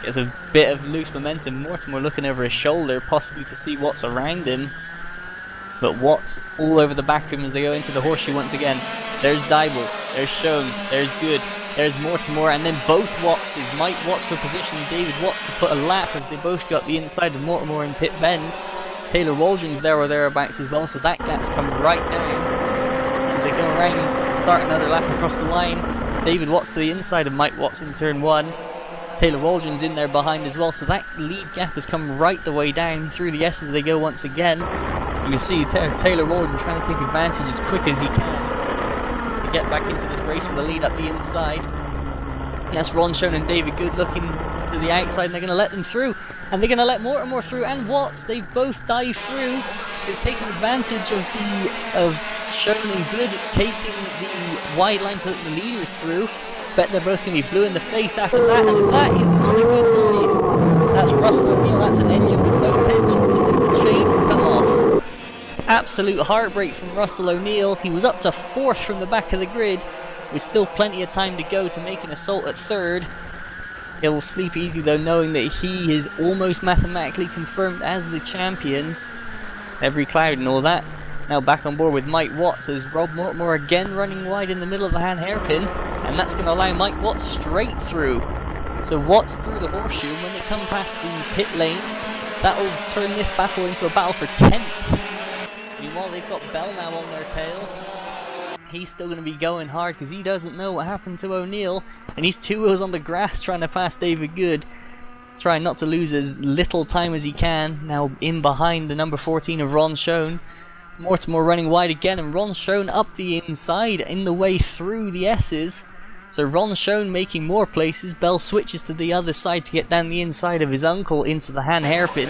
gets a bit of loose momentum. Mortimer looking over his shoulder, possibly to see what's around him. But Watts all over the back of him as they go into the horseshoe once again. There's Dybel, there's Shone, there's Good, there's Mortimer, and then both Wattses. Mike Watts for position, David Watts to put a lap as they both got the inside of Mortimer in pit bend. Taylor Waldron's there or thereabouts as well, so that gap's come right down as they go around. Start another lap across the line. David Watts to the inside of Mike Watts in turn 1. Taylor Waldron's in there behind as well, so that lead gap has come right the way down through the S's they go once again. You can see Taylor Waldron trying to take advantage as quick as he can to get back into this race for the lead up the inside. That's Ronshone and David Good looking to the outside, and they're going to let them through. And they're going to let Mortimer through, and Watts. They've both dived through. They've taken advantage of Shone and Good taking the wide line to let the leaders through. Bet they're both going to be blue in the face after that, and that is not a good noise. That's Russell O'Neill, that's an engine with no tension, which means the chains come off. Absolute heartbreak from Russell O'Neill. He was up to 4th from the back of the grid, with still plenty of time to go to make an assault at 3rd. He'll sleep easy though, knowing that he is almost mathematically confirmed as the champion. Every cloud and all that. Now back on board with Mike Watts as Rob Mortimer again running wide in the middle of the hand hairpin, and that's going to allow Mike Watts straight through. So Watts through the horseshoe, and when they come past the pit lane, that'll turn this battle into a battle for 10th. Meanwhile, they've got Bell now on their tail. He's still going to be going hard because he doesn't know what happened to O'Neill, and he's 2 wheels on the grass trying to pass David Good, trying not to lose as little time as he can. Now in behind the number 14 of Ronshone. Mortimer running wide again, and Ronshone up the inside in the way through the S's. So Ronshone making more places. Bell switches to the other side to get down the inside of his uncle into the hand hairpin.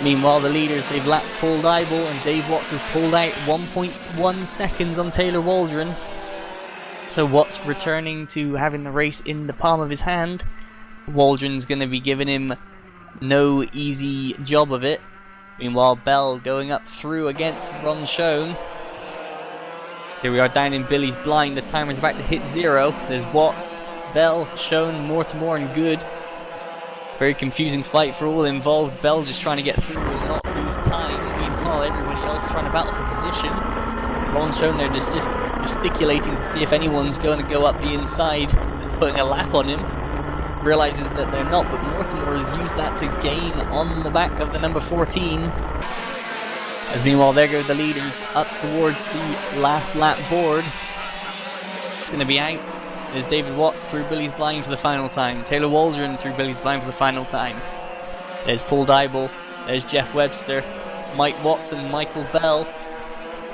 Meanwhile, the leaders, they've lapped Paul Dybel, and Dave Watts has pulled out 1.1 seconds on Taylor Waldron. So Watts returning to having the race in the palm of his hand. Waldron's going to be giving him no easy job of it. Meanwhile, Bell going up through against Ronshone. Here we are down in Billy's blind. The timer's about to hit 0. There's Watts, Bell, Shone, Mortimer, and Good. Very confusing fight for all involved. Bell just trying to get through and not lose time. Meanwhile, everybody else trying to battle for position. Ronshone there just gesticulating to see if anyone's going to go up the inside. It's putting a lap on him. Realizes that they're not, but Mortimer has used that to gain on the back of the number 14. As meanwhile, there go the leaders up towards the last lap board. It's going to be out. There's David Watts through Billy's blind for the final time. Taylor Waldron through Billy's blind for the final time. There's Paul Dybel There's Jeff Webster, Mike Watson, Michael Bell.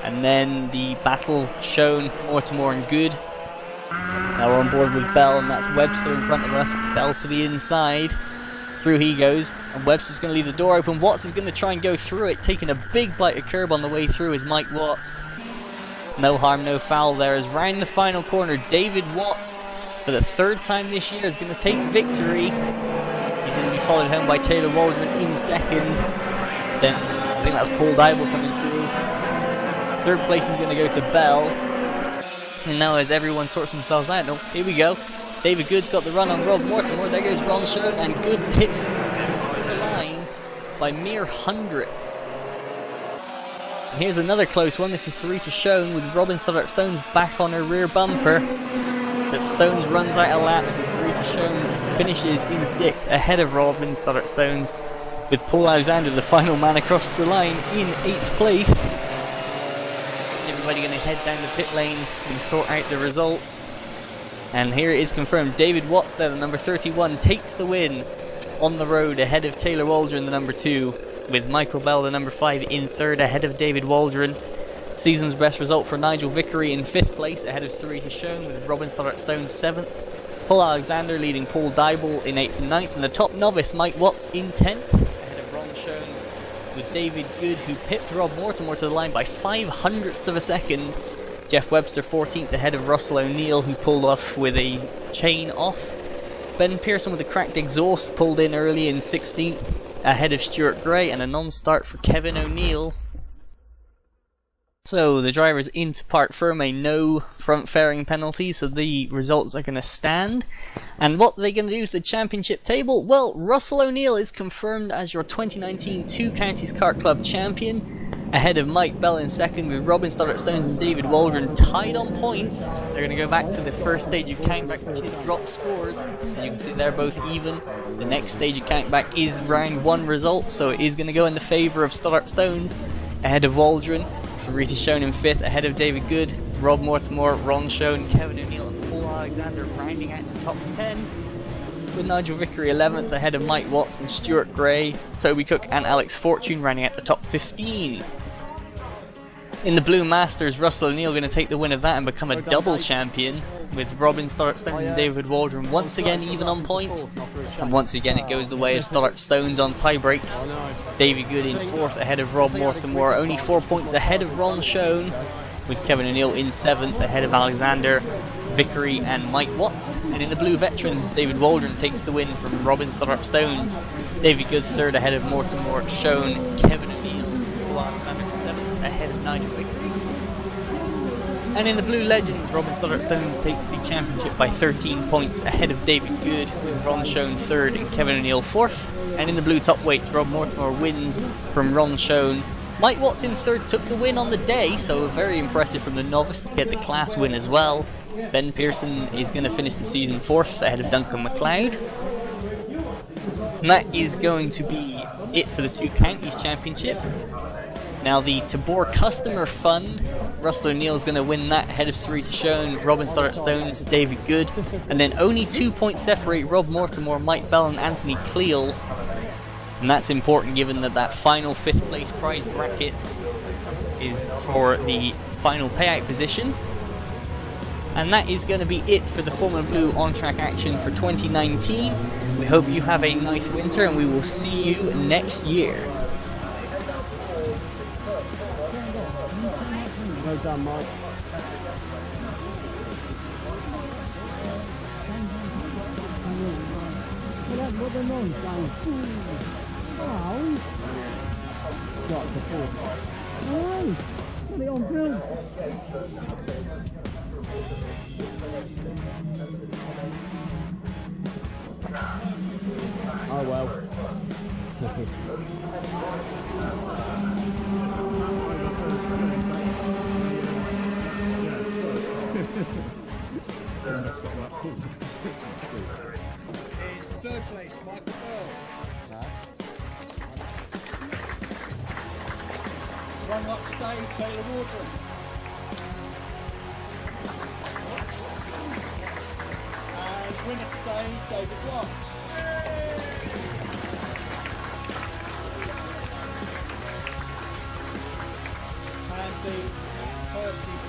And then the battle shown, Mortimer and Good. Now we're on board with Bell, and that's Webster in front of us. Bell to the inside. Through he goes, and Webster's going to leave the door open. Watts is going to try and go through it, taking a big bite of curb on the way through is Mike Watts. No harm, no foul there. As round the final corner, David Watts, for the third time this year, is going to take victory. He's going to be followed home by Taylor Waldron in second. Then I think that's Paul Dybel coming through. Third place is going to go to Bell. And now as everyone sorts themselves out, no, here we go. David Good's got the run on Rob Mortimer. There goes Ron Schoen, and Good pit to the line by mere hundredths. And here's another close one. This is Sarita Schoen with Robin Stoddart Stones back on her rear bumper. But Stones runs out of laps, and Sarita Schoen finishes in 6th ahead of Robin Stoddart Stones, with Paul Alexander, the final man across the line, in 8th place. Everybody going to head down the pit lane and sort out the results. And here it is confirmed. David Watts there, the number 31, takes the win on the road ahead of Taylor Waldron, the number 2, with Michael Bell, the number 5, in 3rd ahead of David Waldron. Season's best result for Nigel Vickery in 5th place ahead of Sarita Schoen, with Robin Stoddart Stones 7th. Paul Alexander leading Paul Dybel in 8th and 9th, and the top novice Mike Watts in 10th ahead of Ron Schoen, with David Good, who pipped Rob Mortimer to the line by 0.05 of a second. Jeff Webster 14th ahead of Russell O'Neill, who pulled off with a chain off. Ben Pearson with a cracked exhaust pulled in early in 16th ahead of Stuart Gray, and a non-start for Kevin O'Neill. So the drivers into Parc Ferme, no front fairing penalty, so the results are going to stand. And what are they going to do with the championship table? Well, Russell O'Neill is confirmed as your 2019 Two Counties Kart Club champion, ahead of Mike Bell in 2nd, with Robin Stoddart Stones and David Waldron tied on points. They're going to go back to the first stage of countback, which is drop scores. As you can see, they're both even. The next stage of countback is round 1 result, so it is going to go in the favour of Stoddart Stones ahead of Waldron. Sarita Schoen in 5th ahead of David Good, Rob Mortimer, Ron Schoen, Kevin O'Neill and Paul Alexander rounding out the top 10, with Nigel Vickery 11th ahead of Mike Watts and Stuart Gray, Toby Cook and Alex Fortune rounding out the top 15. In the Blue Masters, Russell O'Neill going to take the win of that and become a double champion, with Robin Stoddart Stones and David Waldron once again even on points, and once again it goes the way of Stoddart Stones on tiebreak. David Good in 4th ahead of Rob Mortimer, only 4 points ahead of Ron Schoen, with Kevin O'Neill in 7th ahead of Alexander, Vickery and Mike Watts. And in the Blue Veterans, David Waldron takes the win from Robin Stoddart Stones, David Good 3rd ahead of Mortimer, Schoen, Kevin O'Neill, Paul Alexander 7th ahead of Nigel Vickery. And in the Blue Legends, Robin Stoddart Stones takes the championship by 13 points ahead of David Good, with Ron Schoen 3rd and Kevin O'Neill 4th. And in the Blue Top Weights, Rob Mortimer wins from Ron Schoen. Mike Watts in 3rd took the win on the day, so very impressive from the novice to get the class win as well. Ben Pearson is going to finish the season 4th ahead of Duncan MacLeod. And that is going to be it for the Two Counties Championship. Now the Tabor Customer Fund, Russell O'Neill is going to win that ahead of Sarita Schoen, Robin Stoddart Stones, David Good, and then only 2 points separate Rob Mortimer, Mike Bell and Anthony Cleal. And that's important given that that final 5th place prize bracket is for the final payout position. And that is going to be it for the Formula Blue on-track action for 2019. We hope you have a nice winter and we will see you next year. Well done, Mike. What the nonsense? Oh, got the fourth. Oh, put it on film. Oh well. In 3rd place, Michael Bell. Runner up today, Taylor Waldron. And winner today, David Watts.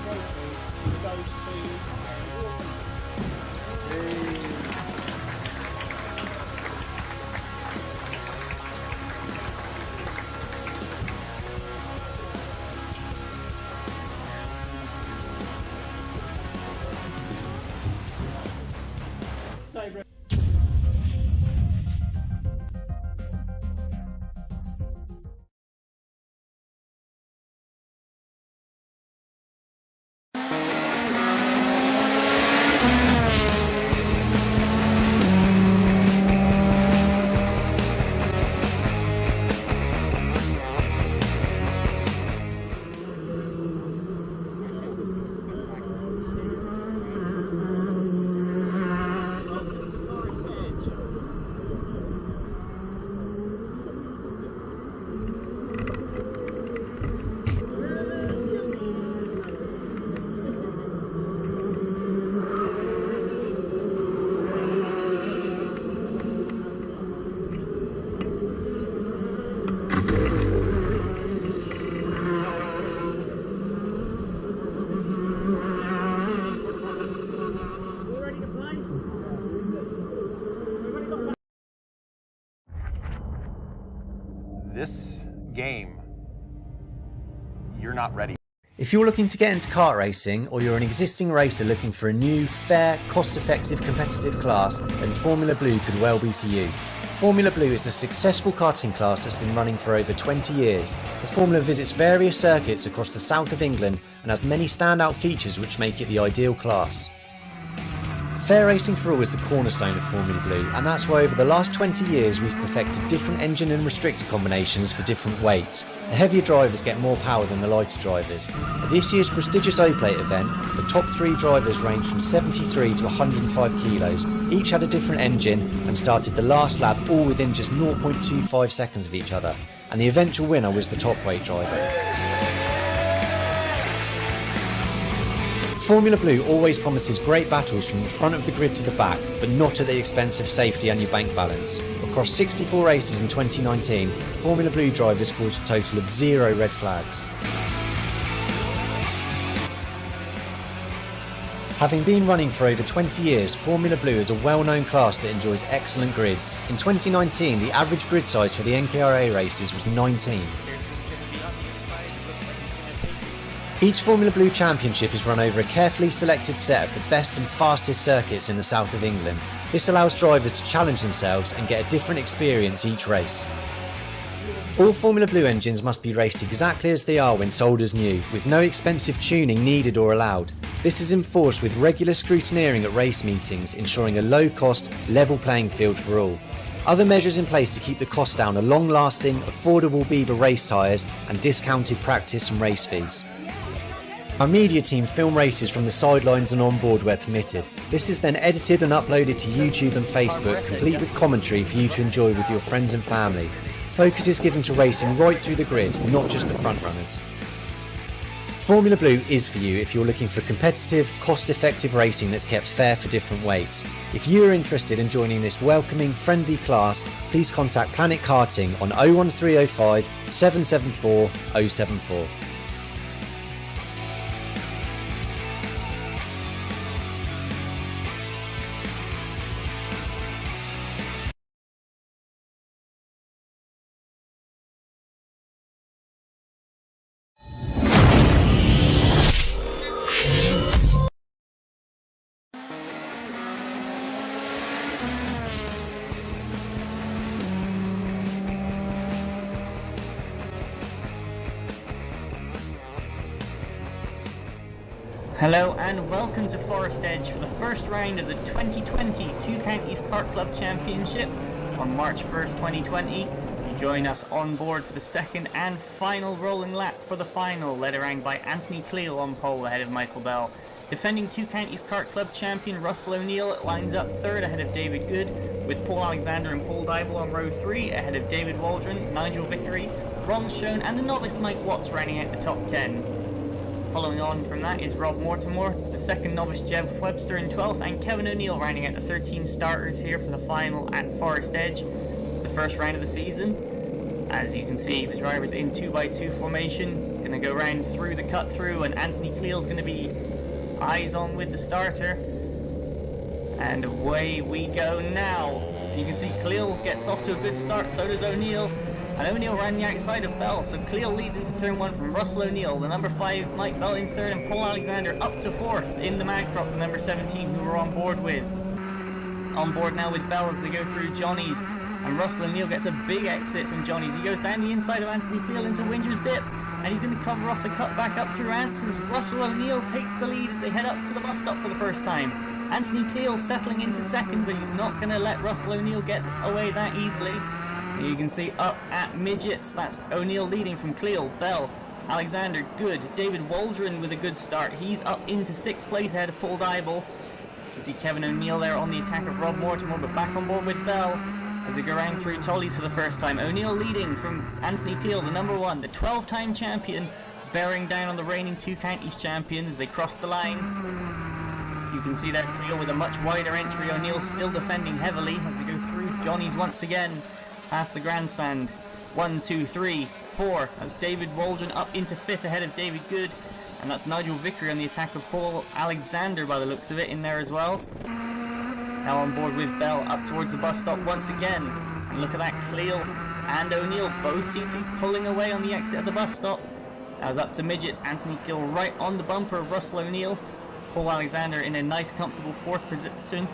trophy goes to Whilton. This game, you're not ready. If you're looking to get into kart racing, or you're an existing racer looking for a new, fair, cost-effective competitive class, then Formula Blue could well be for you. Formula Blue is a successful karting class that's been running for over 20 years. The Formula visits various circuits across the south of England and has many standout features which make it the ideal class. Fair racing for all is the cornerstone of Formula Blue, and that's why over the last 20 years we've perfected different engine and restrictor combinations for different weights. The heavier drivers get more power than the lighter drivers. At this year's prestigious O-Plate event, the top 3 drivers ranged from 73 to 105 kilos. Each had a different engine and started the last lap all within just 0.25 seconds of each other, and the eventual winner was the top weight driver. Formula Blue always promises great battles from the front of the grid to the back, but not at the expense of safety and your bank balance. Across 64 races in 2019, Formula Blue drivers caused a total of 0 red flags. Having been running for over 20 years, Formula Blue is a well-known class that enjoys excellent grids. In 2019, the average grid size for the NKRA races was 19. Each Formula Blue Championship is run over a carefully selected set of the best and fastest circuits in the south of England. This allows drivers to challenge themselves and get a different experience each race. All Formula Blue engines must be raced exactly as they are when sold as new, with no expensive tuning needed or allowed. This is enforced with regular scrutineering at race meetings, ensuring a low-cost, level playing field for all. Other measures in place to keep the cost down are long-lasting, affordable Bieber race tyres and discounted practice and race fees. Our media team film races from the sidelines and on board where permitted. This is then edited and uploaded to YouTube and Facebook, complete with commentary for you to enjoy with your friends and family. Focus is given to racing right through the grid, not just the front runners. Formula Blue is for you if you're looking for competitive, cost-effective racing that's kept fair for different weights. If you are interested in joining this welcoming, friendly class, please contact Planet Karting on 01305 774 074. Hello and welcome to Forestedge for the first round of the 2020 Two Counties Kart Club Championship on March 1st, 2020. You join us on board for the second and final rolling lap for the final, led around by Anthony Cleal on pole ahead of Michael Bell. Defending Two Counties Kart Club champion Russell O'Neill lines up third ahead of David Good, with Paul Alexander and Paul Dybel on row 3 ahead of David Waldron, Nigel Vickery, Ron Schoen and the novice Mike Watts rounding out the top 10. Following on from that is Rob Mortimer, the second novice Jeff Webster in 12th, and Kevin O'Neill rounding out the 13 starters here for the final at Forestedge, the first round of the season. As you can see, the driver's in 2x2 formation, going to go round through the cut through, and Anthony Cleale's going to be eyes on with the starter. And away we go now. You can see Cleale gets off to a good start, so does O'Neill. And O'Neill ran the outside of Bell, so Cleale leads into turn 1 from Russell O'Neill, the number 5, Mike Bell in 3rd, and Paul Alexander up to 4th in the Magcrop, the number 17, who we're on board with. On board now with Bell as they go through Johnny's, and Russell O'Neill gets a big exit from Johnny's. He goes down the inside of Anthony Cleale into Winger's Dip, and he's going to cover off the cut back up through Anson's. Russell O'Neill takes the lead as they head up to the bus stop for the first time. Anthony Cleale settling into 2nd, but he's not going to let Russell O'Neill get away that easily. You can see up at midgets, that's O'Neill leading from Cleale, Bell, Alexander, good. David Waldron with a good start. He's up into 6th place ahead of Paul Dybel. You can see Kevin O'Neill there on the attack of Rob Mortimer, but back on board with Bell as they go round through Tollies for the first time. O'Neill leading from Anthony Cleale, the number 1, the 12-time champion, bearing down on the reigning 2 counties champion as they cross the line. You can see there Cleale with a much wider entry. O'Neill still defending heavily as they go through Johnny's once again. Past the grandstand. 1, 2, 3, 4. That's David Waldron up into 5th ahead of David Good. And that's Nigel Vickery on the attack of Paul Alexander by the looks of it in there as well. Now on board with Bell up towards the bus stop once again. And look at that, Cleale and O'Neill both seem to be pulling away on the exit of the bus stop. That was up to midgets. Anthony Cleale right on the bumper of Russell O'Neill. It's Paul Alexander in a nice comfortable 4th position.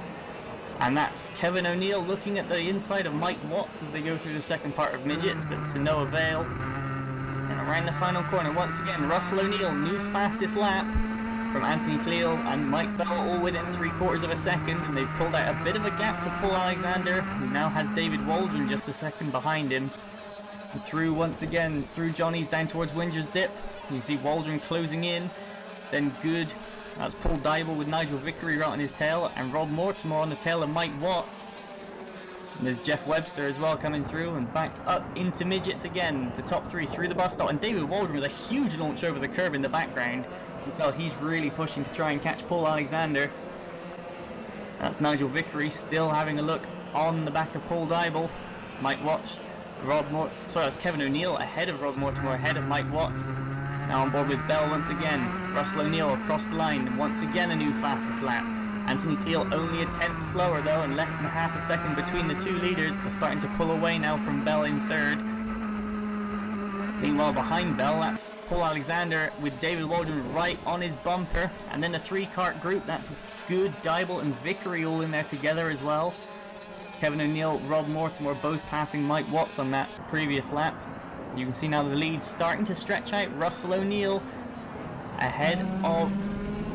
And that's Kevin O'Neill looking at the inside of Mike Watts as they go through the second part of midgets, but to no avail. And around the final corner, once again, Russell O'Neill, new fastest lap from Anthony Cleale and Mike Bell, all within 3/4 of a second, and they've pulled out a bit of a gap to Paul Alexander, who now has David Waldron just a second behind him. And through once again, through Johnny's down towards Winger's Dip. You see Waldron closing in, then Good. That's Paul Dybel with Nigel Vickery right on his tail, and Rob Mortimer on the tail of Mike Watts. And there's Jeff Webster as well coming through, and back up into midgets again. The top 3 through the bus stop, and David Waldron with a huge launch over the curb in the background. You can tell he's really pushing to try and catch Paul Alexander. That's Nigel Vickery still having a look on the back of Paul Dybel. Mike Watts, that's Kevin O'Neill ahead of Rob Mortimer, ahead of Mike Watts. Now on board with Bell once again. Russell O'Neill across the line, and once again a new fastest lap. Anthony Cleale only a 10th slower though, and less than half a second between the 2 leaders. They're starting to pull away now from Bell in 3rd. Meanwhile behind Bell, that's Paul Alexander with David Waldron right on his bumper. And then the 3-kart group, that's Good, Dybel and Vickery all in there together as well. Kevin O'Neill, Rob Mortimer both passing Mike Watts on that previous lap. You can see now the lead starting to stretch out. Russell O'Neill ahead of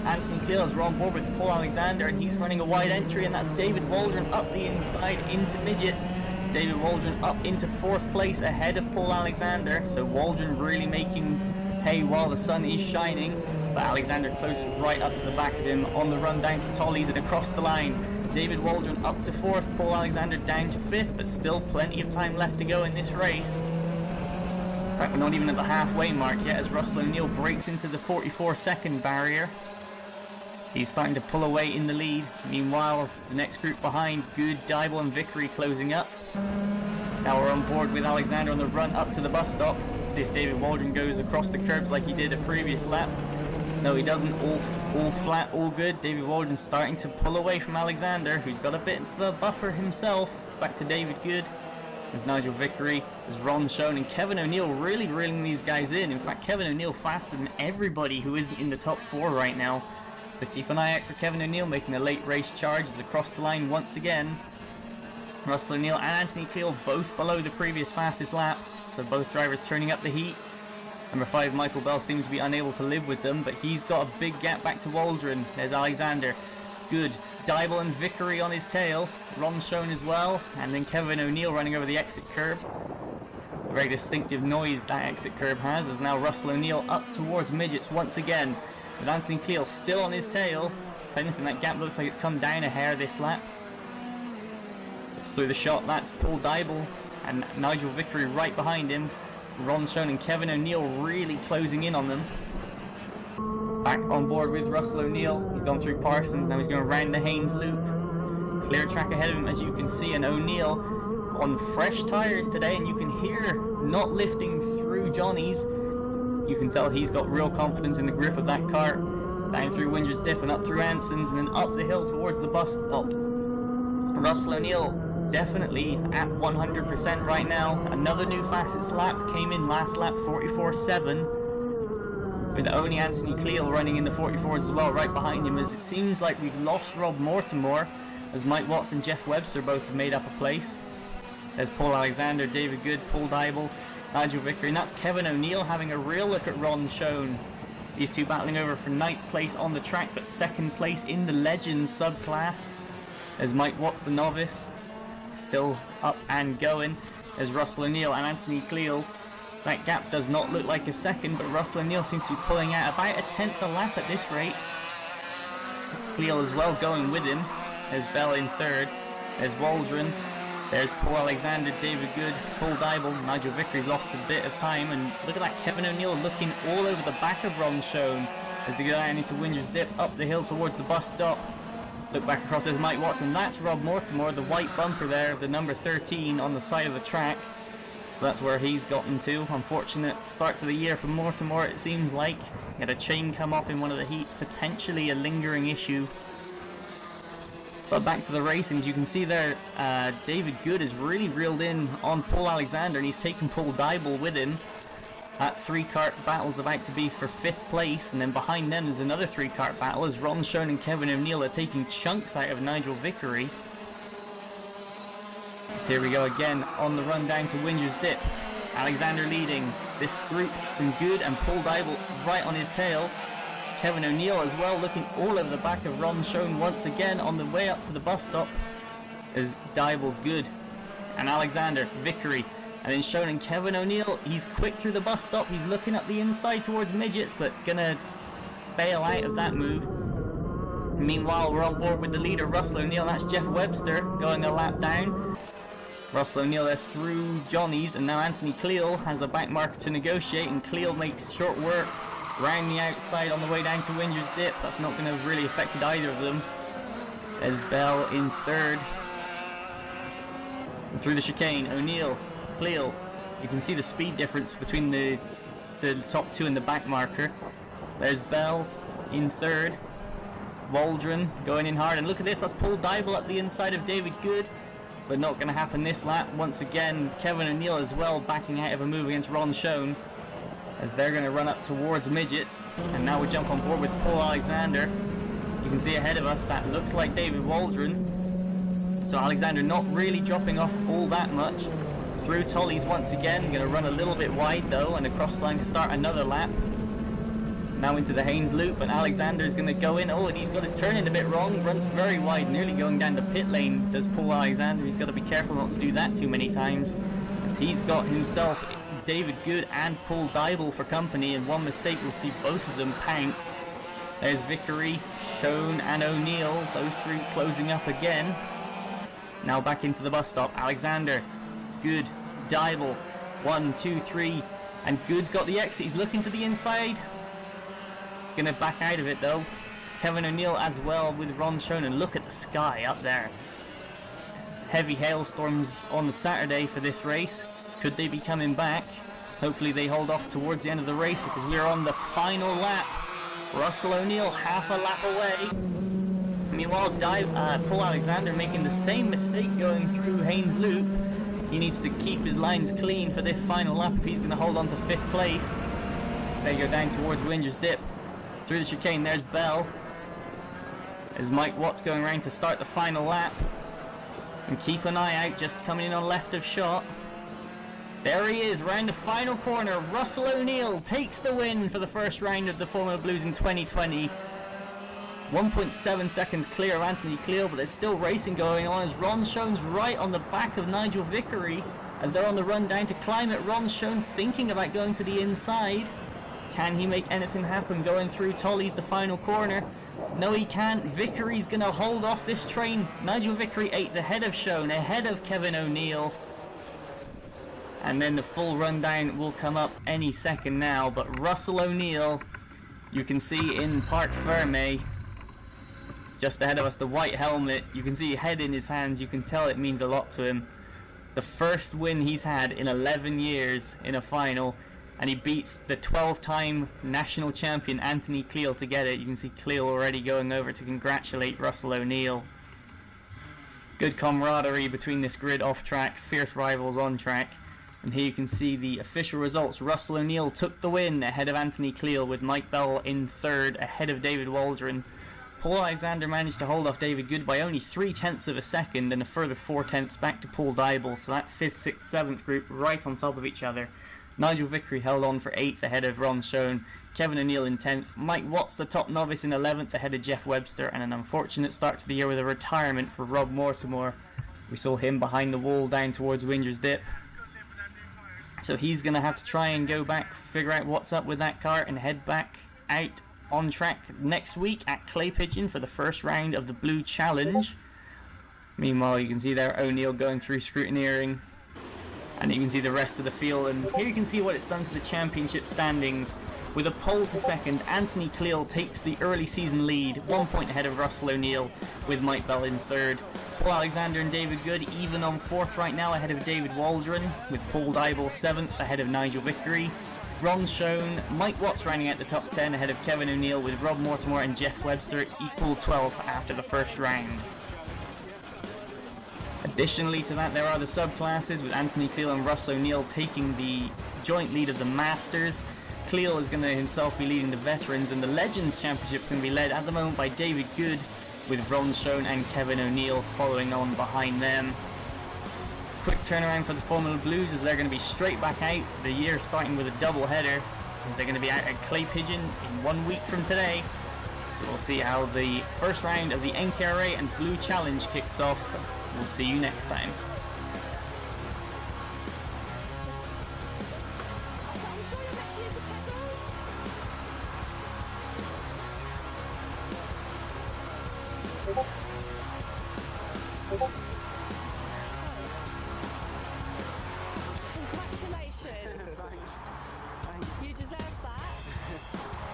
Anthony Cleale as we're on board with Paul Alexander, and he's running a wide entry, and that's David Waldron up the inside into midgets. David Waldron up into 4th place ahead of Paul Alexander, so Waldron really making hay while the sun is shining, but Alexander closes right up to the back of him on the run down to Tollies and across the line. David Waldron up to 4th, Paul Alexander down to 5th, but still plenty of time left to go in this race. In fact, we're not even at the halfway mark yet as Russell O'Neill breaks into the 44-second barrier. So he's starting to pull away in the lead. Meanwhile, the next group behind, Good, Dybel and Vickery closing up. Now we're on board with Alexander on the run up to the bus stop. See if David Waldron goes across the curbs like he did a previous lap. No, he doesn't. All flat, all good. David Waldron starting to pull away from Alexander, who's got a bit of a buffer himself. Back to David Good. There's Nigel Vickery, there's Ron Schoen, and Kevin O'Neill really reeling these guys in. In fact, Kevin O'Neill faster than everybody who isn't in the top 4 right now. So keep an eye out for Kevin O'Neill making a late race charge as across the line once again. Russell O'Neill and Anthony Cleale both below the previous fastest lap, so both drivers turning up the heat. Number 5, Michael Bell, seems to be unable to live with them, but he's got a big gap back to Waldron. There's Alexander. Good. Dybel and Vickery on his tail. Ron Schoen as well. And then Kevin O'Neill running over the exit curb. A very distinctive noise that exit curb has, as now Russell O'Neill up towards midgets once again, with Anthony Cleale still on his tail. If anything, that gap looks like it's come down a hair this lap. Through the shot, that's Paul Dybel and Nigel Vickery right behind him. Ron Schoen and Kevin O'Neill really closing in on them. Back on board with Russell O'Neill. He's gone through Parsons, now he's going round the Haynes loop. Clear track ahead of him, as you can see, and O'Neill on fresh tyres today, and you can hear not lifting through Johnny's. You can tell he's got real confidence in the grip of that kart. Down through Windsor's Dip and up through Anson's and then up the hill towards the bus stop. Russell O'Neill definitely at 100% right now. Another new fastest lap came in last lap, 44.7. With only Anthony Cleal running in the 44s as well, right behind him, as it seems like we've lost Rob Mortimer, as Mike Watts and Jeff Webster both have made up a place. There's Paul Alexander, David Good, Paul Dybel, Nigel Vickery, and that's Kevin O'Neill having a real look at Ron Schoen. These two battling over for 9th place on the track, but 2nd place in the Legends subclass. There's Mike Watts, the novice, still up and going. There's Russell O'Neill and Anthony Cleal. That gap does not look like a second, but Russell O'Neill seems to be pulling out about a 10th a lap at this rate. Cleal as well going with him. There's Bell in 3rd. There's Waldron. There's Paul Alexander, David Good, Paul Dybel. Nigel Vickery's lost a bit of time, and look at that, Kevin O'Neill looking all over the back of Ron Schoen as they go down into Windsor's Dip, up the hill towards the bus stop. Look back across, there's Mike Watson. That's Rob Mortimer, the white bumper there of the number 13 on the side of the track. So that's where he's gotten to. Unfortunate start to the year for Mortimer, it seems like. He had a chain come off in one of the heats, potentially a lingering issue. But back to the racing, as you can see there, David Good is really reeled in on Paul Alexander, and he's taken Paul Dybel with him. That 3-kart battle's about to be for 5th place, and then behind them there's another 3-kart battle as Ron Schoen and Kevin O'Neill are taking chunks out of Nigel Vickery. So here we go again on the run down to Windsor's Dip. Alexander leading this group from Good and Paul Dybel right on his tail. Kevin O'Neill as well looking all over the back of Ron Schoen once again on the way up to the bus stop is Dybel, Good and Alexander, Vickery, and then Schoen and Kevin O'Neill. He's quick through the bus stop, he's looking up the inside towards midgets but gonna bail out of that move. Meanwhile we're on board with the leader Russell O'Neill, that's Jeff Webster going a lap down. Russell O'Neill there through Johnny's, and now Anthony Cleal has a back marker to negotiate, and Cleal makes short work round the outside on the way down to Windsor's Dip. That's not going to have really affected either of them. There's Bell in 3rd. And through the chicane, O'Neill, Cleal. You can see the speed difference between the top two and the back marker. There's Bell in 3rd. Waldron going in hard, and look at this, that's Paul Dybel up the inside of David Good, but not going to happen this lap. Once again, Kevin O'Neill as well backing out of a move against Ron Schoen, as they're going to run up towards midgets. And now we jump on board with Paul Alexander. You can see ahead of us that looks like David Waldron. So Alexander not really dropping off all that much. Through Tollies once again, going to run a little bit wide though, and across the line to start another lap. Now into the Haynes loop, and Alexander's going to go in. Oh, and he's got his turn in a bit wrong, runs very wide, nearly going down the pit lane, does Paul Alexander. He's got to be careful not to do that too many times, as he's got himself David Good and Paul Dybel for company, and one mistake will see both of them pounce. There's Vickery, Schoen and O'Neill, those three closing up again. Now back into the bus stop, Alexander, Good, Dybel, 1, 2, 3, and Good's got the exit, he's looking to the inside. Gonna back out of it though. Kevin O'Neill as well with Ron Schoen, and look at the sky up there. Heavy hailstorms on the Saturday for this race. Could they be coming back? Hopefully they hold off towards the end of the race, because we're on the final lap. Russell O'Neill half a lap away. Meanwhile, Paul Alexander making the same mistake going through Haynes Loop. He needs to keep his lines clean for this final lap if he's going to hold on to 5th place. So they go down towards Windsor's Dip. Through the chicane, there's Bell. There's Mike Watts going around to start the final lap. And keep an eye out, just coming in on left of shot. There he is, round the final corner. Russell O'Neill takes the win for the first round of the Formula Blues in 2020. 1.7 seconds clear of Anthony Cleal, but there's still racing going on as Ron Schoen's right on the back of Nigel Vickery as they're on the run down to climb it. Ron Schoen thinking about going to the inside. Can he make anything happen going through Tollies, the final corner? No, he can't. Vickery's going to hold off this train. Nigel Vickery 8th ahead of Schoen, ahead of Kevin O'Neill. And then the full rundown will come up any second now. But Russell O'Neill, you can see in Parc Ferme, just ahead of us, the white helmet. You can see head in his hands. You can tell it means a lot to him. the first win he's had in 11 years in a final, and he beats the 12-time national champion Anthony Cleal to get it. You can see Cleal already going over to congratulate Russell O'Neill. Good camaraderie between this grid off track, fierce rivals on track. And here you can see the official results. Russell O'Neill took the win ahead of Anthony Cleal, with Mike Bell in third ahead of David Waldron. Paul Alexander managed to hold off David Good by only 0.3 of a second, and a further 0.4 back to Paul Dybel. So that 5th, 6th, 7th group right on top of each other. Nigel Vickery held on for 8th ahead of Ron Schoen. Kevin O'Neill in 10th. Mike Watts, the top novice, in 11th ahead of Jeff Webster. And an unfortunate start to the year with a retirement for Rob Mortimer. We saw him behind the wall down towards Winger's Dip. So he's going to have to try and go back, figure out what's up with that car, and head back out on track next week at Clay Pigeon for the first round of the Blue Challenge. Meanwhile, you can see there O'Neill going through scrutineering. And you can see the rest of the field, and here you can see what it's done to the championship standings. With a pole to second, Anthony Cleal takes the early season lead, 1 point ahead of Russell O'Neill, with Mike Bell in third. Paul Alexander and David Good even on fourth right now, ahead of David Waldron, with Paul Dybel 7th ahead of Nigel Vickery. Ron Schoen, Mike Watts rounding out the top 10 ahead of Kevin O'Neill, with Rob Mortimer and Jeff Webster equal 12th after the first round. Additionally to that, there are the subclasses, with Anthony Cleal and Russ O'Neill taking the joint lead of the Masters. Cleal is going to himself be leading the Veterans, and the Legends Championship is going to be led at the moment by David Good, with Ron Schoen and Kevin O'Neill following on behind them. Quick turnaround for the Formula Blues, as they're going to be straight back out. The year starting with a double header, as they're going to be out at Clay Pigeon in 1 week from today. So we'll see how the first round of the NKRA and Blue Challenge kicks off. We'll see you next time. Congratulations. You deserve that.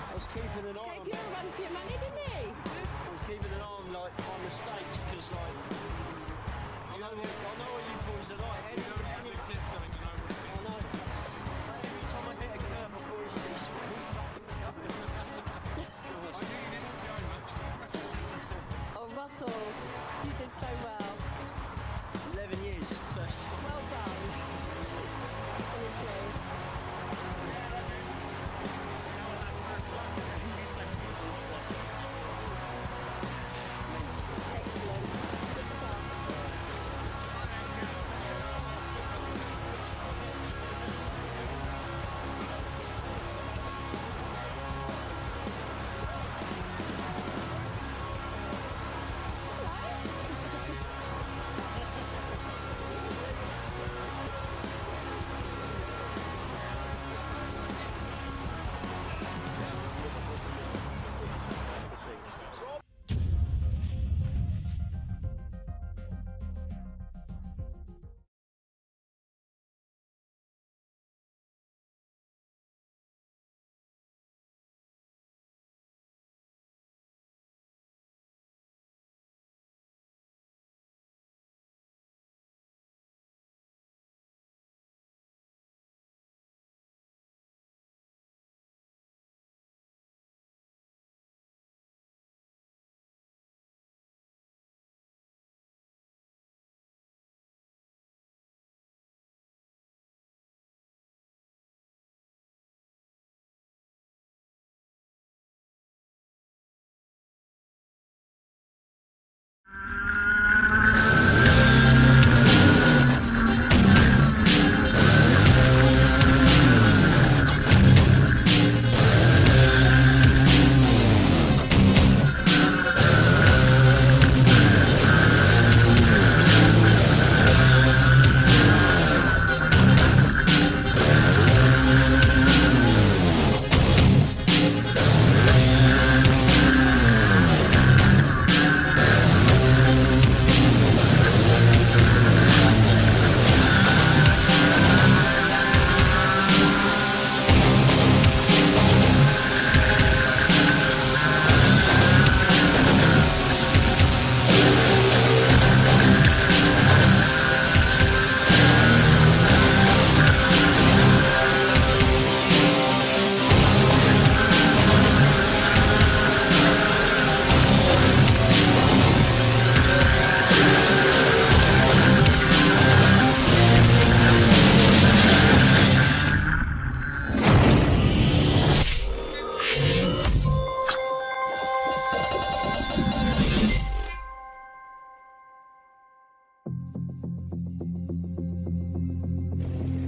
I was keeping an eye on Gave you a run for your money, didn't he? I was keeping an eye on like my mistakes, because like I know what you boys are like. Any clips I know. Every time I hit a curve before he's Oh, Russell, you did so well.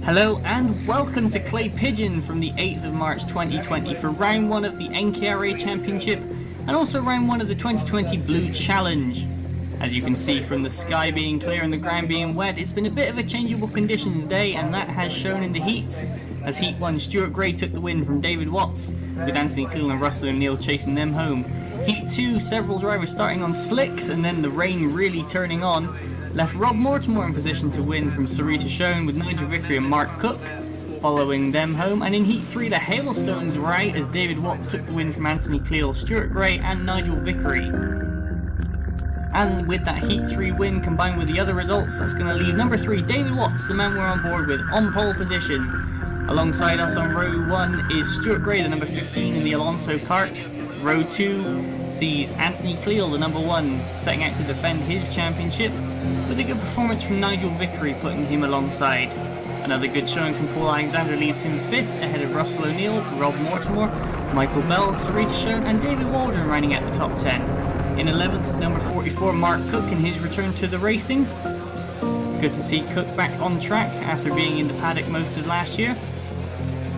Hello and welcome to Clay Pigeon from the 8th of March 2020 for round 1 of the NKRA Championship and also round 1 of the 2020 Blue Challenge. As you can see from the sky being clear and the ground being wet, it's been a bit of a changeable conditions day, and that has shown in the heats. As Heat 1, Stuart Gray took the win from David Watts, with Anthony Cleland and Russell O'Neill chasing them home. Heat 2, several drivers starting on slicks and then the rain really turning on, left Rob Mortimer in position to win from Sarita Schoen with Nigel Vickery and Mark Cook following them home. And in Heat 3, the hailstones were out as David Watts took the win from Anthony Cleland, Stuart Gray and Nigel Vickery. And with that Heat 3 win combined with the other results, that's going to leave number 3, David Watts, the man we're on board with, on pole position. Alongside us on row 1 is Stuart Gray, the number 15 in the Alonso kart. Row 2 sees Anthony Cleland, the number 1, setting out to defend his championship, with a good performance from Nigel Vickery putting him alongside. Another good showing from Paul Alexander leaves him 5th ahead of Russell O'Neill, Rob Mortimer, Michael Bell, Sarita Schoen and David Waldron running at the top 10. In 11th is number 44 Mark Cook in his return to the racing. Good to see Cook back on track after being in the paddock most of last year.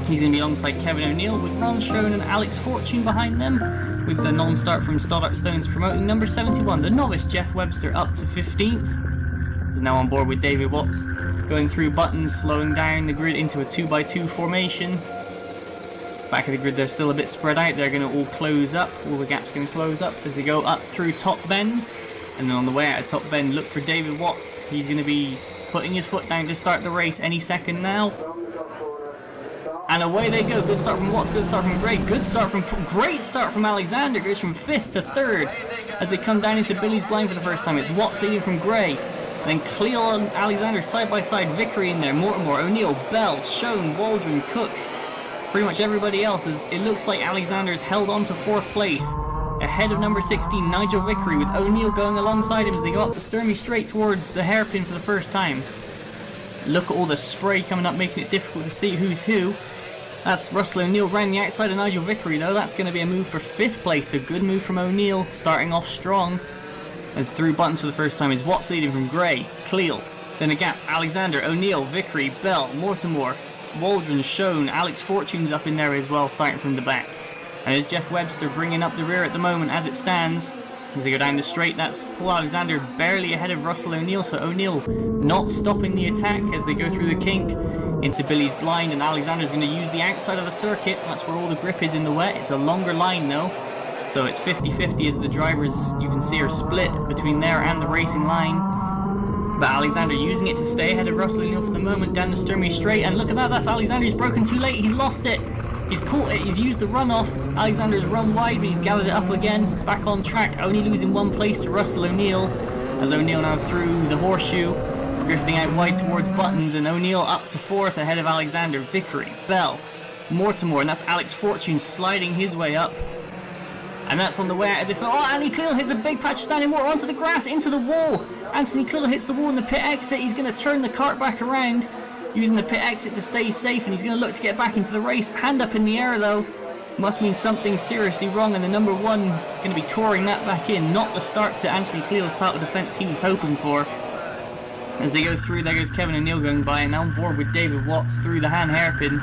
He's going to be alongside Kevin O'Neill with Ron Schoen and Alex Fortune behind them, with the non-start from Stoddart Stones promoting number 71, the novice Jeff Webster, up to 15th. He's now on board with David Watts, going through buttons, slowing down the grid into a 2x2 formation. Back of the grid, they're still a bit spread out. They're going to all close up. All the gaps going to close up as they go up through top bend. And then on the way out of top bend, look for David Watts. He's going to be putting his foot down to start the race any second now. And away they go. Good start from Watts, good start from Gray. Great start from Alexander. Goes from 5th to 3rd as they come down into Billy's blind for the first time. It's Watts leading from Gray. And then Cleland and Alexander side by side. Vickery in there. Mortimer, O'Neill, Bell, Schoen, Waldron, Cook. Pretty much everybody else, as it looks like Alexander's held on to 4th place. Ahead of number 16, Nigel Vickery, with O'Neill going alongside him as they go up the Sturmey Straight towards the hairpin for the first time. Look at all the spray coming up, making it difficult to see who's who. That's Russell O'Neill round the outside of Nigel Vickery though. That's going to be a move for 5th place, so good move from O'Neill, starting off strong. As through buttons for the first time is Watts leading from Gray, Cleal, then a gap, Alexander, O'Neill, Vickery, Bell, Mortimer, Waldron, Schoen, Alex Fortune's up in there as well, starting from the back. And there's Jeff Webster bringing up the rear at the moment as it stands. As they go down the straight, that's Paul Alexander barely ahead of Russell O'Neill, so O'Neill not stopping the attack as they go through the kink into Billy's blind, and Alexander's going to use the outside of the circuit. That's where all the grip is in the wet. It's a longer line though, so it's 50-50 as the drivers, you can see, are split between there and the racing line. But Alexander using it to stay ahead of Russell O'Neill for the moment down the Sturmey Straight, and look at that, that's Alexander. He's broken too late, he's lost it. He's caught it, he's used the runoff. Alexander's run wide, but he's gathered it up again, back on track, only losing 1 place to Russell O'Neill, as O'Neill now through the horseshoe, drifting out wide towards buttons, and O'Neill up to 4th ahead of Alexander, Vickery, Bell, Mortimer, and that's Alex Fortune sliding his way up. And that's on the way out of the field. Oh, Anthony Cleland hits a big patch of standing water onto the grass, into the wall. Anthony Cleland hits the wall in the pit exit. He's going to turn the kart back around, using the pit exit to stay safe, and he's going to look to get back into the race. Hand up in the air though. Must mean something seriously wrong, and the number 1 going to be touring that back in. Not the start to Anthony Cleland's title defence he was hoping for. As they go through, there goes Kevin O'Neill going by, and now on board with David Watts through the hand hairpin.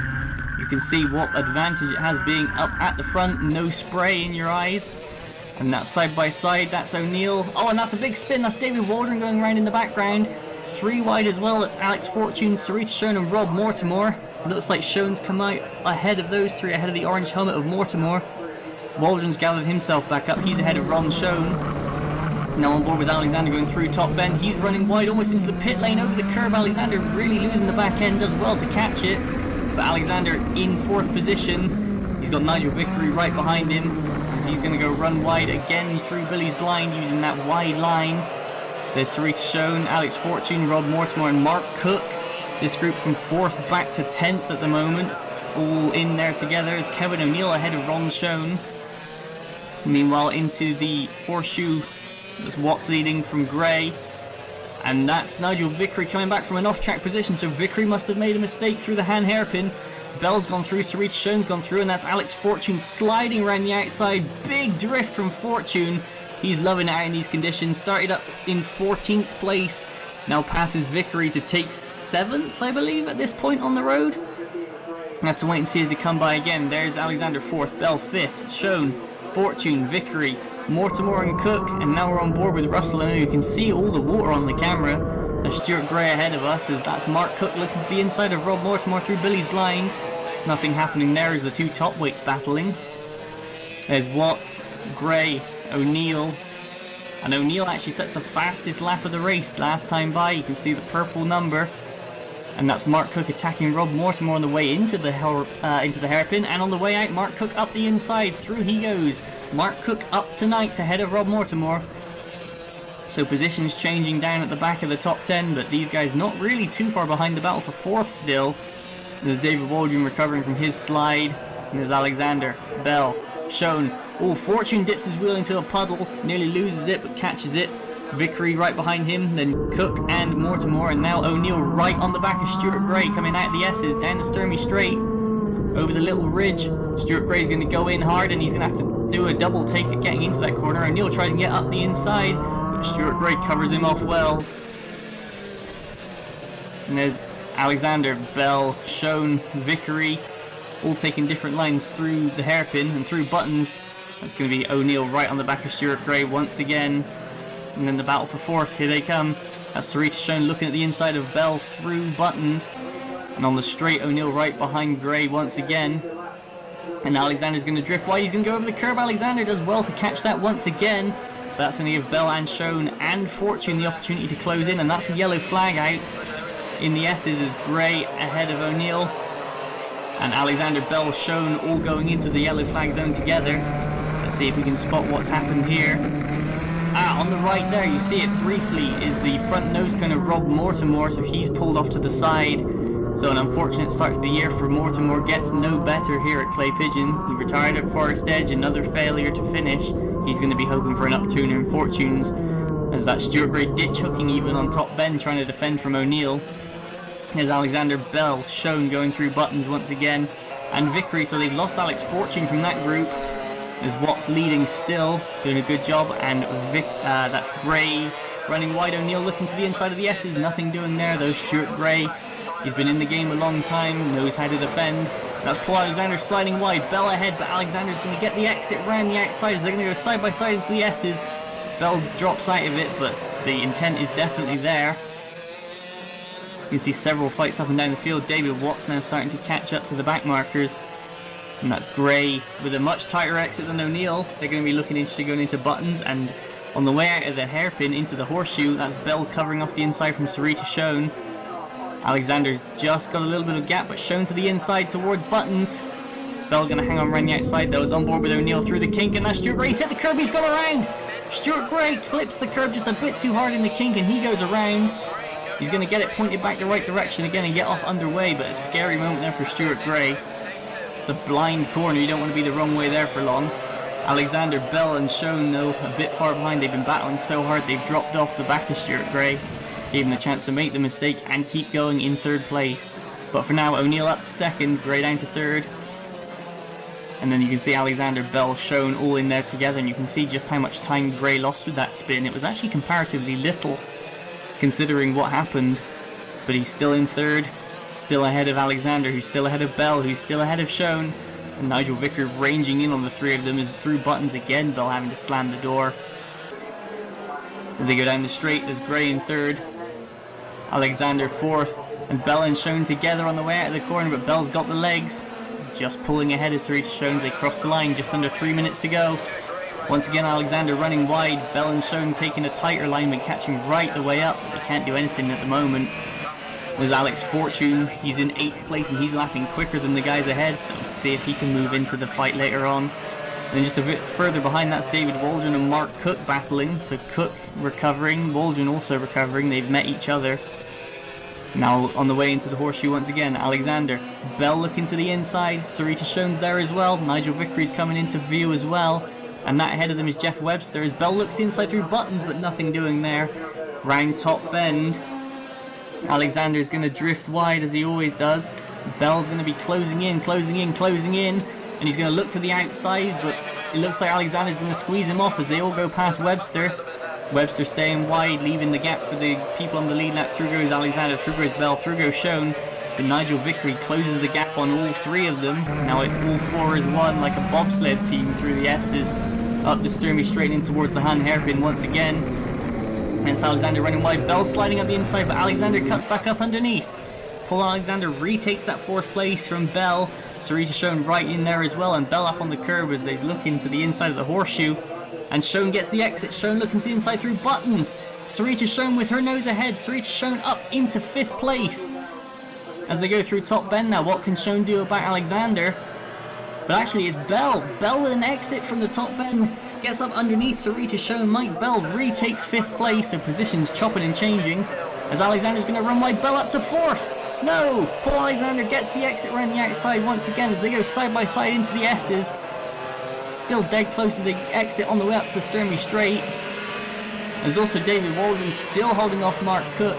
You can see what advantage it has being up at the front, no spray in your eyes. And that's side by side, that's O'Neill. Oh, and that's a big spin, that's David Waldron going around in the background. 3 wide as well, that's Alex Fortune, Sarita Schoen and Rob Mortimer. Looks like Schoen's come out ahead of those 3, ahead of the orange helmet of Mortimer. Waldron's gathered himself back up, he's ahead of Ron Schoen. Now on board with Alexander going through top bend, he's running wide almost into the pit lane over the curb. Alexander really losing the back end, does well to catch it. But Alexander in 4th position. He's got Nigel Vickery right behind him, as he's going to go run wide again through Billy's blind using that wide line. There's Sarita Schoen, Alex Fortune, Rob Mortimer and Mark Cook. This group from 4th back to 10th at the moment, all in there together as Kevin O'Neill ahead of Ron Schoen. Meanwhile into the horseshoe, there's Watts leading from Gray. And that's Nigel Vickery coming back from an off-track position, so Vickery must have made a mistake through the hand hairpin. Bell's gone through, Sarita Schoen's gone through, and that's Alex Fortune sliding around the outside. Big drift from Fortune. He's loving it out in these conditions. Started up in 14th place Now passes Vickery to take 7th, I believe, at this point on the road. We have to wait and see as they come by again. There's Alexander 4th, Bell 5th, Schoen, Fortune, Vickery, Mortimer and Cook, and now we're on board with Russell, and you can see all the water on the camera. There's Stuart Gray ahead of us, as that's Mark Cook looking to the inside of Rob Mortimer through Billy's blind. Nothing happening there as the two top weights battling. There's Watts, Gray, O'Neill, and O'Neill actually sets the fastest lap of the race last time by. You can see the purple number, and that's Mark Cook attacking Rob Mortimer on the way into the hairpin, and on the way out, Mark Cook up the inside. Through he goes. Mark Cook up to 9th ahead of Rob Mortimer. So positions changing down at the back of the top 10, but these guys not really too far behind the battle for 4th still. There's David Waldron recovering from his slide, and there's Alexander, Bell, Schoen. Oh, Fortune dips his wheel into a puddle, nearly loses it but catches it. Vickery right behind him, then Cook and Mortimer, and now O'Neill right on the back of Stuart Gray coming out of the S's down the Sturmy Straight over the little ridge. Stuart Gray's going to go in hard, and he's going to have to do a double take at getting into that corner. O'Neill tries to get up the inside, but Stuart Gray covers him off well. And there's Alexander, Bell, Schoen, Vickery, all taking different lines through the hairpin and through buttons. That's going to be O'Neill right on the back of Stuart Gray once again. And then the battle for 4th, here they come. That's Sarita Schoen looking at the inside of Bell through buttons. And on the straight, O'Neill right behind Gray once again. And Alexander's going to drift wide. He's going to go over the curb. Alexander does well to catch that once again. That's going to give Bell and Schoen and Fortune the opportunity to close in. And that's a yellow flag out in the S's as Gray ahead of O'Neill. And Alexander, Bell, Schoen all going into the yellow flag zone together. Let's see if we can spot what's happened here. On the right there, you see it briefly, is the front nose cone of Rob Mortimer, so he's pulled off to the side. So an unfortunate start to the year for Mortimer, gets no better here at Clay Pigeon. He retired at Forestedge, another failure to finish. He's going to be hoping for an upturn in fortunes, as that Stuart Gray ditch hooking even on top bend, trying to defend from O'Neill. There's Alexander, Bell, Schoen going through buttons once again, and Vickery, so they've lost Alex Fortune from that group. There's Watts leading still, doing a good job, and that's Gray running wide. O'Neill looking to the inside of the S's, nothing doing there though. Stuart Gray, he's been in the game a long time, knows how to defend. That's Paul Alexander sliding wide, Bell ahead, but Alexander's going to get the exit round the outside as they're going to go side by side into the S's. Bell drops out of it, but the intent is definitely there. You can see several fights up and down the field. David Watts now starting to catch up to the back markers. And that's Gray with a much tighter exit than O'Neill. They're going to be looking interested going into buttons, and on the way out of the hairpin into the horseshoe, that's Bell covering off the inside from Sarita Schoen. Alexander's just got a little bit of gap, but Schoen to the inside towards buttons. Bell going to hang on around the outside though, is on board with O'Neill through the kink, and that's Stuart Gray. He's hit the curb, he's gone around. Stuart Gray clips the curb just a bit too hard in the kink, and he goes around. He's going to get it pointed back the right direction again and get off underway, but a scary moment there for Stuart Gray. It's a blind corner, you don't want to be the wrong way there for long. Alexander, Bell and Schoen though a bit far behind. They've been battling so hard they've dropped off the back of Stuart Gray. Gave him a chance to make the mistake and keep going in 3rd place. But for now, O'Neill up to 2nd, Gray down to 3rd. And then you can see Alexander, Bell, Schoen all in there together, and you can see just how much time Gray lost with that spin. It was actually comparatively little considering what happened, but he's still in 3rd. Still ahead of Alexander, who's still ahead of Bell, who's still ahead of Schoen. And Nigel Vicker ranging in on the 3 of them is through buttons again, Bell having to slam the door. And they go down the straight, there's Gray in 3rd, Alexander 4th, and Bell and Schoen together on the way out of the corner, but Bell's got the legs. Just pulling ahead of Sarita Schoen, they cross the line, just under 3 minutes to go. Once again, Alexander running wide, Bell and Schoen taking a tighter line but catching right the way up. They can't do anything at the moment. There's Alex Fortune, he's in 8th place and he's lapping quicker than the guys ahead, so we'll see if he can move into the fight later on. And then just a bit further behind, that's David Waldron and Mark Cook battling, so Cook recovering, Waldron also recovering, they've met each other. Now on the way into the horseshoe once again, Alexander, Bell looking to the inside, Sarita Schoen's there as well, Nigel Vickery's coming into view as well, and that ahead of them is Jeff Webster as Bell looks inside through buttons but nothing doing there. Round top bend, Alexander's going to drift wide as he always does. Bell's going to be closing in, and he's going to look to the outside, but it looks like Alexander's going to squeeze him off as they all go past Webster. Webster staying wide, leaving the gap for the people on the lead lap. Through goes Alexander, through goes Bell, through goes Schoen. But Nigel Vickery closes the gap on all three of them. Now it's all four as one, like a bobsled team through the S's. Up the Sturmy, straight in towards the Han hairpin once again. And it's Alexander running wide. Bell sliding up the inside, but Alexander cuts back up underneath. Paul Alexander retakes that fourth place from Bell. Sarita Schoen right in there as well, and Bell up on the curb as they look into the inside of the horseshoe. And Schoen gets the exit. Schoen looking to the inside through buttons. Sarita Schoen with her nose ahead. Sarita Schoen up into 5th place. As they go through top bend now, what can Schoen do about Alexander? But actually it's Bell. Bell with an exit from the top bend. Gets up underneath Sarita Schoen. Mike Bell retakes 5th place, so positions chopping and changing. As Alexander's going to run wide, Bell up to 4th. No! Paul Alexander gets the exit around the outside once again as they go side by side into the S's. Still dead close to the exit on the way up the Sturmy straight. There's also David Waldron still holding off Mark Cook.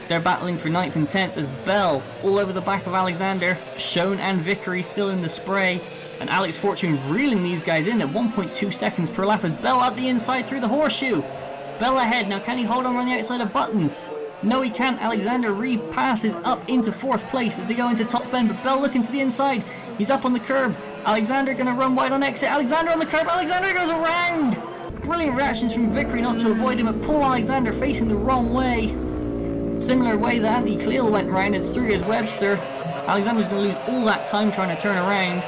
They're battling for 9th and 10th as Bell all over the back of Alexander. Schoen and Vickery still in the spray. And Alex Fortune reeling these guys in at 1.2 seconds per lap as Bell up the inside through the horseshoe. Bell ahead. Now can he hold on the outside of buttons? No, he can't. Alexander repasses up into 4th place as they go into top bend. But Bell looking to the inside. He's up on the curb. Alexander going to run wide on exit. Alexander on the curb. Alexander goes around. Brilliant reactions from Vickery not to avoid him. But Paul Alexander facing the wrong way. Similar way that Andy Cleal went round and through his Webster. Alexander's going to lose all that time trying to turn around.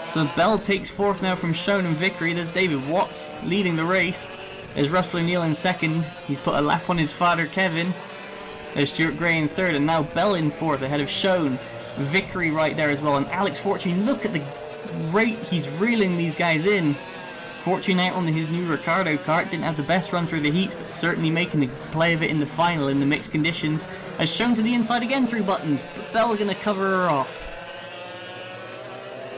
So Bell takes 4th now from Schoen and Vickery. There's David Watts leading the race. There's Russell O'Neill in 2nd. He's put a lap on his father Kevin. There's Stuart Gray in 3rd, and now Bell in 4th ahead of Schoen. Vickery right there as well, and Alex Fortune, look at the rate he's reeling these guys in. Fortune out on his new Ricardo kart, didn't have the best run through the heats, but certainly making a play of it in the final in the mixed conditions. As Shown to the inside again through buttons, but Bell going to cover her off.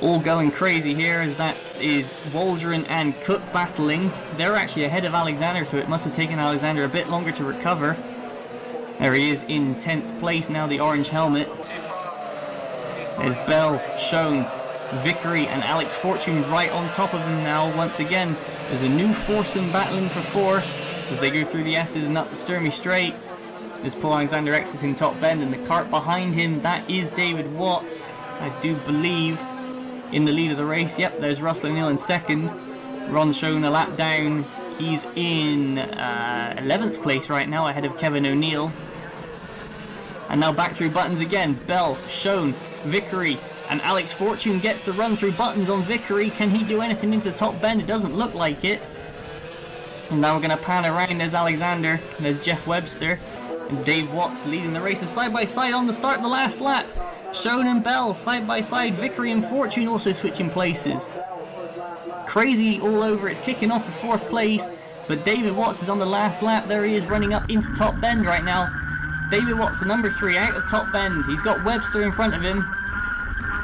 All going crazy here as that is Waldron and Cook battling. They're actually ahead of Alexander, so it must have taken Alexander a bit longer to recover. There he is in 10th place now, the orange helmet. There's Bell, Schoen, Vickery and Alex Fortune right on top of him now once again. There's a new foursome battling for 4th as they go through the S's and up the Sturmy straight. There's Paul Alexander exiting top bend, and the cart behind him, that is David Watts, I do believe, in the lead of the race. Yep, there's Russell O'Neill in 2nd. Ron Schoen a lap down. He's in 11th place right now ahead of Kevin O'Neill. And now back through buttons again. Bell, Schoen, Vickery, and Alex Fortune gets the run through buttons on Vickery. Can he do anything into the top bend? It doesn't look like it. And now we're going to pan around. There's Alexander, there's Jeff Webster, and Dave Watts leading the races side by side on the start of the last lap. Schoen and Bell side by side. Vickery and Fortune also switching places. Crazy all over. It's kicking off for 4th place, but David Watts is on the last lap. There he is running up into top bend right now. David Watts, the number 3, out of top bend. He's got Webster in front of him.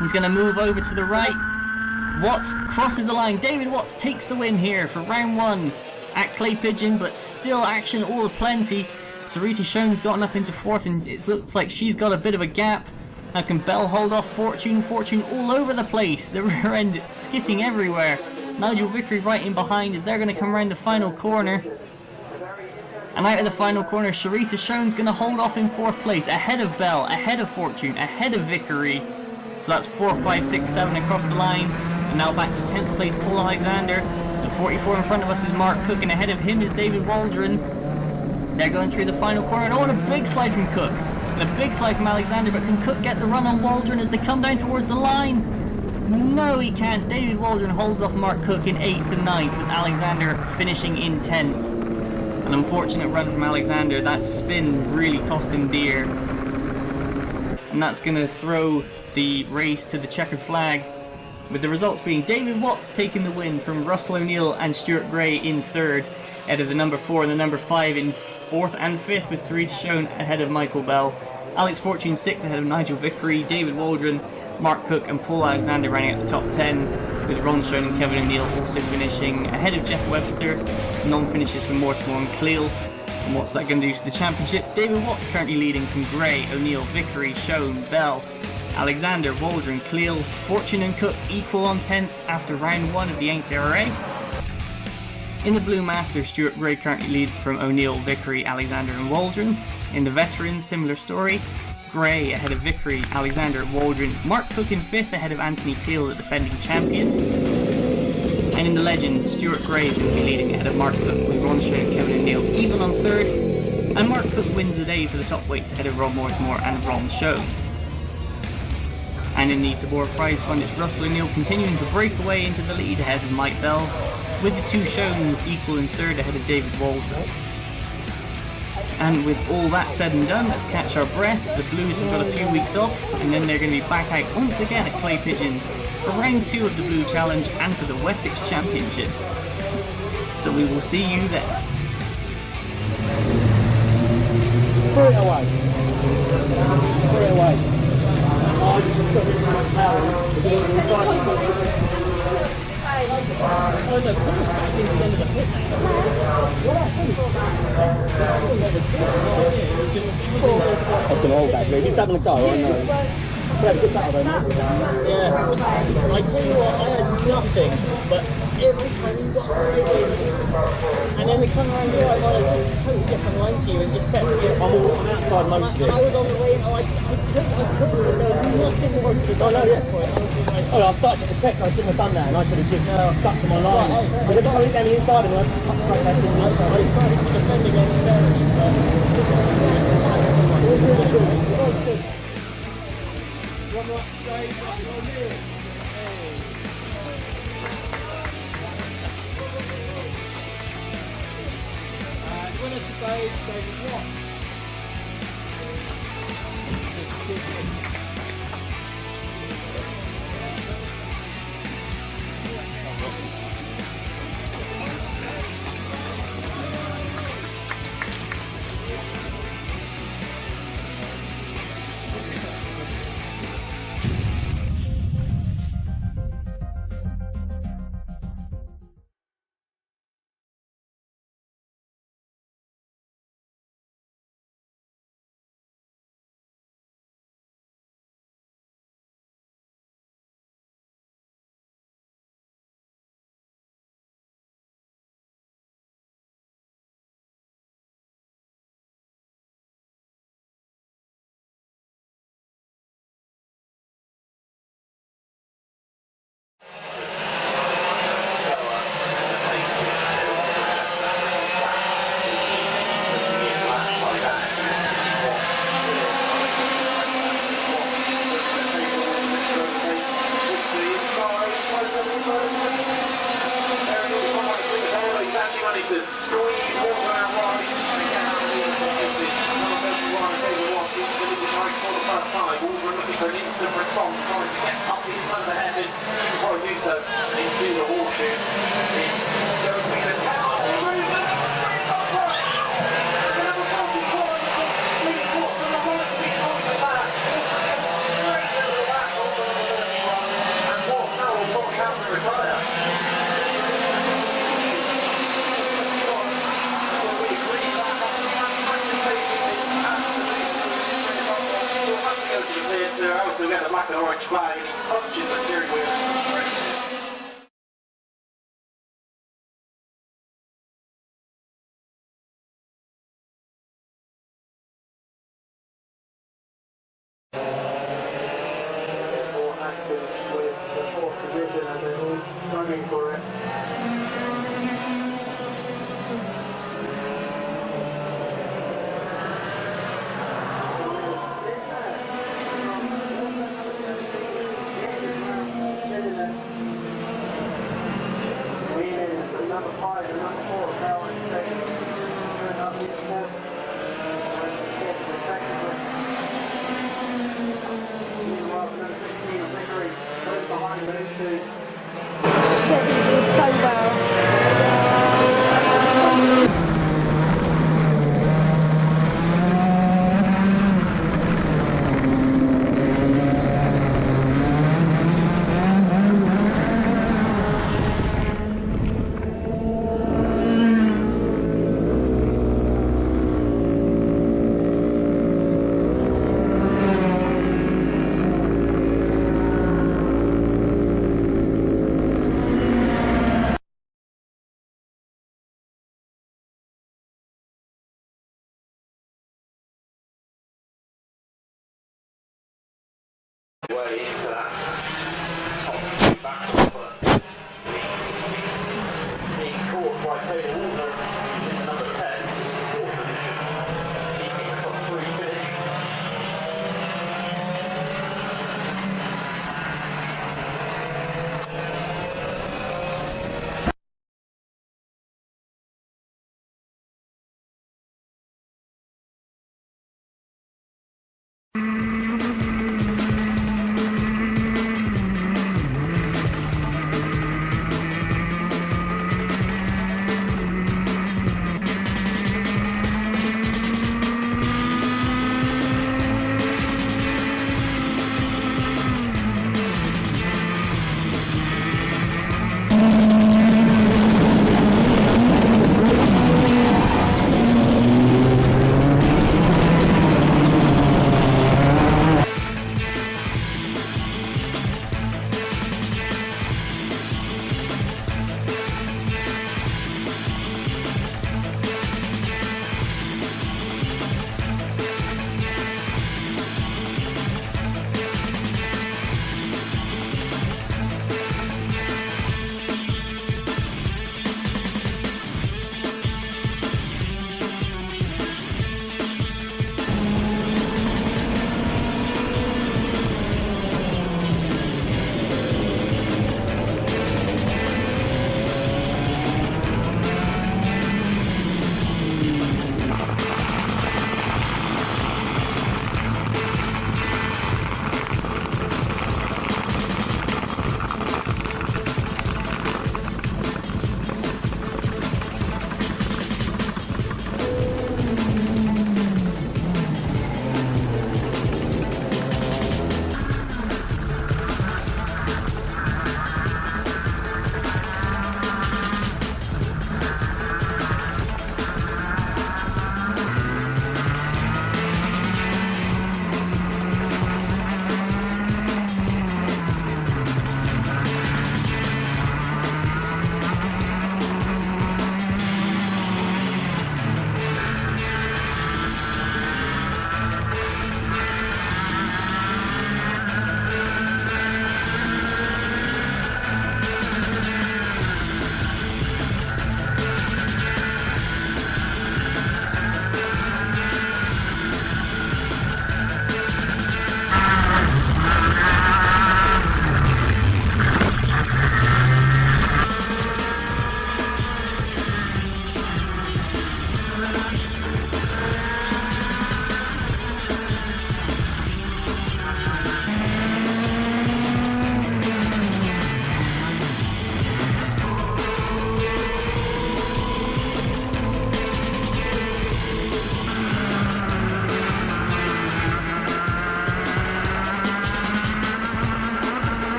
He's going to move over to the right. Watts crosses the line. David Watts takes the win here for round 1 at Clay Pigeon, but still action all aplenty. Sarita Schoen's gotten up into 4th, and it looks like she's got a bit of a gap. Now can Bell hold off Fortune? Fortune all over the place. The rear end skitting everywhere. Nigel Vickery right in behind as they're going to come around the final corner. And out of the final corner, Sarita Schoen's going to hold off in 4th place, ahead of Bell, ahead of Fortune, ahead of Vickery. So that's 4, 5, 6, 7 across the line. And now back to 10th place, Paul Alexander. And 44 in front of us is Mark Cook, and ahead of him is David Waldron. They're going through the final corner, and oh, and a big slide from Cook. And a big slide from Alexander, but can Cook get the run on Waldron as they come down towards the line? No, he can't. David Waldron holds off Mark Cook in 8th and 9th, with Alexander finishing in 10th. An unfortunate run from Alexander. That spin really cost him dear. And that's going to throw the race to the checkered flag, with the results being David Watts taking the win from Russell O'Neill and Stuart Gray in 3rd, ahead of the number 4 and the number 5 in 4th and 5th, with Sarita Schoen ahead of Michael Bell. Alex Fortune 6th ahead of Nigel Vickery, David Waldron, Mark Cook and Paul Alexander running at the top 10, with Ron Schoen and Kevin O'Neill also finishing ahead of Jeff Webster. Non-finishes from Mortimer and Cleal. And what's that going to do to the championship? David Watts currently leading from Gray, O'Neill, Vickery, Schoen, Bell, Alexander, Waldron, Cleal. Fortune and Cook equal on 10th after round 1 of the NKRA. In the Blue Masters, Stuart Gray currently leads from O'Neill, Vickery, Alexander and Waldron. In the Veterans, similar story. Gray ahead of Vickery, Alexander, Waldron. Mark Cook in 5th ahead of Anthony Teal, the defending champion. And in the Legends, Stuart Gray is going to be leading ahead of Mark Cook with Ron Shea and Kevin O'Neill even on 3rd. And Mark Cook wins the day for the top weights ahead of Rob Morsmore and Ron Shea. And in the Tabor Prize Fund, it's Russell O'Neill continuing to break away into the lead ahead of Mike Bell, with the 2 Showns equal in 3rd ahead of David Waldron. And with all that said and done, let's catch our breath. The Blues have got a few weeks off, and then they're going to be back out once again at Clay Pigeon for round 2 of the Blue Challenge and for the Wessex Championship. So we will see you there. Throw it away. Throw it away. Oh, just put it in my power. Oh no, come on, back into the end of the pit lane. I was going to hold that, but he's having a go, I know. Yeah, good battle though, mate. Yeah, I tell you what, I had nothing, but every time you got slightly, and then they come around here, I'm on a totally different line to you and just set me. I'm outside most of it. I was on the way and I couldn't, there was nothing more to do. Oh no, yeah. Oh, I started to protect, I shouldn't have done that, and I should have just stuck to my line. Because I got to look down the inside and I stuck back in the outside. I started to defend against there. It was really good. It was good. One more stage, Russell O'Neill. And winner today, David Watts. way into that top two battle, but being caught by Taylor Walker in the number 10, fourth position, keeping the top three finish.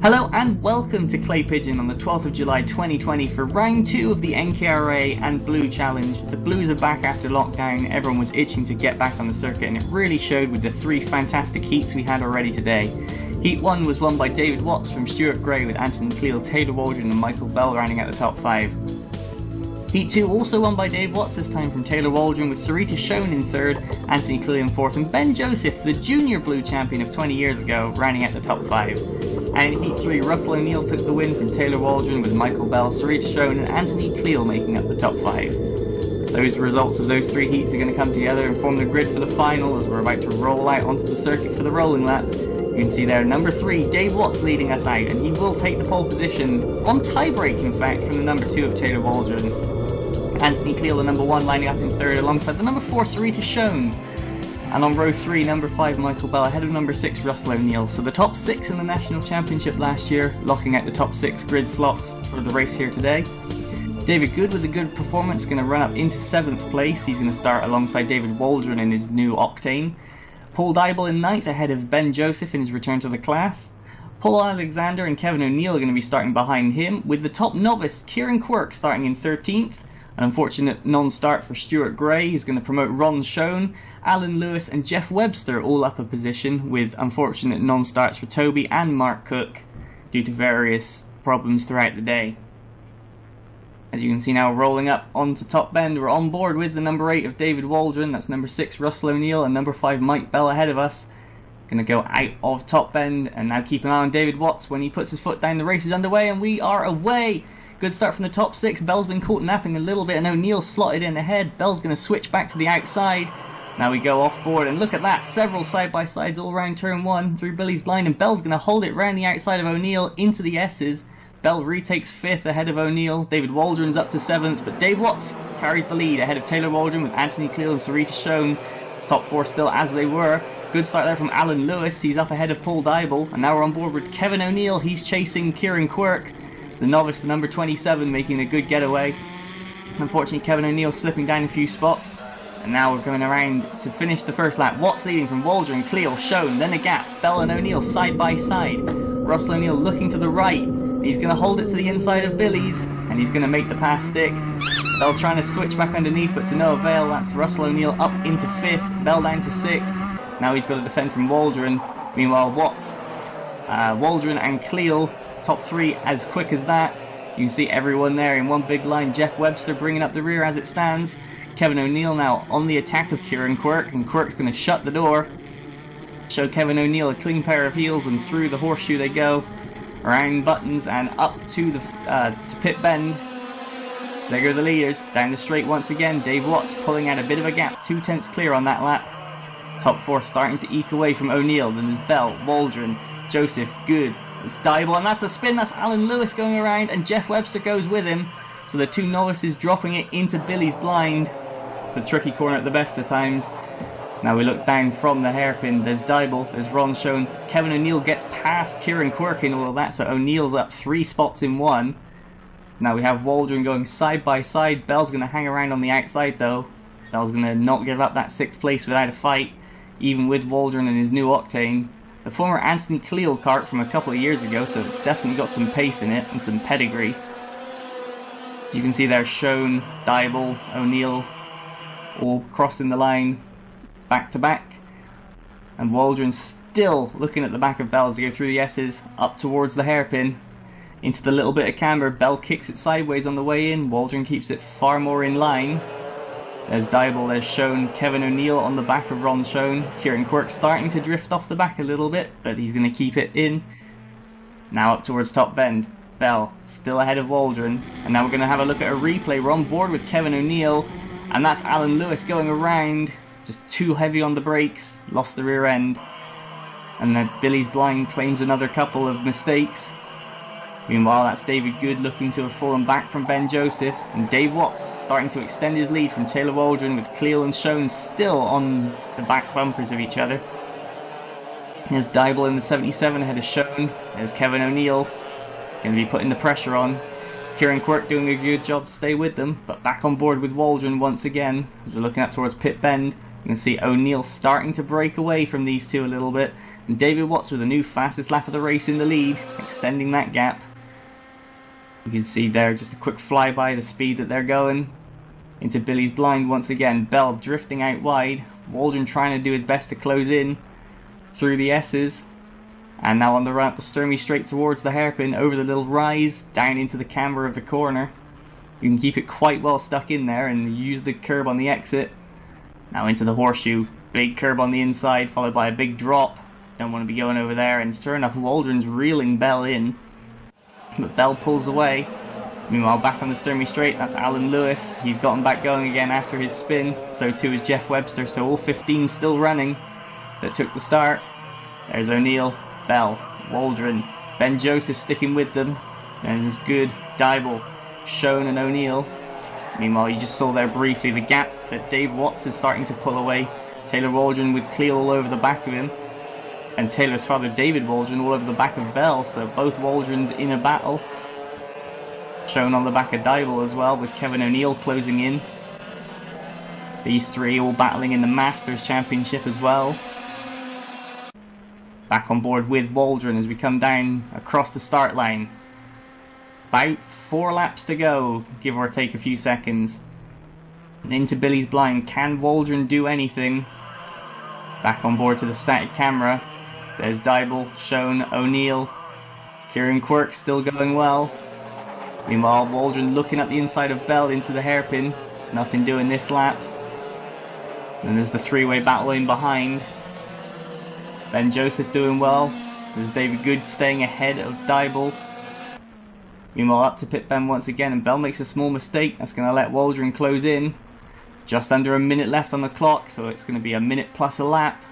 Hello and welcome to Clay Pigeon on the 12th of July 2020 for round 2 of the NKRA and Blue Challenge. The Blues are back after lockdown, everyone was itching to get back on the circuit and it really showed with the 3 fantastic heats we had already today. Heat 1 was won by David Watts from Stuart Gray with Anthony Cleal, Taylor Waldron and Michael Bell rounding out the top 5. Heat 2 also won by Dave Watts, this time from Taylor Waldron with Sarita Schoen in 3rd, Anthony Cleal in 4th and Ben Joseph, the junior Blue champion of 20 years ago, rounding out the top 5. And in Heat 3, Russell O'Neill took the win from Taylor Waldron with Michael Bell, Sarita Schoen and Anthony Cleal making up the top 5. Those results of those 3 heats are going to come together and form the grid for the final as we're about to roll out onto the circuit for the rolling lap. You can see there, number 3, Dave Watts leading us out, and he will take the pole position, on tie-break in fact, from the number 2 of Taylor Waldron. Anthony Cleal, the number 1, lining up in 3rd alongside the number 4, Sarita Schoen. And on row 3, number 5, Michael Bell, ahead of number 6, Russell O'Neill. So the top 6 in the National Championship last year, locking out the top 6 grid slots for the race here today. David Good with a good performance, going to run up into 7th place. He's going to start alongside David Waldron in his new Octane. Paul Dybel in 9th, ahead of Ben Joseph in his return to the class. Paul Alexander and Kevin O'Neill are going to be starting behind him, with the top novice, Kieran Quirk, starting in 13th. An unfortunate non-start for Stuart Gray. He's going to promote Ron Schoen, Alan Lewis and Jeff Webster all up a position, with unfortunate non-starts for Toby and Mark Cook due to various problems throughout the day. As you can see now, rolling up onto Top Bend, we're on board with the number 8 of David Waldron, that's number 6 Russell O'Neill and number 5 Mike Bell ahead of us. Going to go out of Top Bend and now keep an eye on David Watts when he puts his foot down. The race is underway and we are away. Good start from the top 6. Bell's been caught napping a little bit and O'Neill slotted in ahead. Bell's going to switch back to the outside. Now we go off board and look at that, several side-by-sides all around turn 1 through Billy's blind, and Bell's going to hold it round the outside of O'Neill into the S's. Bell retakes 5th ahead of O'Neill. David Waldron's up to 7th, but Dave Watts carries the lead ahead of Taylor Waldron with Anthony Cleal and Sarita Schoen. Top 4 still as they were. Good start there from Alan Lewis, he's up ahead of Paul Dybel, and now we're on board with Kevin O'Neill, he's chasing Kieran Quirk. The novice, the number 27, making a good getaway. Unfortunately, Kevin O'Neill slipping down a few spots. And now we're going around to finish the first lap. Watts leading from Waldron, Cleal, Schoen, then a gap. Bell and O'Neill side by side. Russell O'Neill looking to the right. He's going to hold it to the inside of Billy's, and he's going to make the pass stick. Bell trying to switch back underneath, but to no avail. That's Russell O'Neill up into 5th, Bell down to 6th. Now he's got to defend from Waldron. Meanwhile, Watts, Waldron and Cleal, top 3 as quick as that. You can see everyone there in one big line. Jeff Webster bringing up the rear as it stands. Kevin O'Neill now on the attack of Kieran Quirk, and Quirk's going to shut the door. Show Kevin O'Neill a clean pair of heels, and through the horseshoe they go. Around buttons and up to the to pit bend. There go the leaders. Down the straight once again. Dave Watts pulling out a bit of a gap. 2/10 clear on that lap. Top 4 starting to eke away from O'Neill. Then there's Bell, Waldron, Joseph, Good. It's Dybel, and that's a spin. That's Alan Lewis going around, and Jeff Webster goes with him. So the 2 novices dropping it into Billy's blind. It's a tricky corner at the best of times. Now we look down from the hairpin. There's Dybel, there's Ron Schoen. Kevin O'Neill gets past Kieran Quirk in all of that, so O'Neill's up 3 spots in 1. So now we have Waldron going side by side. Bell's going to hang around on the outside though. Bell's going to not give up that 6th place without a fight, even with Waldron and his new Octane. The former Anthony Cleal kart from a couple of years ago, so it's definitely got some pace in it and some pedigree. You can see there Schoen, Dybel, O'Neill all crossing the line back to back, and Waldron still looking at the back of Bell as they go through the S's up towards the hairpin into the little bit of camber. Bell kicks it sideways on the way in. Waldron keeps it far more in line. There's Dybel, there's Schoen, Kevin O'Neill on the back of Ron Schoen. Kieran Quirk starting to drift off the back a little bit, but he's going to keep it in. Now up towards Top Bend. Bell still ahead of Waldron, and now we're going to have a look at a replay. We're on board with Kevin O'Neill, and that's Alan Lewis going around, just too heavy on the brakes, lost the rear end, and then Billy's blind claims another couple of mistakes. Meanwhile, that's David Good looking to have fallen back from Ben Joseph, and Dave Watts starting to extend his lead from Taylor Waldron, with Cleal and Schoen still on the back bumpers of each other. There's Dybel in the 77 ahead of Schoen. There's Kevin O'Neill going to be putting the pressure on. Kieran Quirk doing a good job to stay with them, but back on board with Waldron once again. We're looking up towards pit bend. You can see O'Neill starting to break away from these two a little bit, And David Watts with a new fastest lap of the race in the lead, extending that gap. You can see there just a quick flyby, the speed that they're going. Into Billy's blind once again. Bell drifting out wide. Waldron trying to do his best to close in through the S's. And now on the ramp, the Sturmy straight towards the hairpin, over the little rise, down into the camber of the corner. You can keep it quite well stuck in there and use the curb on the exit. Now into the horseshoe. Big curb on the inside, followed by a big drop. Don't want to be going over there, and sure enough, Waldron's reeling Bell in. But Bell pulls away. Meanwhile, back on the Sturmy straight, that's Alan Lewis. He's gotten back going again after his spin. So too is Jeff Webster, so all 15 still running that took the start. There's O'Neill, Bell, Waldron, Ben Joseph sticking with them. And it's good. Dybel, Schoen and O'Neill. Meanwhile, you just saw there briefly the gap that Dave Watts is starting to pull away. Taylor Waldron with Cleo all over the back of him. And Taylor's father David Waldron all over the back of Bell, so both Waldrons in a battle. Shown on the back of Dybel as well, with Kevin O'Neill closing in. These three all battling in the Masters Championship as well. Back on board with Waldron as we come down across the start line. About 4 laps to go, give or take a few seconds. And into Billy's blind, can Waldron do anything? Back on board to the static camera. There's Dybel, Schoen, O'Neill. Kieran Quirk still going well. Meanwhile, Waldron looking at the inside of Bell into the hairpin. Nothing doing this lap. And there's the three-way battle in behind. Ben Joseph doing well. There's David Good staying ahead of Dybel. Meanwhile, up to pit Ben once again, and Bell makes a small mistake. That's going to let Waldron close in. Just under a minute left on the clock, so it's going to be a minute plus a lap.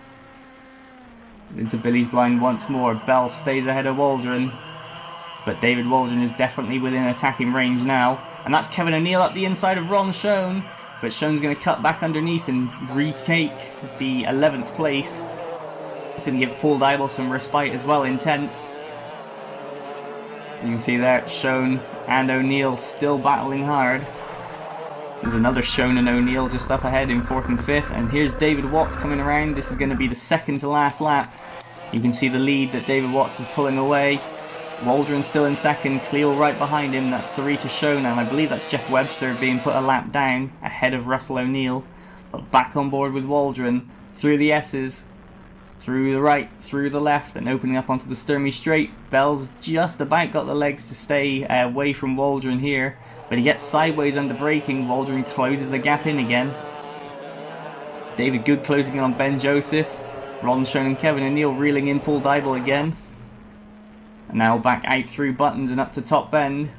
Into Billy's blind once more. Bell stays ahead of Waldron. But David Waldron is definitely within attacking range now. And that's Kevin O'Neill up the inside of Ron Schoen. But Schoen's going to cut back underneath and retake the 11th place. It's going to give Paul Dybel some respite as well in 10th. You can see there, Schoen and O'Neill still battling hard. There's another Schoen and O'Neill just up ahead in 4th and 5th. And here's David Watts coming around. This is going to be the second to last lap. You can see the lead that David Watts is pulling away. Waldron still in second, Cleo right behind him. That's Sarita Schoen, and I believe that's Jeff Webster being put a lap down ahead of Russell O'Neill. But back on board with Waldron, through the S's, through the right, through the left, and opening up onto the Sturmy straight. Bell's just about got the legs to stay away from Waldron here, but he gets sideways under braking. Waldron closes the gap in again. David Good closing in on Ben Joseph. Ron Schoen and Kevin O'Neill reeling in Paul Dybel again. And now back out through Buttons and up to Top Bend.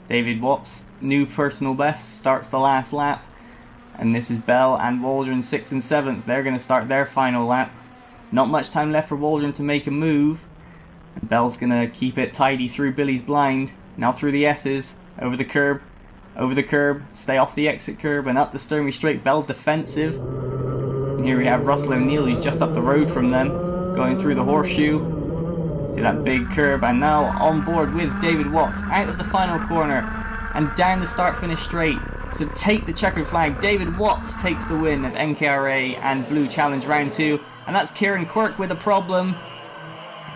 David Watts, new personal best, starts the last lap. And this is Bell and Waldron 6th and 7th. They're going to start their final lap. Not much time left for Waldron to make a move. And Bell's going to keep it tidy through Billy's blind. Now through the S's, over the curb, stay off the exit curb and up the Sturmy straight. Bell defensive. And here we have Russell O'Neill, who's just up the road from them, going through the horseshoe. See that big curb, and now on board with David Watts out of the final corner and down the start-finish straight to take the checkered flag. David Watts takes the win of NKRA and Blue Challenge Round 2, and that's Kieran Quirk with a problem.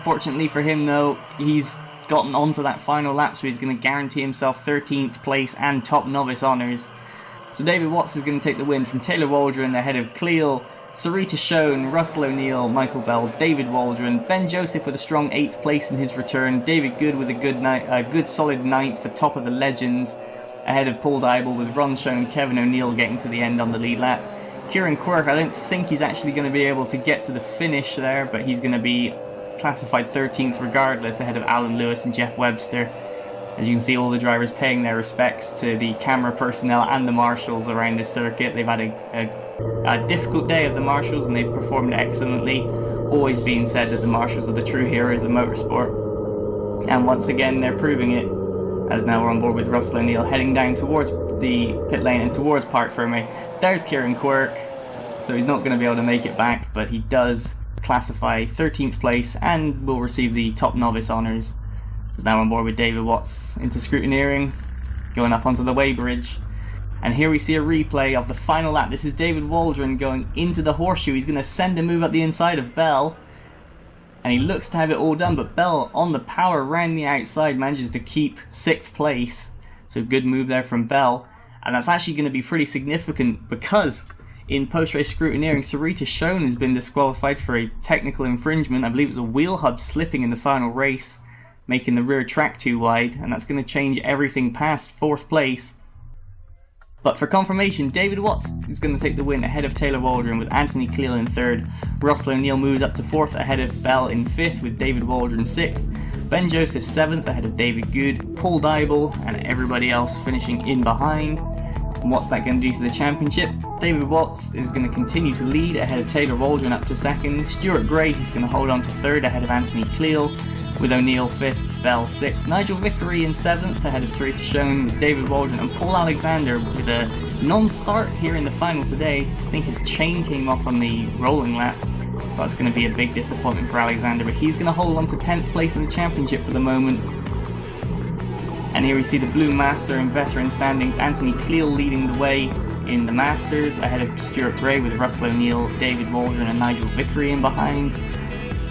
Fortunately for him though, he's gotten onto that final lap, so he's going to guarantee himself 13th place and top novice honours. So David Watts is going to take the win from Taylor Waldron ahead of Cleo, Sarita Schoen, Russell O'Neill, Michael Bell, David Waldron, Ben Joseph with a strong 8th place in his return, David Good with a good solid 9th, the top of the legends, ahead of Paul Dybel with Ron Schoen and Kevin O'Neill getting to the end on the lead lap. Kieran Quirk, I don't think he's actually going to be able to get to the finish there, but he's going to be classified 13th regardless, ahead of Alan Lewis and Jeff Webster. As you can see, all the drivers paying their respects to the camera personnel and the marshals around this circuit. They've had a difficult day of the marshals and they've performed excellently. Always being said that the marshals are the true heroes of motorsport. And once again, they're proving it, as now we're on board with Russell O'Neill heading down towards the pit lane and towards Parc Fermé. There's Kieran Quirk, so he's not going to be able to make it back, but he does classify 13th place and will receive the top novice honours. He's now on board with David Watts into scrutineering, going up onto the weighbridge. And here we see a replay of the final lap. This is David Waldron going into the horseshoe. He's going to send a move up the inside of Bell. and he looks to have it all done, but Bell on the power around the outside manages to keep 6th place. So good move there from Bell, and that's actually going to be pretty significant because in post-race scrutineering, Sarita Schoen has been disqualified for a technical infringement. I believe it's a wheel hub slipping in the final race, making the rear track too wide, and that's going to change everything past 4th place. But for confirmation, David Watts is going to take the win ahead of Taylor Waldron with Anthony Cleal in 3rd. Russell O'Neill moves up to 4th ahead of Bell in 5th with David Waldron 6th. Ben Joseph 7th ahead of David Good, Paul Dybel and everybody else finishing in behind. And what's that going to do to the championship? David Watts is going to continue to lead ahead of Taylor Waldron up to 2nd. Stuart Gray is going to hold on to 3rd ahead of Anthony Cleal, with O'Neill 5th, Bell 6th. Nigel Vickery in 7th ahead of Sarita Schoen, with David Waldron and Paul Alexander with a non-start here in the final today. I think his chain came off on the rolling lap, so that's going to be a big disappointment for Alexander, but he's going to hold on to 10th place in the championship for the moment. And here we see the Blue Master and Veteran standings. Anthony Cleal leading the way in the Masters ahead of Stuart Gray, with Russell O'Neill, David Waldron and Nigel Vickery in behind.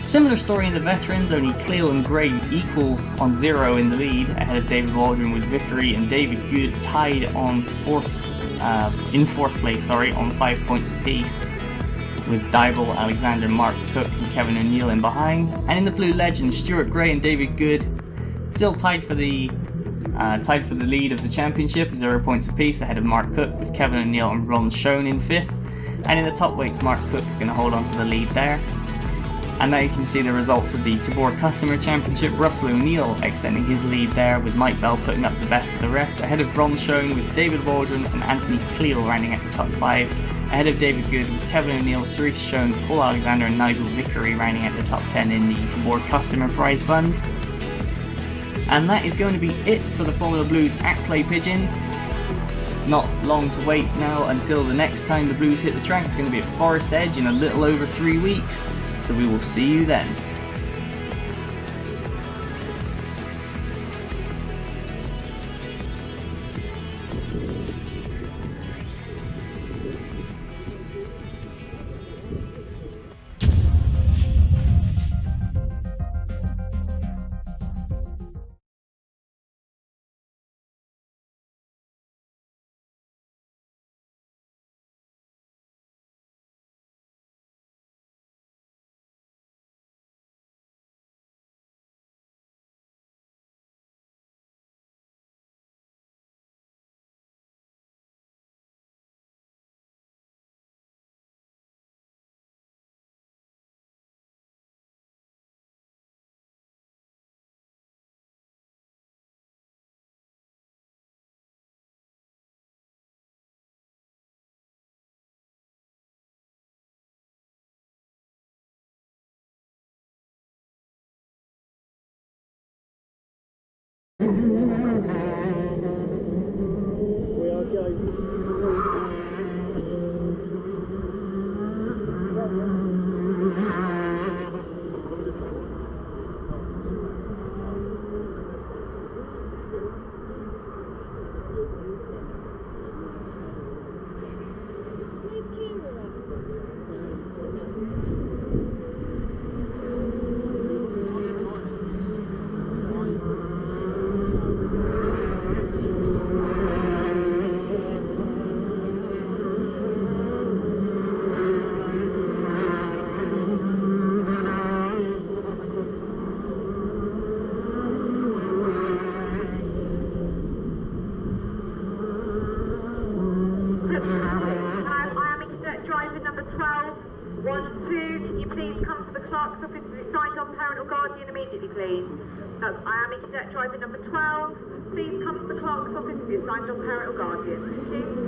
Similar story in the Veterans, only Cleal and Gray equal on 0 in the lead ahead of David Waldron, with Vickery and David Good tied on 4th place on 5 points apiece, with Dybel, Alexander, Mark Cook and Kevin O'Neill in behind. And in the Blue Legends, Stuart Gray and David Good still tied for the lead of the championship, 0 points apiece ahead of Mark Cook, with Kevin O'Neill and Ron Schoen in 5th. And in the top weights, Mark Cook is going to hold on to the lead there. And now you can see the results of the Tabor Customer Championship. Russell O'Neill extending his lead there, with Mike Bell putting up the best of the rest, ahead of Ron Schoen, with David Waldron and Anthony Cleal rounding out the top 5, ahead of David Good, with Kevin O'Neill, Sarita Schoen, Paul Alexander and Nigel Vickery rounding out the top 10 in the Tabor Customer Prize Fund. And that is going to be it for the Formula Blues at Clay Pigeon. Not long to wait now until the next time the Blues hit the track. It's going to be at Forestedge in a little over 3 weeks. So we will see you then. Driver number 12, please come to the clerk's office with your signed on parent or guardian. Thank you.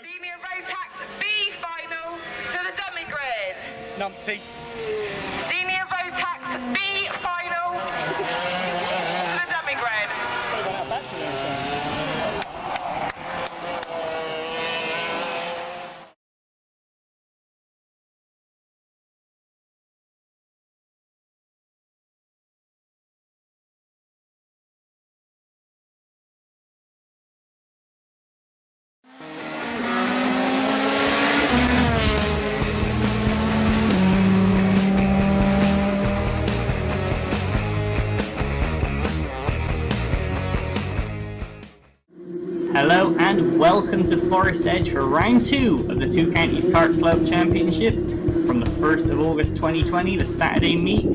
Senior Rotax B final to the dummy grid. Numpty. Senior Rotax B final to the dummy grid. Hello and welcome to Forestedge for round 2 of the Two Counties Kart Club Championship from the 1st of August 2020, the Saturday meet.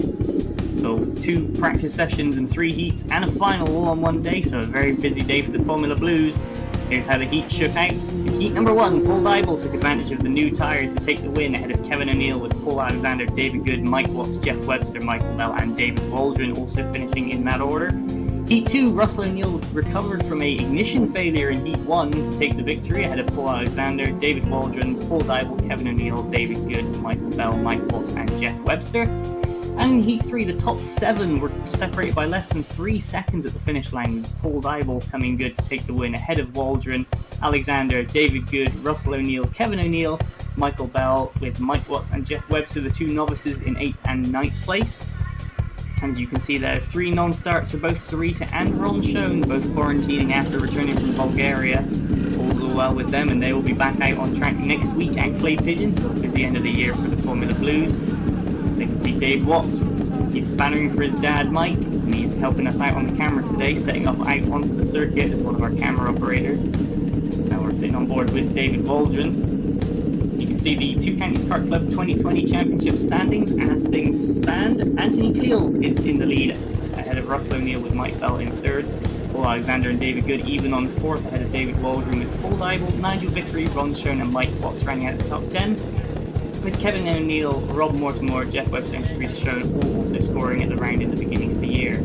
So 2 practice sessions and 3 heats and a final all on one day, so a very busy day for the Formula Blues. Here's how the heat shook out. In heat number 1, Paul Dybel took advantage of the new tyres to take the win ahead of Kevin O'Neill, with Paul Alexander, David Good, Mike Watts, Jeff Webster, Michael Bell and David Waldron also finishing in that order. Heat 2, Russell O'Neill recovered from a ignition failure in Heat 1 to take the victory ahead of Paul Alexander, David Waldron, Paul Dybel, Kevin O'Neill, David Good, Michael Bell, Mike Watts and Jeff Webster. And in Heat 3, the top 7 were separated by less than 3 seconds at the finish line, with Paul Dybel coming good to take the win ahead of Waldron, Alexander, David Good, Russell O'Neill, Kevin O'Neill, Michael Bell, with Mike Watts and Jeff Webster, the 2 novices, in 8th and 9th place. And you can see there 3 non-starts for both Sarita and Ron Schoen, both quarantining after returning from Bulgaria. All's all well with them, and they will be back out on track next week at Clay Pigeon, so a busy end of the year for the Formula Blues. You can see Dave Watts, he's spannering for his dad Mike, and he's helping us out on the cameras today, setting up out onto the circuit as one of our camera operators. Now we're sitting on board with David Waldron. You can see the Two Counties Kart Club 2020 Championship standings as things stand. Anthony Cleal is in the lead ahead of Russell O'Neill with Mike Bell in 3rd. Paul Alexander and David Good even on 4th ahead of David Waldron, with Paul Dybel, Nigel Vickery, Ron Schoen and Mike Watts rounding out the top 10. With Kevin O'Neill, Rob Mortimer, Jeff Webster and Sarita Schoen all also scoring at the round in the beginning of the year.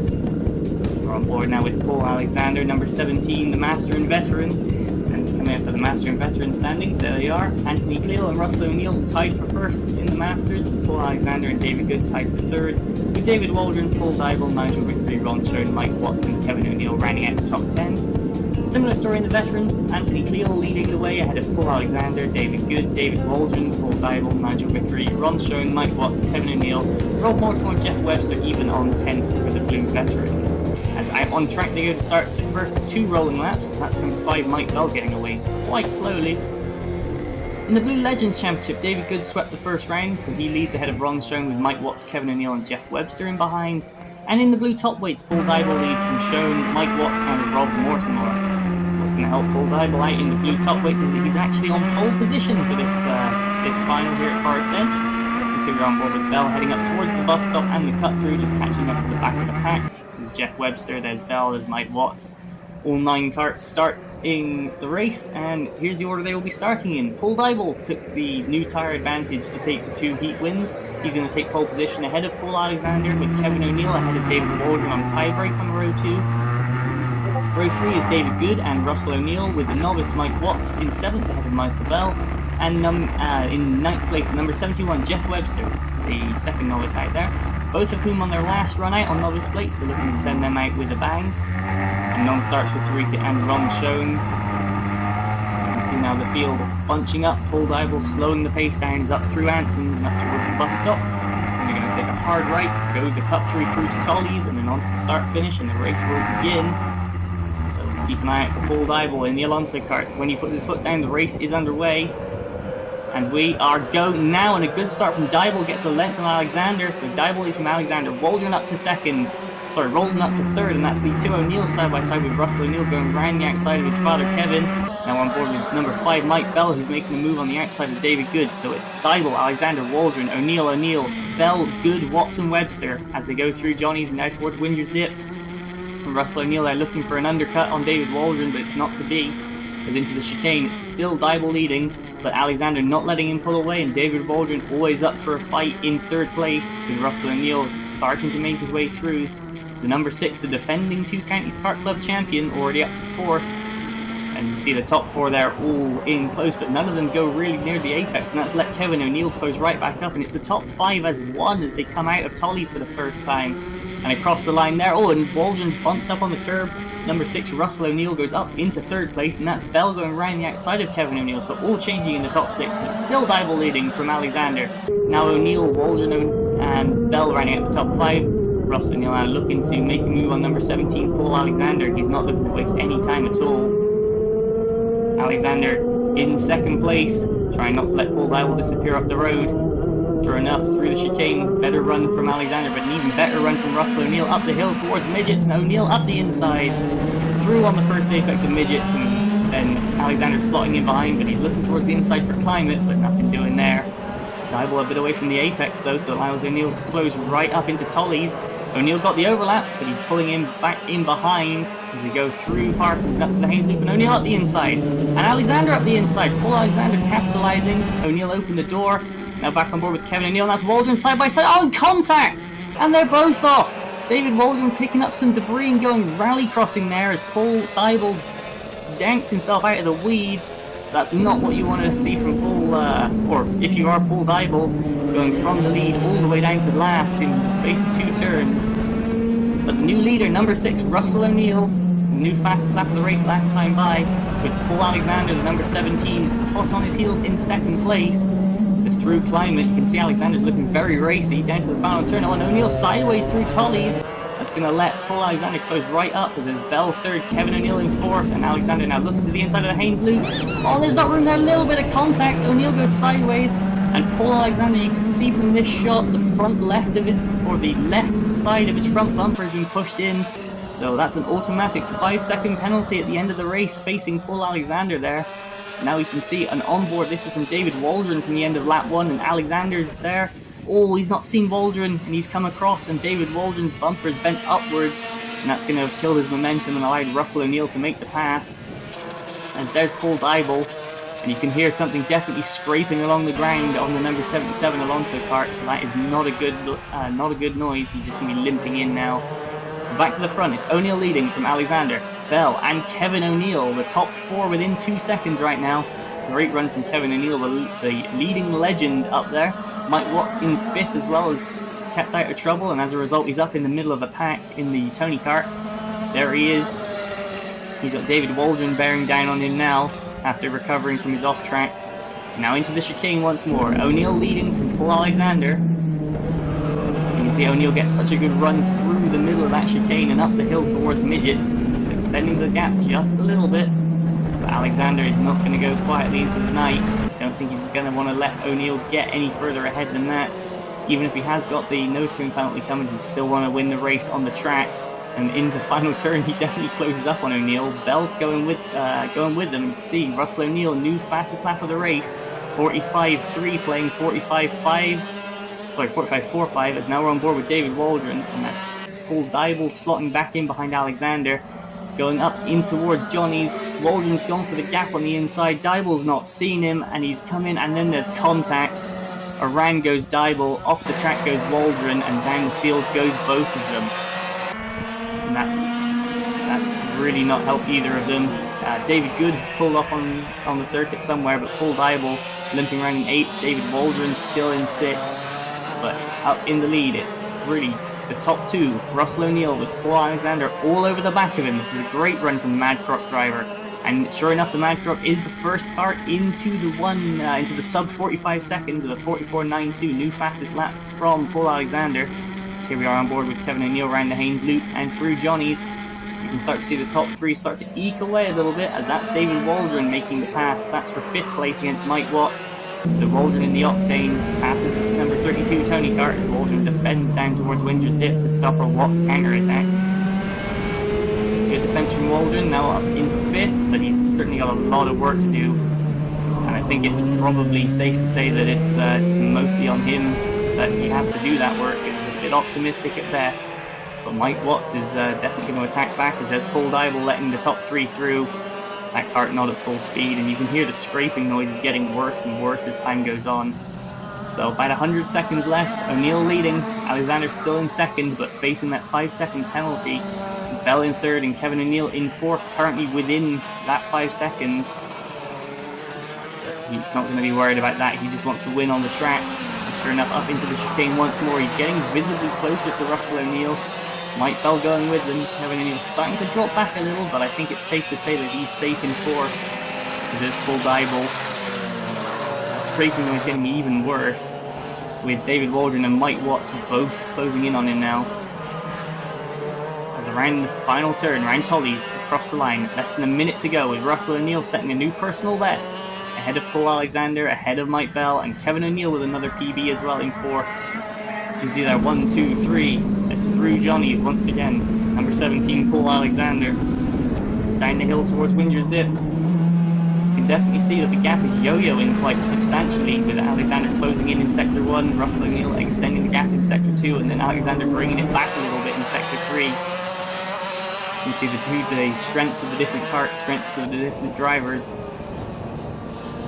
We're on board now with Paul Alexander, number 17, the Master and Veteran. Coming up for the Master and Veteran standings, there they are. Anthony Cleal and Russell O'Neill tied for 1st in the Masters, with Paul Alexander and David Good tied for 3rd, with David Waldron, Paul Dybel, Nigel Vickery, Ron Schoen, Mike Watts and Kevin O'Neill rounding out the top 10. Similar story in the Veterans, Anthony Cleal leading the way ahead of Paul Alexander, David Good, David Waldron, Paul Dybel, Nigel Vickery, Ron Schoen, Mike Watts, Kevin O'Neill, Rob Mortimer, Jeff Webster even on 10th for the Blue Veterans. As I'm on track to go to start the first 2 rolling laps, that's number 5 Mike Bell getting away quite slowly. In the Blue Legends Championship, David Good swept the first round, so he leads ahead of Ron Schoen with Mike Watts, Kevin O'Neill and Jeff Webster in behind. And in the Blue Top Weights, Paul Dybel leads from Schoen, Mike Watts and Rob Mortimer. What's going to help Paul Dybel out in the Blue Top Weights is that he's actually on pole position for this final here at Forestedge. You can see we're on board with Bell heading up towards the bus stop and the cut through, just catching up to the back of the pack. There's Jeff Webster, there's Bell, there's Mike Watts. All 9 karts starting the race, and here's the order they will be starting in. Paul Dybel took the new tyre advantage to take the 2 heat wins. He's going to take pole position ahead of Paul Alexander, with Kevin O'Neill ahead of David Waldron on tiebreak on row 2. Row 3 is David Good and Russell O'Neill, with the novice Mike Watts in 7th ahead of Michael Bell. And in 9th place, number 71, Jeff Webster, the 2nd novice out there. Both of whom on their last run out on novice plates, so looking to send them out with a bang. And non-starts for Sarita and Ron Schoen. You can see now the field bunching up. Paul Dybel slowing the pace down, he's up through Anson's and up towards the bus stop. And they're going to take a hard right, go the cut through to Tolly's, and then on to the start finish, and the race will begin. So keep an eye out for Paul Dybel in the Alonso kart. When he puts his foot down, the race is underway. And we are go now, and a good start from Dybel gets a length on Alexander, so Dybel is from Alexander, Waldron up to 2nd, Rolling up to 3rd, and that's the 2 O'Neill side by side with Russell O'Neill going round the outside of his father Kevin. Now on board with number 5 Mike Bell, who's making a move on the outside of David Good, so it's Dybel, Alexander, Waldron, O'Neill, Bell, Good, Watson, Webster as they go through Johnny's and now towards Windsor's Dip. And Russell O'Neill are looking for an undercut on David Waldron, but it's not to be. As into the chicane, it's still Dybel leading, but Alexander not letting him pull away, and David Waldron always up for a fight in 3rd place, with Russell O'Neill starting to make his way through. The number 6, the defending Two Counties Kart Club champion, already up to 4th. And you see the top 4 there all in close, but none of them go really near the apex, and that's let Kevin O'Neill close right back up, and it's the top 5 as one as they come out of Tolly's for the first time. And across the line there, oh, and Waldron bumps up on the curb. Number 6, Russell O'Neill, goes up into 3rd place, and that's Bell going around the outside of Kevin O'Neill, so all changing in the top 6, but still Dybel leading from Alexander. Now O'Neill, Waldron, and Bell running out the top 5. Russell O'Neill now looking to make a move on number 17, Paul Alexander. He's not looking to waste any time at all. Alexander in 2nd place, trying not to let Paul Dybel disappear up the road. Sure enough, through the chicane, better run from Alexander, but an even better run from Russell O'Neill up the hill towards Midgets, and O'Neill up the inside, through on the first apex of Midgets, and then Alexander slotting in behind, but he's looking towards the inside for Climate, but nothing doing there. Dybel a bit away from the apex though, so it allows O'Neill to close right up into Tolly's. O'Neill got the overlap, but he's pulling him back in behind as we go through Parsons up to the Hayes Loop, and O'Neill up the inside, and Alexander up the inside. Paul Alexander capitalising. O'Neill opened the door. Now back on board with Kevin O'Neill, and that's Waldron side by side. Oh, contact! And they're both off. David Waldron picking up some debris and going rally crossing there as Paul Dybel yanks himself out of the weeds. That's not what you want to see from Paul, or if you are Paul Dybel, going from the lead all the way down to last in the space of 2 turns. But the new leader, number 6, Russell O'Neill, the new fastest lap of the race last time by, with Paul Alexander, the number 17, hot on his heels in 2nd place. As through Climate, you can see Alexander's looking very racy down to the final turn. And O'Neill sideways through Tolly's. That's going to let Paul Alexander close right up as there's Bell 3rd, Kevin O'Neill in 4th, and Alexander now looking to the inside of the Haynes Loop. Oh, there's not room there, a little bit of contact. O'Neill goes sideways, and Paul Alexander, you can see from this shot, the front left of his, or the left side of his front bumper has been pushed in. So that's an automatic 5-second penalty at the end of the race facing Paul Alexander there. Now we can see an onboard. This is from David Waldron from the end of lap 1, and Alexander's there. Oh, he's not seen Waldron, and he's come across, and David Waldron's bumper is bent upwards, and that's going to have killed his momentum and allowed Russell O'Neill to make the pass. As there's Paul Dybel, and you can hear something definitely scraping along the ground on the number 77 Alonso kart, so that is not a good noise. He's just going to be limping in now. Back to the front, it's O'Neill leading from Alexander, Bell, and Kevin O'Neill, the top 4 within 2 seconds right now. Great run from Kevin O'Neill, the leading legend up there. Mike Watts in 5th as well, as kept out of trouble, and as a result he's up in the middle of the pack in the Tony kart. There he is. He's got David Waldron bearing down on him now after recovering from his off track. Now into the chicane once more. O'Neill leading from Paul Alexander. You can see O'Neill gets such a good run through the middle of that chicane and up the hill towards Midgets, just extending the gap just a little bit. But Alexander is not going to go quietly into the night. I don't think he's going to want to let O'Neill get any further ahead than that. Even if he has got the nose cone penalty coming, he still want to win the race on the track. And in the final turn, he definitely closes up on O'Neill. Bell's going with them. You can see Russell O'Neill, new fastest lap of the race, 45.3, playing 45.5. Sorry, 45.45. As now we're on board with David Waldron, and that's Paul Dybel slotting back in behind Alexander. Going up in towards Johnny's. Waldron's gone for the gap on the inside. Dybel's not seen him, and he's come in, and then there's contact. Around goes Dybel, off the track goes Waldron, and down the field goes both of them. And that's really not helped either of them. David Good has pulled off on the circuit somewhere, but Paul Dybel limping around in 8th. David Waldron still in 6th, but up in the lead, it's really the top 2, Russell O'Neill with Paul Alexander all over the back of him. This is a great run from the Mad Croc driver, and sure enough, the Mad Croc is the first car into the sub 45 seconds with a 44.92, new fastest lap from Paul Alexander. So here we are on board with Kevin O'Neill around the Haynes Loop and through Johnny's. You can start to see the top 3 start to eke away a little bit, as that's David Waldron making the pass. That's for 5th place against Mike Watts. So Waldron in the Octane passes the number 32 Tony kart. Waldron defends down towards Windsor's Dip to stop a Watts counter attack. Good defense from Waldron, now up into 5th, but he's certainly got a lot of work to do. And I think it's probably safe to say that it's mostly on him that he has to do that work. It was a bit optimistic at best, but Mike Watts is definitely going to attack back, as there's Paul Dybel letting the top 3 through. That kart not at full speed, and you can hear the scraping noises getting worse and worse as time goes on. So about 100 seconds left, O'Neill leading, Alexander still in 2nd, but facing that 5-second penalty. Bell in third and Kevin O'Neill in fourth, currently within that 5 seconds. He's not going to be worried about that, he just wants to win on the track. And sure enough, up into the chicane once more, he's getting visibly closer to Russell O'Neill. Mike Bell going with them, Kevin O'Neill starting to drop back a little, but I think it's safe to say that he's safe in fourth. The full Dybel. Scraping is getting even worse, with David Waldron and Mike Watts both closing in on him now. As around the final turn, around Tollies, across the line, less than a minute to go, with Russell O'Neill setting a new personal best, ahead of Paul Alexander, ahead of Mike Bell, and Kevin O'Neill with another PB as well in fourth. You can see there, 1, 2, 3, it's through Johnny's once again. Number 17, Paul Alexander, down the hill towards Winger's Dip. You can definitely see that the gap is yo-yoing quite substantially, with Alexander closing in sector 1, Russell O'Neill extending the gap in sector 2, and then Alexander bringing it back a little bit in sector 3. You can see the strengths of the different carts, strengths of the different drivers.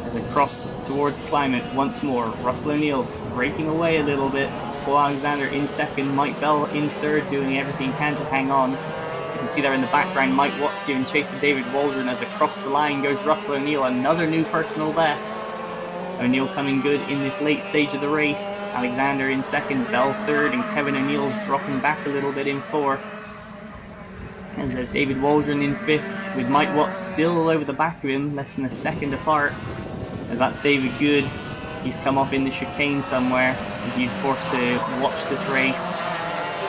As across towards the climate once more, Russell O'Neill breaking away a little bit, Paul Alexander in second, Mike Bell in third, doing everything he can to hang on. You can see there in the background Mike Watts giving chase to David Waldron as across the line goes Russell O'Neill, another new personal best. O'Neill coming good in this late stage of the race. Alexander in second, Bell third, and Kevin O'Neill's dropping back a little bit in fourth. And there's David Waldron in fifth, with Mike Watts still all over the back of him, less than a second apart. As that's David Good. He's come off in the chicane somewhere, and he's forced to watch this race.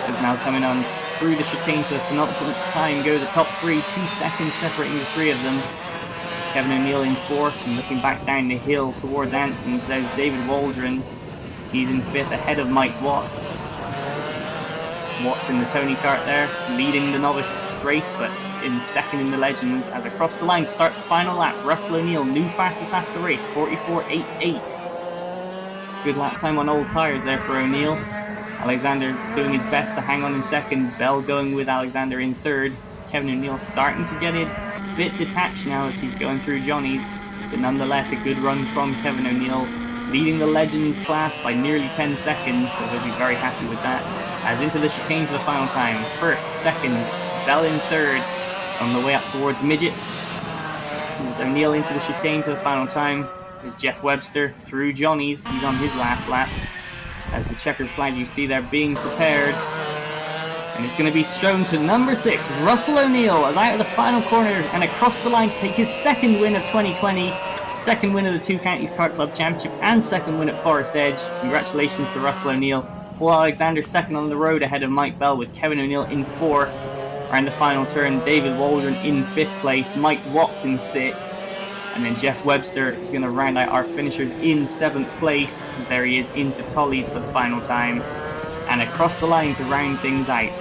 Is now coming on through the chicane for the penultimate time, go the top three, 2 seconds separating the three of them. There's Kevin O'Neill in fourth, and looking back down the hill towards Anson's, there's David Waldron. He's in fifth, ahead of Mike Watts. Watts in the Tony kart there, leading the novice race, but in second in the Legends. As across the line to start the final lap, Russell O'Neill, new fastest lap of the race, 44.88. Good lap time on old tyres there for O'Neill. Alexander doing his best to hang on in second, Bell going with Alexander in third. Kevin O'Neill starting to get it a bit detached now as he's going through Johnny's, but nonetheless a good run from Kevin O'Neill, leading the Legends class by nearly 10 seconds, so he'll be very happy with that. As into the chicane for the final time, first, second, Bell in third, on the way up towards Midgets. There's O'Neill into the chicane for the final time. There's Jeff Webster through Johnny's, he's on his last lap. As the checkered flag you see there being prepared. And it's going to be shown to number 6, Russell O'Neill, as out of the final corner and across the line to take his second win of 2020, second win of the Two Counties Kart Club Championship, and second win at Forestedge. Congratulations to Russell O'Neill. Paul Alexander second on the road ahead of Mike Bell, with Kevin O'Neill in fourth. Around the final turn, David Waldron in 5th place, Mike Watts in 6th. And then Jeff Webster is going to round out our finishers in 7th place. There he is into Tollies for the final time. And across the line to round things out.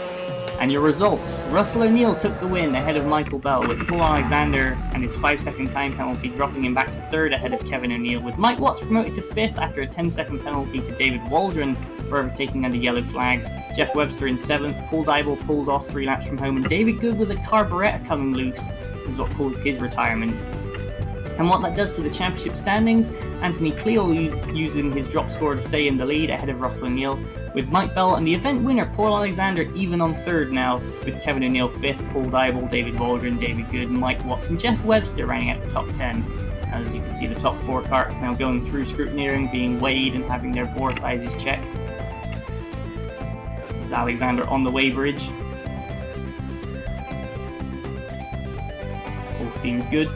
And your results, Russell O'Neill took the win ahead of Michael Bell, with Paul Alexander and his 5-second time penalty dropping him back to 3rd ahead of Kevin O'Neill, with Mike Watts promoted to 5th after a 10-second penalty to David Waldron for overtaking under yellow flags. Jeff Webster in 7th, Paul Dybel pulled off 3 laps from home, and David Good with a carburettor coming loose is what caused his retirement. And what that does to the championship standings, Anthony Cleal using his drop score to stay in the lead ahead of Russell O'Neill, with Mike Bell and the event winner Paul Alexander even on 3rd now, with Kevin O'Neill 5th, Paul Dybel, David Waldron, David Good, Mike Watts and Jeff Webster rounding out the top 10. As you can see, the top 4 carts now going through scrutineering, being weighed and having their bore sizes checked. There's Alexander on the weighbridge. All seems good.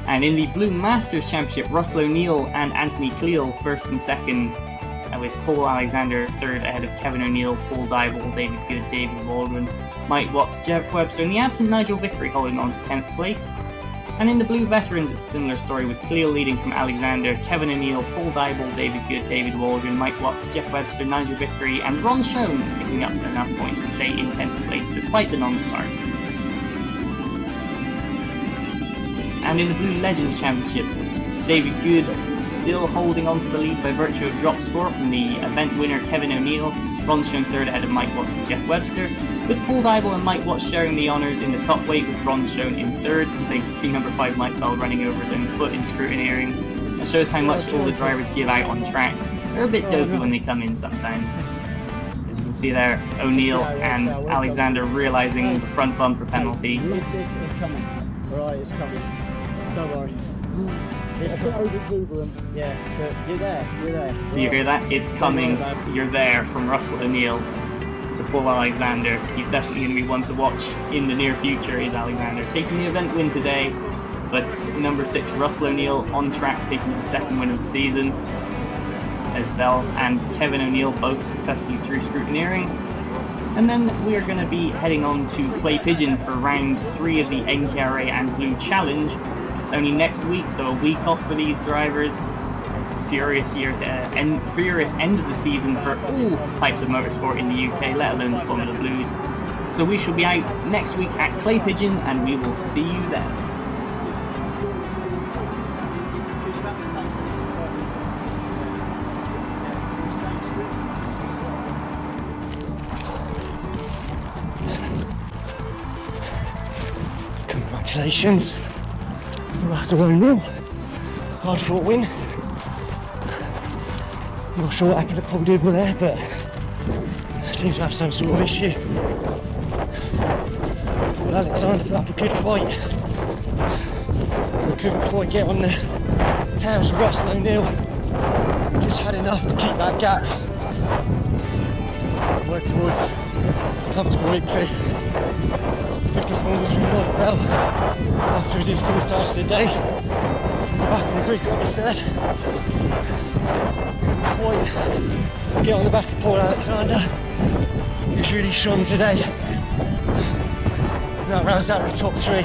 And in the Blue Masters Championship, Russell O'Neill and Anthony Cleal 1st and 2nd, with Paul Alexander 3rd ahead of Kevin O'Neill, Paul Dybel, David Good, David Waldron, Mike Watts, Jeff Webster, and the absent Nigel Vickery holding on to 10th place. And in the Blue Veterans, it's a similar story, with Cleal leading from Alexander, Kevin O'Neill, Paul Dybel, David Good, David Waldron, Mike Watts, Jeff Webster, Nigel Vickery, and Ron Schoen picking up enough points to stay in 10th place despite the non-start. And in the Blue Legends Championship, David Good still holding on to the lead by virtue of drop score from the event winner Kevin O'Neill. Ron Schoen 3rd ahead of Mike Watts and Jeff Webster, with Paul Dybel and Mike Watts sharing the honours in the top weight, with Ron Schoen in 3rd, as they see number 5 Mike Bell running over his own foot in scrutineering. That shows how much all the drivers give out on track. They're a bit dopey when they come in sometimes. There's As you can see there, O'Neill and Alexander realising the front bumper penalty. It's coming. Right, it's coming. Don't worry. It's a bit over-exuberant, yeah, but you're there. Do you hear that? It's coming. You're there from Russell O'Neill to Paul Alexander. He's definitely going to be one to watch in the near future, is Alexander. Taking the event win today, but number 6, Russell O'Neill, on track, taking the second win of the season, as Bell and Kevin O'Neill both successfully through scrutineering. And then we are going to be heading on to Clay Pigeon for round 3 of the NKRA and Blue Challenge. It's only next week, so a week off for these drivers. It's a furious end of the season for all types of motorsport in the UK, let alone the Formula Blues. So we shall be out next week at Clay Pigeon, and we will see you then. Congratulations, Russell O'Neill. Hard fought win. Not sure what happened to Paul Dibble there, but seems to have some sort of issue. But Alexander put up a good fight. We couldn't quite get on the tails of Russell O'Neill. We just had enough to keep that gap. Work towards a comfortable victory. Good performance from Lloyd Bell after a difficult start to the day. Back on the grid, got me third. Couldn't quite get on the back of Paul Alexander. He was really strong today. That rounds out the top 3.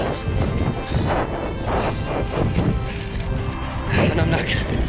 And I'm knackered.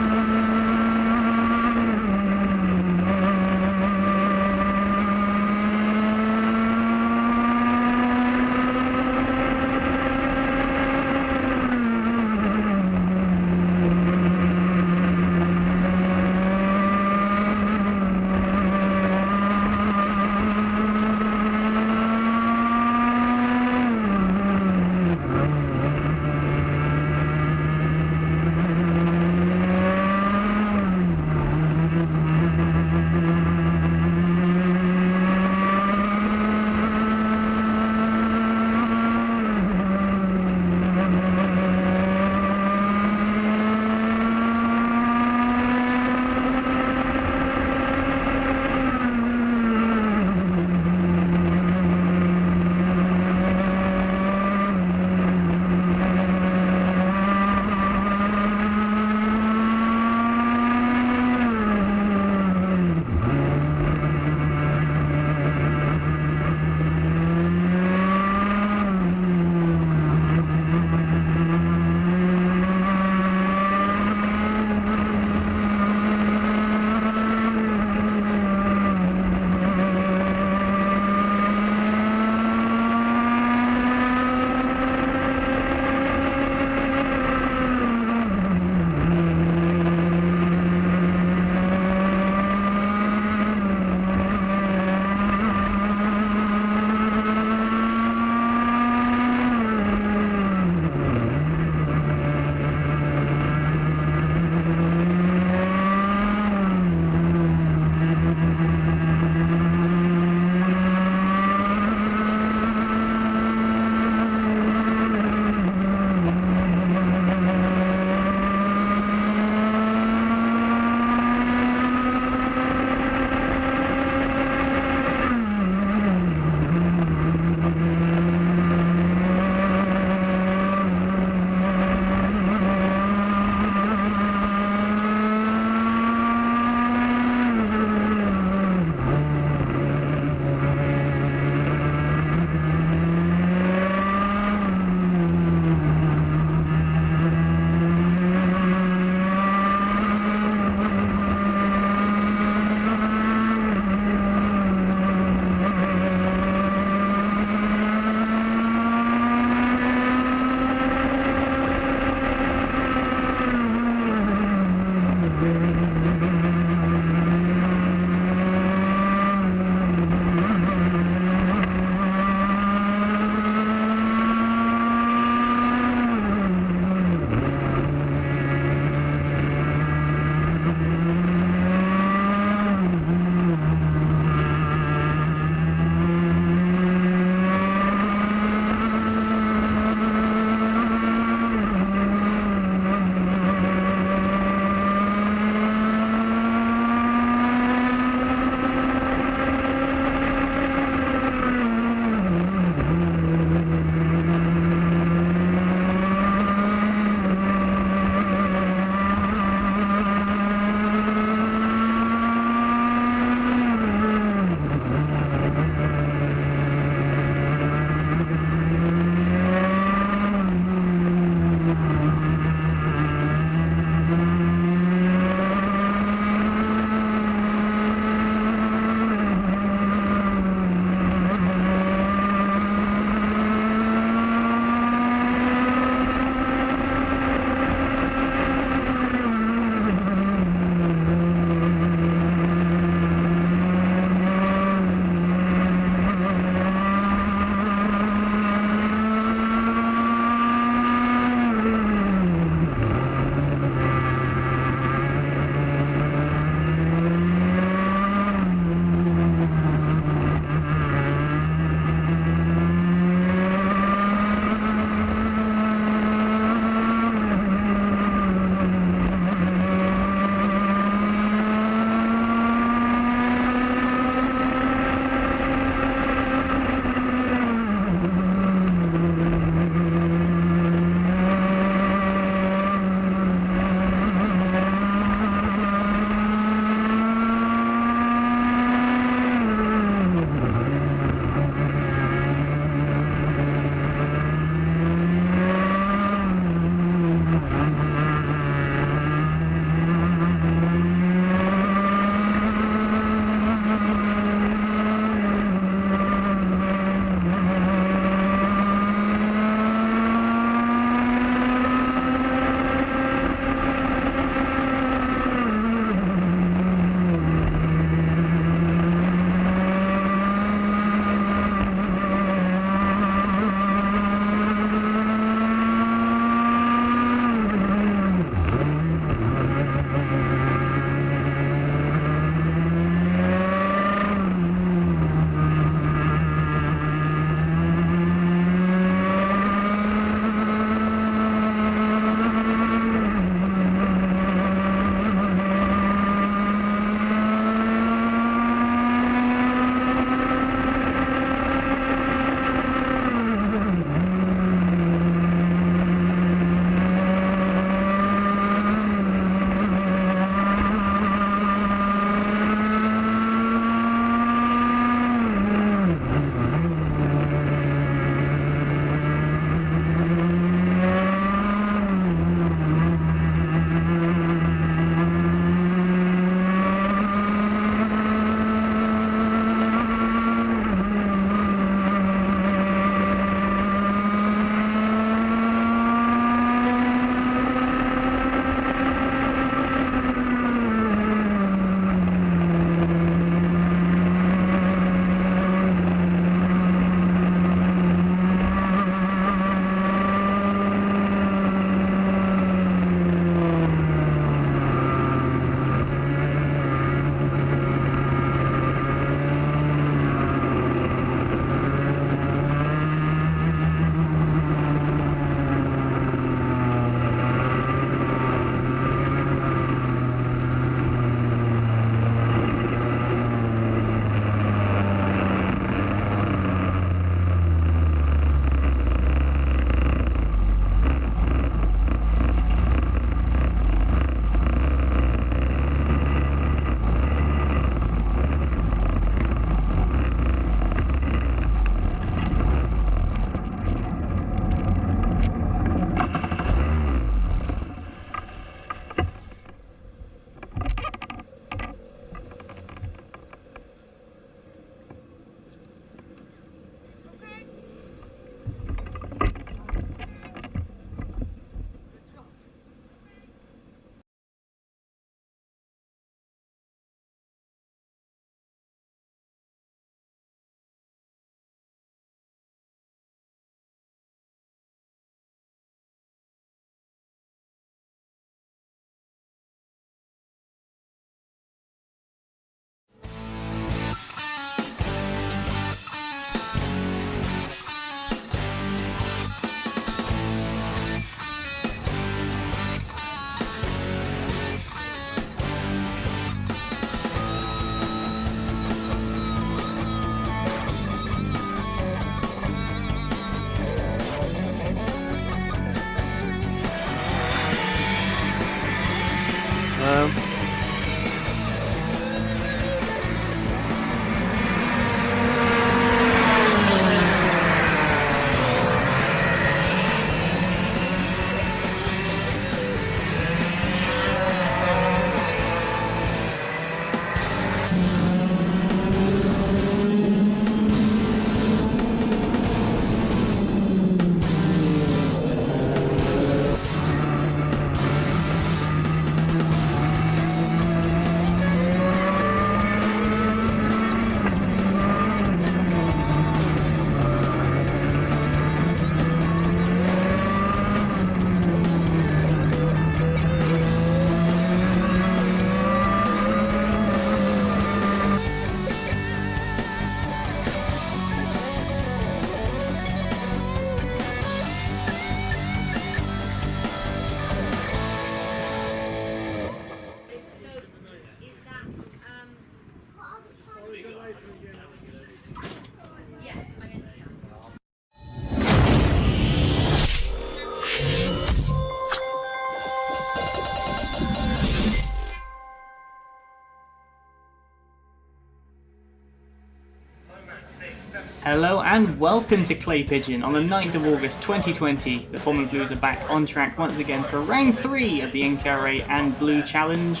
Hello and welcome to Clay Pigeon. On the 9th of August 2020, the Formula Blues are back on track once again for round 3 of the NKRA and Blue Challenge,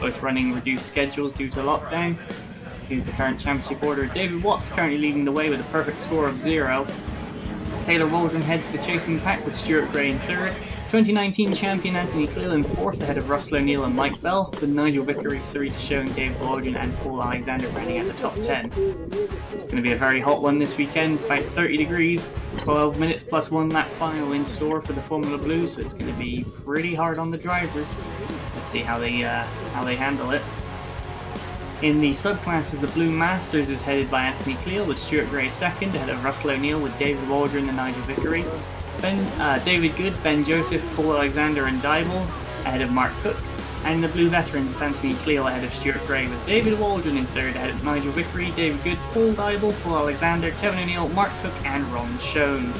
both running reduced schedules due to lockdown. Here's the current championship order. David Watts currently leading the way with a perfect score of 0. Taylor Waldron heads the chasing pack with Stuart Gray in 3rd. 2019 champion Anthony Cleal in 4th ahead of Russell O'Neill and Mike Bell, with Nigel Vickery, Sarita Showing, David Waldron and Paul Alexander running at the top 10. It's going to be a very hot one this weekend, about 30 degrees, 12 minutes plus 1 lap final in store for the Formula Blues, so it's going to be pretty hard on the drivers. Let's see how they handle it. In the subclasses, the Blue Masters is headed by Anthony Cleal with Stuart Gray 2nd ahead of Russell O'Neill with David Waldron and Nigel Vickery. David Good, Ben Joseph, Paul Alexander and Dybel ahead of Mark Cook. And in the Blue Veterans, it's Anthony Cleal ahead of Stuart Gray with David Waldron in 3rd ahead of Nigel Vickery, David Good, Paul Dybel, Paul Alexander, Kevin O'Neill, Mark Cook and Ron Schoen.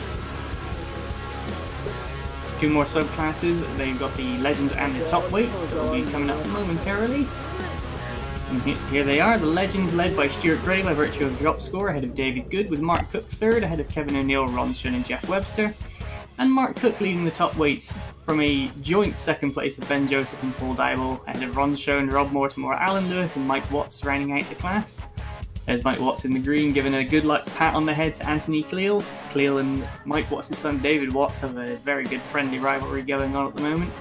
2 more subclasses, they've got the Legends and the Top Weights that will be coming up momentarily. And here they are, the Legends led by Stuart Gray by virtue of drop score ahead of David Good, with Mark Cook 3rd ahead of Kevin O'Neill, Ron Schoen and Jeff Webster. And Mark Cook leading the top weights from a joint 2nd place of Ben Joseph and Paul Dybel ahead of Ron Schoen, Rob Mortimer, Alan Lewis and Mike Watts rounding out the class. There's Mike Watts in the green giving a good luck pat on the head to Anthony Cleal. Cleal and Mike Watts' son David Watts have a very good friendly rivalry going on at the moment.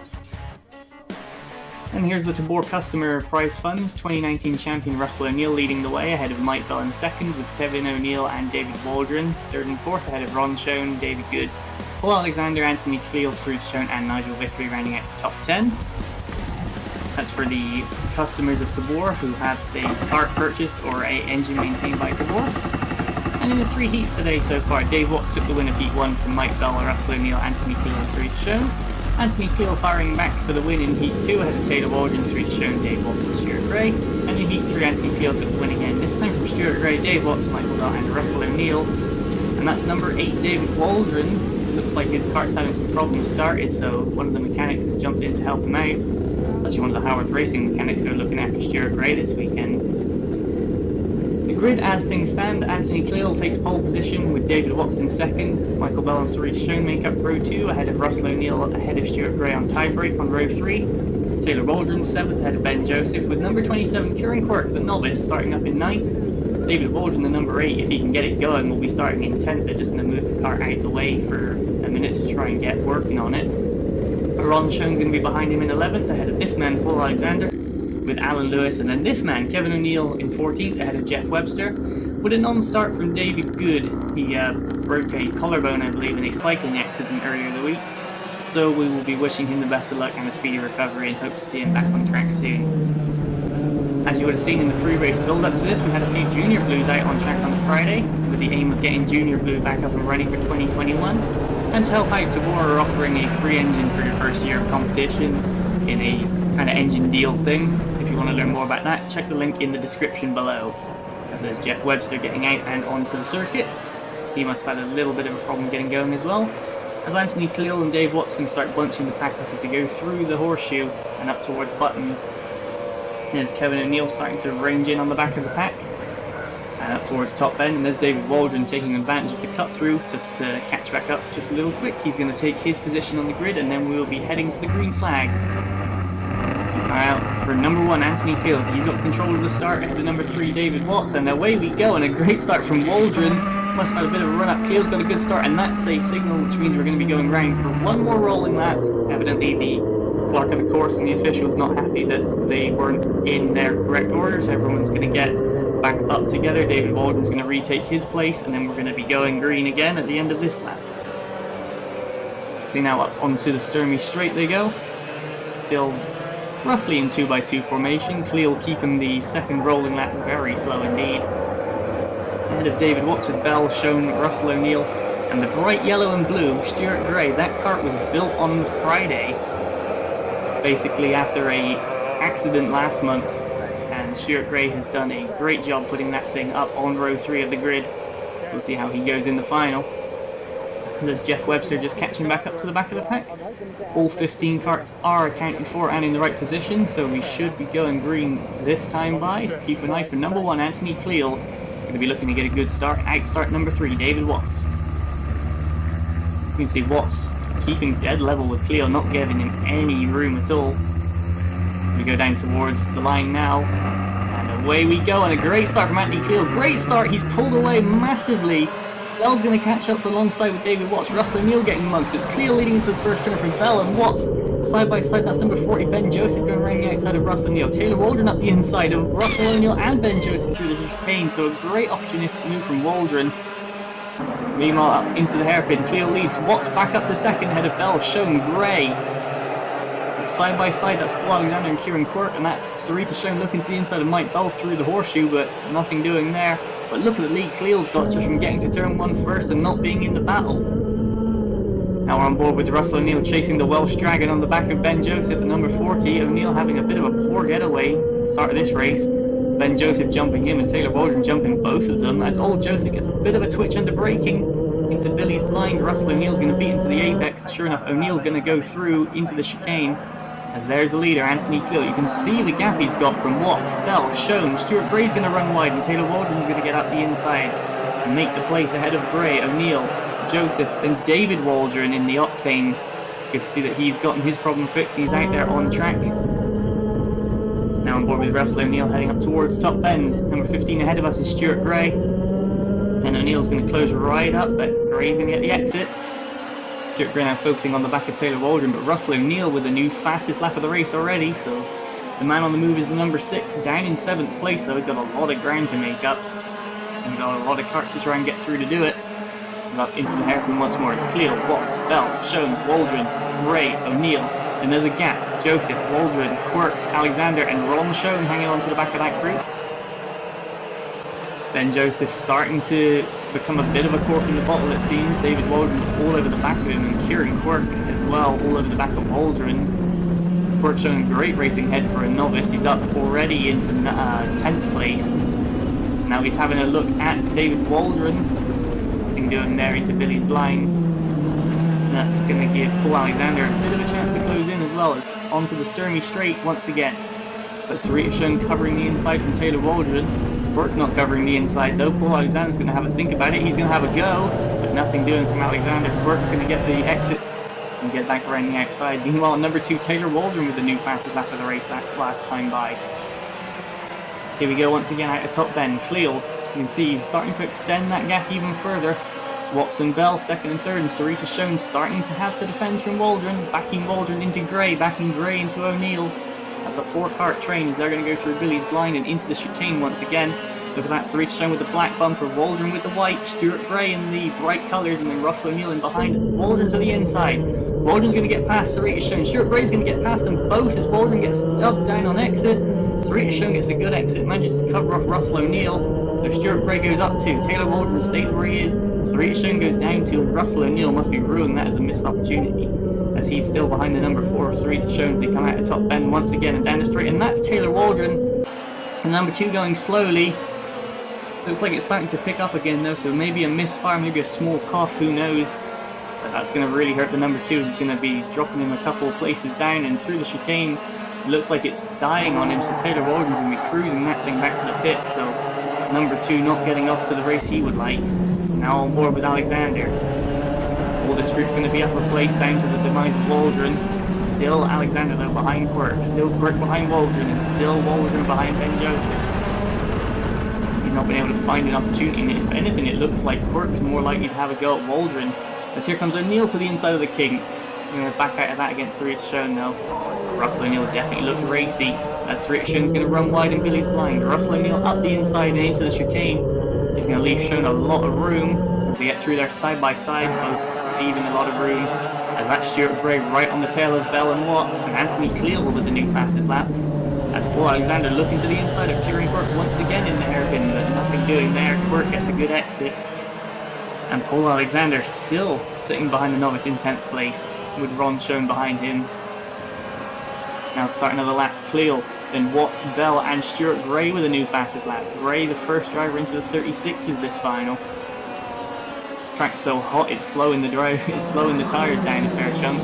And here's the Tabor Customer Prize Funds. 2019 champion Russell O'Neill leading the way ahead of Mike Bell in 2nd with Kevin O'Neill and David Waldron. 3rd and 4th ahead of Ron Schoen, David Good, Paul Alexander, Anthony Cleal, Sarita Showing and Nigel Vickery rounding out the top 10. That's for the customers of Tabor who have a car purchased or a engine maintained by Tabor. And in the 3 heats today so far, Dave Watts took the win of Heat 1 from Mike Bell, Russell O'Neill, Anthony Cleal and Sarita Showing. Anthony Cleal firing back for the win in Heat 2 ahead of Taylor Waldron, Sarita Showing, Dave Watts and Stuart Gray. And in Heat 3, Anthony Cleal took the win again, this time from Stuart Gray, Dave Watts, Michael Bell and Russell O'Neill. And that's number 8, David Waldron. Looks like his cart's having some problems started, so one of the mechanics has jumped in to help him out. Actually one of the Haworth Racing mechanics who are looking after Stuart Gray this weekend. The grid as things stand, Anthony Cleal takes pole position with David Watts in 2nd. Michael Bell and Sarita Showing make up row 2 ahead of Russell O'Neill ahead of Stuart Gray on tiebreak on row 3. Taylor Waldron 7th ahead of Ben Joseph with number 27 Kieran Quirk, the novice, starting up in 9th. David Waldron, the number 8, if he can get it going, will be starting in 10th. They're just going to move the car out of the way for a minute to try and get working on it. Ron Schoen's going to be behind him in 11th ahead of this man Paul Alexander with Alan Lewis, and then this man Kevin O'Neill in 14th ahead of Jeff Webster with a non-start from David Good. He broke a collarbone, I believe, in a cycling accident earlier in the week, so we will be wishing him the best of luck and a speedy recovery and hope to see him back on track soon. As you would have seen in the pre-race build-up to this, we had a few Junior Blues out on track on the Friday with the aim of getting Junior Blue back up and running for 2021. And to help out, Tabor are offering a free engine for your first year of competition in a kind of engine deal thing. If you want to learn more about that, check the link in the description below. As there's Jeff Webster getting out and onto the circuit. He must have had a little bit of a problem getting going as well. As Anthony Cleal and Dave Watts can start bunching the pack up as they go through the horseshoe and up towards Buttons. There's Kevin O'Neill starting to range in on the back of the pack and up towards top end, and there's David Waldron taking advantage of the cut through just to catch back up just a little quick. He's going to take his position on the grid and then we will be heading to the green flag. Alright, for number 1 Anthony Cleal, he's got control of the start ahead of number 3 David Watts, and away we go, and a great start from Waldron. Must have had a bit of a run up. Cleal's got a good start, and that's a signal which means we're going to be going round for one more rolling lap. Evidently the clerk of the course and the officials not happy that they weren't in their correct order, so everyone's going to get back up together. David Waldron's going to retake his place, and then we're going to be going green again at the end of this lap. See, now up onto the Sturmey straight they go. Still roughly in 2x2 formation. Cleal keeping the second rolling lap very slow indeed. Ahead of David Watts with Bell, Schoen, Russell O'Neill, and the bright yellow and blue Stuart Gray. That kart was built on Friday, basically after a accident last month, and Stuart Gray has done a great job putting that thing up on row 3 of the grid. We'll see how he goes in the final. There's Jeff Webster just catching back up to the back of the pack. All 15 carts are accounted for and in the right position, so we should be going green this time by. So keep an eye for number 1 Anthony Cleal Going to be looking to get a good start. Outstart number 3, David Watts. You can see Watts keeping dead level with Cleo, not giving him any room at all. We go down towards the line now, and away we go, and a great start from Anthony Cleo. Great start, he's pulled away massively. Bell's going to catch up alongside with David Watts. Russell O'Neill getting mugged, so it's Cleo leading into the first turn from Bell and Watts. Side by side, that's number 40, Ben Joseph, going around the outside of Russell O'Neill. Taylor Waldron up the inside of Russell O'Neill and Ben Joseph through the chicane, so a great opportunistic move from Waldron. Meanwhile, up into the hairpin, Cleo leads. Watts back up to second, ahead of Bell, Schoen, Gray. Side by side, that's Paul Alexander and Kieran Quirk, and that's Sarita Schoen looking to the inside of Mike Bell through the horseshoe, but nothing doing there. But look at the lead Cleo's got just from getting to turn 1 first and not being in the battle. Now we're on board with Russell O'Neill chasing the Welsh Dragon on the back of Ben Joseph at number 40. O'Neill having a bit of a poor getaway at the start of this race. Ben Joseph jumping him and Taylor Waldron jumping both of them, as old Joseph gets a bit of a twitch under braking into Billy's blind. Russell O'Neill's going to beat him to the apex, and sure enough, O'Neill going to go through into the chicane. As there's the leader, Anthony Cleo. You can see the gap he's got from Watt, Bell, Schoen. Stuart Gray's going to run wide, and Taylor Waldron's going to get up the inside and make the place ahead of Gray, O'Neill, Joseph, and David Waldron in the Octane. Good to see that he's gotten his problem fixed. He's out there on track. Now on board with Russell O'Neill heading up towards Top Bend. Number 15 ahead of us is Stuart Gray. Then O'Neill's going to close right up, but Gray's going to get the exit. Stuart Gray now focusing on the back of Taylor Waldron, but Russell O'Neill with the new fastest lap of the race already, so the man on the move is the number 6, down in 7th place though. He's got a lot of ground to make up, and he's got a lot of karts to try and get through to do it. He's up into the hairpin once more. It's Cleo, Watts, Bell, Schoen, Waldron, Gray, O'Neill, and there's a gap. Joseph, Waldron, Quirk, Alexander, and Ron Schoen hanging on to the back of that group. Ben Joseph starting to become a bit of a cork in the bottle, it seems. David Waldron's all over the back of him, and Kieran Quirk as well, all over the back of Waldron. Quirk showing great racing head for a novice. He's up already into 10th place. Now he's having a look at David Waldron. Nothing doing there into Billy's blind. And that's going to give Paul Alexander a bit of a chance to close in, as well as onto the Sturmy Straight once again. So Sarita Schoen covering the inside from Taylor Waldron. Quirk not covering the inside though. Paul Alexander's going to have a think about it. He's going to have a go, but nothing doing from Alexander. Quirk's going to get the exit and get back around the outside. Meanwhile, number 2, Taylor Waldron with the new fastest lap of the race that last time by. Here we go once again out of Top Bend. Cleo, you can see he's starting to extend that gap even further. Watson Bell, 2nd and 3rd, and Sarita Schoen starting to have to defend from Waldron. Backing Waldron into Gray, backing Gray into O'Neill. That's a 4-cart train as they're going to go through Billy's blind and into the chicane once again. Look at that, Sarita Schoen with the black bumper, Waldron with the white, Stuart Gray in the bright colours, and then Russell O'Neill in behind. Waldron to the inside. Waldron's going to get past Sarita Schoen. Stuart Gray's going to get past them both as Waldron gets dubbed down on exit. Sarita Schoen gets a good exit, manages to cover off Russell O'Neill. So Stuart Gray goes up to, Taylor Waldron stays where he is, Sarita Schoen goes down to, and Russell O'Neill must be ruining that as a missed opportunity, as he's still behind the number 4 of Sarita Schoen as they come out of Top Bend once again and down the straight, and that's Taylor Waldron. And number 2 going slowly. Looks like it's starting to pick up again though, so maybe a misfire, maybe a small cough, who knows. But that's going to really hurt the number 2 as it's going to be dropping him a couple of places down and through the chicane. It looks like it's dying on him, so Taylor Waldron's going to be cruising that thing back to the pit, so number 2 not getting off to the race he would like. Now on board with Alexander. All this group's going to be up a place down to the demise of Waldron. Still Alexander though behind Quirk, still Quirk behind Waldron, and still Waldron behind Ben Joseph. He's not been able to find an opportunity, and if anything it looks like Quirk's more likely to have a go at Waldron. As here comes O'Neill to the inside of the King. We're going to back out of that against Sarita Schoen though. Russell O'Neill definitely looks racy, as Sarita Schoen's going to run wide in Billy's blind. Russell O'Neill up the inside and into the chicane. He's going to leave Schoen a lot of room as they get through there side by side, both leaving a lot of room. As that's Stuart Gray right on the tail of Bell and Watts, and Anthony Cleo with the new fastest lap. As Paul Alexander looking to the inside of Kieran Quirk once again in the hairpin, but nothing doing there. Quirk gets a good exit. And Paul Alexander still sitting behind the novice in 10th place, with Ron Schoen behind him. Now starting another lap, Cleo, then Watts, Bell and Stuart Gray with a new fastest lap. Gray, the first driver into the 36s this final. Track's so hot it's slowing the tyres down a fair chunk,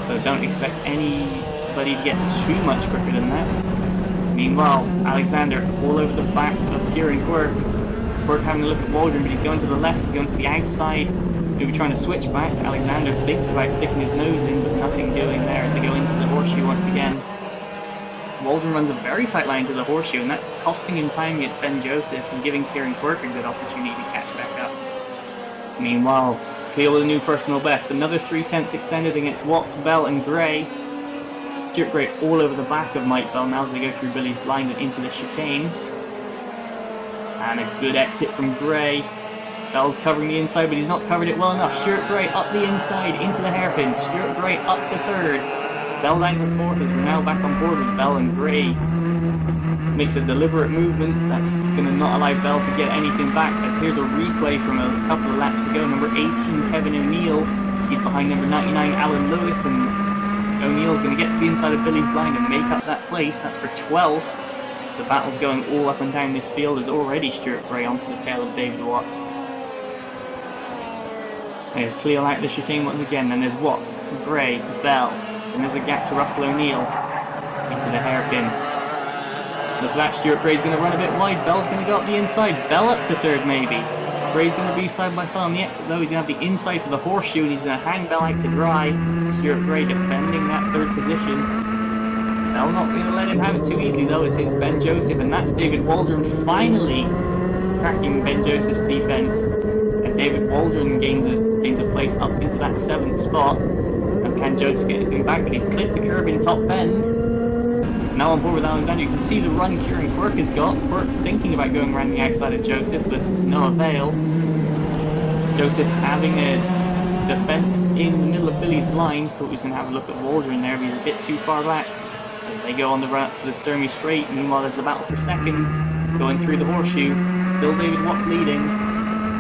so don't expect anybody to get too much quicker than that. Meanwhile, Alexander all over the back of Kieran Quirk. Quirk having a look at Waldron, but he's going to the left, he's going to the outside. Maybe trying to switch back. Alexander thinks about sticking his nose in, but nothing doing there as they go into the horseshoe once again. Waldron runs a very tight line to the horseshoe, and that's costing him time against Ben Joseph and giving Kieran Quirk a good opportunity to catch back up. Meanwhile, Cleo with a new personal best. Another 3/10 extended against Watts, Bell and Gray. Stuart Gray all over the back of Mike Bell now as they go through Billy's blind and into the chicane. And a good exit from Gray. Bell's covering the inside, but he's not covered it well enough. Stuart Gray up the inside into the hairpin. Stuart Gray up to third. Bell down to fourth as we're now back on board with Bell and Gray. Makes a deliberate movement that's going to not allow Bell to get anything back, as here's a replay from a couple of laps ago. Number 18, Kevin O'Neill. He's behind number 99, Alan Lewis, and O'Neill's going to get to the inside of Billy's blind and make up that place. That's for 12th. The battle's going all up and down this field as already Stuart Gray onto the tail of David Watts. There's Cleo out the chicane once again, then there's Watts, Gray, Bell, and there's a gap to Russell O'Neill into the hairpin. Look at that, Stuart Gray's going to run a bit wide, Bell's going to go up the inside, Bell up to third maybe. Gray's going to be side by side on the exit though, he's going to have the inside for the horseshoe and he's going to hang Bell out to dry. Stuart Gray defending that third position. Bell not going to let him have it too easily though, it's his Ben Joseph, and that's David Waldron finally cracking Ben Joseph's defence. And David Waldron gains a place up into that 7th spot. And can Joseph get anything back? But he's clipped the curb in top bend. Now on board with Alexander, you can see the run Kieran Quirk has got. Quirk thinking about going around the outside of Joseph, but to no avail. Joseph having a defence in the middle of Billy's blind. Thought he was going to have a look at Waldron there, but he's a bit too far back. As they go on the run up to the Sturmey Straight. Meanwhile, there's the battle for second. Going through the horseshoe. Still David Watts leading.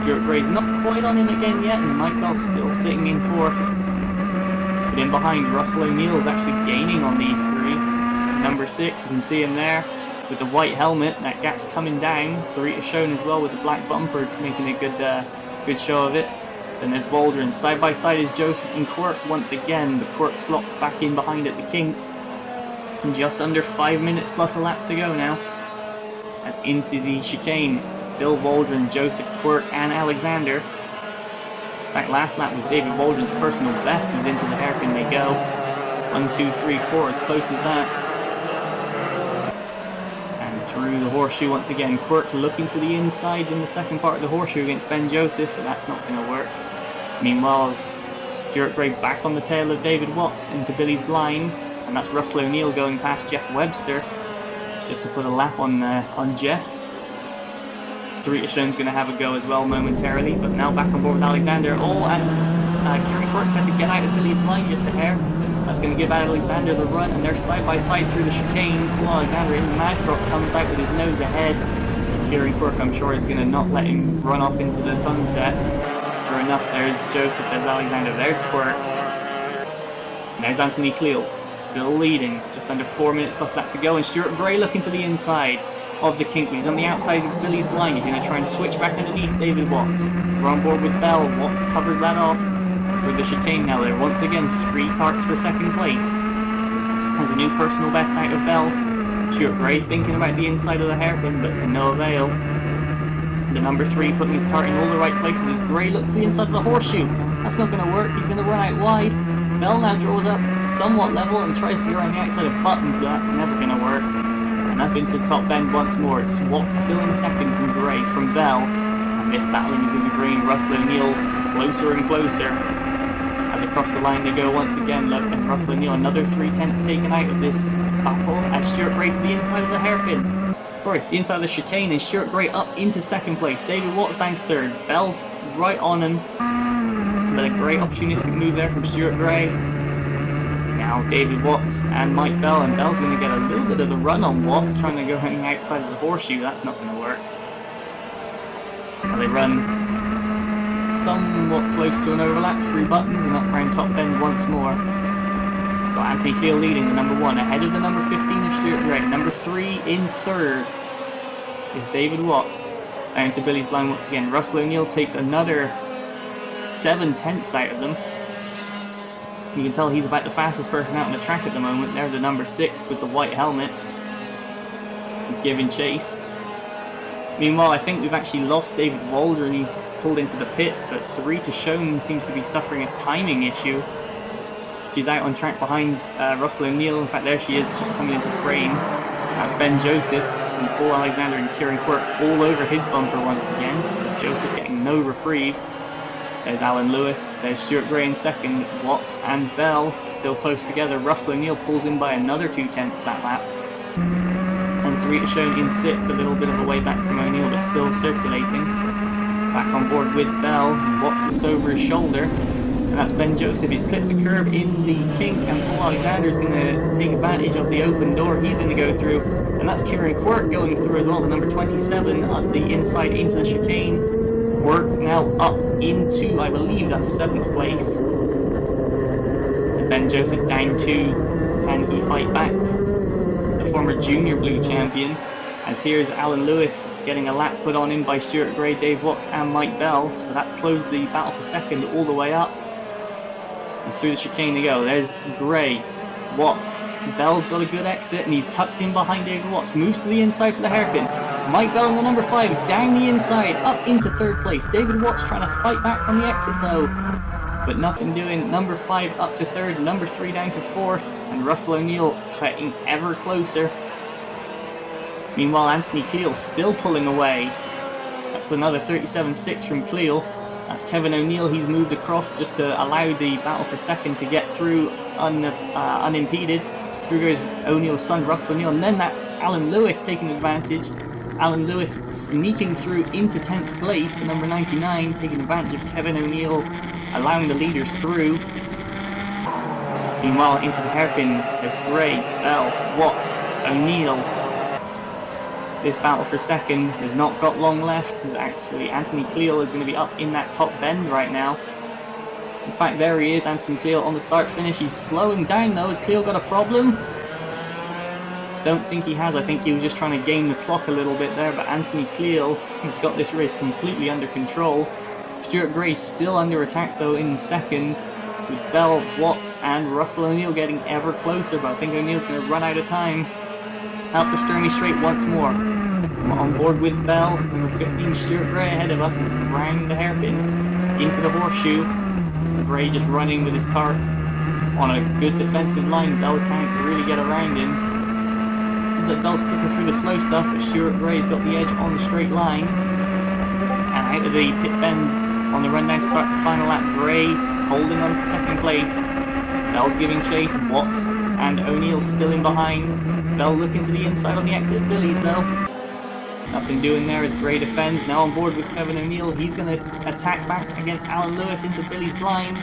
Stuart Gray's not quite on him again yet, and Mike Bell's still sitting in fourth. But in behind, Russell O'Neill's actually gaining on these three. Number 6, you can see him there with the white helmet. That gap's coming down. Sarita's shown as well with the black bumpers, making a good show of it. Then there's Waldron. Side by side is Joseph and Quirk once again. The Quirk slots back in behind at the kink. And just under 5 minutes plus a lap to go now. As into the chicane, still Waldron, Joseph, Quirk and Alexander. In fact, last lap was David Waldron's personal best as into the hairpin they go. 1, 2, 3, 4, as close as that. And through the horseshoe once again, Quirk looking to the inside in the second part of the horseshoe against Ben Joseph, but that's not going to work. Meanwhile, Stuart Gray back on the tail of David Watts into Billy's blind, and that's Russell O'Neill going past Jeff Webster. Just to put a lap on Jeff. Sarita Schoen's going to have a go as well momentarily, but now back on board with Alexander. Oh, and Kieran Quirk's had to get out of Billy's blind just a hair. That's going to give Alexander the run, and they're side by side through the chicane. Oh, Alexander in the mad crop comes out with his nose ahead. Kieran Quirk, I'm sure, is going to not let him run off into the sunset. Sure enough, there's Joseph, there's Alexander, there's Quirk. And there's Anthony Cleo. Still leading, just under 4 minutes plus lap to go, and Stuart Gray looking to the inside of the kink. He's on the outside of Billy's blind. He's going to try and switch back underneath David Watts. We're on board with Bell. Watts covers that off with the chicane now there. Once again, 3 karts for second place. Has a new personal best out of Bell. Stuart Gray thinking about the inside of the hairpin, but to no avail. The number 3 putting his kart in all the right places as Gray looks to the inside of the horseshoe. That's not going to work. He's going to run out wide. Bell now draws up somewhat level and tries to go around the outside of Buttons, but that's never going to work. And up into top bend once more. It's Watts still in second from Gray, from Bell. And this battling is going to be bringing Russell O'Neill closer and closer. As across the line they go once again. Look, and Russell O'Neill, another 3/10 taken out of this battle as Stuart Gray to the inside of the hairpin. Sorry, the inside of the chicane, and Stuart Gray up into second place. David Watts down to third. Bell's right on him. But a great opportunistic move there from Stuart Gray. Now David Watts and Mike Bell, and Bell's going to get a little bit of the run on Watts, trying to go on the outside of the horseshoe. That's not going to work. Now they run somewhat close to an overlap through Buttons and up around top bend once more. Got Anthony Cleo leading the number 1, ahead of the number 15 of Stuart Gray. Number 3 in third is David Watts. Down to Billy's blind once again. Russell O'Neill takes another 7/10 out of them. You can tell he's about the fastest person out on the track at the moment. They're the number 6 with the white helmet. He's giving chase. Meanwhile, I think we've actually lost David Waldron. He's pulled into the pits, but Sarita Schoen seems to be suffering a timing issue. She's out on track behind Russell O'Neill. In fact, there she is, just coming into frame. That's Ben Joseph and Paul Alexander and Kieran Quirk all over his bumper once again. So Joseph getting no reprieve. There's Alan Lewis, there's Stuart Gray in second, Watts and Bell still close together. Russell O'Neill pulls in by another 2/10 that lap. And Sarita Schoen in sixth, a little bit of a way back from O'Neill, but still circulating. Back on board with Bell, and Watts looks over his shoulder. And that's Ben Joseph. He's clipped the curb in the kink, and Paul Alexander's going to take advantage of the open door. He's going to go through, and that's Kieran Quirk going through as well, the number 27 on the inside into the chicane. Quirk now up into, I believe that's 7th place. And Ben Joseph down 2. Can he fight back? The former junior blue champion. As here's Alan Lewis getting a lap put on him by Stuart Gray, Dave Watts and Mike Bell. So that's closed the battle for second all the way up. He's through the chicane to go. There's Gray, Watts. Bell's got a good exit and he's tucked in behind David Watts. Moves to the inside for the hairpin. Mike Bell in the number 5 down the inside up into 3rd place. David Watts trying to fight back from the exit though, but nothing doing. Number 5 up to 3rd, number 3 down to 4th, and Russell O'Neill getting ever closer. Meanwhile, Anthony Cleal still pulling away. That's another 37.6 from Cleal. That's Kevin O'Neill. He's moved across just to allow the battle for second to get through unimpeded. Through goes O'Neill's son, Russell O'Neill, and then that's Alan Lewis taking advantage. Alan Lewis sneaking through into 10th place, the number 99, taking advantage of Kevin O'Neill, allowing the leaders through. Meanwhile, into the hairpin, there's Gray, Bell, Watts, O'Neill. This battle for second has not got long left, as actually Anthony Cleal is going to be up in that top bend right now. In fact, there he is, Anthony Cleal on the start finish. He's slowing down though. Has Cleal got a problem? Don't think he has. I think he was just trying to gain the clock a little bit there, but Anthony Cleal has got this race completely under control. Stuart Gray still under attack though in second, with Bell, Watts and Russell O'Neill getting ever closer, but I think O'Neill's going to run out of time. Out the Sturmey Straight once more. On board with Bell, number 15 Stuart Gray ahead of us is round the hairpin into the horseshoe. Gray just running with his car on a good defensive line. Bell can't really get around him. Seems like Bell's quicker through the slow stuff, but Stuart Gray's got the edge on the straight line. And out of the pit bend on the run down to start the final lap, Gray holding on to 2nd place. Bell's giving chase, Watts and O'Neill still in behind. Bell looking to the inside on the exit of Billy's though. Nothing doing there as Gray defends. Now on board with Kevin O'Neill. He's going to attack back against Alan Lewis into Billy's blind.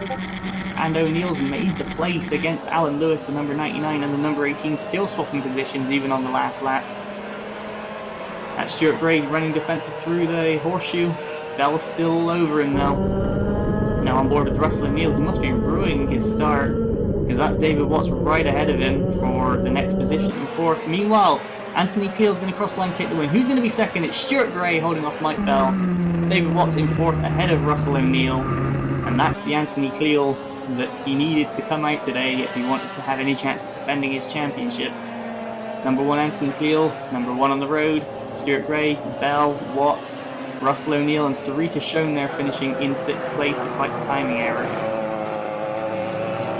And O'Neill's made the place against Alan Lewis, the number 99 and the number 18, still swapping positions even on the last lap. That's Stuart Gray running defensive through the horseshoe. Bell's still all over him though. Now on board with Russell O'Neill. He must be ruining his start, because that's David Watts right ahead of him for the next position in 4th. Meanwhile, Anthony Cleal's going to cross the line, take the win. Who's going to be second? It's Stuart Gray holding off Mike Bell. David Watts in 4th ahead of Russell O'Neill. And that's the Anthony Cleal that he needed to come out today if he wanted to have any chance of defending his championship. Number 1 Anthony Cleal, number 1 on the road, Stuart Gray, Bell, Watts, Russell O'Neill and Sarita Schoen there finishing in 6th place despite the timing error.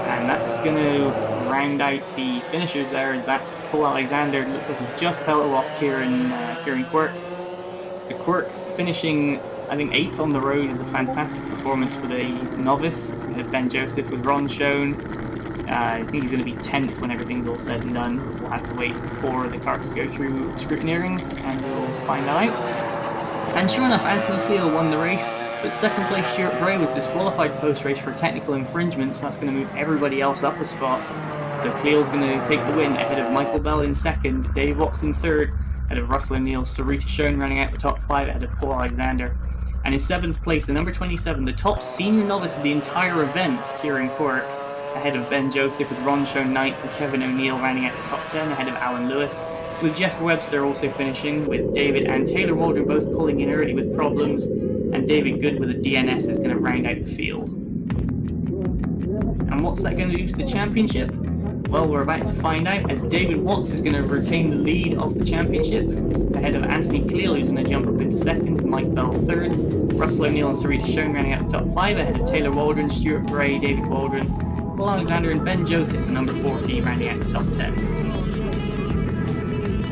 And that's going to round out the finishers there, as that's Paul Alexander. Looks like he's just held off Kieran Quirk. The Quirk finishing, I think, 8th on the road is a fantastic performance for the novice. We have Ben Joseph with Ron Schoen. I think he's going to be 10th when everything's all said and done. We'll have to wait for the carts to go through scrutineering and we'll find that out. And sure enough, Anthony Cleal won the race, but 2nd place Stuart Gray was disqualified post-race for technical infringement, so that's going to move everybody else up a spot. So Cleal's going to take the win ahead of Michael Bell in 2nd, Dave Watts in 3rd, ahead of Russell O'Neill, Sarita Schoen running out the top 5 ahead of Paul Alexander. And in 7th place, the number 27, the top senior novice of the entire event, Kieran Quirk, ahead of Ben Joseph with Ron Schoen 9th and Kevin O'Neill rounding out the top 10 ahead of Alan Lewis, with Jeff Webster also finishing, with David and Taylor Waldron both pulling in early with problems, and David Good with a DNS is going to round out the field. And what's that going to do to the championship? Well, we're about to find out, as David Watts is going to retain the lead of the championship ahead of Anthony Cleal, who's going to jump up into second, Mike Bell third, Russell O'Neill and Sarita Schoen rounding out the top 5 ahead of Taylor Waldron, Stuart Gray, David Waldron, Paul Alexander and Ben Joseph, the number 40, rounding out the top 10.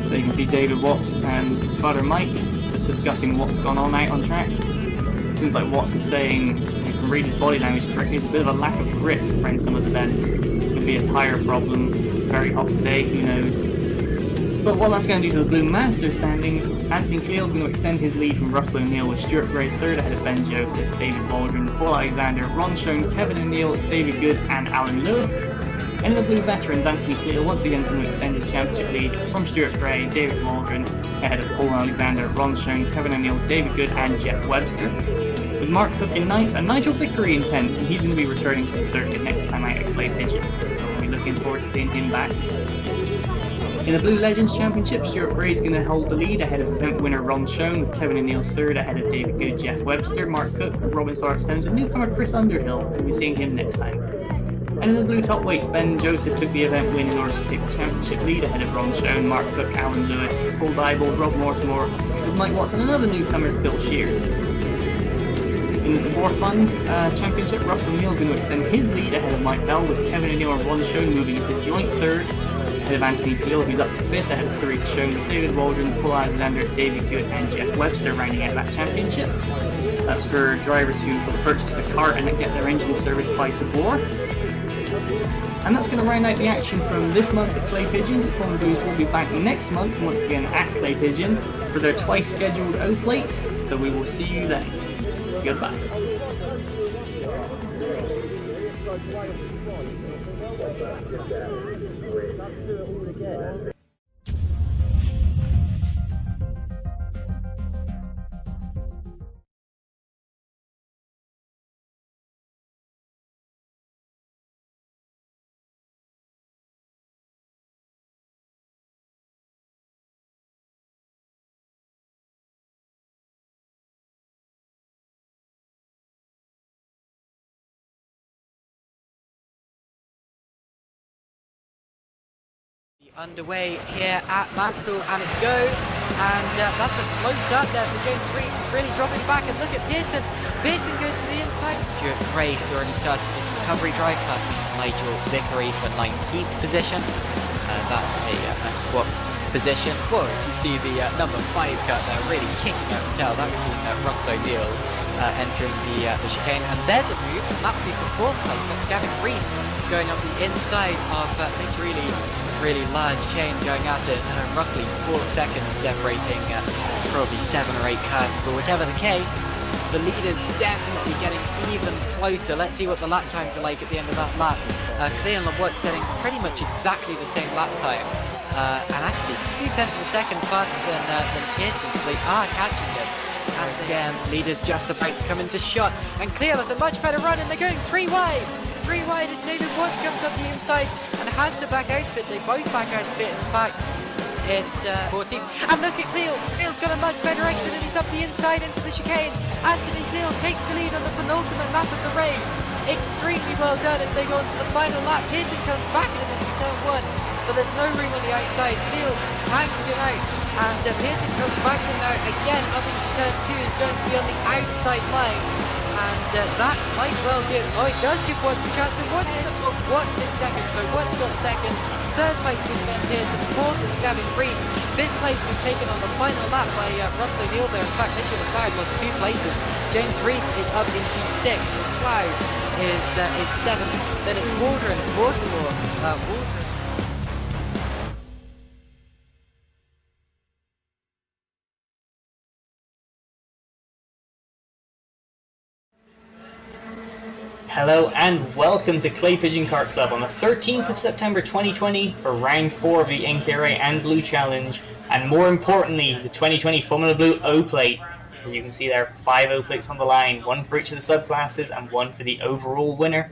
So you can see David Watts and his father Mike just discussing what's gone on out on track. Seems like Watts is saying, you can read his body language correctly, there's a bit of a lack of grip around some of the bends. Could be a tyre problem, it's very hot today, who knows. But what that's going to do to the Blue Masters standings, Anthony Cleal is going to extend his lead from Russell O'Neill with Stuart Gray third ahead of Ben Joseph, David Waldron, Paul Alexander, Ron Schoen, Kevin O'Neill, David Good and Alan Lewis. And in the Blue Veterans, Anthony Cleal once again is going to extend his championship lead from Stuart Gray, David Waldron, ahead of Paul Alexander, Ron Schoen, Kevin O'Neill, David Good and Jeff Webster. With Mark Cook in 9th and Nigel Vickery in 10th, and he's going to be returning to the circuit next time out at Clay Pigeon, so we'll be looking forward to seeing him back. In the Blue Legends Championship, Stuart Gray is going to hold the lead ahead of event winner Ron Schoen, with Kevin O'Neill third ahead of David Good, Jeff Webster, Mark Cook, Robin Sarstones, and newcomer Chris Underhill. We'll be seeing him next time. And in the Blue Top Weights, Ben Joseph took the event win in order to take the championship lead ahead of Ron Schoen, Mark Cook, Alan Lewis, Paul Diebold, Rob Mortimer, with Mike Watson and another newcomer Phil Shears. In the Zabor Fund Championship, Russell O'Neill is going to extend his lead ahead of Mike Bell, with Kevin O'Neill and Ron Schoen moving into joint third, ahead of Anthony Cleal, who's up to 5th, ahead of Sarita Schoen, with David Waldron, Paul Alexander, David Good and Jeff Webster rounding out that championship. That's for drivers who purchase a cart and get their engine serviced by Tabor. And that's going to round out the action from this month at Clay Pigeon. The Formula Blues will be back next month, once again at Clay Pigeon, for their twice scheduled O-Plate, so we will see you then. Goodbye. Underway here at Mansell, and it's go, and that's a slow start there for James Rees. He's really dropping back, and look at Pearson. Pearson goes to the inside. Stuart Gray has already started his recovery drive, passing Nigel Vickery for 19th position. That's a swapped position. Well, as you see the number 5 cut there, really kicking out the tail. That would be Russell O'Neill entering the chicane, and there's a move, and that would be for 4th place. That's Gavin Rees going up the inside of things really large chain going at it, roughly 4 seconds separating probably 7 or 8 cars, but whatever the case, the leader's definitely getting even closer. Let's see what the lap times are like at the end of that lap. Cleal and Watts setting pretty much exactly the same lap time, and actually 2/10 of a second faster than Pearson, so they are catching him. And again, leader's just about to come into shot, and Cleal has a much better run, and they're going 3 wide. 3 wide as David Watts comes up the inside and has to back out a bit. They both back out a bit, in fact. It's 14. And look at Cleal. Cleal's got a much better exit, and he's up the inside into the chicane. Anthony Cleal takes the lead on the penultimate lap of the race. Extremely well done as they go into the final lap. Pearson comes back at him into turn 1, but there's no room on the outside. Cleal hangs him out, and Pearson comes back to him now again up into turn 2. Is going to be on the outside line. And that might well give, it does give Watts a chance, and Watts in second, so Watts got second. 3rd place was Ben Pearson, 4th was Gavin Rees. 5th place was taken on the final lap by Russell O'Neill there. In fact, they should have fired, lost 2 places. James Rees is up into 6th, Cloud is 7th, then it's Waldron, Mortimer, Waldron. Hello and welcome to Clay Pigeon Kart Club on the 13th of September 2020 for round 4 of the NKRA and Blue Challenge, and more importantly, the 2020 Formula Blue O-Plate. As you can see, there are 5 O-Plates on the line, 1 for each of the subclasses and 1 for the overall winner.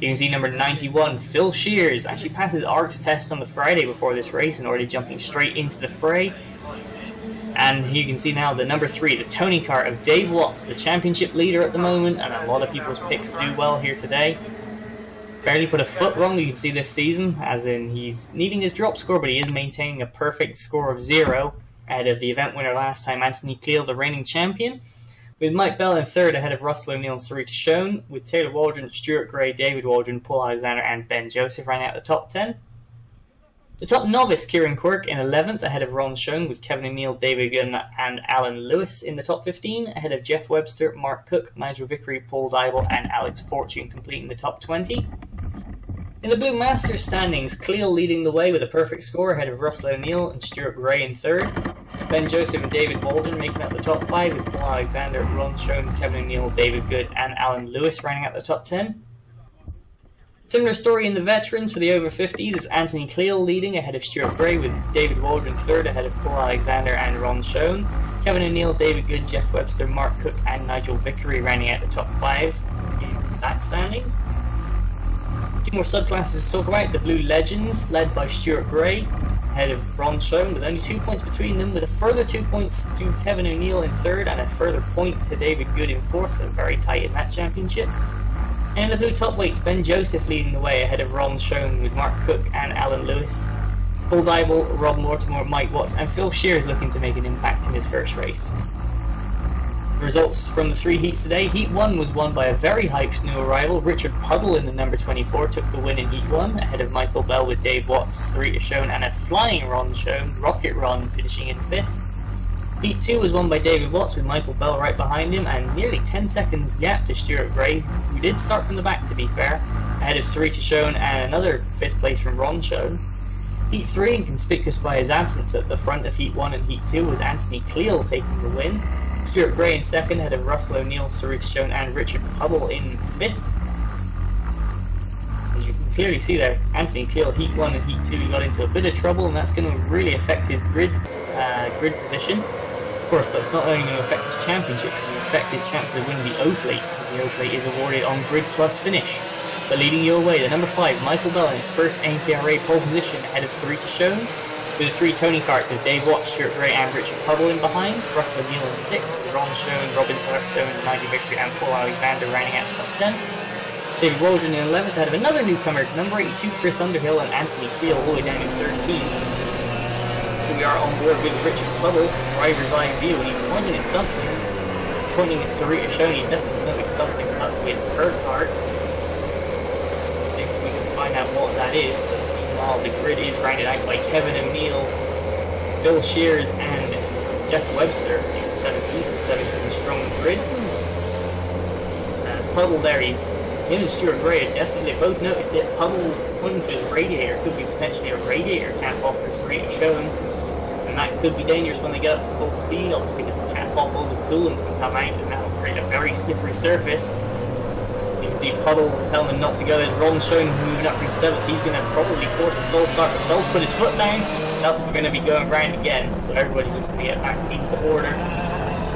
You can see number 91, Phil Shears, actually passes ARC's tests on the Friday before this race and already jumping straight into the fray. And you can see now the number 3, the Tony Kart of Dave Watts, the championship leader at the moment, and a lot of people's picks do well here today. barely put a foot wrong, you can see this season, as in he's needing his drop score, but he is maintaining a perfect score of 0 ahead of the event winner last time, Anthony Cleal, the reigning champion. With Mike Bell in third ahead of Russell O'Neill and Sarita Schoen, with Taylor Waldron, Stuart Gray, David Waldron, Paul Alexander and Ben Joseph running out the top 10. The top novice, Kieran Quirk, in 11th ahead of Ron Schoen, with Kevin O'Neill, David Gunn and Alan Lewis in the top 15, ahead of Jeff Webster, Mark Cook, Nigel Vickery, Paul Dybel and Alex Fortune completing the top 20. In the Blue Masters standings, Cleal leading the way with a perfect score ahead of Russell O'Neill and Stuart Gray in third. Ben Joseph and David Waldron making up the top 5, with Paul Alexander, Ron Schoen, Kevin O'Neill, David Good and Alan Lewis rounding out the top 10. Similar story in the veterans for the over 50s is Anthony Cleal leading ahead of Stuart Gray, with David Waldron third ahead of Paul Alexander and Ron Schoen. Kevin O'Neill, David Good, Jeff Webster, Mark Cook and Nigel Vickery rounding out the top 5 in that standings. Two more subclasses to talk about. The Blue Legends, led by Stuart Gray, ahead of Ron Schoen, with only 2 points between them, with a further 2 points to Kevin O'Neill in third, and a further point to David Good in fourth, so very tight in that championship. And in the Blue Top Weights, Ben Joseph leading the way ahead of Ron Schoen, with Mark Cook and Alan Lewis. Paul Dybel, Rob Mortimer, Mike Watts, and Phil Shears looking to make an impact in his first race. Results from the 3 heats today. Heat 1 was won by a very hyped new arrival. Richard Puddle in the number 24 took the win in Heat 1, ahead of Michael Bell with Dave Watts, Sarita Schoen and a flying Ron Schoen, Rocket Ron finishing in 5th. Heat 2 was won by David Watts with Michael Bell right behind him and nearly 10 seconds gap to Stuart Gray, who did start from the back to be fair, ahead of Sarita Schoen and another 5th place from Ron Schoen. Heat 3, and conspicuous by his absence at the front of Heat 1 and Heat 2, was Anthony Cleal taking the win. Stuart Gray in 2nd, ahead of Russell O'Neill, Sarita Schoen and Richard Puddle in 5th. As you can clearly see there, Anthony Cleal, Heat 1 and Heat 2, he got into a bit of trouble, and that's going to really affect his grid position. Of course, that's not only going to affect his championship, it's going to affect his chances of winning the O Plate, because the O Plate is awarded on grid plus finish. But leading you away, the number 5, Michael Bell in his first NKRA pole position ahead of Sarita Schoen, with the 3 Tony Karts of Dave Watts, Stuart Gray and Richard Puddle in behind, Russell O'Neill in 6th, Ron Schoen, Robin Stones, Nigel Vickery and Paul Alexander rounding out the top 10. David Waldron in 11th ahead of another newcomer, number 82 Chris Underhill and Anthony Cleal all the way down in 13th. We are on board with Richard Puddle, driver's eye view, and he's pointing at something. Pointing at Sarita Schoen, he's definitely noticed something's up with her cart. I think we can find out what that is, but meanwhile the grid is rounded out by Kevin O'Neill, Phil Shears and Jeff Webster in 17th strong grid. Puddle there, him and Stuart Gray definitely both noticed it. Puddle pointing to his radiator, could be potentially a radiator cap off for Sarita Schoen. And that could be dangerous when they get up to full speed. Obviously, if the cap off, all the coolant can come out, and that will create a very slippery surface. You can see Puddle telling them not to go. There's Ron Schoen moving up from 7th. He's going to probably force a full start, but Bell's put his foot down. Now we're going to be going round again, so everybody's just going to get back into order.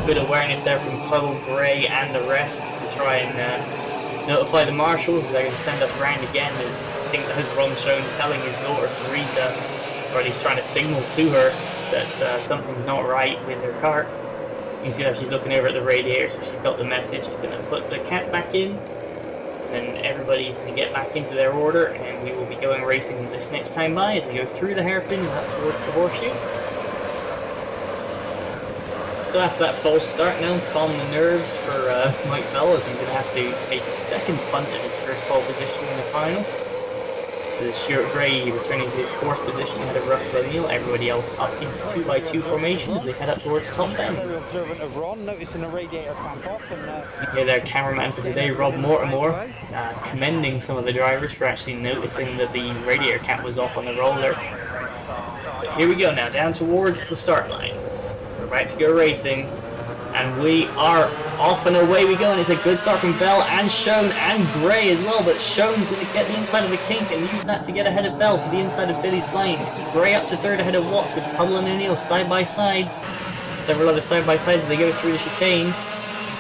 Good awareness there from Puddle, Gray, and the rest to try and notify the marshals. They're going to send us round again. As I think that has Ron Schoen telling his daughter Sarita, or at least trying to signal to her that something's not right with her cart. You can see that she's looking over at the radiator, so she's got the message. She's going to put the cap back in, and then everybody's going to get back into their order, and we will be going racing this next time by as they go through the hairpin and up towards the horseshoe. So after that false start now, calming the nerves for Mike Bell, as he's going to have to take a second punt at his first pole position in the final. With Stuart Gray returning to his 4th position ahead of Russell O'Neill, everybody else up into 2x2 formation as they head up towards top bend. Yeah, their cameraman for today, Rob Mortimer, commending some of the drivers for actually noticing that the radiator cap was off on the roller. But here we go now, down towards the start line. We're about to go racing, and we are off and away we go, and it's a good start from Bell and Schoen and Gray as well, but Schoen's going to get the inside of the kink and use that to get ahead of Bell to the inside of Billy's plane. Gray up to 3rd ahead of Watts with Puddle and O'Neill side by side. Several other side by sides as they go through the chicane.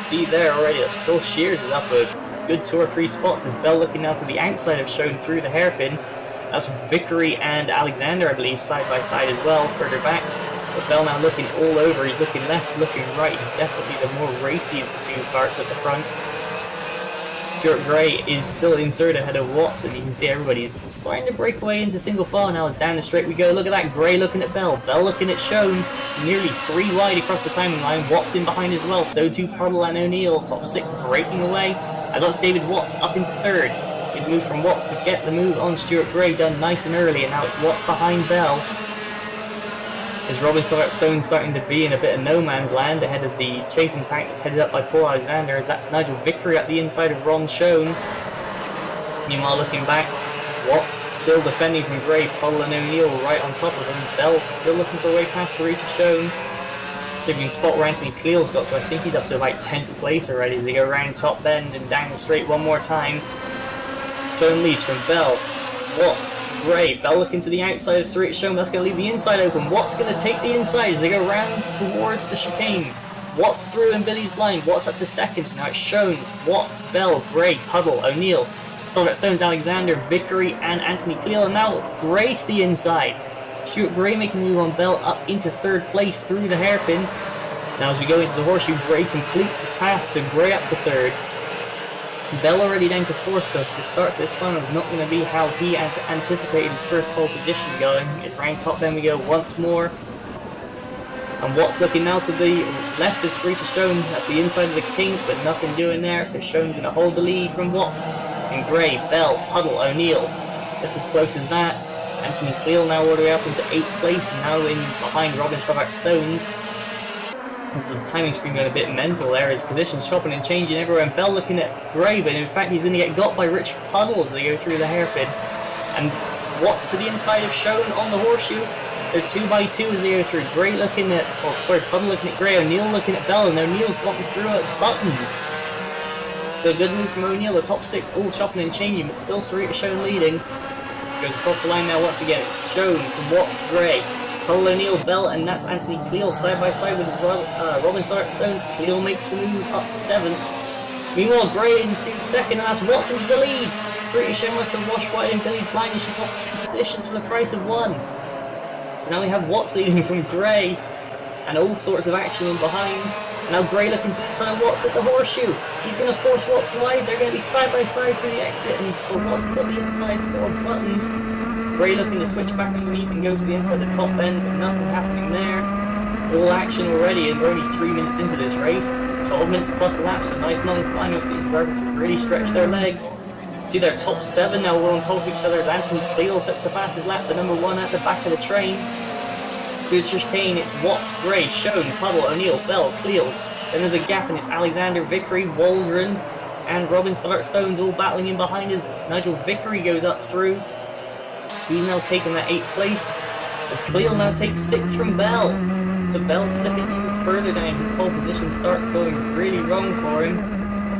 Deep there already, as Phil Shears is up a good 2 or 3 spots as Bell looking now to the outside of Schoen through the hairpin. That's Vickery and Alexander, I believe, side by side as well, further back. But Bell now looking all over, he's looking left, looking right, he's definitely the more racy of the 2 karts at the front. Stuart Gray is still in third ahead of Watson. You can see everybody's starting to break away into single file now as down the straight we go. Look at that, Gray looking at Bell, Bell looking at Schoen, nearly 3 wide across the timing line. Watson behind as well, so too Puddle and O'Neill, top 6 breaking away, as that's David Watts up into third. Good move from Watts to get the move on Stuart Gray done nice and early, and now it's Watts behind Bell. As Robin Stone starting to be in a bit of no man's land ahead of the chasing pack that's headed up by Paul Alexander, as that's Nigel Vickery at the inside of Ron Schoen. Meanwhile, looking back, Watts still defending from Gray, Puddle and O'Neill right on top of him. Bell still looking for a way past Sarita Schoen. So you can spot where Anthony Cleel's got, so I think he's up to about 10th place already as they go around top bend and down the straight one more time. Schoen leads from Bell, Watts, Gray, Bell looking to the outside of Sarita Schoen, that's going to leave the inside open. Watts going to take the inside as they go round towards the chicane. Watts through and Billy's blind, Watts up to second, so now it's Schoen, Watts, Bell, Gray, Puddle, O'Neill, Stolbert Stones, Alexander, Vickery and Anthony Cleel, and now Gray to the inside. Stuart Gray making a move on Bell up into third place through the hairpin. Now as we go into the horseshoe, Gray completes the pass, so Gray up to third. Bell already down to fourth, so the start to this final is not going to be how he anticipated his first pole position going. It's round top, then we go once more. And Watts looking now to the left of Sarita Schoen, that's the inside of the kink, but nothing doing there, so Schoen's going to hold the lead from Watts. And Gray, Bell, Puddle, O'Neill, just as close as that. Anthony Cleel now all the way up into 8th place, and now in behind Robin Stolbert Stones. As the timing screen going a bit mental there, his position's chopping and changing everywhere, and Bell looking at Gray, but in fact he's going to get got by Richard Puddle as they go through the hairpin. And Watts to the inside of Schoen on the horseshoe. They're 2x2 as they go through. Gray looking at, Puddle looking at Gray, O'Neill looking at Bell, and O'Neill's gotten through at Buttons. So a good move from O'Neill, the top 6 all chopping and changing, but still Sarita Schoen leading. Goes across the line now once again, it's Schoen from Watts, Gray, Puddle, O'Neill, Bell, and that's Anthony Cleel side by side with Robin Stolbert Stones. Cleel makes the move up to 7th. Meanwhile, Gray into 2nd, and that's Watts into the lead. Sarita Schoen must have washed wide in Billy's blind, and she's lost 2 positions for the price of 1. So now we have Watts leading from Gray, and all sorts of action in behind. And now Gray looking to the inside of Watts at the horseshoe. He's going to force Watts wide. They're going to be side by side through the exit, and Watts has got the inside 4 Buttons. Gray looking to switch back underneath and go to the inside the top end, but nothing happening there. All action already, and we're only 3 minutes into this race. 12 minutes plus laps, a nice long final for these drivers to really stretch their legs. See their top 7 now, we're on top of each other as Anthony Cleel sets the fastest lap, the number 1 at the back of the train. Through the chicane, it's Watts, Gray, Schoen, Puddle, O'Neill, Bell, Cleel. Then there's a gap, and it's Alexander, Vickery, Waldron, and Robin Stolbert Stones all battling in behind as Nigel Vickery goes up through. He's now taken that 8th place, as Cleel now takes 6th from Bell. So Bell slipping even further down, his pole position starts going really wrong for him.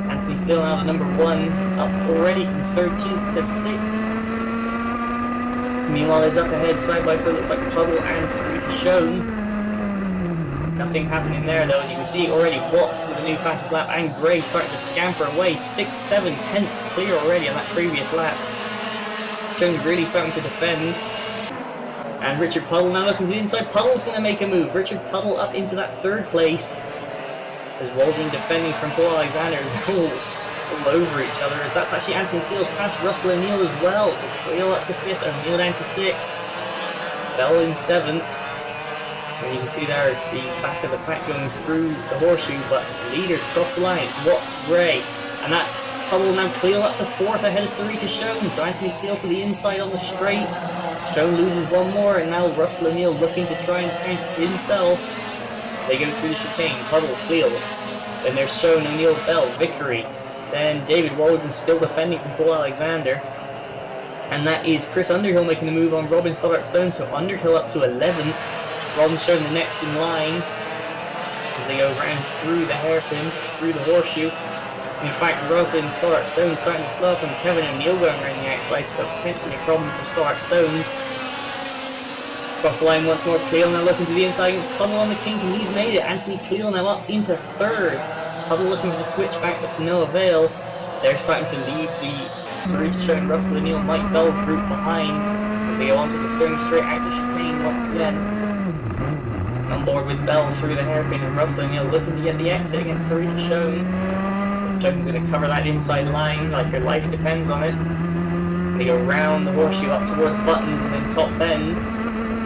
Anthony Cleel now at number 1, up already from 13th to 6th. Meanwhile, there's up ahead, side by side, looks like Puddle and Sarita Schoen. Nothing happening there though, as you can see already Watts with the new fastest lap, and Gray starting to scamper away, 6, 7 tenths clear already on that previous lap. Schoen really starting to defend. And Richard Puddle now looking to the inside. Puddle's going to make a move. Richard Puddle up into that 3rd place. As Waldron defending from Paul Alexander is all over each other, as that's actually Anthony Cleel's past Russell O'Neill as well. So Cleel up to 5th, O'Neill down to 6th. Bell in 7th. And you can see there the back of the pack going through the horseshoe, but leaders cross the lines. Watts, Gray, and that's Puddle now. Cleel up to 4th ahead of Sarita Schoen. So Anthony Cleel to the inside on the straight. Schoen loses 1 more, and now Russell O'Neill looking to try and count himself. They go through the chicane. Puddle, Cleel. Then there's Schoen, O'Neill, Bell, Vickery. Then David Waldron still defending from Paul Alexander. And that is Chris Underhill making the move on Robin Stolbert Stone. So Underhill up to 11th. Robin Schoen the next in line as they go round through the hairpin, through the horseshoe. In fact, Robin Stolbert Stone starting to slow up, and Kevin O'Neill going around the outside, so potentially a problem for Stolbert Stones. Across the line once more, Cleel now looking to the inside against Puddle on the kink, and he's made it. Anthony Cleel now up into 3rd. Puddle looking for the switch back, but to no avail. They're starting to leave the Sarita Schoen, Russell O'Neill, Mike Bell group behind as they go onto the stone straight out the chicane once again. On board with Bell through the hairpin, and Russell O'Neill looking to get the exit against Sarita Schoen. Jones going to cover that inside line like her life depends on it. They go round the horseshoe up towards Buttons and then top bend.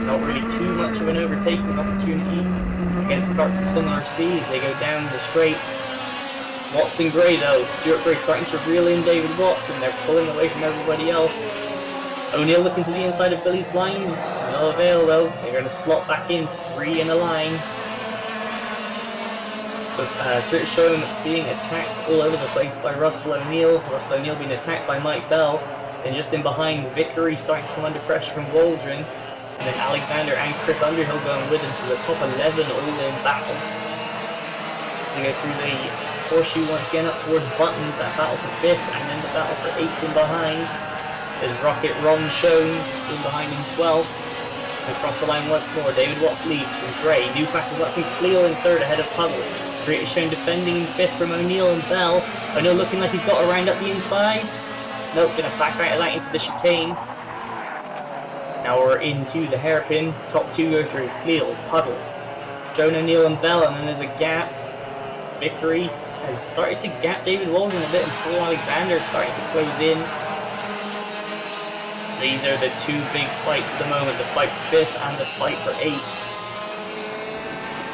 Not really too much of an overtaking opportunity against carts of similar speeds. They go down the straight. Watson Gray though, Stuart Gray starting to reel in David Watson. They're pulling away from everybody else. O'Neill looking to the inside of Billy's blind. No avail though. They're going to slot back in, 3 in a line. But Stuart showing being attacked all over the place by Russell O'Neill. Russell O'Neill being attacked by Mike Bell. And just in behind, Vickery starting to come under pressure from Waldron. And then Alexander and Chris Underhill going with him to the top 11 all-in battle. They go through the horseshoe once again up towards Buttons, that battle for 5th, and then the battle for 8th in behind. There's Rocket Ron shown, still behind in 12th. Across the line once more, David Watts leads from Gray. New fastest lap from Cleo in 3rd ahead of Puddle. Great shown defending in 5th from O'Neill and Bell. O'Neill looking like he's got a round up the inside. Nope, gonna back out of that into the chicane. Now we're into the hairpin. Top 2 go through Cleo, Puddle, Joan O'Neill and Bell, and then there's a gap. Vickery has started to gap David Waldron a bit, and Paul Alexander is starting to close in. These are the 2 big fights at the moment, the fight for 5th and the fight for 8th.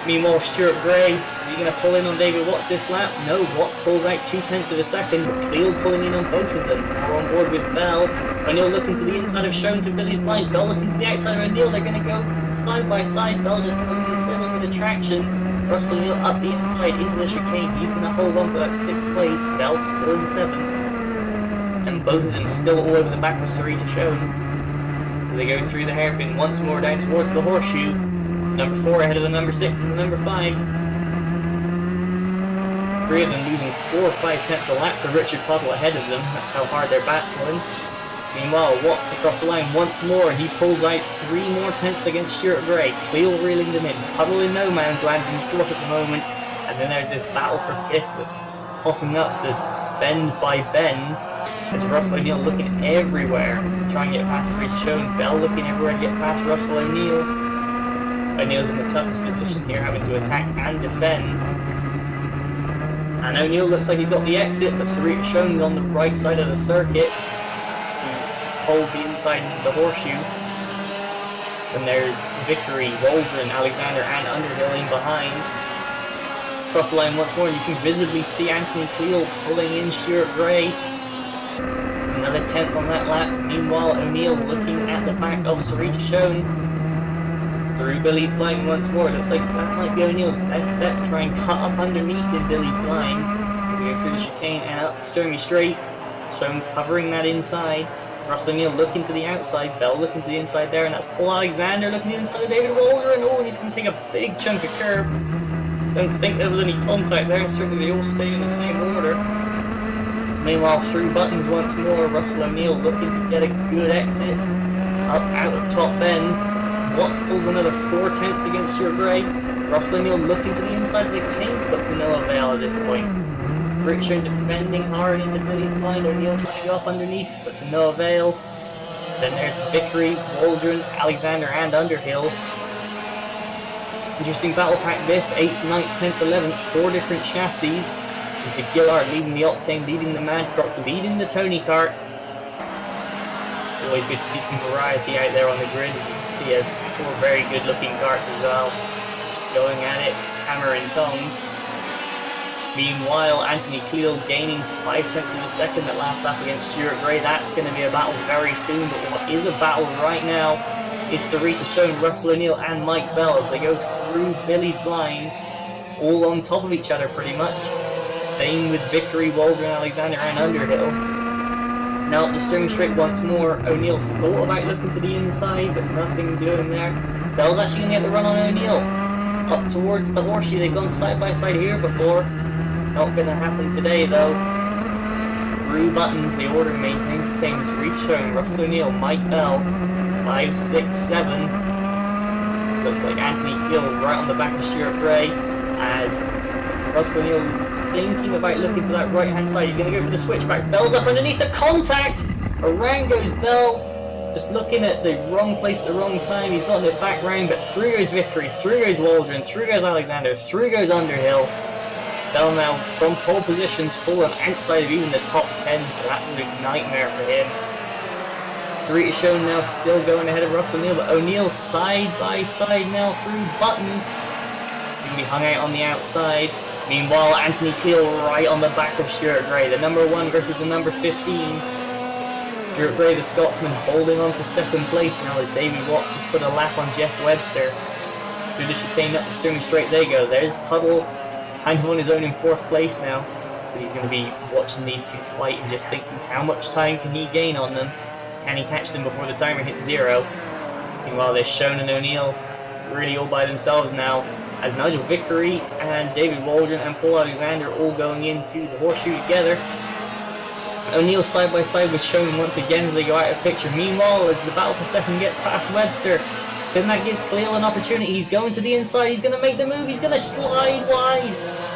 Meanwhile, Stuart Gray, is he going to pull in on David Watts this lap? No, Watts pulls out 0.2 of a second, but Cleo pulling in on both of them. We're on board with Bell. O'Neill looking to the inside of Shown to Billy's blind. Bell looking to the outside of O'Neill. They're going to go side by side. Bell's just going to lose a little bit of traction. Russell O'Neill up the inside into the chicane. He's going to hold on to that 6th place. Bell's still in 7th. And both of them still all over the back of Sarita Shown. As they go through the hairpin once more down towards the horseshoe. Number 4 ahead of the number 6 and the number 5. 3 of them losing 4 or 5 tenths a lap to Richard Puddle ahead of them. That's how hard they're battling. Meanwhile, Watts across the line once more, and he pulls out 3 more tenths against Stuart Gray. Cleo reeling them in. Puddle in no man's land in 4th at the moment. And then there's this battle for 5th that's hotting up the bend by bend. As Russell O'Neill looking everywhere to try and get past Rich Shown. Bell looking everywhere to get past Russell O'Neill. O'Neill's in the toughest position here, having to attack and defend. And O'Neill looks like he's got the exit, but Sarita Shown's on the right side of the circuit to hold the inside into the horseshoe. Then there's Vickery, Waldron, Alexander and Underhill in behind. Across the line once more, you can visibly see Anthony Cleo pulling in Stuart Gray. Another 10th on that lap. Meanwhile, O'Neill looking at the back of Sarita Shown. Through Billy's blind once more. Looks like that might be O'Neill's best bet to try and cut up underneath in Billy's blind. As they go through the chicane and out Sturmy Straight. Shown covering that inside. Russell O'Neill looking to the outside. Bell looking to the inside there. And that's Paul Alexander looking to the inside of David Waldron. Oh, and he's going to take a big chunk of curb. Don't think there was any contact there. Certainly they all stay in the same order. Meanwhile, through Buttons once more. Russell O'Neill looking to get a good exit. Up out of top bend. Watts pulls another 4 tenths against Stuart Gray. Russell O'Neill looking to the inside of the kink, but to no avail at this point. Richard defending hard into Billy's blind. O'Neill trying to go up underneath, but to no avail. Then there's Vickery, Waldron, Alexander and Underhill. Interesting battle pack this. 8th, 9th, 10th, 11th. 4 different chassis. With the Gillard leading the Octane, leading the Madcroft, leading the Tony Kart. Always good to see some variety out there on the grid. As you can see, there's 4 very good looking karts as well. Going at it, hammer and tongs. Meanwhile, Anthony Cleo gaining 5 tenths of a second that last lap against Stuart Gray. That's going to be a battle very soon, but what is a battle right now is Sarita Shown, Russell O'Neill and Mike Bell as they go through Billy's blind, all on top of each other pretty much. Same with Vickery, Waldron, Alexander and Underhill. Now up the string straight once more. O'Neill thought about looking to the inside, but nothing doing there. Bell's actually going to get the run on O'Neill. Up towards the horseshoe. They've gone side by side here before. Not going to happen today though. Through Buttons, the order maintains the same as Sarita Shown, Russell O'Neill, Mike Bell, 5, 6, 7. Looks like Anthony Cleo right on the back of Stuart Gray as Russell O'Neill thinking about looking to that right hand side. He's going to go for the switchback. Bell's up underneath the contact. Around goes Bell. Just looking at the wrong place at the wrong time. He's got in the back round, but through goes Vickery, through goes Waldron, through goes Alexander, through goes Underhill. Bell now from pole positions, fallen outside of even the top 10, so an absolute nightmare for him. Sarita Shown now still going ahead of Russell O'Neill, but O'Neill side by side now through buttons. He can be hung out on the outside. Meanwhile, Anthony Cleal right on the back of Stuart Gray, the number 1 versus the number 15. Stuart Gray, the Scotsman, holding on to second place now as Davey Watts has put a lap on Jeff Webster. Through the chicane up the Sturmy Straight they go. There's Puddle, kind of on his own in 4th place now. But he's going to be watching these two fight and just thinking how much time can he gain on them. Can he catch them before the timer hits 0? Meanwhile, there's Shown and O'Neill really all by themselves now, as Nigel Vickery and David Waldron and Paul Alexander all going into the horseshoe together. O'Neill side by side with Shown once again as they go out of picture. Meanwhile, as the battle for second gets past Webster, can that give Cleal an opportunity? He's going to the inside, he's going to make the move, he's going to slide wide.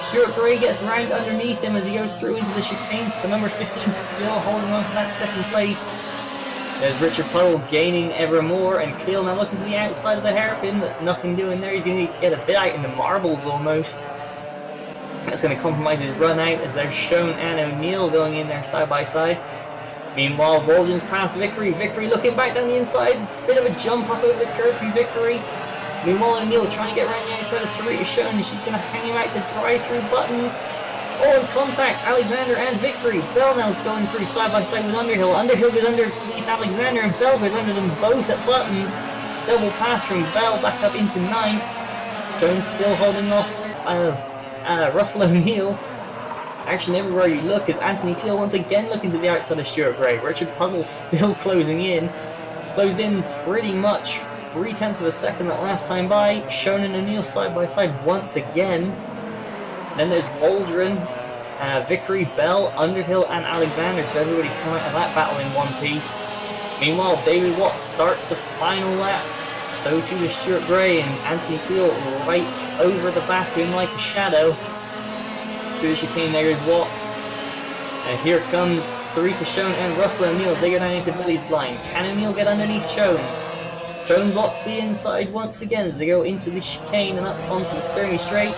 Stuart Gray gets round underneath him as he goes through into the chicane. The number 15 still holding on to that second place. There's Richard Puddle gaining ever more, and Cleal now looking to the outside of the hairpin, but nothing doing there. He's going to get a bit out in the marbles almost. That's going to compromise his run out as there's Shown and O'Neill going in there side by side. Meanwhile, Waldron's past Vickery. Vickery looking back down the inside. Bit of a jump up over the curb from Vickery. Meanwhile, O'Neill trying to get around the outside of Sarita Shown, and she's going to hang him out to drive through buttons. All in contact, Alexander and Vickery. Bell now going through side by side with Underhill. Underhill goes underneath Alexander, and Bell goes under them both at buttons. Double pass from Bell back up into 9th. Jones still holding off Russell O'Neill. Action everywhere you look as Anthony Cleal once again looking to the outside of Stuart Gray. Richard Puddle still closing in. Closed in pretty much 0.3 of a second that last time by. Shown and O'Neill side by side once again. Then there's Waldron, Vickery, Bell, Underhill and Alexander, so everybody's come out of that battle in one piece. Meanwhile, David Watts starts the final lap. So too does Stuart Gray, and Anthony Cleal right over the back in like a shadow. Through the chicane there is Watts. And here comes Sarita Shown and Russell O'Neill as they go down into Billy's blind. Can O'Neill get underneath Shown? Shown blocks the inside once again as they go into the chicane and up onto the Sturmy Straight.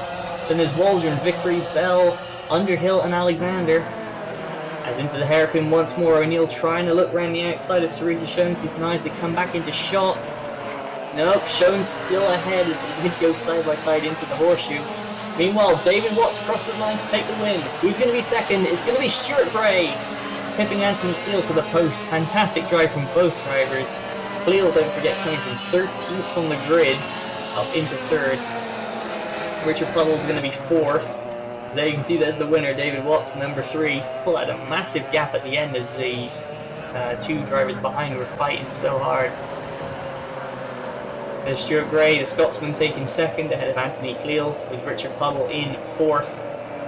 Then there's Waldron, Vickery, Bell, Underhill and Alexander. As into the hairpin once more, O'Neill trying to look around the outside of Sarita Shown, keeping eyes to come back into shot. Nope, Shown still ahead as they did go side by side into the horseshoe. Meanwhile, David Watts crosses the line to take the win. Who's going to be second? It's going to be Stuart Gray, pipping Anthony Cleal to the post. Fantastic drive from both drivers. Cleal, don't forget, coming from 13th on the grid up into 3rd. Richard Puddle's going to be 4th. There you can see there's the winner, David Watts, number 3. Pull out a massive gap at the end as the two drivers behind were fighting so hard. There's Stuart Gray, the Scotsman, taking 2nd ahead of Anthony Cleal, with Richard Puddle in 4th.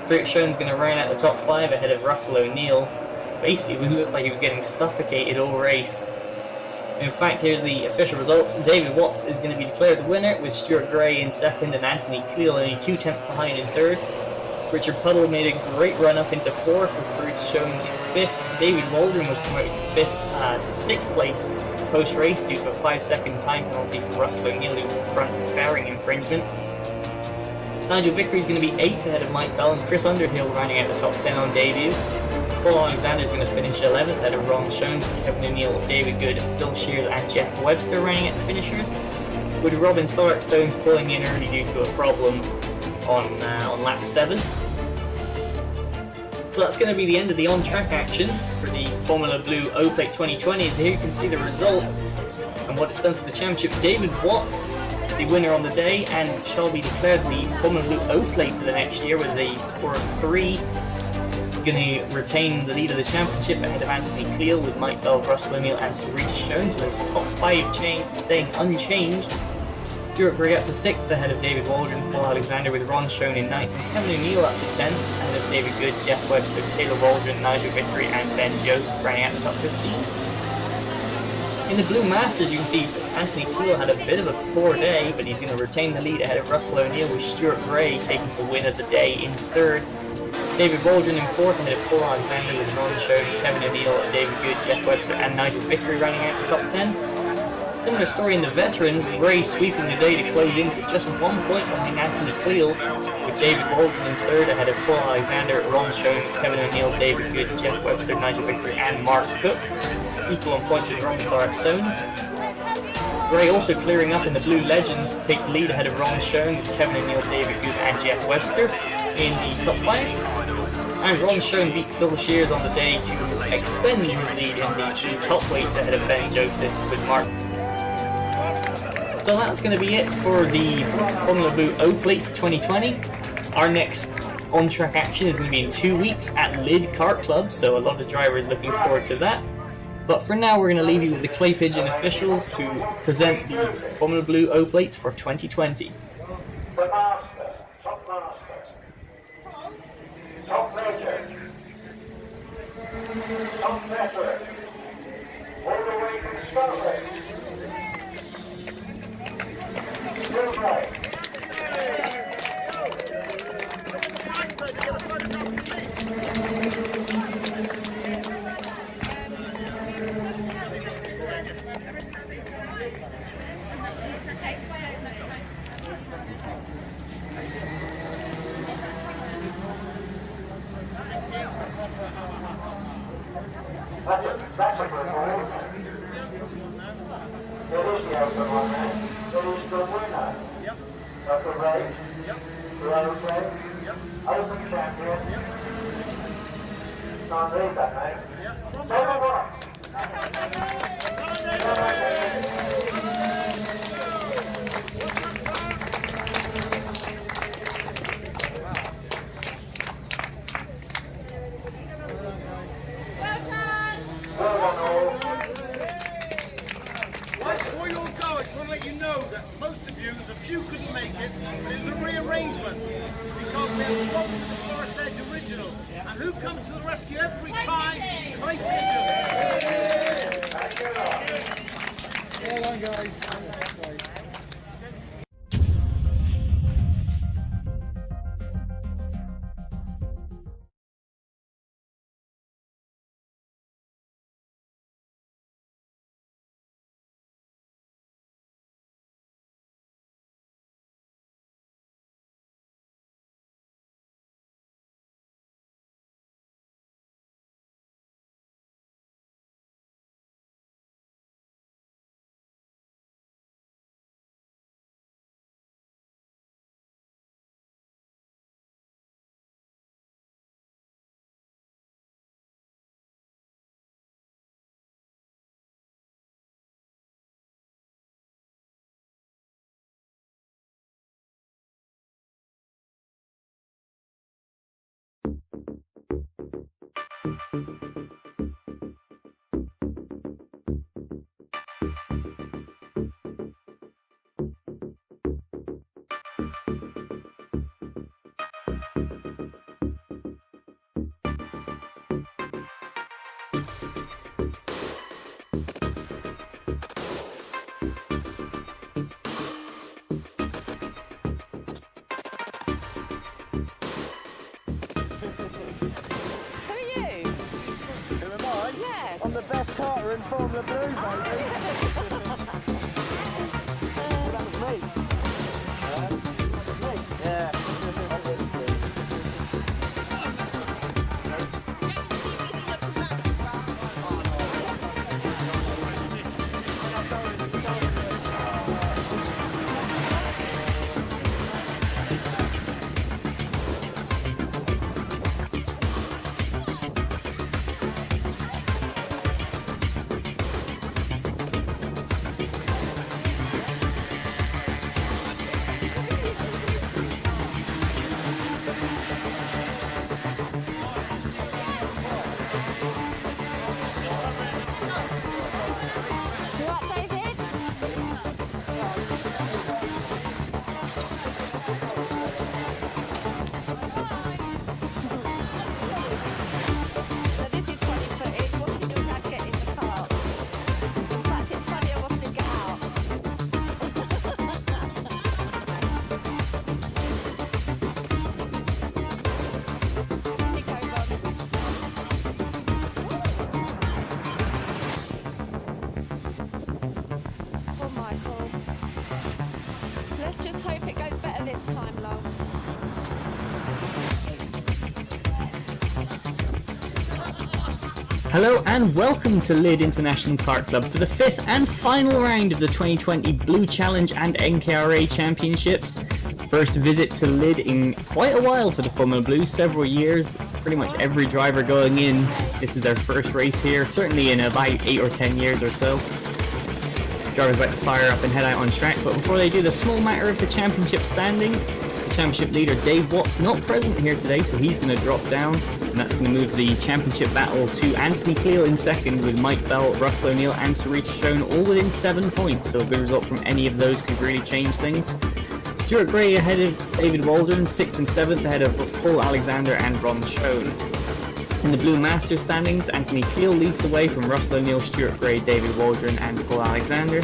Stuart Shown's going to round out the top 5 ahead of Russell O'Neill. Basically, it looked like he was getting suffocated all race. In fact, here's the official results. David Watts is going to be declared the winner, with Stuart Gray in 2nd and Anthony Cleal only 0.2 behind in 3rd. Richard Puddle made a great run up into 4th, with Sarita Shown in 5th. David Waldron was promoted to 6th place post-race due to a 5-second time penalty from Russell O'Neill who was front bearing infringement. Nigel Vickery is going to be 8th ahead of Mike Bell, and Chris Underhill rounding out the top 10 on debut. Paul Alexander is going to finish 11th ahead of Ron Shown, Kevin O'Neill, David Good, Phil Shears and Jeff Webster running at the finishers, with Robin Starkstones pulling in early due to a problem on lap 7. So that's going to be the end of the on-track action for the Formula Blue O-Plate 2020. As here you can see the results and what it's done to the championship. David Watts, the winner on the day, and shall be declared the Formula Blue O-Plate for the next year with a score of 3. Going to retain the lead of the championship ahead of Anthony Cleal, with Mike Bell, Russell O'Neill and Sarita Shown. So those top 5 staying unchanged. Stuart Gray up to 6th ahead of David Waldron, Paul Alexander with Ron Shown in 9th, and Kevin O'Neill up to 10th ahead of David Good, Jeff Webster, Taylor Waldron, Nigel Vickery and Ben Joseph running out the top 15. In the Blue Masters you can see Anthony Cleal had a bit of a poor day, but he's going to retain the lead ahead of Russell O'Neill, with Stuart Gray taking the win of the day in 3rd. David Waldron in 4th ahead of Paul Alexander with Ron Shown, Kevin O'Neill, David Good, Jeff Webster and Nigel Vickery running out the top 10. Similar story in the veterans, Ray sweeping the day to close into just 1 point behind Anthony Cleal, with David Whilton in third ahead of Paul Alexander, Ron Shone, Kevin O'Neill, David Good, Jeff Webster, Nigel Vickery and Mark Cook, equal on points with Ron Star at Stones. Ray also clearing up in the Blue Legends to take the lead ahead of Ron Shone with Kevin O'Neill, David Good and Jeff Webster in the top 5. And Ron Shone beat Phil Shears on the day to extend his lead in the top weights ahead of Ben Joseph with Mark. So that's going to be it for the Formula Blue O Plate for 2020. Our next on-track action is going to be in 2 weeks at Lid Kart Club, so a lot of drivers looking forward to that. But for now, we're going to leave you with the Clay Pigeon officials to present the Formula Blue O Plates for 2020. Top measure. Top measure. All the way from Scotland. Silver. That's a good ball. There is the open one there. There is the winner of the race. The open champion. Can't read that, mate. Number 1. Before you all go, I just want to let you know that most of you, there's a few couldn't make it, but it was a rearrangement because we had problems with the Forestedge original. And who comes to the rescue every time? Clay Pigeon. Well done, guys. I'm the best karter in Formula Blue, baby. That was me. Yeah. Michael. Let's just hope it goes better this time, love. Hello and welcome to Lid International Kart Club for the 5th and final round of the 2020 Blue Challenge and NKRA Championships. First visit to Lid in quite a while for the Formula Blue, several years. Pretty much every driver going in, this is their first race here, certainly in about 8 or 10 years or so. Drivers about to fire up and head out on track, but before they do, the small matter of the championship standings. The championship leader Dave Watts not present here today, so he's going to drop down, and that's going to move the championship battle to Anthony Cleal in second, with Mike Bell, Russell O'Neill and Sarita Schoen all within 7 points, so a good result from any of those could really change things. Stuart Gray ahead of David Waldron, 6th and 7th ahead of Paul Alexander and Ron Schoen. In the Blue Masters standings, Anthony Cleal leads the way from Russell O'Neill, Stuart Gray, David Waldron and Paul Alexander.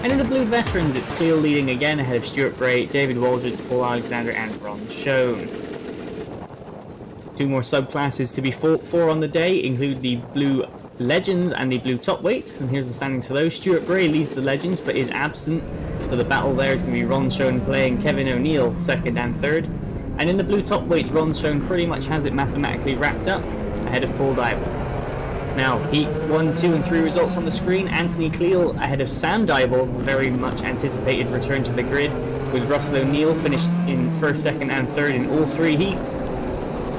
And in the Blue Veterans, it's Cleal leading again ahead of Stuart Gray, David Waldron, Paul Alexander and Ron Schoen. 2 more subclasses to be fought for on the day include the Blue Legends and the Blue Top Weights, and here's the standings for those. Stuart Gray leads the Legends but is absent, so the battle there is going to be Ron Schoen playing Kevin O'Neill 2nd and 3rd. And in the Blue Top Weights, Ron Schoen pretty much has it mathematically wrapped up ahead of Paul Dybel. Now, Heat 1, 2 and 3 results on the screen. Anthony Cleal ahead of Sam Dybel, very much anticipated return to the grid, with Russell O'Neill finished in 1st, 2nd and 3rd in all 3 heats,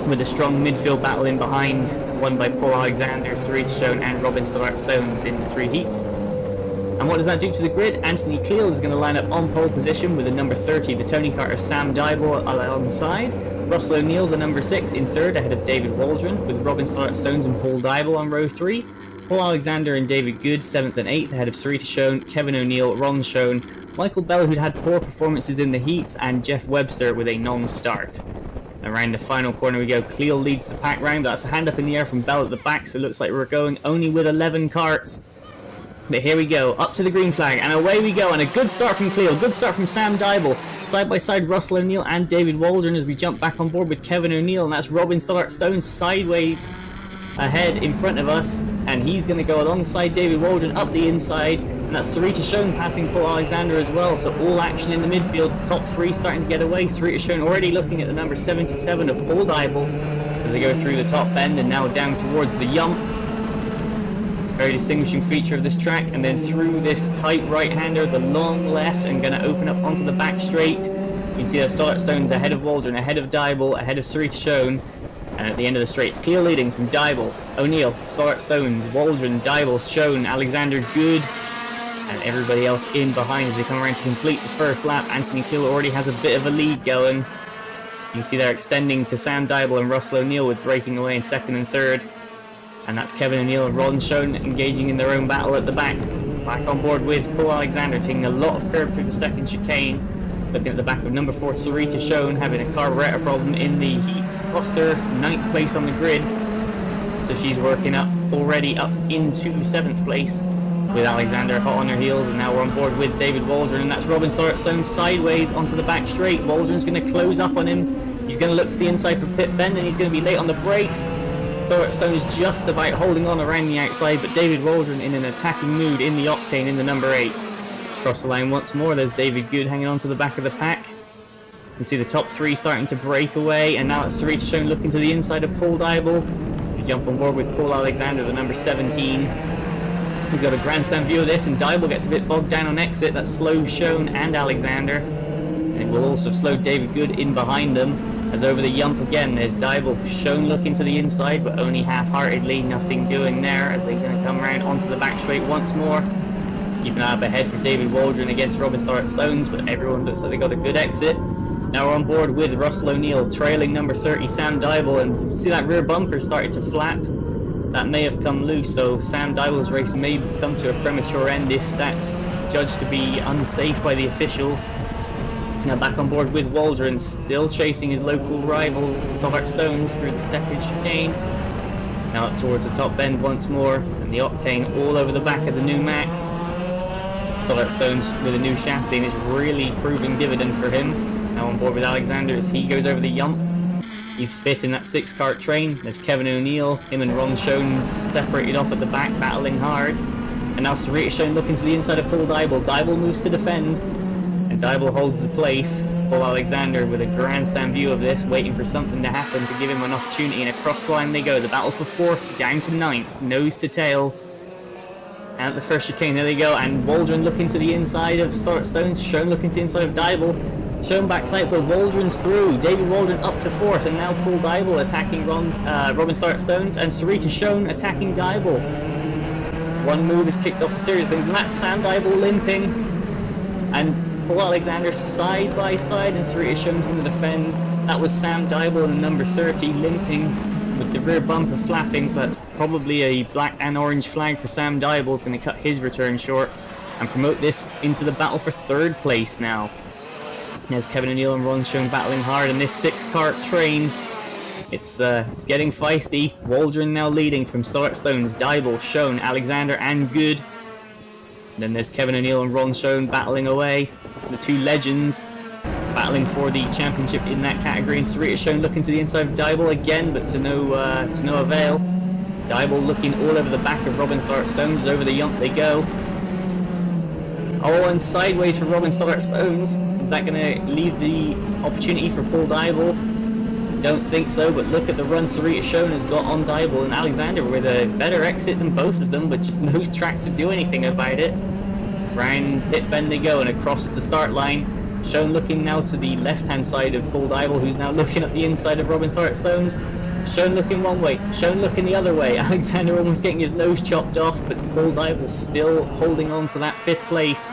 with a strong midfield battle in behind, won by Paul Alexander, Sarita Schoen and Robin Stones in the 3 heats. And what does that do to the grid? Anthony Cleal is going to line up on pole position with the number 30, the Tony Carter Sam Dybel alongside. Russell O'Neill, the number 6, in 3rd ahead of David Waldron, with Robin Stones and Paul Dybel on row 3. Paul Alexander and David Good, 7th and 8th ahead of Sarita Schoen, Kevin O'Neill, Ron Schoen, Michael Bell, who'd had poor performances in the heats, and Jeff Webster with a non-start. Around the final corner we go. Cleal leads the pack round. That's a hand up in the air from Bell at the back, so it looks like we're going only with 11 carts. But here we go, up to the green flag, and away we go, and a good start from Cleal, good start from Sam Dybel. Side by side, Russell O'Neill and David Waldron as we jump back on board with Kevin O'Neill, and that's Robin Stones sideways ahead in front of us, and he's going to go alongside David Waldron up the inside, and that's Sarita Schoen passing Paul Alexander as well, so all action in the midfield, the top 3 starting to get away. Sarita Schoen already looking at the number 77 of Paul Dybel as they go through the top bend and now down towards the Yump. Very distinguishing feature of this track, and then through this tight right-hander, the long left, and going to open up onto the back straight. You can see those Stones ahead of Waldron, ahead of Dybel, ahead of Sarita Schoen, and at the end of the straight, it's Cleal leading from Dybel, O'Neill, Stones, Waldron, Dybel, Schoen, Alexander, Good, and everybody else in behind as they come around to complete the first lap. Anthony Cleal already has a bit of a lead going. You can see they're extending to Sam Dybel and Russell O'Neill with breaking away in 2nd and 3rd. And that's Kevin O'Neill and Ron Schoen engaging in their own battle at the back. Back on board with Paul Alexander, taking a lot of curb through the 2nd chicane. Looking at the back of number 4, Sarita Schoen, having a carburetor problem in the heats. Lost her 9th place on the grid. So she's working up already up into 7th place with Alexander hot on her heels. And now we're on board with David Waldron, and that's Robin Stones sideways onto the back straight. Waldron's going to close up on him. He's going to look to the inside for pit bend, and he's going to be late on the brakes. Stone is just about holding on around the outside, but David Waldron in an attacking mood in the Octane in the number 8. Across the line once more, there's David Good hanging on to the back of the pack. You can see the top 3 starting to break away, and now it's Sarita Schoen looking to the inside of Paul Dybel. We jump on board with Paul Alexander, the number 17. He's got a grandstand view of this, and Dybel gets a bit bogged down on exit. That slows Schoen and Alexander, and it will also slow David Good in behind them. As over the Yump again, there's Dybel, Schoen looking to the inside, but only half-heartedly, nothing doing there, as they're going to come around onto the back straight once more. Keeping up ahead for David Waldron against Robin Stones, but everyone looks like they got a good exit. Now we're on board with Russell O'Neill, trailing number 30, Sam Dybel, and you can see that rear bumper started to flap. That may have come loose, so Sam Dybel's race may come to a premature end if that's judged to be unsafe by the officials. Now back on board with Waldron, still chasing his local rival Stones through the 2nd chicane. Now up towards the top bend once more, and the Octane all over the back of the new Mac. Stones with a new chassis, and it's really proving dividend for him. Now on board with Alexander as he goes over the Yump. He's 5th in that 6-cart train. There's Kevin O'Neill, him and Ron Schoen separated off at the back, battling hard. And now Sarita Schoen looking to the inside of Paul Dybel. Dybel moves to defend, and Dybel holds the place. Paul Alexander with a grandstand view of this, waiting for something to happen to give him an opportunity, and across the line they go. The battle for 4th, down to 9th, nose to tail. And at the first chicane, there they go, and Waldron looking to the inside of Stones, Schoen looking to the inside of Dybel. Schoen backside, but Waldron's through. David Waldron up to 4th, and now Paul Dybel attacking Robin Stones, and Sarita Schoen attacking Dybel. One move has kicked off a series of things, and that's Sam Dybel limping. And Paul Alexander side by side, and Sarita Schoen's going to defend. That was Sam Dybel in number 30 limping with the rear bumper flapping, so that's probably a black and orange flag for Sam Dybel. It's going to cut his return short and promote this into the battle for 3rd place now. There's Kevin O'Neill and Ron Schoen battling hard, and this 6-cart train, it's getting feisty. Waldron now leading from Stones, Dybel, Schoen, Alexander and Good. And then there's Kevin O'Neill and Ron Schoen battling away. The two legends battling for the championship in that category. And Sarita Schoen looking to the inside of Dybel again, but to no avail. Dybel looking all over the back of Robin Stones. Over the yump they go. Oh, and sideways for Robin Stones. Is that going to leave the opportunity for Paul Dybel? Don't think so, but look at the run Sarita Schoen has got on Dybel, and Alexander with a better exit than both of them, but just no track to do anything about it. Round pit bend they go, and across the start line. Schoen looking now to the left-hand side of Paul Dybel, who's now looking at the inside of Robin Stones. Schoen looking one way, Schoen looking the other way. Alexander almost getting his nose chopped off, but Paul Dybel still holding on to that 5th place.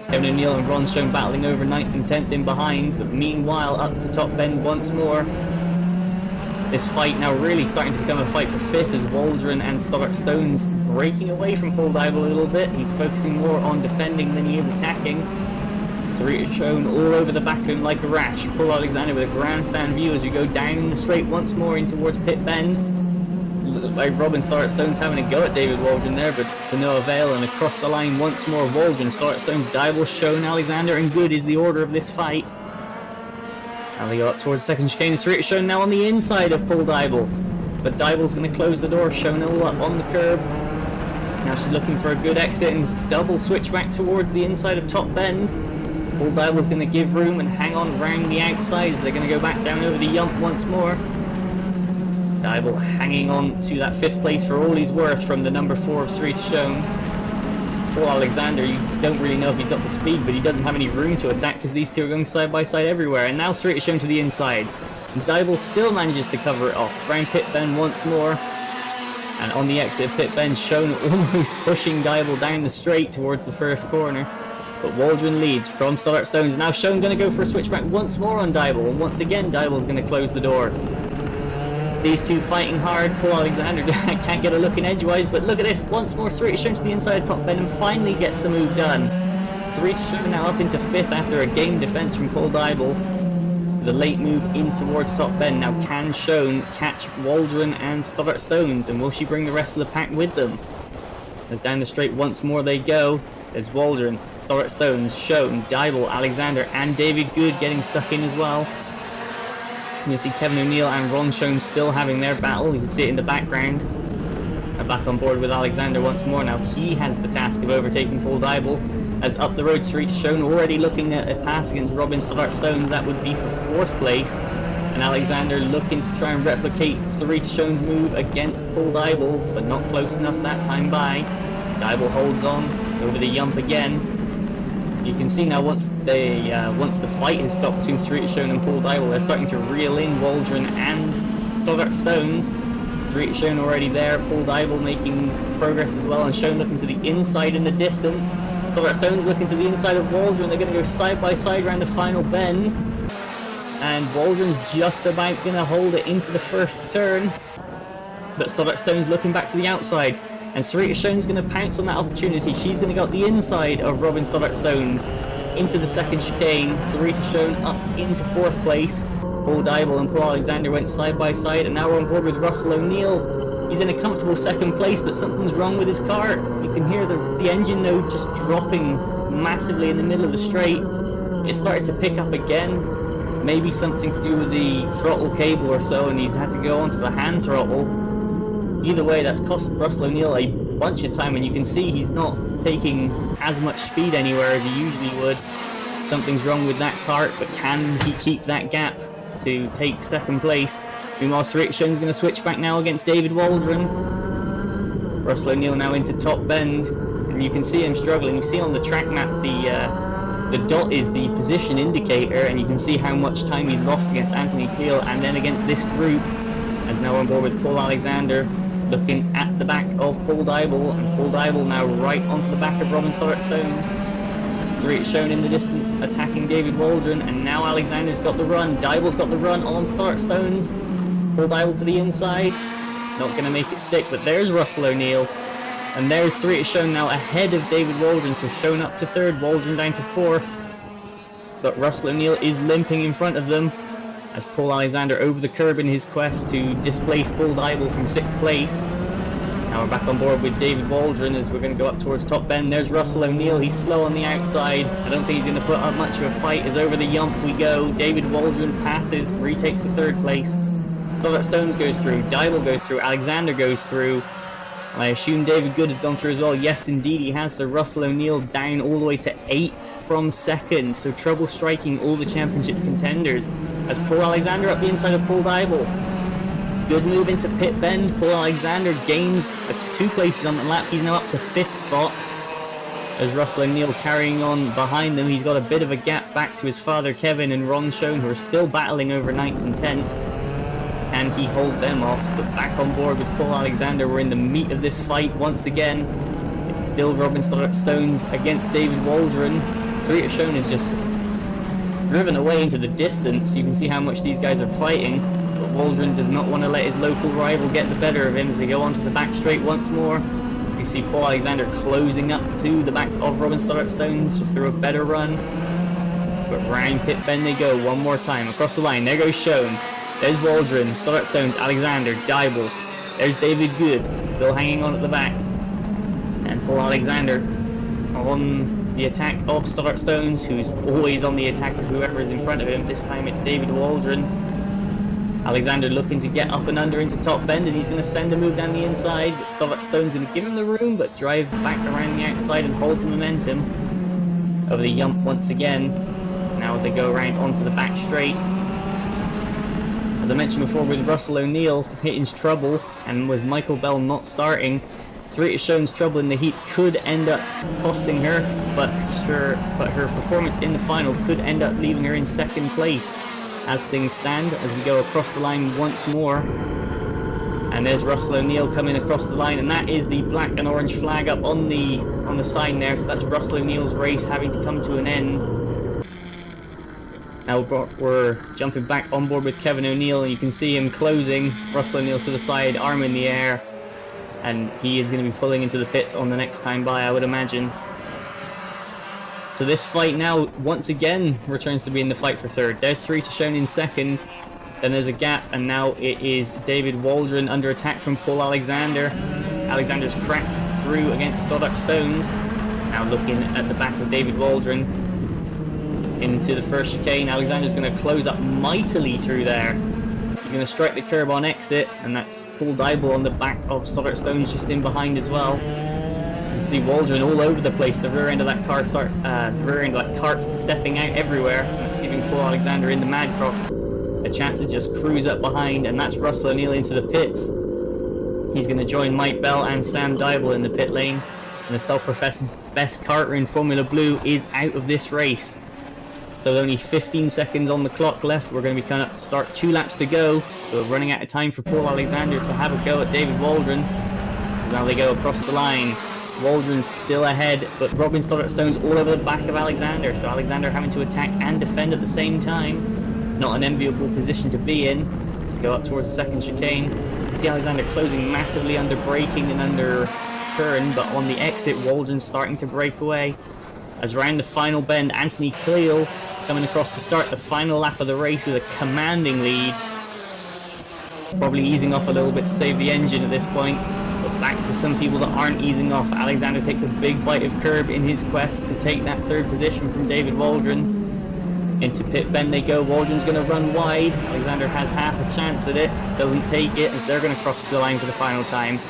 Kevin O'Neill and Ron Schoen battling over 9th and 10th in behind, but meanwhile up to top bend once more. This fight now really starting to become a fight for 5th as Waldron and Stones breaking away from Paul Dybel a little bit. He's focusing more on defending than he is attacking. Sarita Schoen all over the back of him like a rash. Paul Alexander with a grandstand view as we go down in the straight once more in towards pit bend. Looked like Robin Stones having a go at David Waldron there, but to no avail, and across the line once more Waldron, Stones, Dybel, Schoen, Alexander and Good is the order of this fight. And they go up towards the 2nd chicane. Sarita Schoen now on the inside of Paul Dybel, but Dybel's going to close the door. Schoen all up on the curb. Now she's looking for a good exit and double switch back towards the inside of top bend. Paul Dybel's going to give room and hang on round the outside as they're going to go back down over the yump once more. Dybel hanging on to that 5th place for all he's worth from the number 4 of Sarita Schoen. Paul Alexander, you don't really know if he's got the speed, but he doesn't have any room to attack because these two are going side by side everywhere. And now Sarita Schoen to the inside. And Dybel still manages to cover it off. Round pit bend once more. And on the exit of pit bend, Schoen almost pushing Dybel down the straight towards the first corner. But Waldron leads from Stones. Now Schoen going to go for a switchback once more on Dybel. And once again, Dybel's going to close the door. These two fighting hard. Paul Alexander can't get a look in edgewise, but look at this. Once more, Sarita Schoen to the inside of top bend and finally gets the move done. Sarita Schoen now up into 5th after a game defense from Paul Dybel. The late move in towards top bend. Now can Schoen catch Waldron and Stones, and will she bring the rest of the pack with them? As down the straight once more they go. There's Waldron, Stones, Schoen, Dybel, Alexander and David Good getting stuck in as well. You can see Kevin O'Neill and Ron Schoen still having their battle. You can see it in the background. And back on board with Alexander once more. Now he has the task of overtaking Paul Dybel. As up the road, Sarita Schoen already looking at a pass against Robin Stones. That would be for 4th place. And Alexander looking to try and replicate Sarita Schoen's move against Paul Dybel, but not close enough that time by. Dybel holds on over the yump again. You can see now once the fight has stopped between Sarita Schoen and Paul Dybel, they're starting to reel in Waldron and Stones. Sarita Schoen already there, Paul Dybel making progress as well, and Schoen looking to the inside in the distance. Stones looking to the inside of Waldron. They're going to go side by side around the final bend. And Waldron's just about going to hold it into the first turn. But Stone's looking back to the outside. And Sarita Schoen's going to pounce on that opportunity. She's going to go up the inside of Robin Stones into the 2nd chicane. Sarita Schoen up into 4th place. Paul Dybel and Paul Alexander went side by side, and now we're on board with Russell O'Neill. He's in a comfortable 2nd place, but something's wrong with his car. You can hear the engine node just dropping massively in the middle of the straight. It started to pick up again. Maybe something to do with the throttle cable or so, and he's had to go onto the hand throttle. Either way, that's cost Russell O'Neill a bunch of time, and you can see he's not taking as much speed anywhere as he usually would. Something's wrong with that kart, but can he keep that gap to take second place? Meanwhile, Rissington's going to switch back now against David Waldron. Russell O'Neill now into top bend, and you can see him struggling. You see on the track map the dot is the position indicator, and you can see how much time he's lost against Anthony Teal and then against this group, as now on board with Paul Alexander, looking at the back of Paul Dybel, and Paul Dybel now right onto the back of Robin Stoddart-Stones. Three shown in the distance, attacking David Waldron, and now Alexander's got the run. Dybel's got the run on Stoddart-Stones. Paul Dybel to the inside, not going to make it stick, but there's Russell O'Neill. And there's Three shown now ahead of David Waldron, so shown up to third, Waldron down to fourth. But Russell O'Neill is limping in front of them, as Paul Alexander over the curb in his quest to displace Paul Dybel from 6th place. Now we're back on board with David Waldron as we're going to go up towards top bend. There's Russell O'Neill, he's slow on the outside. I don't think he's going to put up much of a fight as over the yump we go. David Waldron passes, retakes the 3rd place. Stoddart-Stones goes through, Dybel goes through, Alexander goes through. I assume David Good has gone through as well. Yes, indeed he has. So Russell O'Neill down all the way to 8th from 2nd. So trouble striking all the championship contenders. As Paul Alexander up the inside of Paul Dybel. Good move into pit bend. Paul Alexander gains 2 places on the lap. He's now up to 5th spot. As Russell O'Neill carrying on behind them. He's got a bit of a gap back to his father Kevin and Ron Schoen, who are still battling over 9th and 10th. Can he hold them off? But back on board with Paul Alexander. We're in the meat of this fight once again. Still Robin Stoddart-Stones against David Waldron. Rissington is just driven away into the distance. You can see how much these guys are fighting. But Waldron does not want to let his local rival get the better of him as they go onto the back straight once more. You see Paul Alexander closing up to the back of Robin Stoddart-Stones just through a better run. But round pit bend they go one more time. Across the line, there goes Schoen. There's Waldron, Stoddart-Stones, Alexander, Dybel. There's David Good, still hanging on at the back. And Paul Alexander on the attack of Stoddart-Stones, who's always on the attack of whoever is in front of him. This time it's David Waldron. Alexander looking to get up and under into top bend, and he's going to send a move down the inside. But Stoddart-Stones going to give him the room, but drive back around the outside and hold the momentum. Over the yump once again. Now they go around onto the back straight. As I mentioned before, with Russell O'Neill hitting trouble, and with Michael Bell not starting, Rissington's trouble in the heats could end up costing her, but her performance in the final could end up leaving her in 2nd place as things stand, as we go across the line once more. And there's Russell O'Neill coming across the line, and that is the black and orange flag up on the sign there, so that's Russell O'Neill's race having to come to an end. Now we're jumping back on board with Kevin O'Neill, and you can see him closing. Russell O'Neill to the side, arm in the air, and he is going to be pulling into the pits on the next time by, I would imagine. So this fight now, once again, returns to be in the fight for 3rd. There's Rissington in 2nd, then there's a gap, and now it is David Waldron under attack from Paul Alexander. Alexander's cracked through against Stoddart-Stones. Now looking at the back of David Waldron. Into the first chicane, Alexander's going to close up mightily through there. He's going to strike the curb on exit, and that's Paul Dybel on the back of Stoddart-Stones just in behind as well. You can see Waldron all over the place. The rear end of that cart stepping out everywhere. And that's giving Paul Alexander in the mad crop a chance to just cruise up behind, and that's Russell O'Neill into the pits. He's going to join Mike Bell and Sam Dybel in the pit lane, and the self-professed best karter in Formula Blue is out of this race. So with only 15 seconds on the clock left, we're going to be coming up to start 2 laps to go. So running out of time for Paul Alexander to have a go at David Waldron. Now they go across the line. Waldron's still ahead, but Robin Stoddart-Stones all over the back of Alexander. So Alexander having to attack and defend at the same time. Not an enviable position to be in. Let's go up towards the 2nd chicane. You see Alexander closing massively under braking and under turn, but on the exit, Waldron's starting to break away. As around the final bend, Anthony Cleel coming across to start the final lap of the race with a commanding lead. Probably easing off a little bit to save the engine at this point, but back to some people that aren't easing off. Alexander takes a big bite of curb in his quest to take that 3rd position from David Waldron. Into pit bend they go. Waldron's going to run wide. Alexander has half a chance at it, doesn't take it, as they're going to cross the line for the final time.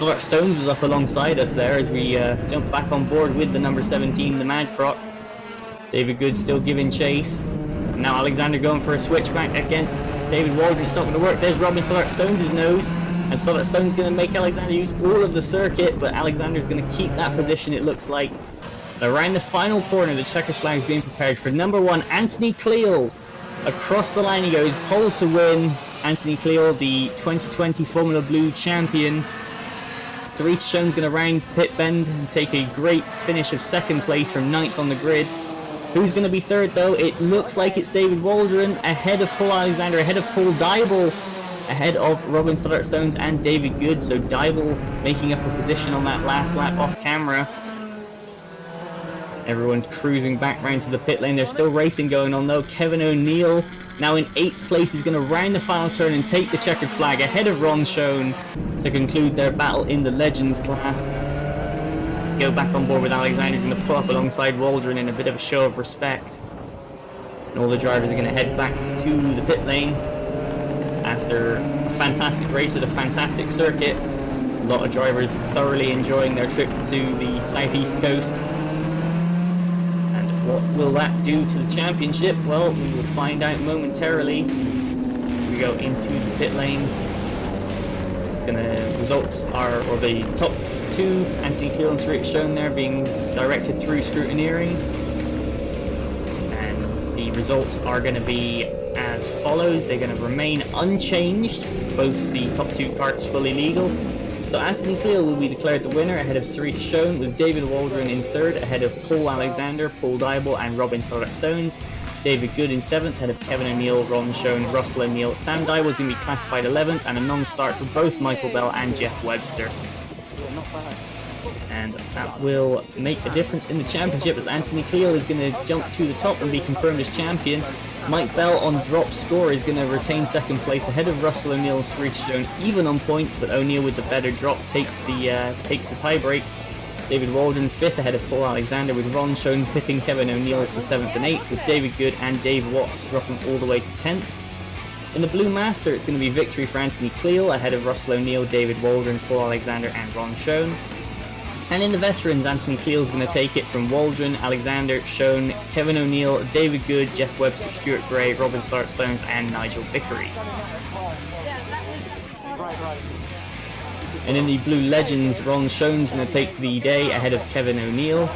Robin Stones was up alongside us there as we jump back on board with the number 17, the Mad Croc. David Good still giving chase. And now Alexander going for a switchback against David Waldron. It's not going to work. There's Robin Stones' nose. And Stone's going to make Alexander use all of the circuit, but Alexander's going to keep that position, it looks like. Around the final corner, the checker flag is being prepared for number 1, Anthony Cleal. Across the line he goes, pole to win. Anthony Cleal, the 2020 Formula Blue champion. Dorita Schoen's going to round pit bend and take a great finish of second place from 9th on the grid. Who's going to be third though? It looks like it's David Waldron, ahead of Paul Alexander, ahead of Paul Dybel, ahead of Robin Stones and David Good. So Dybel making up a position on that last lap off camera. Everyone cruising back round to the pit lane. There's still racing going on though. Kevin O'Neill now in 8th place is going to round the final turn and take the checkered flag ahead of Ron Schoen to conclude their battle in the Legends class. Go back on board with Alexander. He's going to pull up alongside Waldron in a bit of a show of respect. And all the drivers are going to head back to the pit lane after a fantastic race at a fantastic circuit. A lot of drivers thoroughly enjoying their trip to the southeast coast. And what will that do to the championship? Well, we will find out momentarily as we go into the pit lane. The results are, or the top 2, Anthony Cleal and Stuart Schoen there, being directed through scrutineering. And the results are going to be as follows. They're going to remain unchanged, both the top 2 carts fully legal. So Anthony Cleal will be declared the winner ahead of Sarita Schoen, with David Waldron in 3rd ahead of Paul Alexander, Paul Dybel and Robin Stones. David Good in 7th ahead of Kevin O'Neill, Ron Schoen, Russell O'Neill. Sam Dye was going to be classified 11th, and a non-start for both Michael Bell and Jeff Webster. And that will make a difference in the championship as Anthony Cleal is going to jump to the top and be confirmed as champion. Mike Bell on drop score is going to retain 2nd place ahead of Russell O'Neill and Sarita Schoen, even on points, but O'Neill with the better drop takes the tie-break. David Waldron 5th ahead of Paul Alexander, with Ron Schoen pipping Kevin O'Neill to 7th and 8th, with David Good and Dave Watts dropping all the way to 10th. In the Blue Master, it's going to be victory for Anthony Cleal ahead of Russell O'Neill, David Waldron, Paul Alexander and Ron Schoen. And in the Veterans, Anthony Cleal is going to take it from Waldron, Alexander, Schoen, Kevin O'Neill, David Good, Jeff Webster, Stuart Gray, Robin Stones and Nigel Vickery. And in the Blue Legends, Ron Schoen's going to take the day ahead of Kevin O'Neill.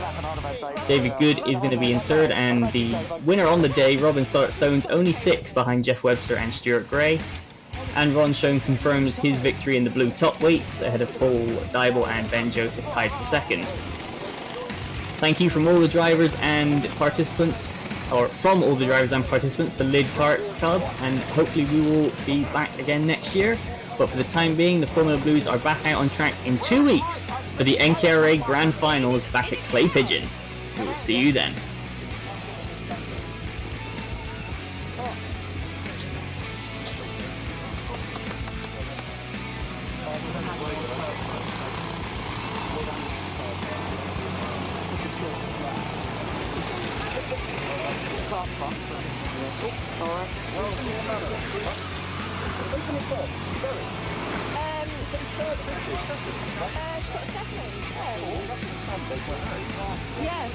David Good is going to be in 3rd, and the winner on the day, Robin Stones, only 6th behind Jeff Webster and Stuart Gray. And Ron Schoen confirms his victory in the Blue top weights ahead of Paul Dybel and Ben Joseph tied for 2nd. Thank you from all the drivers and participants, or from all the drivers and participants, to Lid Kart Club, and hopefully we will be back again next year. But for the time being, the Formula Blues are back out on track in 2 weeks for the NKRA Grand Finals back at Clay Pigeon. We will see you then. Yes.